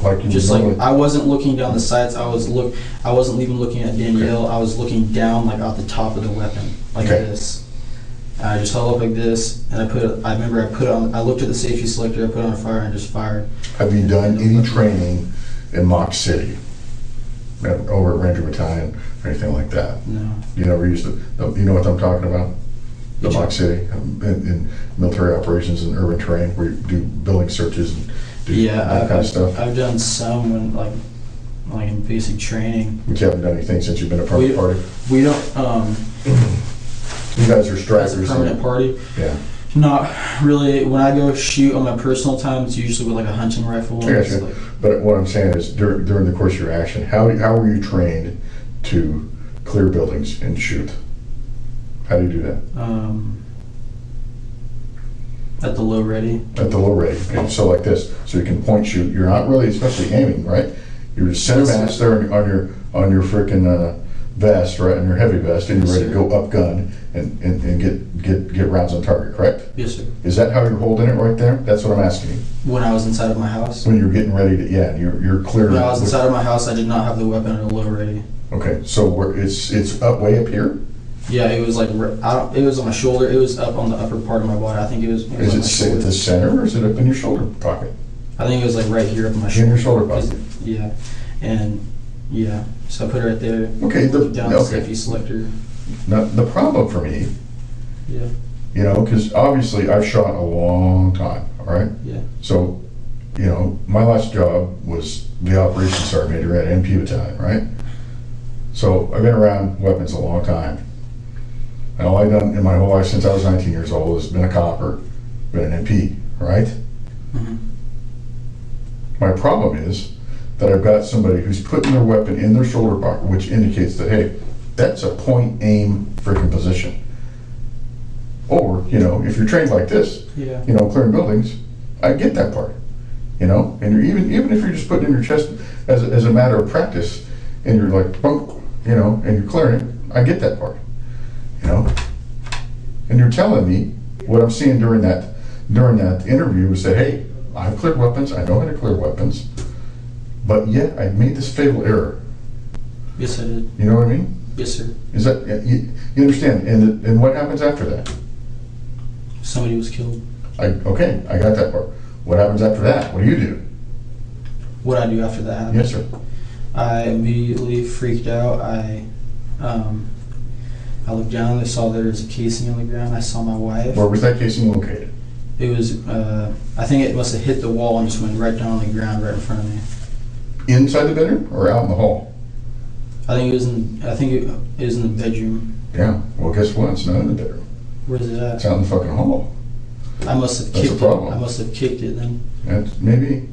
Like you Just would like normally- I wasn't looking down the sights. I wasn't even looking at Danielle. I was looking down like at the top of the weapon, like Okay. this. And I just held up like this, and I remember I put it on. I looked at the safety selector. I put it on fire and just fired. Have you done any training in Mock City, over at Ranger Battalion, or anything like that? No. You never used it. You know what I'm talking about? The Which Mock one? City, in military operations and urban terrain, where you do building searches and do that kind of stuff. I've done some when like in basic training. But you haven't done anything since you've been a permanent party. We don't. You guys are As strikers. a permanent party, Yeah. not really. When I go shoot on my personal time, it's usually with like a hunting rifle. I It's gotcha. like- But what I'm saying is, during the course of your action, how were you trained to clear buildings and shoot? How do you do that? At the low ready. At the low ready. Okay, so like this. So you can point shoot. You're not really especially aiming, right? You're just center mass there on your frickin' vest, right? On your heavy vest, and you're ready to go up gun and get rounds on target, correct? Yes, sir. Is that how you're holding it right there? That's what I'm asking you. When I was inside of my house. When you're getting ready to, yeah, you're clear. When I was inside of my house, I did not have the weapon at a low ready. Okay, so it's up way up here? Yeah, it was like, it was on my shoulder. It was up on the upper part of my body. I think it was Is on it my at shoulder. the center, or is it up in your shoulder pocket? I think it was like right here up in my In shoulder. your shoulder pocket? Yeah, and yeah, so I put it right there. Okay, Down the safety selector. Now, the problem for me, Yeah, you know, because obviously I've shot a long time, all right? yeah. So, you know, my last job was the operations sergeant major at MP Battalion, right? So I've been around weapons a long time. And all I've done in my whole life since I was 19 years old has been a copper, been an MP, right? Mhm. My problem is that I've got somebody who's putting their weapon in their shoulder pocket, which indicates that, hey, that's a point aim freaking position. Or, you know, if you're trained like this, Yeah. you know, clearing buildings, I get that part, you know? And you're even if you're just putting it in your chest as a matter of practice, and you're like, bunk, you know, and you're clearing it, I get that part, you know? And you're telling me what I'm seeing during that interview is that, hey, I've cleared weapons, I know how to clear weapons, but yet I made this fatal error. Yes, I did. You know what I mean? Yes, sir. Is that, you understand? And what happens after that? Somebody was killed. Okay, I got that part. What happens after that? What do you do? What I do after that happened? Yes, sir. I immediately freaked out. I looked down. I saw there was a casing on the ground. I saw my wife. Where was that casing located? It was. I think it must have hit the wall and just went right down on the ground right in front of me. Inside the bedroom or out in the hall? I think it was in. I think it was in the bedroom. Yeah. Well, guess what? It's not in the bedroom. Where's it It's at? out in the fucking hall. I must have That's kicked a problem. it. I must have kicked it then. And maybe,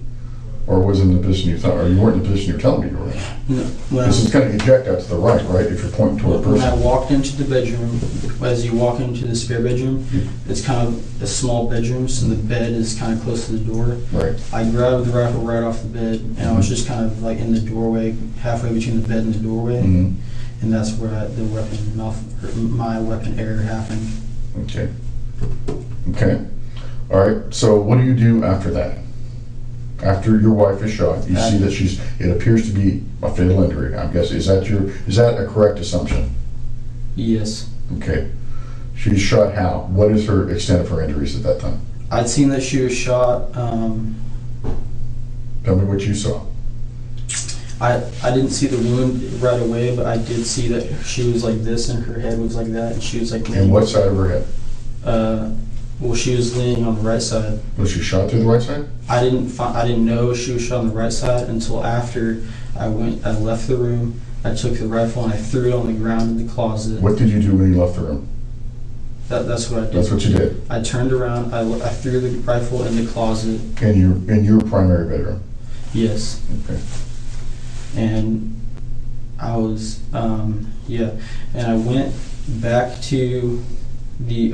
or was in the position you thought, or you weren't in the position you're telling me you were in. No, when This is going to eject out to the right, right? If you're pointing toward a When I person. walked into the bedroom, as you walk into the spare bedroom, it's kind of a small bedroom, so the bed is kind of close to the door. Right. I grabbed the rifle right off the bed, and I was just kind of like in the doorway, halfway between the bed and the doorway, Mhm. and that's where my weapon error happened. Okay. Okay. All right. So what do you do after that? After your wife is shot, you see that it appears to be a fatal injury. I'm guessing, is that a correct assumption? Yes. Okay. She's shot how? What is her extent of her injuries at that time? I'd seen that she was shot. Tell me what you saw. I didn't see the wound right away, but I did see that she was like this and her head was like that, and she was like And leaning. what side of her head? Well, she was leaning on the right side. Was she shot through the right side? I didn't know she was shot on the right side until after I left the room. I took the rifle and I threw it on the ground in the closet. What did you do when you left the room? That's what I did. That's what you did. I turned around. I threw the rifle in the closet. In your primary bedroom. Yes. Okay. And I was yeah, and I went back to the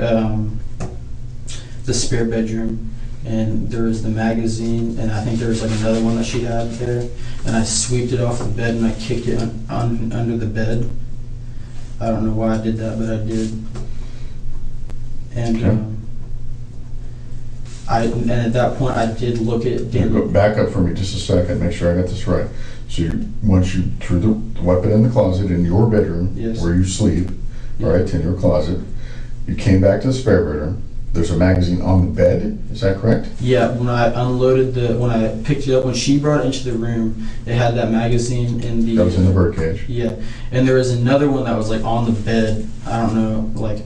spare bedroom, and there was the magazine, and I think there was like another one that she had there, and I sweeped it off the bed and I kicked it under the bed. I don't know why I did that, but I did. And Okay. and at that point I did look at Now go back up for me just a second, make sure I got this right. So once you threw the weapon in the closet in your bedroom, Yes. where you sleep, Yeah. right, in your closet, you came back to the spare bedroom. There's a magazine on the bed, is that correct? Yeah, when I picked it up, when she brought it into the room, it had that magazine in the... That was in the birdcage. Yeah, and there was another one that was like on the bed. I don't know, like...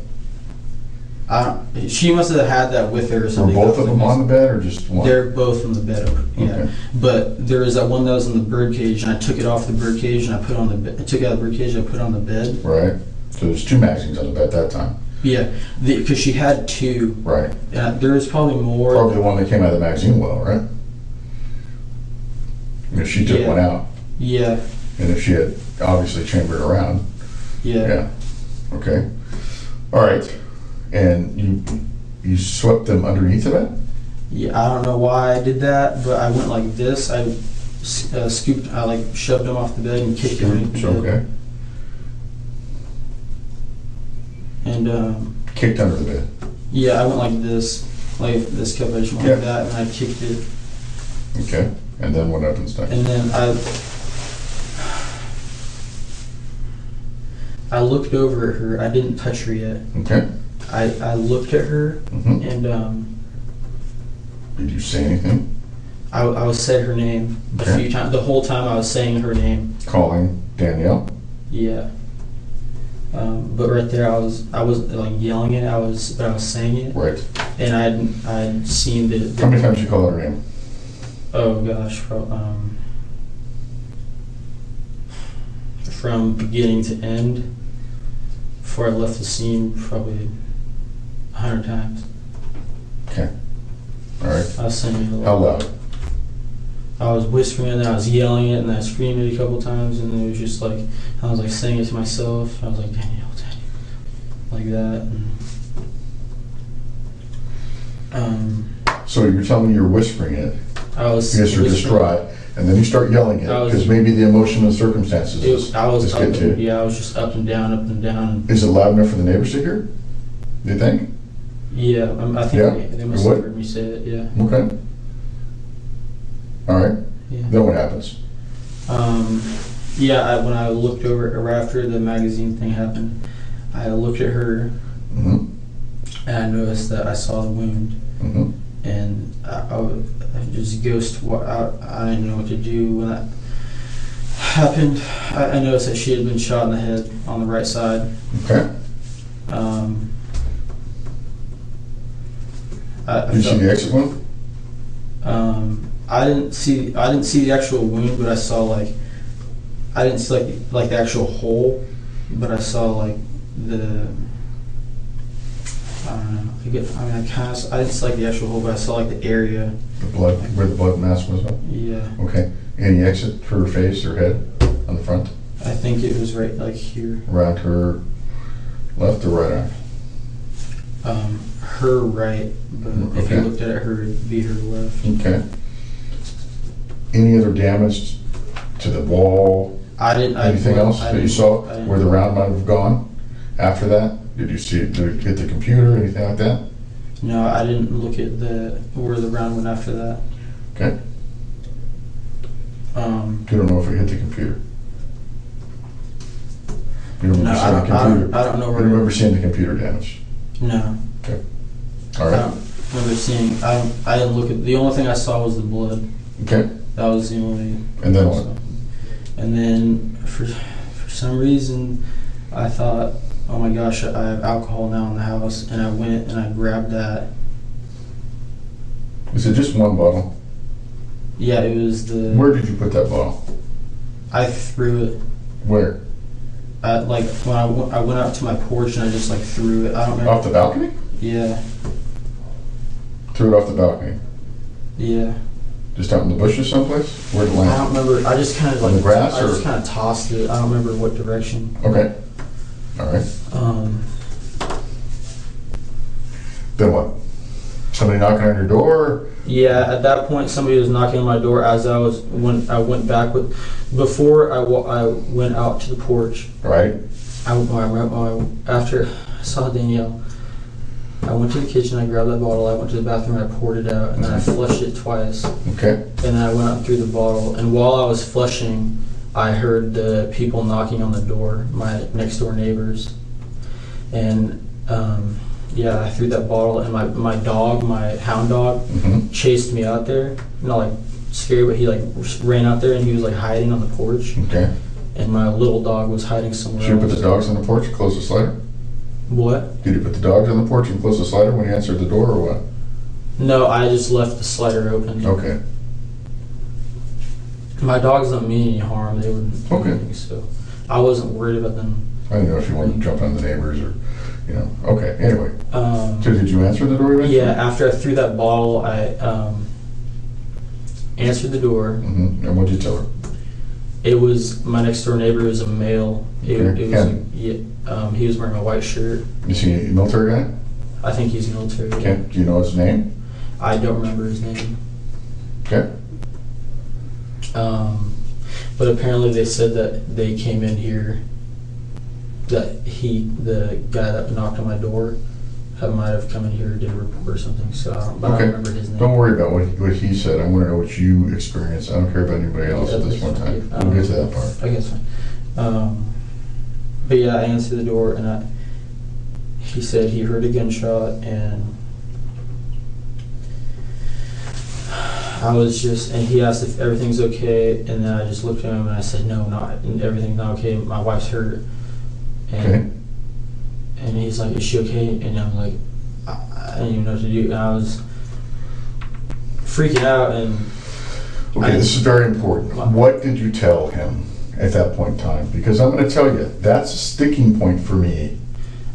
she must have had that with her or Were something. both of them on the bed or just one? They're both on the bed, yeah. Okay. But there was that one that was in the birdcage, and I took it off the birdcage, and I put it on the bed. I took it out of the birdcage, and I put it on the bed. Right. So there's two magazines on the bed at that time. Yeah, because she had two. Right. There was probably more. Probably the one that came out of the magazine well, right? If she took Yeah. one out, Yeah, and if she had obviously chambered around, yeah. yeah. Okay. All right. And you You swept them underneath the bed? Yeah, I don't know why I did that, but I went like this. I scooped, I like shoved them off the bed and kicked them underneath the bed. Okay. And Kicked under the bed. yeah, I went like this cup. I just went Yeah. like that, and I kicked it. Okay. And then what happens next? And then I looked over at her. I didn't touch her yet. Okay. I looked at her, Mm-hmm. and Did you say anything? I was said her name a Okay. few times. The whole time I was saying her name. Calling Danielle? Yeah. But right there, I was like yelling it. But I was saying it, Right. and I'd seen the How many times did you call her name? oh gosh, from beginning to end, before I left the scene, probably 100 times. Okay. All right. I was saying it a lot. How loud? I was whispering it, and I was yelling it, and I screamed it a couple times, and it was just like, I was like saying it to myself. I was like, Danielle, like that. And, So you're telling me you're whispering it I was because you're whispering- distraught, and then you start yelling it I was- because maybe the emotion and circumstances I was is up, getting to you. yeah, I was just up and down, up and down. Is it loud enough for the neighbors to hear? Do you think? Yeah, I think Yeah? they must What? have heard me say it. Yeah, Okay. All right. yeah. Then what happens? Yeah. When I looked over right after the magazine thing happened, I looked at her Mm-hmm. and I noticed that I saw the wound, Mm-hmm. and I just I didn't know what to do when that happened. I noticed that she had been shot in the head on the right side. Okay. I Did you see the exit wound? I didn't see the actual wound, but I saw I didn't see like the actual hole, but I saw like the I don't know. I didn't see like the actual hole, but I saw like the area. The blood, where the blood mass was up? Yeah, Okay. Any exit for her face or head on the front? I think it was right like here. Around her left or right arm? Her right, but if you Okay. looked at it, it'd be her left. Okay. Any other damage to the wall? Anything else that you saw where the round might have gone after that? Did you see it, did it hit the computer, anything like that? No, I didn't look at where the round went after that. Okay. You don't know if it hit the computer? You don't No, remember I seeing the computer? don't know You where. don't remember seeing the computer damage? No. All I right. don't remember seeing. I didn't look at. The only thing I saw was the blood. Okay. That was the only. And then what? And then for some reason, I thought, oh my gosh, I have alcohol now in the house, and I went and I grabbed that. Is it just one bottle? Yeah, it was the. Where did you put that bottle? I threw it. Where? Like when I went out to my porch and I just like threw it. I don't remember. Off the balcony? Yeah. Threw it off the balcony? Yeah. Just out in the bushes someplace? Where'd it I don't land? remember. I just kind of On like the grass, I just or- kind of tossed it. I don't remember what direction. Okay. All right. Then what? Somebody knocking on your door? Yeah, at that point, somebody was knocking on my door as when I went back before I went out to the porch. Right? After I saw Danielle, I went to the kitchen, I grabbed that bottle, I went to the bathroom, I poured it out, and then I flushed it twice. Okay. And then I went out through the bottle, and while I was flushing, I heard the people knocking on the door, my next door neighbors. And yeah, I threw that bottle, and my dog, my hound dog, Mm-hmm. chased me out there. Not like scary, but he like ran out there and he was like hiding on the porch. Okay. And my little dog was hiding somewhere Should you put else. the dogs on the porch and close the slider? What? Did you put the dogs on the porch and close the slider when you answered the door, or what? No, I just left the slider open. Okay. My dogs don't mean any harm. They wouldn't do Okay. anything, so I wasn't worried about them. I didn't know if you wanted to jump on the neighbors or, you know. Okay, anyway. Um, So did you answer the door eventually? yeah, after I threw that bottle, I answered the door. Mm-hmm. And what'd you tell her? It was my next door neighbor. It was a male. It Okay. was Ken. yeah. He was wearing a white shirt. You see a military guy? I think he's military. Okay, do you know his name? I don't remember his name. Okay. But apparently they said that they came in here, that the guy that knocked on my door, might have come in here and did a report or something, so but I don't remember his name. Don't worry about what he said. I want to know what you experienced. I don't care about anybody else at this one time. We'll get to that part. I guess fine. But yeah, I answered the door and he said he heard a gunshot and and he asked if everything's okay, and then I just looked at him and I said, no, everything's not okay. My wife's hurt. And he's like, is she okay? And I'm like, I didn't even know what to do. And I was freaking out. And okay, this is very important. What did you tell him at that point in time? Because I'm going to tell you, that's a sticking point for me.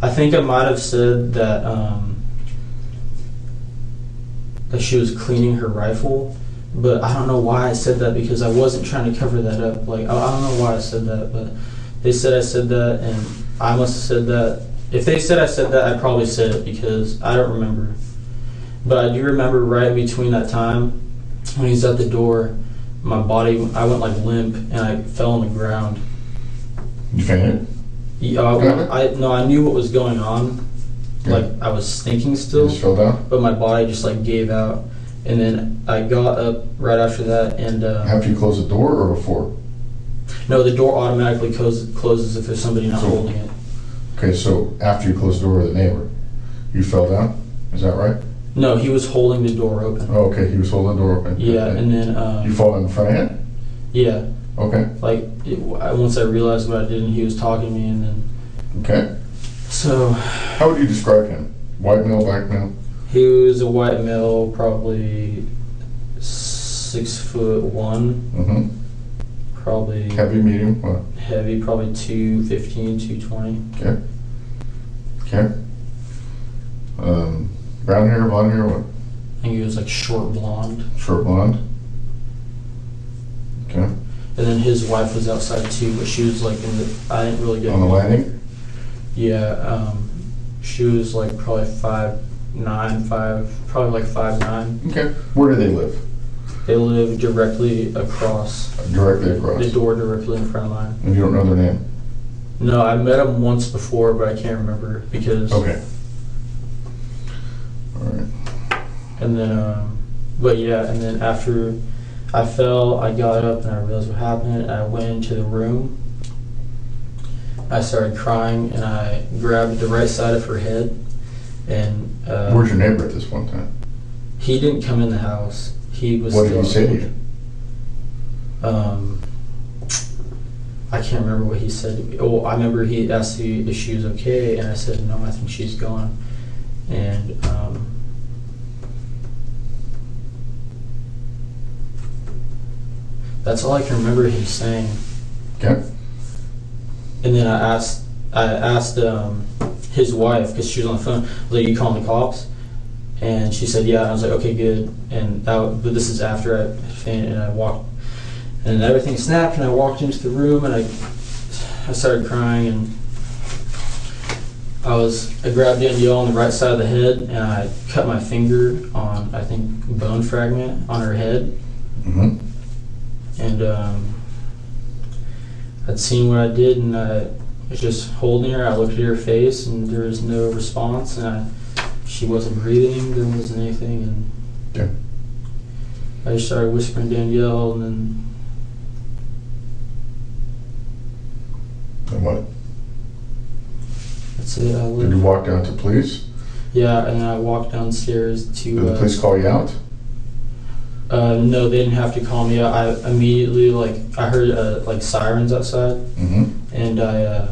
I think I might have said that she was cleaning her rifle, but I don't know why I said that, because I wasn't trying to cover that up. Like, I don't know why I said that, but they said I said that, and I must have said that. If they said I said that, I probably said it, because I don't remember. But I do remember right between that time when he's at the door, my body, I went like limp and I fell on the ground. You fainted? Yeah, I knew what was going on. Like, I was thinking still. You just fell down? But my body just like gave out. And then I got up right after that and... After you close the door or before? No, the door automatically closes if there's somebody not holding it. Okay, so after you closed the door with the neighbor, you fell down? Is that right? No, he was holding the door open. Oh, okay, he was holding the door open. Yeah, and then... you fall in front of him? Yeah. Okay. Like, once I realized what I did, and he was talking to me, and then... Okay. So... How would you describe him? White male, black male? He was a white male, probably 6'1". Mm-hmm. Probably... Heavy, medium, what? Heavy, probably 215, 220. Okay. Okay. Brown hair, blonde hair, what? I think he was like short blonde. Short blonde. Okay. And then his wife was outside too, but she was like I didn't really get... On the landing? Yeah, she was like probably 5'9", probably like 5'9". Okay. Where do they live? They live directly across. Directly across? The door directly in front of mine. And you don't know their name? No, I met him once before, but I can't remember because... Okay. All right. And then, but yeah, and then after I fell, I got up and I realized what happened, and I went into the room. I started crying, and I grabbed the right side of her head, and... Where's your neighbor at this one time? He didn't come in the house. He was... What did he say to you? I can't remember what he said. Oh, I remember he asked me if she was okay, and I said, no, I think she's gone. And that's all I can remember him saying. Okay. And then I asked his wife, because she was on the phone, like, you calling the cops? And she said, yeah. And I was like, okay, good. But this is after I fainted, and I walked, and everything snapped, and I walked into the room, and I started crying, and I grabbed Danielle on the right side of the head, and I cut my finger on, I think, bone fragment on her head. Mm-hmm. And I'd seen what I did, and I was just holding her. I looked at her face, and there was no response, and she wasn't breathing. There wasn't anything, and yeah. I just started whispering Danielle, and then... And what? That's it. Did you walk down to police? Yeah, and I walked downstairs to... Did the police call you out? No, they didn't have to call me out. I immediately, I heard sirens outside, mm-hmm. and I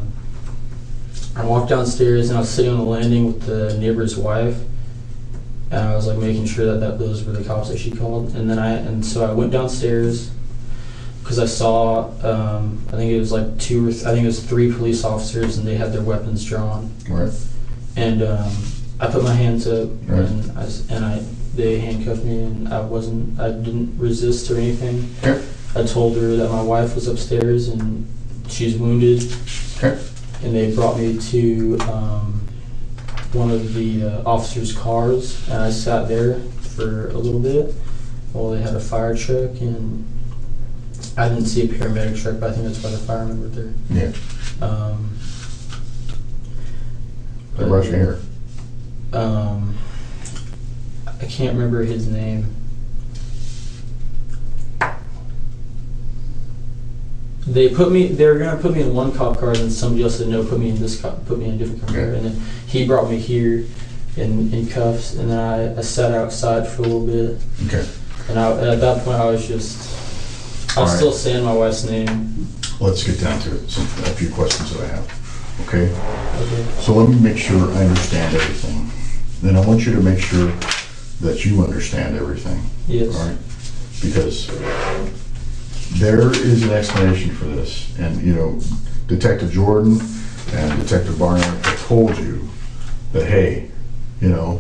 walked downstairs, and I was sitting on the landing with the neighbor's wife, and I was making sure that those were the cops that she called, and so I went downstairs because I saw I think it was 3 police officers, and they had their weapons drawn. Right. And I put my hands up, right. and they handcuffed me, and I didn't resist or anything. Okay. I told her that my wife was upstairs and she's wounded. Okay. And they brought me to one of the officers' cars, and I sat there for a little bit while they had a fire truck, and I didn't see a paramedic truck, but I think that's why the firemen were there. Yeah. But, Russian here. I can't remember his name. They were gonna put me in one cop car, and somebody else said no, put me in a different cop car, Okay. and then he brought me here in cuffs, and then I sat outside for a little bit, Okay. and at that point I was All right. still saying my wife's name. Let's get down to it. A few questions that I have. Okay. Okay. So let me make sure I understand everything. Then I want you to make sure that you understand everything. Yes. All right? Because there is an explanation for this. And, you know, Detective Jordan and Detective Barnard have told you that, hey, you know,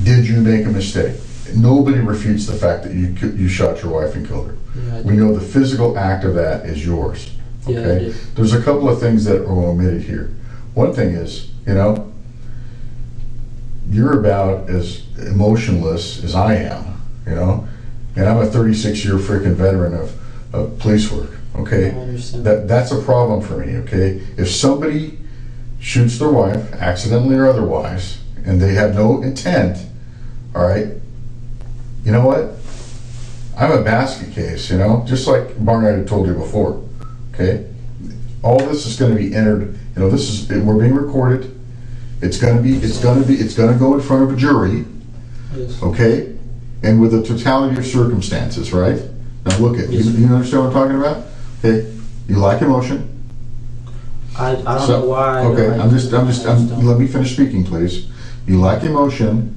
did you make a mistake? Nobody refutes the fact that you shot your wife and killed her. Yeah, I We did. know the physical act of that is yours. Yeah, I Okay? did. There's a couple of things that are omitted here. One thing is, you know, you're about as emotionless as I am, you know? And I'm a 36-year freaking veteran of police work, okay? I understand. That's a problem for me, okay? If somebody shoots their wife, accidentally or otherwise, and they have no intent, all right, you know what? I'm a basket case, you know, just like Barnard had told you before, okay? All this is gonna be entered, you know, we're being recorded. It's gonna go in front of a jury, Yes. okay? And with the totality of circumstances, right? Now look at, Yes, sir. you understand what I'm talking about? Okay, you like emotion? I don't So- know why. Okay, I I'm just, don't. let me finish speaking, please. You lack emotion.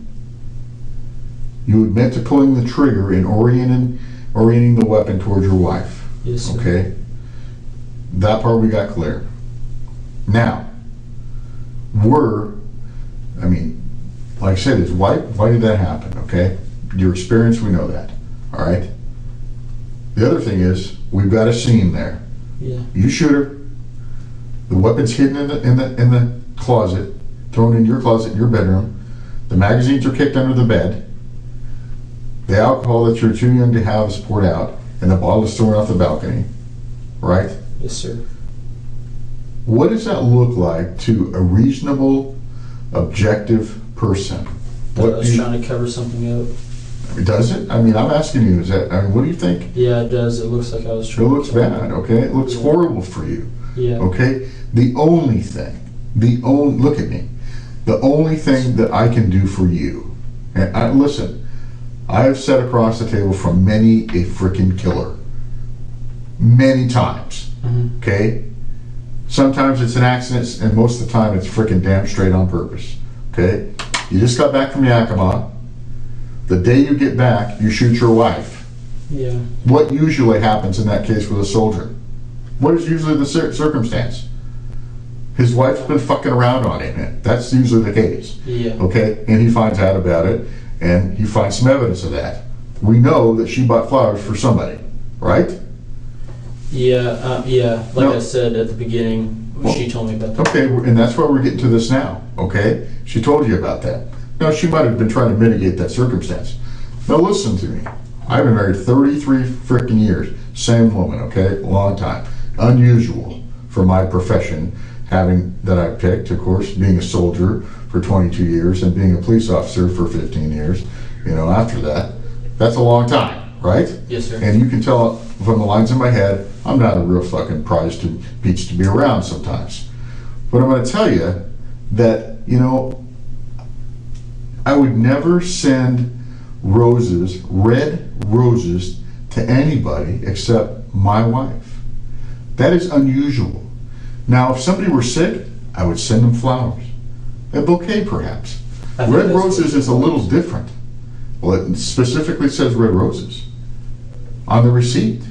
You admit to pulling the trigger and orienting the weapon towards your wife. Yes, sir. Okay? That part we got clear. Now, like I said, why did that happen, okay? Your experience, we know that, all right? The other thing is, we've got a scene there. Yeah. You shoot her. The weapon's hidden in the closet, thrown in your closet in your bedroom. The magazines are kicked under the bed. The alcohol that you're too young to have is poured out, and the bottle is thrown off the balcony. Right? Yes, sir. What does that look like to a reasonable, objective person? I What was do you, trying to cover something up. does it? I mean, I'm asking you. What do you think? Yeah, it does. It looks like I was It trying. looks bad. Okay, it looks Yeah. horrible for you. Yeah. Okay? Look at me. The only thing that I can do for you, and listen, I have sat across the table from many a freaking killer. Many times. Mhm. Okay? Sometimes it's an accident, and most of the time it's freaking damn straight on purpose. Okay? You just got back from Yakima. The day you get back, you shoot your wife. Yeah. What usually happens in that case with a soldier? What is usually the circumstance? His wife's been fucking around on him. That's usually the case. Yeah. Okay? And he finds out about it, and he finds some evidence of that. We know that she bought flowers for somebody, right? Yeah. Yeah. Like No. I said at the beginning, Well, she told me about that. Okay, and that's why we're getting to this now, okay? She told you about that. Now, she might have been trying to mitigate that circumstance. Now, listen to me. I've been married 33 freaking years. Same woman, okay? Long time. Unusual for my profession, that I picked, of course, being a soldier for 22 years and being a police officer for 15 years, after that. That's a long time, right? Yes, sir. And you can tell from the lines in my head, I'm not a real fucking prized peach to be around sometimes. But I'm going to tell you that, I would never send red roses, to anybody except my wife. That is unusual. Now, if somebody were sick, I would send them flowers. A bouquet, perhaps. I think Red that's roses what- is a little different. Well, it specifically says red roses on the receipt,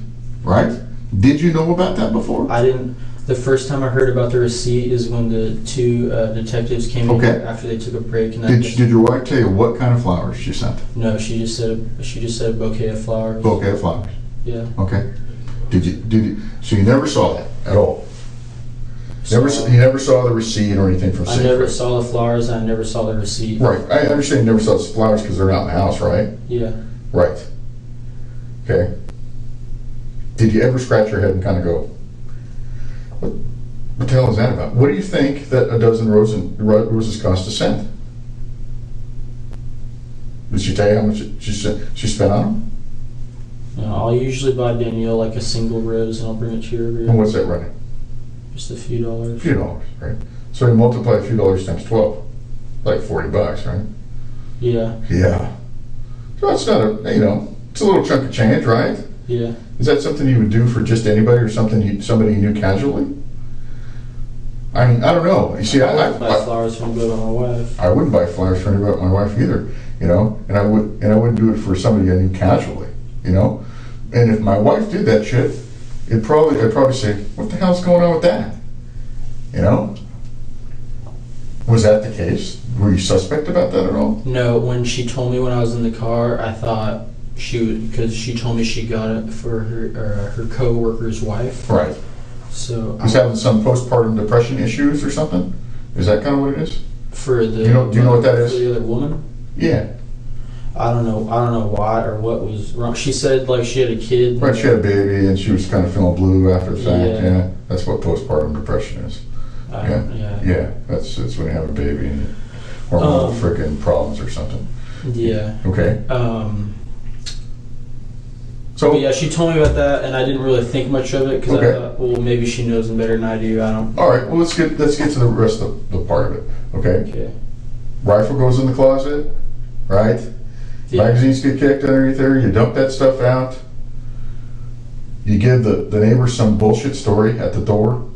right? Did you know about that before? I didn't. The first time I heard about the receipt is when the two detectives came in Okay. here after they took a break. And Did your wife tell you what kind of flowers she sent? No, she just said a bouquet of flowers. Bouquet of flowers. Yeah. Okay. So you never saw that at all? You never saw the receipt or anything from I Safe? never saw the flowers, and I never saw the receipt. Right, I understand you never saw the flowers because they're not in the house, right? Yeah. Right. Okay. Did you ever scratch your head and kind of go, what the hell is that about? What do you think that a dozen roses cost a cent? Did she tell you how much she spent on them? No, I'll usually buy Danielle like a single rose, and I'll bring it to her. And what's that running? Just a few dollars. A few dollars, right? So you multiply a few dollars times 12, like $40, right? Yeah. Yeah. So it's not it's a little chunk of change, right? Yeah. Is that something you would do for just anybody or somebody you knew casually? I mean, I don't know. You see, I wouldn't buy flowers for anybody but my wife. I wouldn't buy flowers for anybody but my wife either, and I wouldn't do it for somebody I knew casually, And if my wife did that shit, I'd probably say, what the hell's going on with that? Was that the case? Were you suspect about that at all? No, when she told me when I was in the car, I thought she would, because she told me she got it for her co-worker's wife. Right. So He's having some postpartum depression issues or something? Is that kind of what it is? For the Do you know what that is? For the other woman? Yeah. I don't know why or what was wrong. She said like she had a kid. Right, she had a baby and she was kind of feeling blue after the fact. Yeah. Yeah. That's what postpartum depression is. Yeah. That's when you have a baby and hormonal frickin' problems or something. Yeah. Okay. So yeah, she told me about that, and I didn't really think much of it because I thought, well, maybe she knows him better than I do. I don't. All right. Well, let's get to the rest of the part of it. Okay. Okay. Rifle goes in the closet, right? Yeah. Magazines get kicked underneath there. You dump that stuff out. You give the neighbor some bullshit story at the door.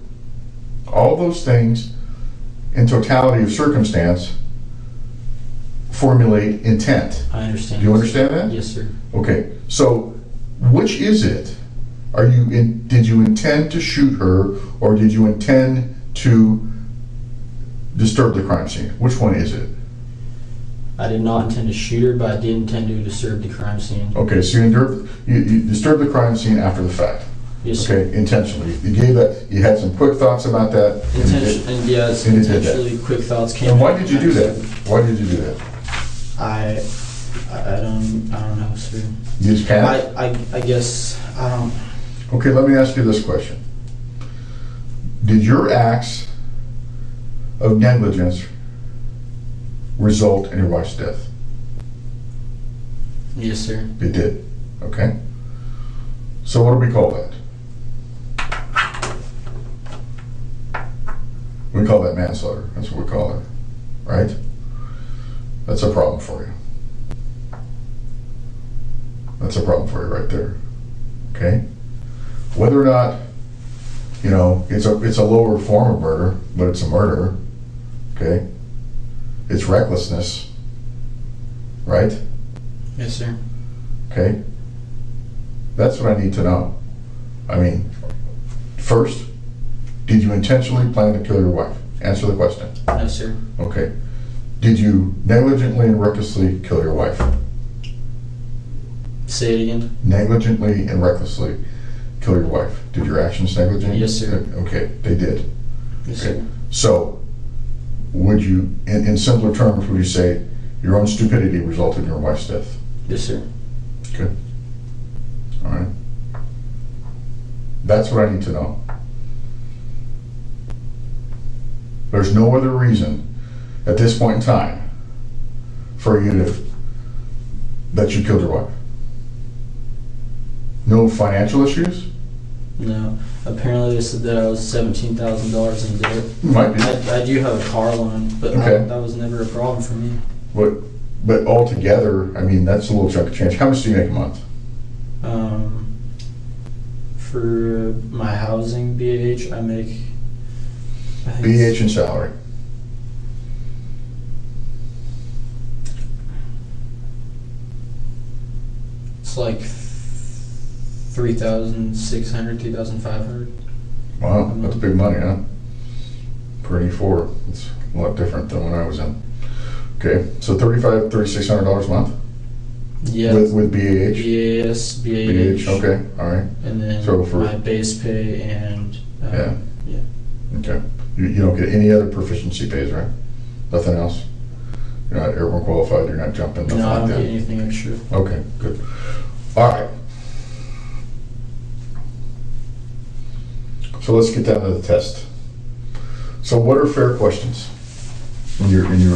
All those things, in totality of circumstance, formulate intent. I understand. Do you understand that? Yes, sir. Okay. So, which is it? Did you intend to shoot her, or did you intend to disturb the crime scene? Which one is it? I did not intend to shoot her, but I did intend to disturb the crime scene. Okay, so you disturbed the crime scene after the fact. Yes, sir. Okay, intentionally. You gave that. You had some quick thoughts about that. Intentionally quick thoughts came. And why did you do that? Why did you do that? I don't know, sir. You just can't. I guess I don't. Okay, let me ask you this question. Did your acts of negligence result in your wife's death? Yes, sir. It did. Okay. So what do we call that? We call that manslaughter. That's what we call it. Right? That's a problem for you. That's a problem for you right there. Okay? Whether or not, it's a lower form of murder, but it's a murder. Okay? It's recklessness. Right? Yes, sir. Okay? That's what I need to know. I mean, first, did you intentionally plan to kill your wife? Answer the question. No, sir. Okay. Did you negligently and recklessly kill your wife? Say it again. Negligently and recklessly kill your wife. Did your actions negligent? Yes, sir. Okay, they did. Yes, Okay. sir. So, would you, in simpler terms, would you say your own stupidity resulted in your wife's death? Yes, sir. Okay. All right. That's what I need to know. There's no other reason at this point in time for you that you killed your wife. No financial issues? No. Apparently they said that I was $17,000 in debt. Might be. I do have a car loan, but Okay. that was never a problem for me. But altogether, I mean, that's a little chunk of change. How much do you make a month? For my housing BAH, I make. I think BH and salary. It's like 3,600, 3,500. Wow, that's big money, huh? For 84, it's a lot different than when I was in. Okay, so $3,600 a month? Yeah. With BAH? BAS, BAH. BH, okay, all right. And then So for- my base pay and. Yeah. Yeah. Okay. You don't get any other proficiency pays, right? Nothing else? You're not airborne qualified, you're not jumping, nothing No, I like don't that? get anything extra. Okay, good. All right. So let's get down to the test. So what are fair questions, in your opinion?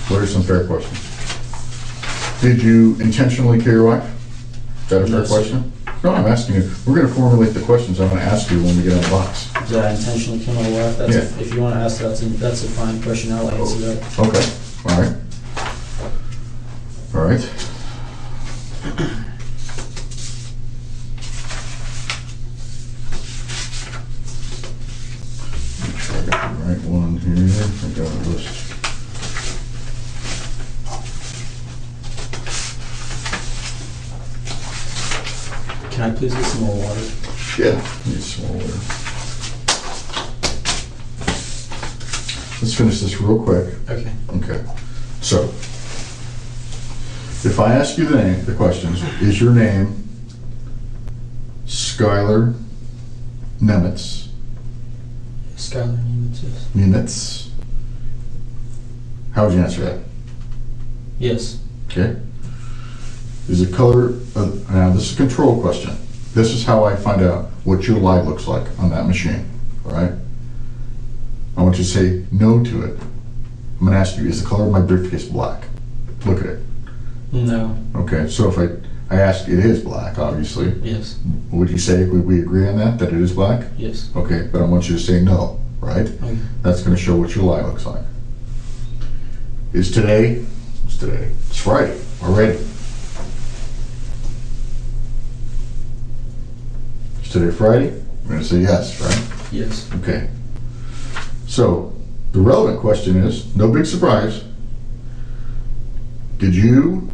What are some fair questions? Did you intentionally kill your wife? Is that a fair No, sir. question? No, I'm asking you. We're going to formulate the questions I'm going to ask you when we get on the box. Did I intentionally kill my wife? That's Yeah. if you want to ask, that's a fine question. I'll answer that. Okay, all right. All right. Make sure I got the right one here. I got a list. Can I please get some more water? Yeah, need some more water. Let's finish this real quick. Okay. Okay. So, if I ask you the questions, is your name Skylar Nemetz? Skylar Nemetz, yes. Nemetz? How would you answer that? Yes. Okay. Is the color, now this is a control question. This is how I find out what your light looks like on that machine, all right? I want you to say no to it. I'm gonna ask you, is the color of my briefcase black? Look at it. No. Okay, so if I ask, it is black, obviously. Yes. Would you say, would we agree on that it is black? Yes. Okay, but I want you to say no, right? Okay. That's gonna show what your light looks like. Is today, what's today? It's Friday already. Is today Friday? I'm gonna say yes, right? Yes. Okay. So, the relevant question is, no big surprise, did you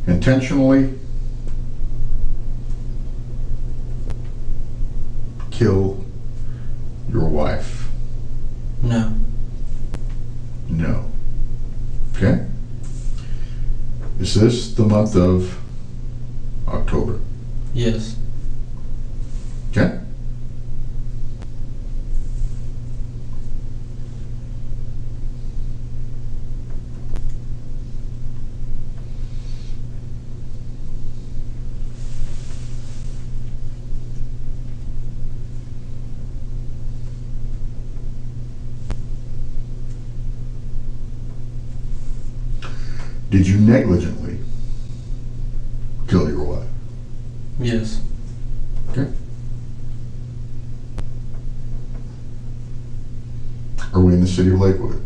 intentionally kill your wife? No. No. Okay? Is this the month of October? Yes. Okay? Did you negligently kill your wife? Yes. Okay. Are we in the city of Lakewood?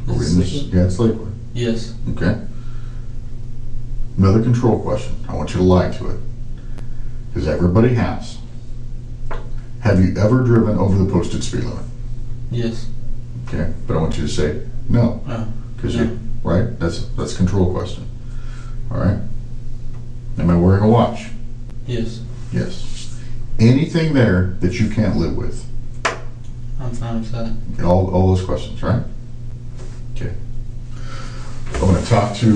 Are we in this? Yeah, it's Lakewood. Yes. Okay. Another control question. I want you to lie to it. Because everybody has. Have you ever driven over the posted speed limit? Yes. Okay. But I want you to say no. No. Because No. you, right? That's a control question. All right. Am I wearing a watch? Yes. Yes. Anything there that you can't live with? I'm fine with that. All those questions, right? Okay. I'm going to talk to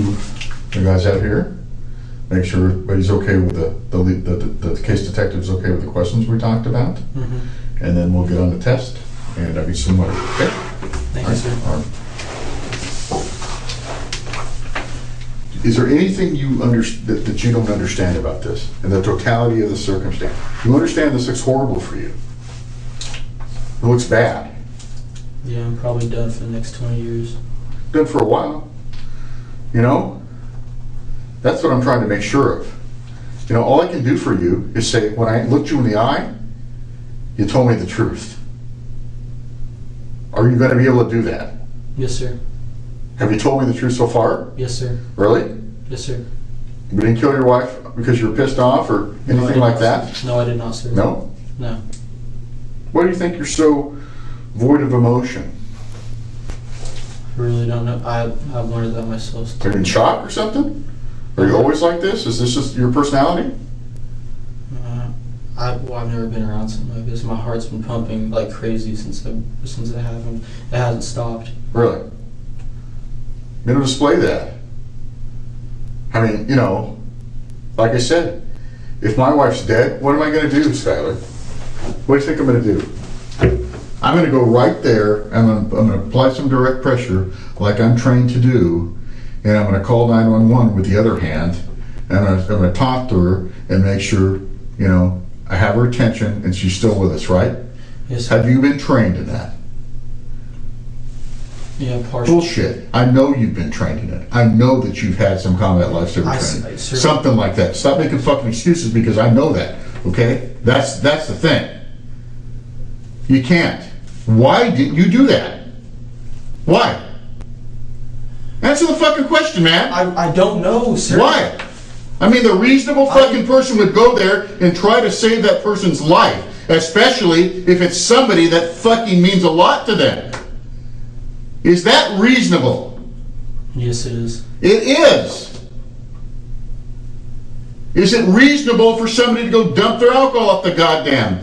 the guys out here, make sure everybody's okay with the case detective's okay with the questions we talked about, Mm-hmm. and then we'll get on the test, and I'll get some money. Okay? Thank you, sir. All right. Is there anything that you don't understand about this, and the totality of the circumstance? You understand this looks horrible for you. It looks bad. Yeah, I'm probably done for the next 20 years. Done for a while. You know? That's what I'm trying to make sure of. You know, all I can do for you is say, when I looked you in the eye, you told me the truth. Are you going to be able to do that? Yes, sir. Have you told me the truth so far? Yes, sir. Really? Yes, sir. You didn't kill your wife because you were pissed off or No, I anything did like not, that? sir. No, I did not, sir. No? No. Why do you think you're so void of emotion? I really don't know. I've learned that myself. Are you in shock or something? Are you always like this? Is this just your personality? I've never been around something like this. My heart's been pumping like crazy since it happened. It hasn't stopped. Really? I'm going to display that. I mean, you know, like I said, If my wife's dead, what am I gonna do, Skylar? What do you think I'm gonna do? I'm gonna go right there, and I'm gonna apply some direct pressure, like I'm trained to do, and I'm gonna call 911 with the other hand, and I'm gonna talk to her and make sure, you know, I have her attention and she's still with us, right? Yes, sir. Have you been trained in that? Yeah, partially. Bullshit. I know you've been trained in it. I know that you've had some combat lifesaver training. Something like that. Stop making fucking excuses because I know that, okay? That's the thing. You can't. Why didn't you do that? Why? Answer the fucking question, man. I don't know, sir. Why? I mean, the reasonable fucking person would go there and try to save that person's life, especially if it's somebody that fucking means a lot to them. Is that reasonable? Yes, it is. It is. Is it reasonable for somebody to go dump their alcohol off the goddamn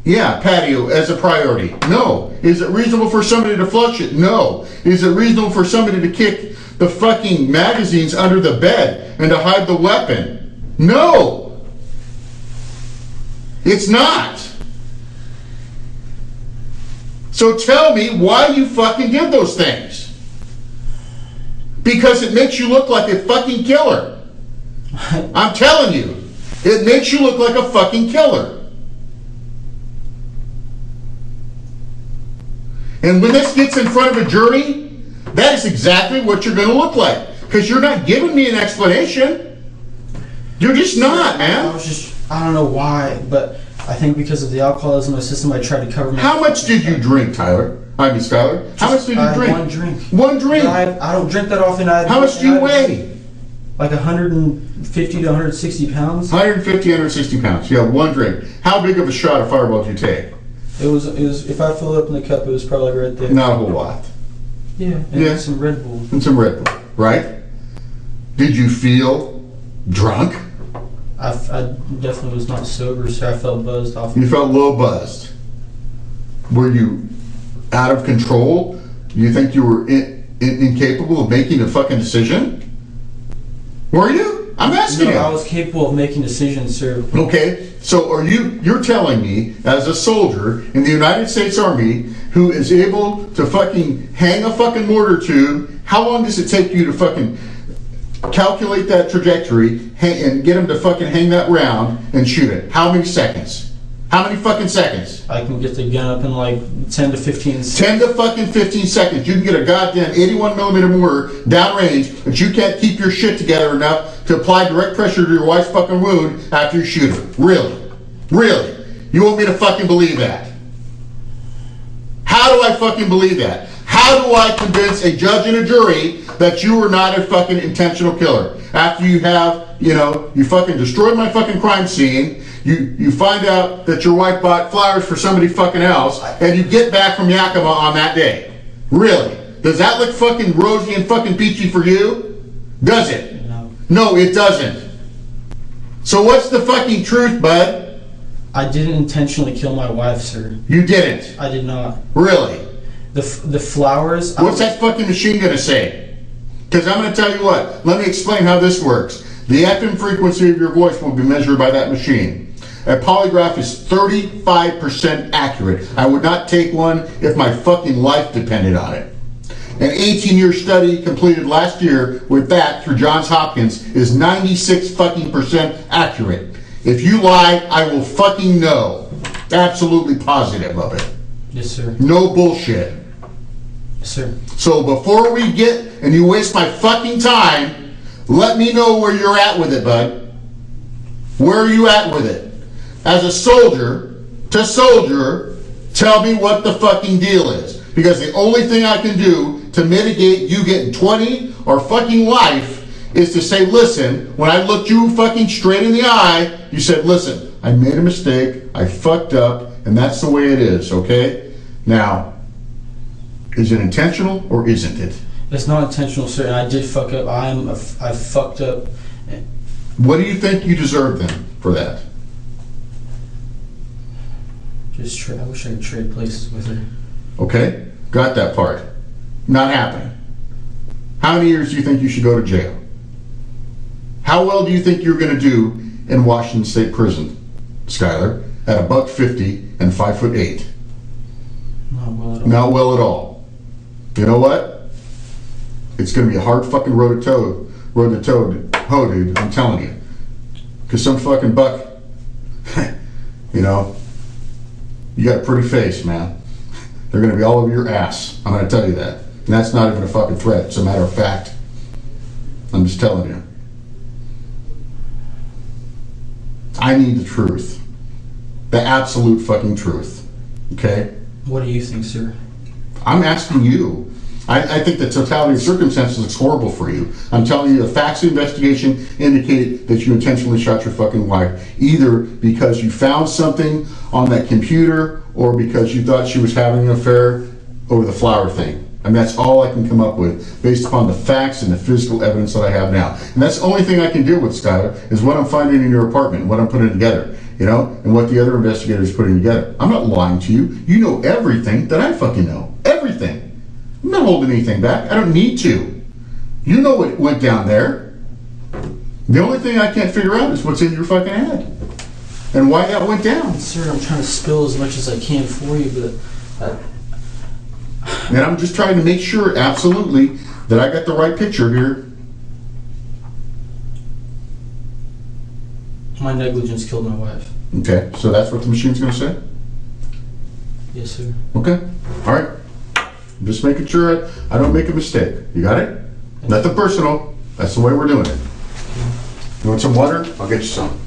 patio as a priority? No. Is it reasonable for somebody to flush it? No. Is it reasonable for somebody to kick the fucking magazines under the bed and to hide the weapon? No. It's not. So tell me why you fucking did those things. Because it makes you look like a fucking killer. I'm telling you. It makes you look like a fucking killer. And when this gets in front of a jury, that is exactly what you're going to look like. Because you're not giving me an explanation. You're just not, man. I don't know why, but I think because of the alcoholism in my system, I tried to cover my... How much did you drink, Tyler? I mean, Skylar. How much did you drink? One drink. One drink? I don't drink that often. How much do you weigh? Like 150 to 160 pounds. 150, 160 pounds. Yeah, one drink. How big of a shot of Fireball did you take? It was. If I filled it up in the cup, it was probably right there. Not a whole lot. Yeah, and some Red Bull. And some Red Bull, right? Did you feel drunk? I definitely was not sober, so I felt buzzed off. You felt a little buzzed. Were you out of control? Do you think you were incapable of making a fucking decision? Were you? I'm asking you. No, I was capable of making decisions, sir. Okay, so you're telling me, as a soldier in the United States Army who is able to fucking hang a fucking mortar tube, how long does it take you to fucking calculate that trajectory and get him to fucking hang that round and shoot it? How many seconds? How many fucking seconds? I can get the gun up in like 10 to 15 seconds. 10 to fucking 15 seconds. You can get a goddamn 81 millimeter mortar downrange, but you can't keep your shit together enough to apply direct pressure to your wife's fucking wound after you shoot her. Really? Really? You want me to fucking believe that? How do I fucking believe that? How do I convince a judge and a jury that you were not a fucking intentional killer? After you have, you fucking destroyed my fucking crime scene, you find out that your wife bought flowers for somebody fucking else, and you get back from Yakima on that day. Really? Does that look fucking rosy and fucking peachy for you? Does it? No. No, it doesn't. So what's the fucking truth, bud? I didn't intentionally kill my wife, sir. You didn't? I did not. Really? The flowers... What's that fucking machine gonna say? Because I'm gonna tell you what. Let me explain how this works. The FM frequency of your voice will be measured by that machine. A polygraph is 35% accurate. I would not take one if my fucking life depended on it. An 18-year study completed last year with that through Johns Hopkins is 96 fucking percent accurate. If you lie, I will fucking know. Absolutely positive of it. Yes, sir. No bullshit. Yes, sir. So before we get and you waste my fucking time, let me know where you're at with it, bud. Where are you at with it? As a soldier to soldier, tell me what the fucking deal is. Because the only thing I can do to mitigate you getting 20 or fucking life is to say, listen, when I looked you fucking straight in the eye, you said, listen, I made a mistake, I fucked up, and that's the way it is, okay? Now, is it intentional or isn't it? It's not intentional, sir, and I did fuck up. I fucked up. What do you think you deserve then for that? I wish I could trade places with her. Okay, got that part. Not happening. How many years do you think you should go to jail? How well do you think you're going to do in Washington State Prison, Skylar, at $150 and 5'8". Not well at all. Not well at all. You know what? It's going to be a hard fucking road to hoe, dude. I'm telling you. Because some fucking buck, you know, you got a pretty face, man. They're going to be all over your ass. I'm going to tell you that. And that's not even a fucking threat. It's a matter of fact. I'm just telling you. I need the truth. The absolute fucking truth. Okay? What do you think, sir? I'm asking you. I think the totality of circumstances looks horrible for you. I'm telling you, the facts of the investigation indicated that you intentionally shot your fucking wife, either because you found something on that computer or because you thought she was having an affair over the flower thing. And that's all I can come up with based upon the facts and the physical evidence that I have now. And that's the only thing I can deal with, Skylar, is what I'm finding in your apartment, what I'm putting together, you know, and what the other investigators are putting together. I'm not lying to you. You know everything that I fucking know. Everything. I'm not holding anything back. I don't need to. You know what went down there. The only thing I can't figure out is what's in your fucking head and why that went down. Sir, I'm trying to spill as much as I can for you, but And I'm just trying to make sure, absolutely, that I got the right picture here. my negligence killed my wife. Okay, so that's what the machine's going to say? Yes, sir. Okay, all right. I'm just making sure I don't make a mistake. You got it? Nothing personal. That's the way we're doing it. You want some water? I'll get you some.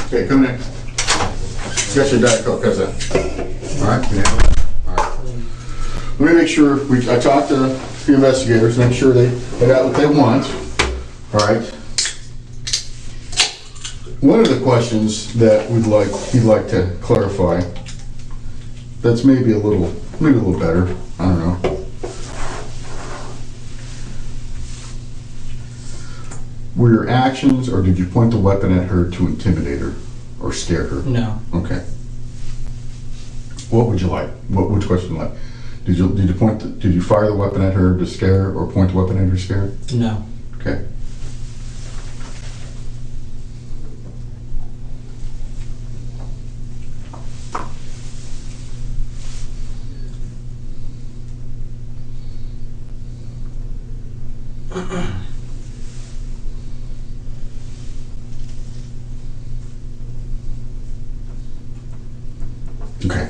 Okay, come in. Got your Diet Coke, how's that? All right, yeah. All right. Let me make sure, I talked to the investigators, make sure they got what they want. All right. One of the questions that he'd like to clarify, that's maybe a little better, I don't know. Were your actions, or did you point the weapon at her to intimidate her or scare her? No. Okay. What would you like? Which question would you like? Did you fire the weapon at her to scare her, or point the weapon at her to scare her? No. Okay. Okay.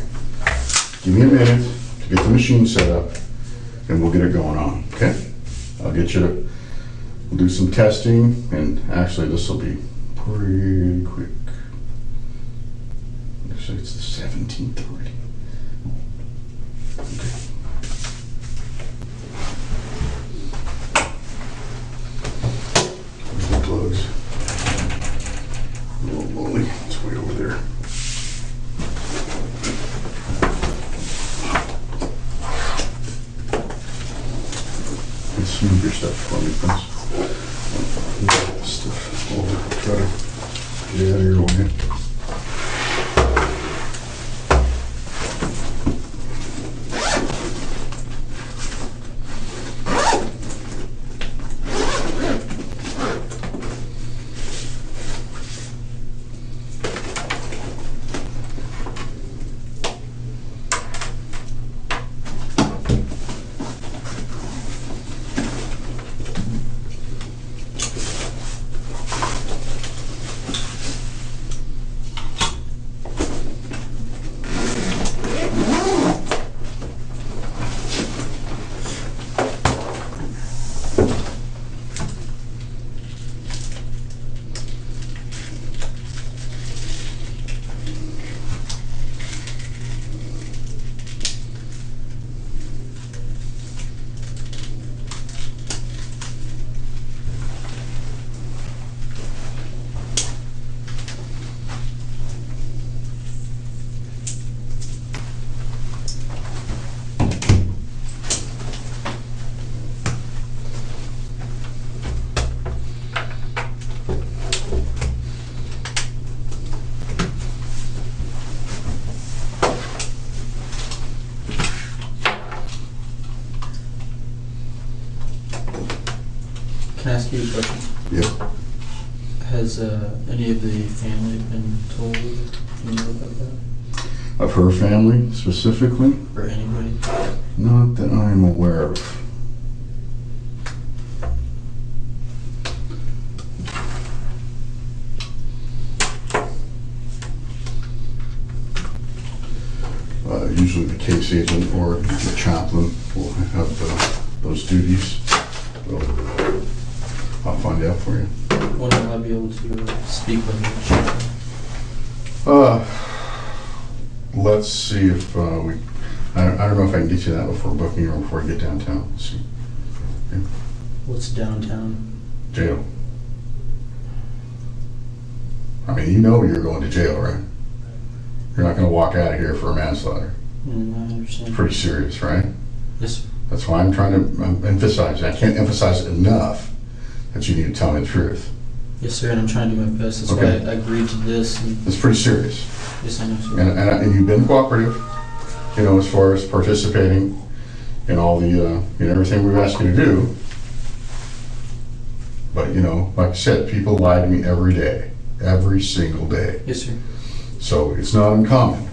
Give me a minute to get the machine set up, and we'll get it going on, okay? I'll get you to, we'll do some testing, and actually this will be pretty quick. Actually, it's the 17th already. Okay. Where's the plugs? Oh, moly, it's way over there. Let's move your stuff for me, please. This stuff over. Try to get it out of your way. Can I ask you a question? Yep. Has any of the family been told? You know about that? Of her family specifically? Or anybody? Not that I'm aware of. Usually the case agent or the chaplain will have those duties. So I'll find out for you. When will I be able to speak with you? Let's see if we. I don't know if I can get you that before booking or before I get downtown. Let's see. Okay. What's downtown? Jail. I mean, you know you're going to jail, right? You're not going to walk out of here for a manslaughter. I understand. Pretty serious, right? Yes, sir. That's why I'm trying to emphasize. I can't emphasize enough that you need to tell me the truth. Yes, sir, and I'm trying to do my best. That's Okay. why I agreed to this. And It's pretty serious. yes, I know, sir. And you've been cooperative, you know, as far as participating in all the, everything we've asked you to do. But, you know, like I said, people lie to me every day, every single day. Yes, sir. So it's not uncommon.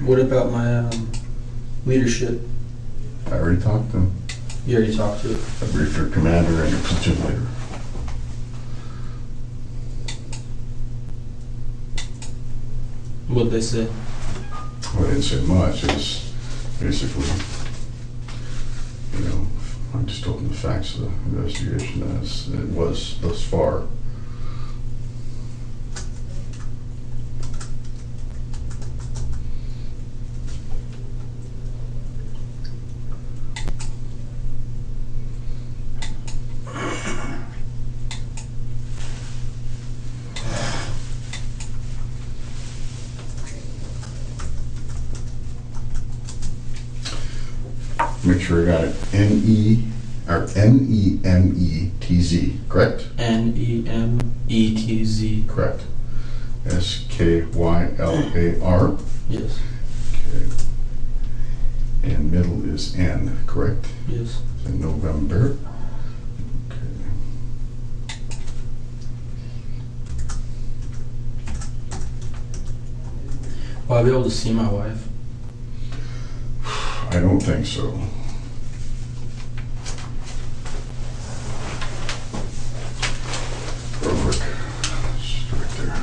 What about my leadership? I already talked to them. You already talked to it. I briefed your commander and your platoon leader. What'd they say? Well, I didn't say much. It was basically, I just told them the facts of the investigation as it was thus far. Make sure I got it. Nemetz, correct? Nemetz. Correct. Skylar. Yes. Okay. And middle is N, correct? Yes. So November. Okay. Will I be able to see my wife? I don't think so. Real quick. Just right there.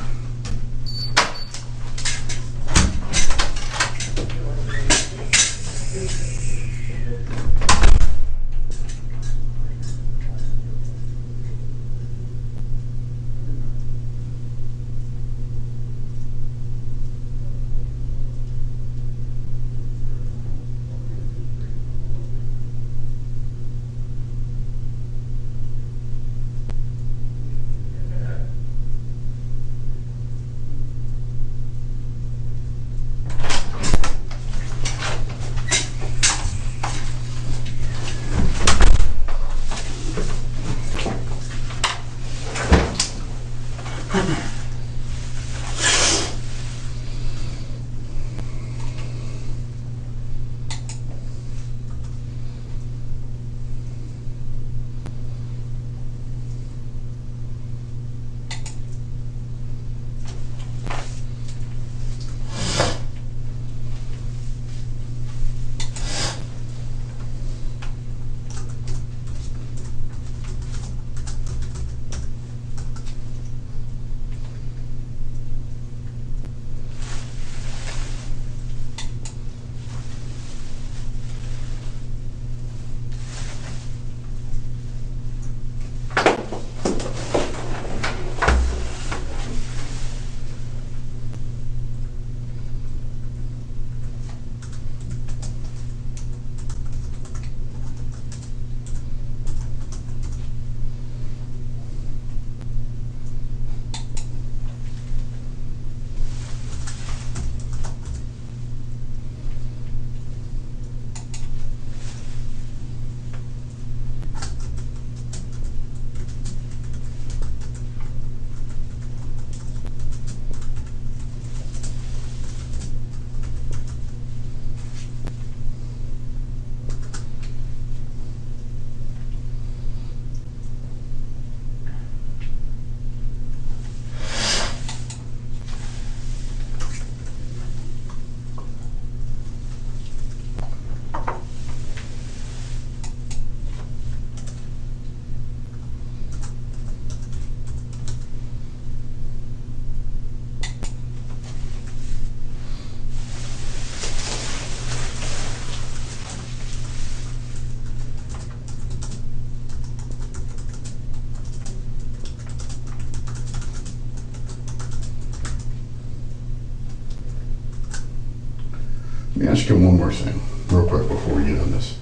Let me ask you one more thing, real quick, before we get on this.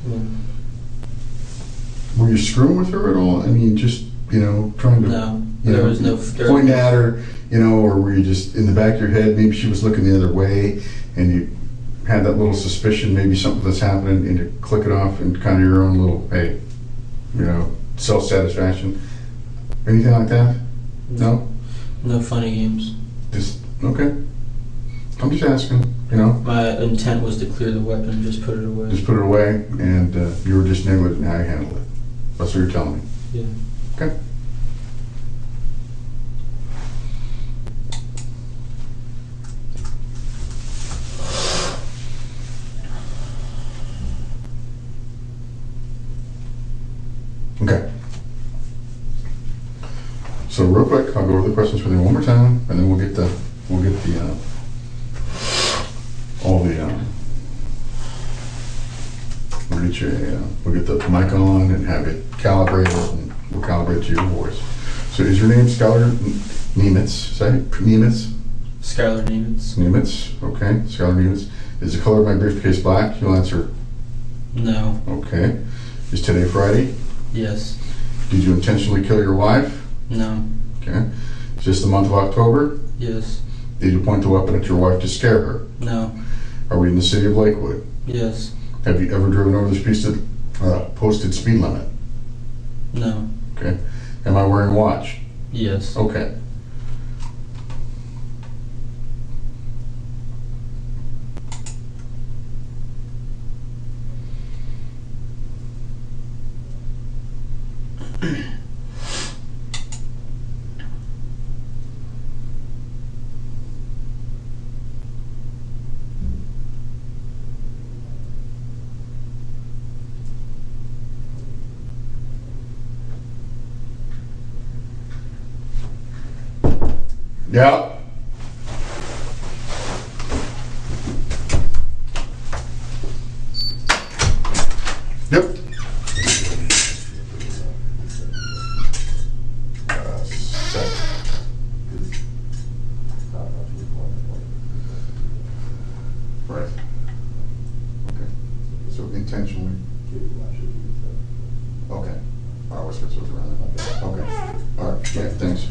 Were you screwing with her at all? I mean, just, trying to... No, there was no... Pointing at her, or were you just in the back of your head, maybe she was looking the other way, and you had that little suspicion, maybe something that's happening, and you click it off and kind of your own little, hey, self-satisfaction? Anything like that? No? No funny games. Just, okay. I'm just asking, My intent was to clear the weapon, just put it away. Just put it away, and you were just negligent in how you handled it. That's what you're telling me. Yeah. Okay. Okay. So real quick, I'll go over the questions with you one more time, and then we'll get all the we'll get the mic on and have it calibrated, and we'll calibrate to your voice. So is your name Skylar Nemetz? Say Nemetz? Skylar Nemetz. Nemetz, okay. Skylar Nemetz. Is the color of my briefcase black? You'll answer No. okay. Is today Friday? Yes. Did you intentionally kill your wife? No. Okay. Is this the month of October? Yes. Did you point the weapon at your wife to scare her? No. Are we in the city of Lakewood? Yes. Have you ever driven over the posted speed limit? No. Okay. Am I wearing a watch? Yes. Okay. Yeah. Yep. Set. Right. Okay. So intentionally. Okay. I always switch those around. Okay. All right. Yeah. Thanks.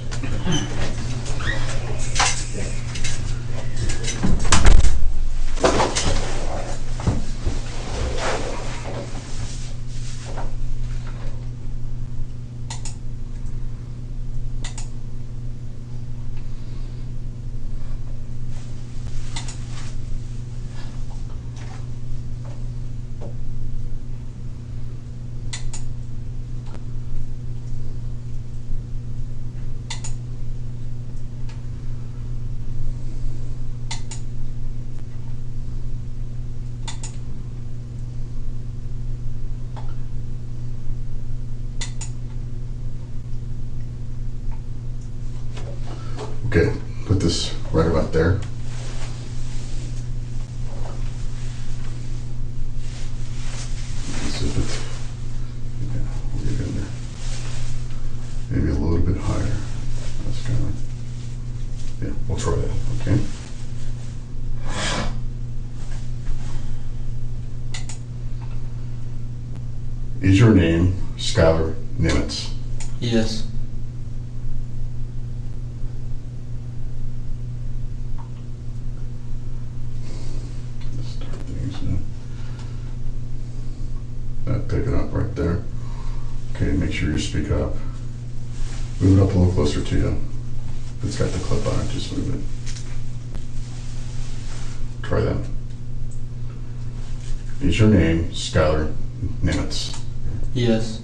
Okay, put this right about there. Zip it. Yeah, we'll get in there. Maybe a little bit higher. That's kind of, yeah, we'll try that, okay? Is your name Skylar Nemetz? Yes. Start things now. Pick it up right there. Okay, make sure you speak up. Move it up a little closer to you. If it's got the clip on it, just move it. Try that. Is your name Skylar Nemetz? Yes.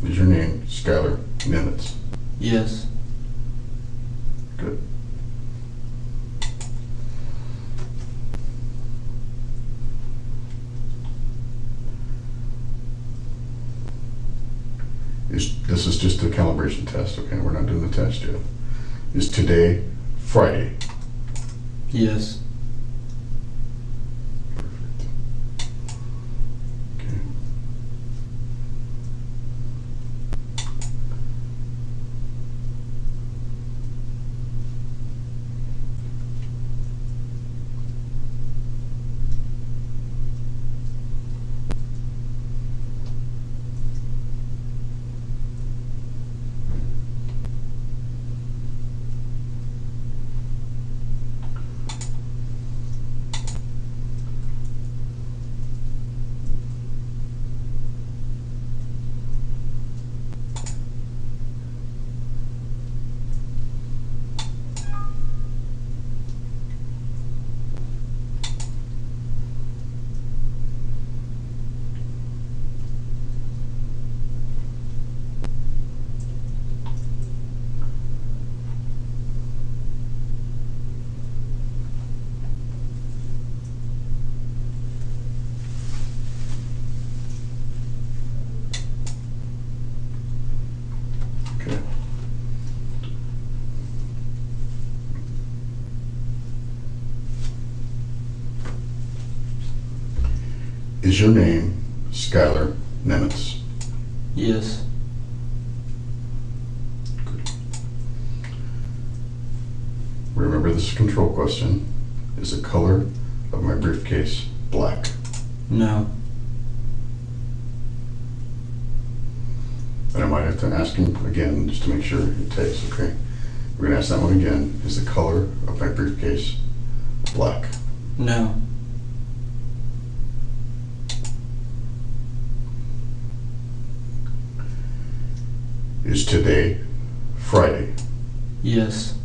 Is your name Skylar Nemetz? Yes. Good. This is just a calibration test, okay? We're not doing the test yet. Is today Friday? Yes. Perfect. Okay. Okay. Is your name Skylar Nemetz? Yes. Remember, this is a control question. Is the color of my briefcase black? No. And I might have to ask him again just to make sure it takes, okay? We're gonna ask that one again. Is the color of my briefcase black? No. Is today Friday? Yes.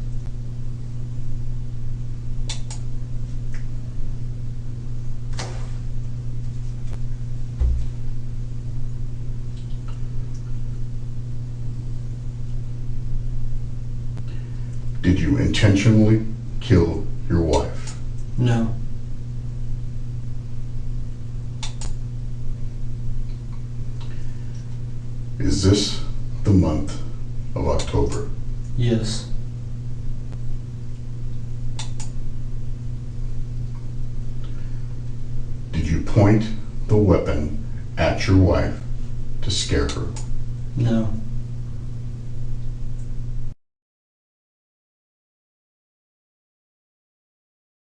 Did you intentionally kill your wife? No. Is this the month of October? Yes. Did you point the weapon at your wife to scare her? No.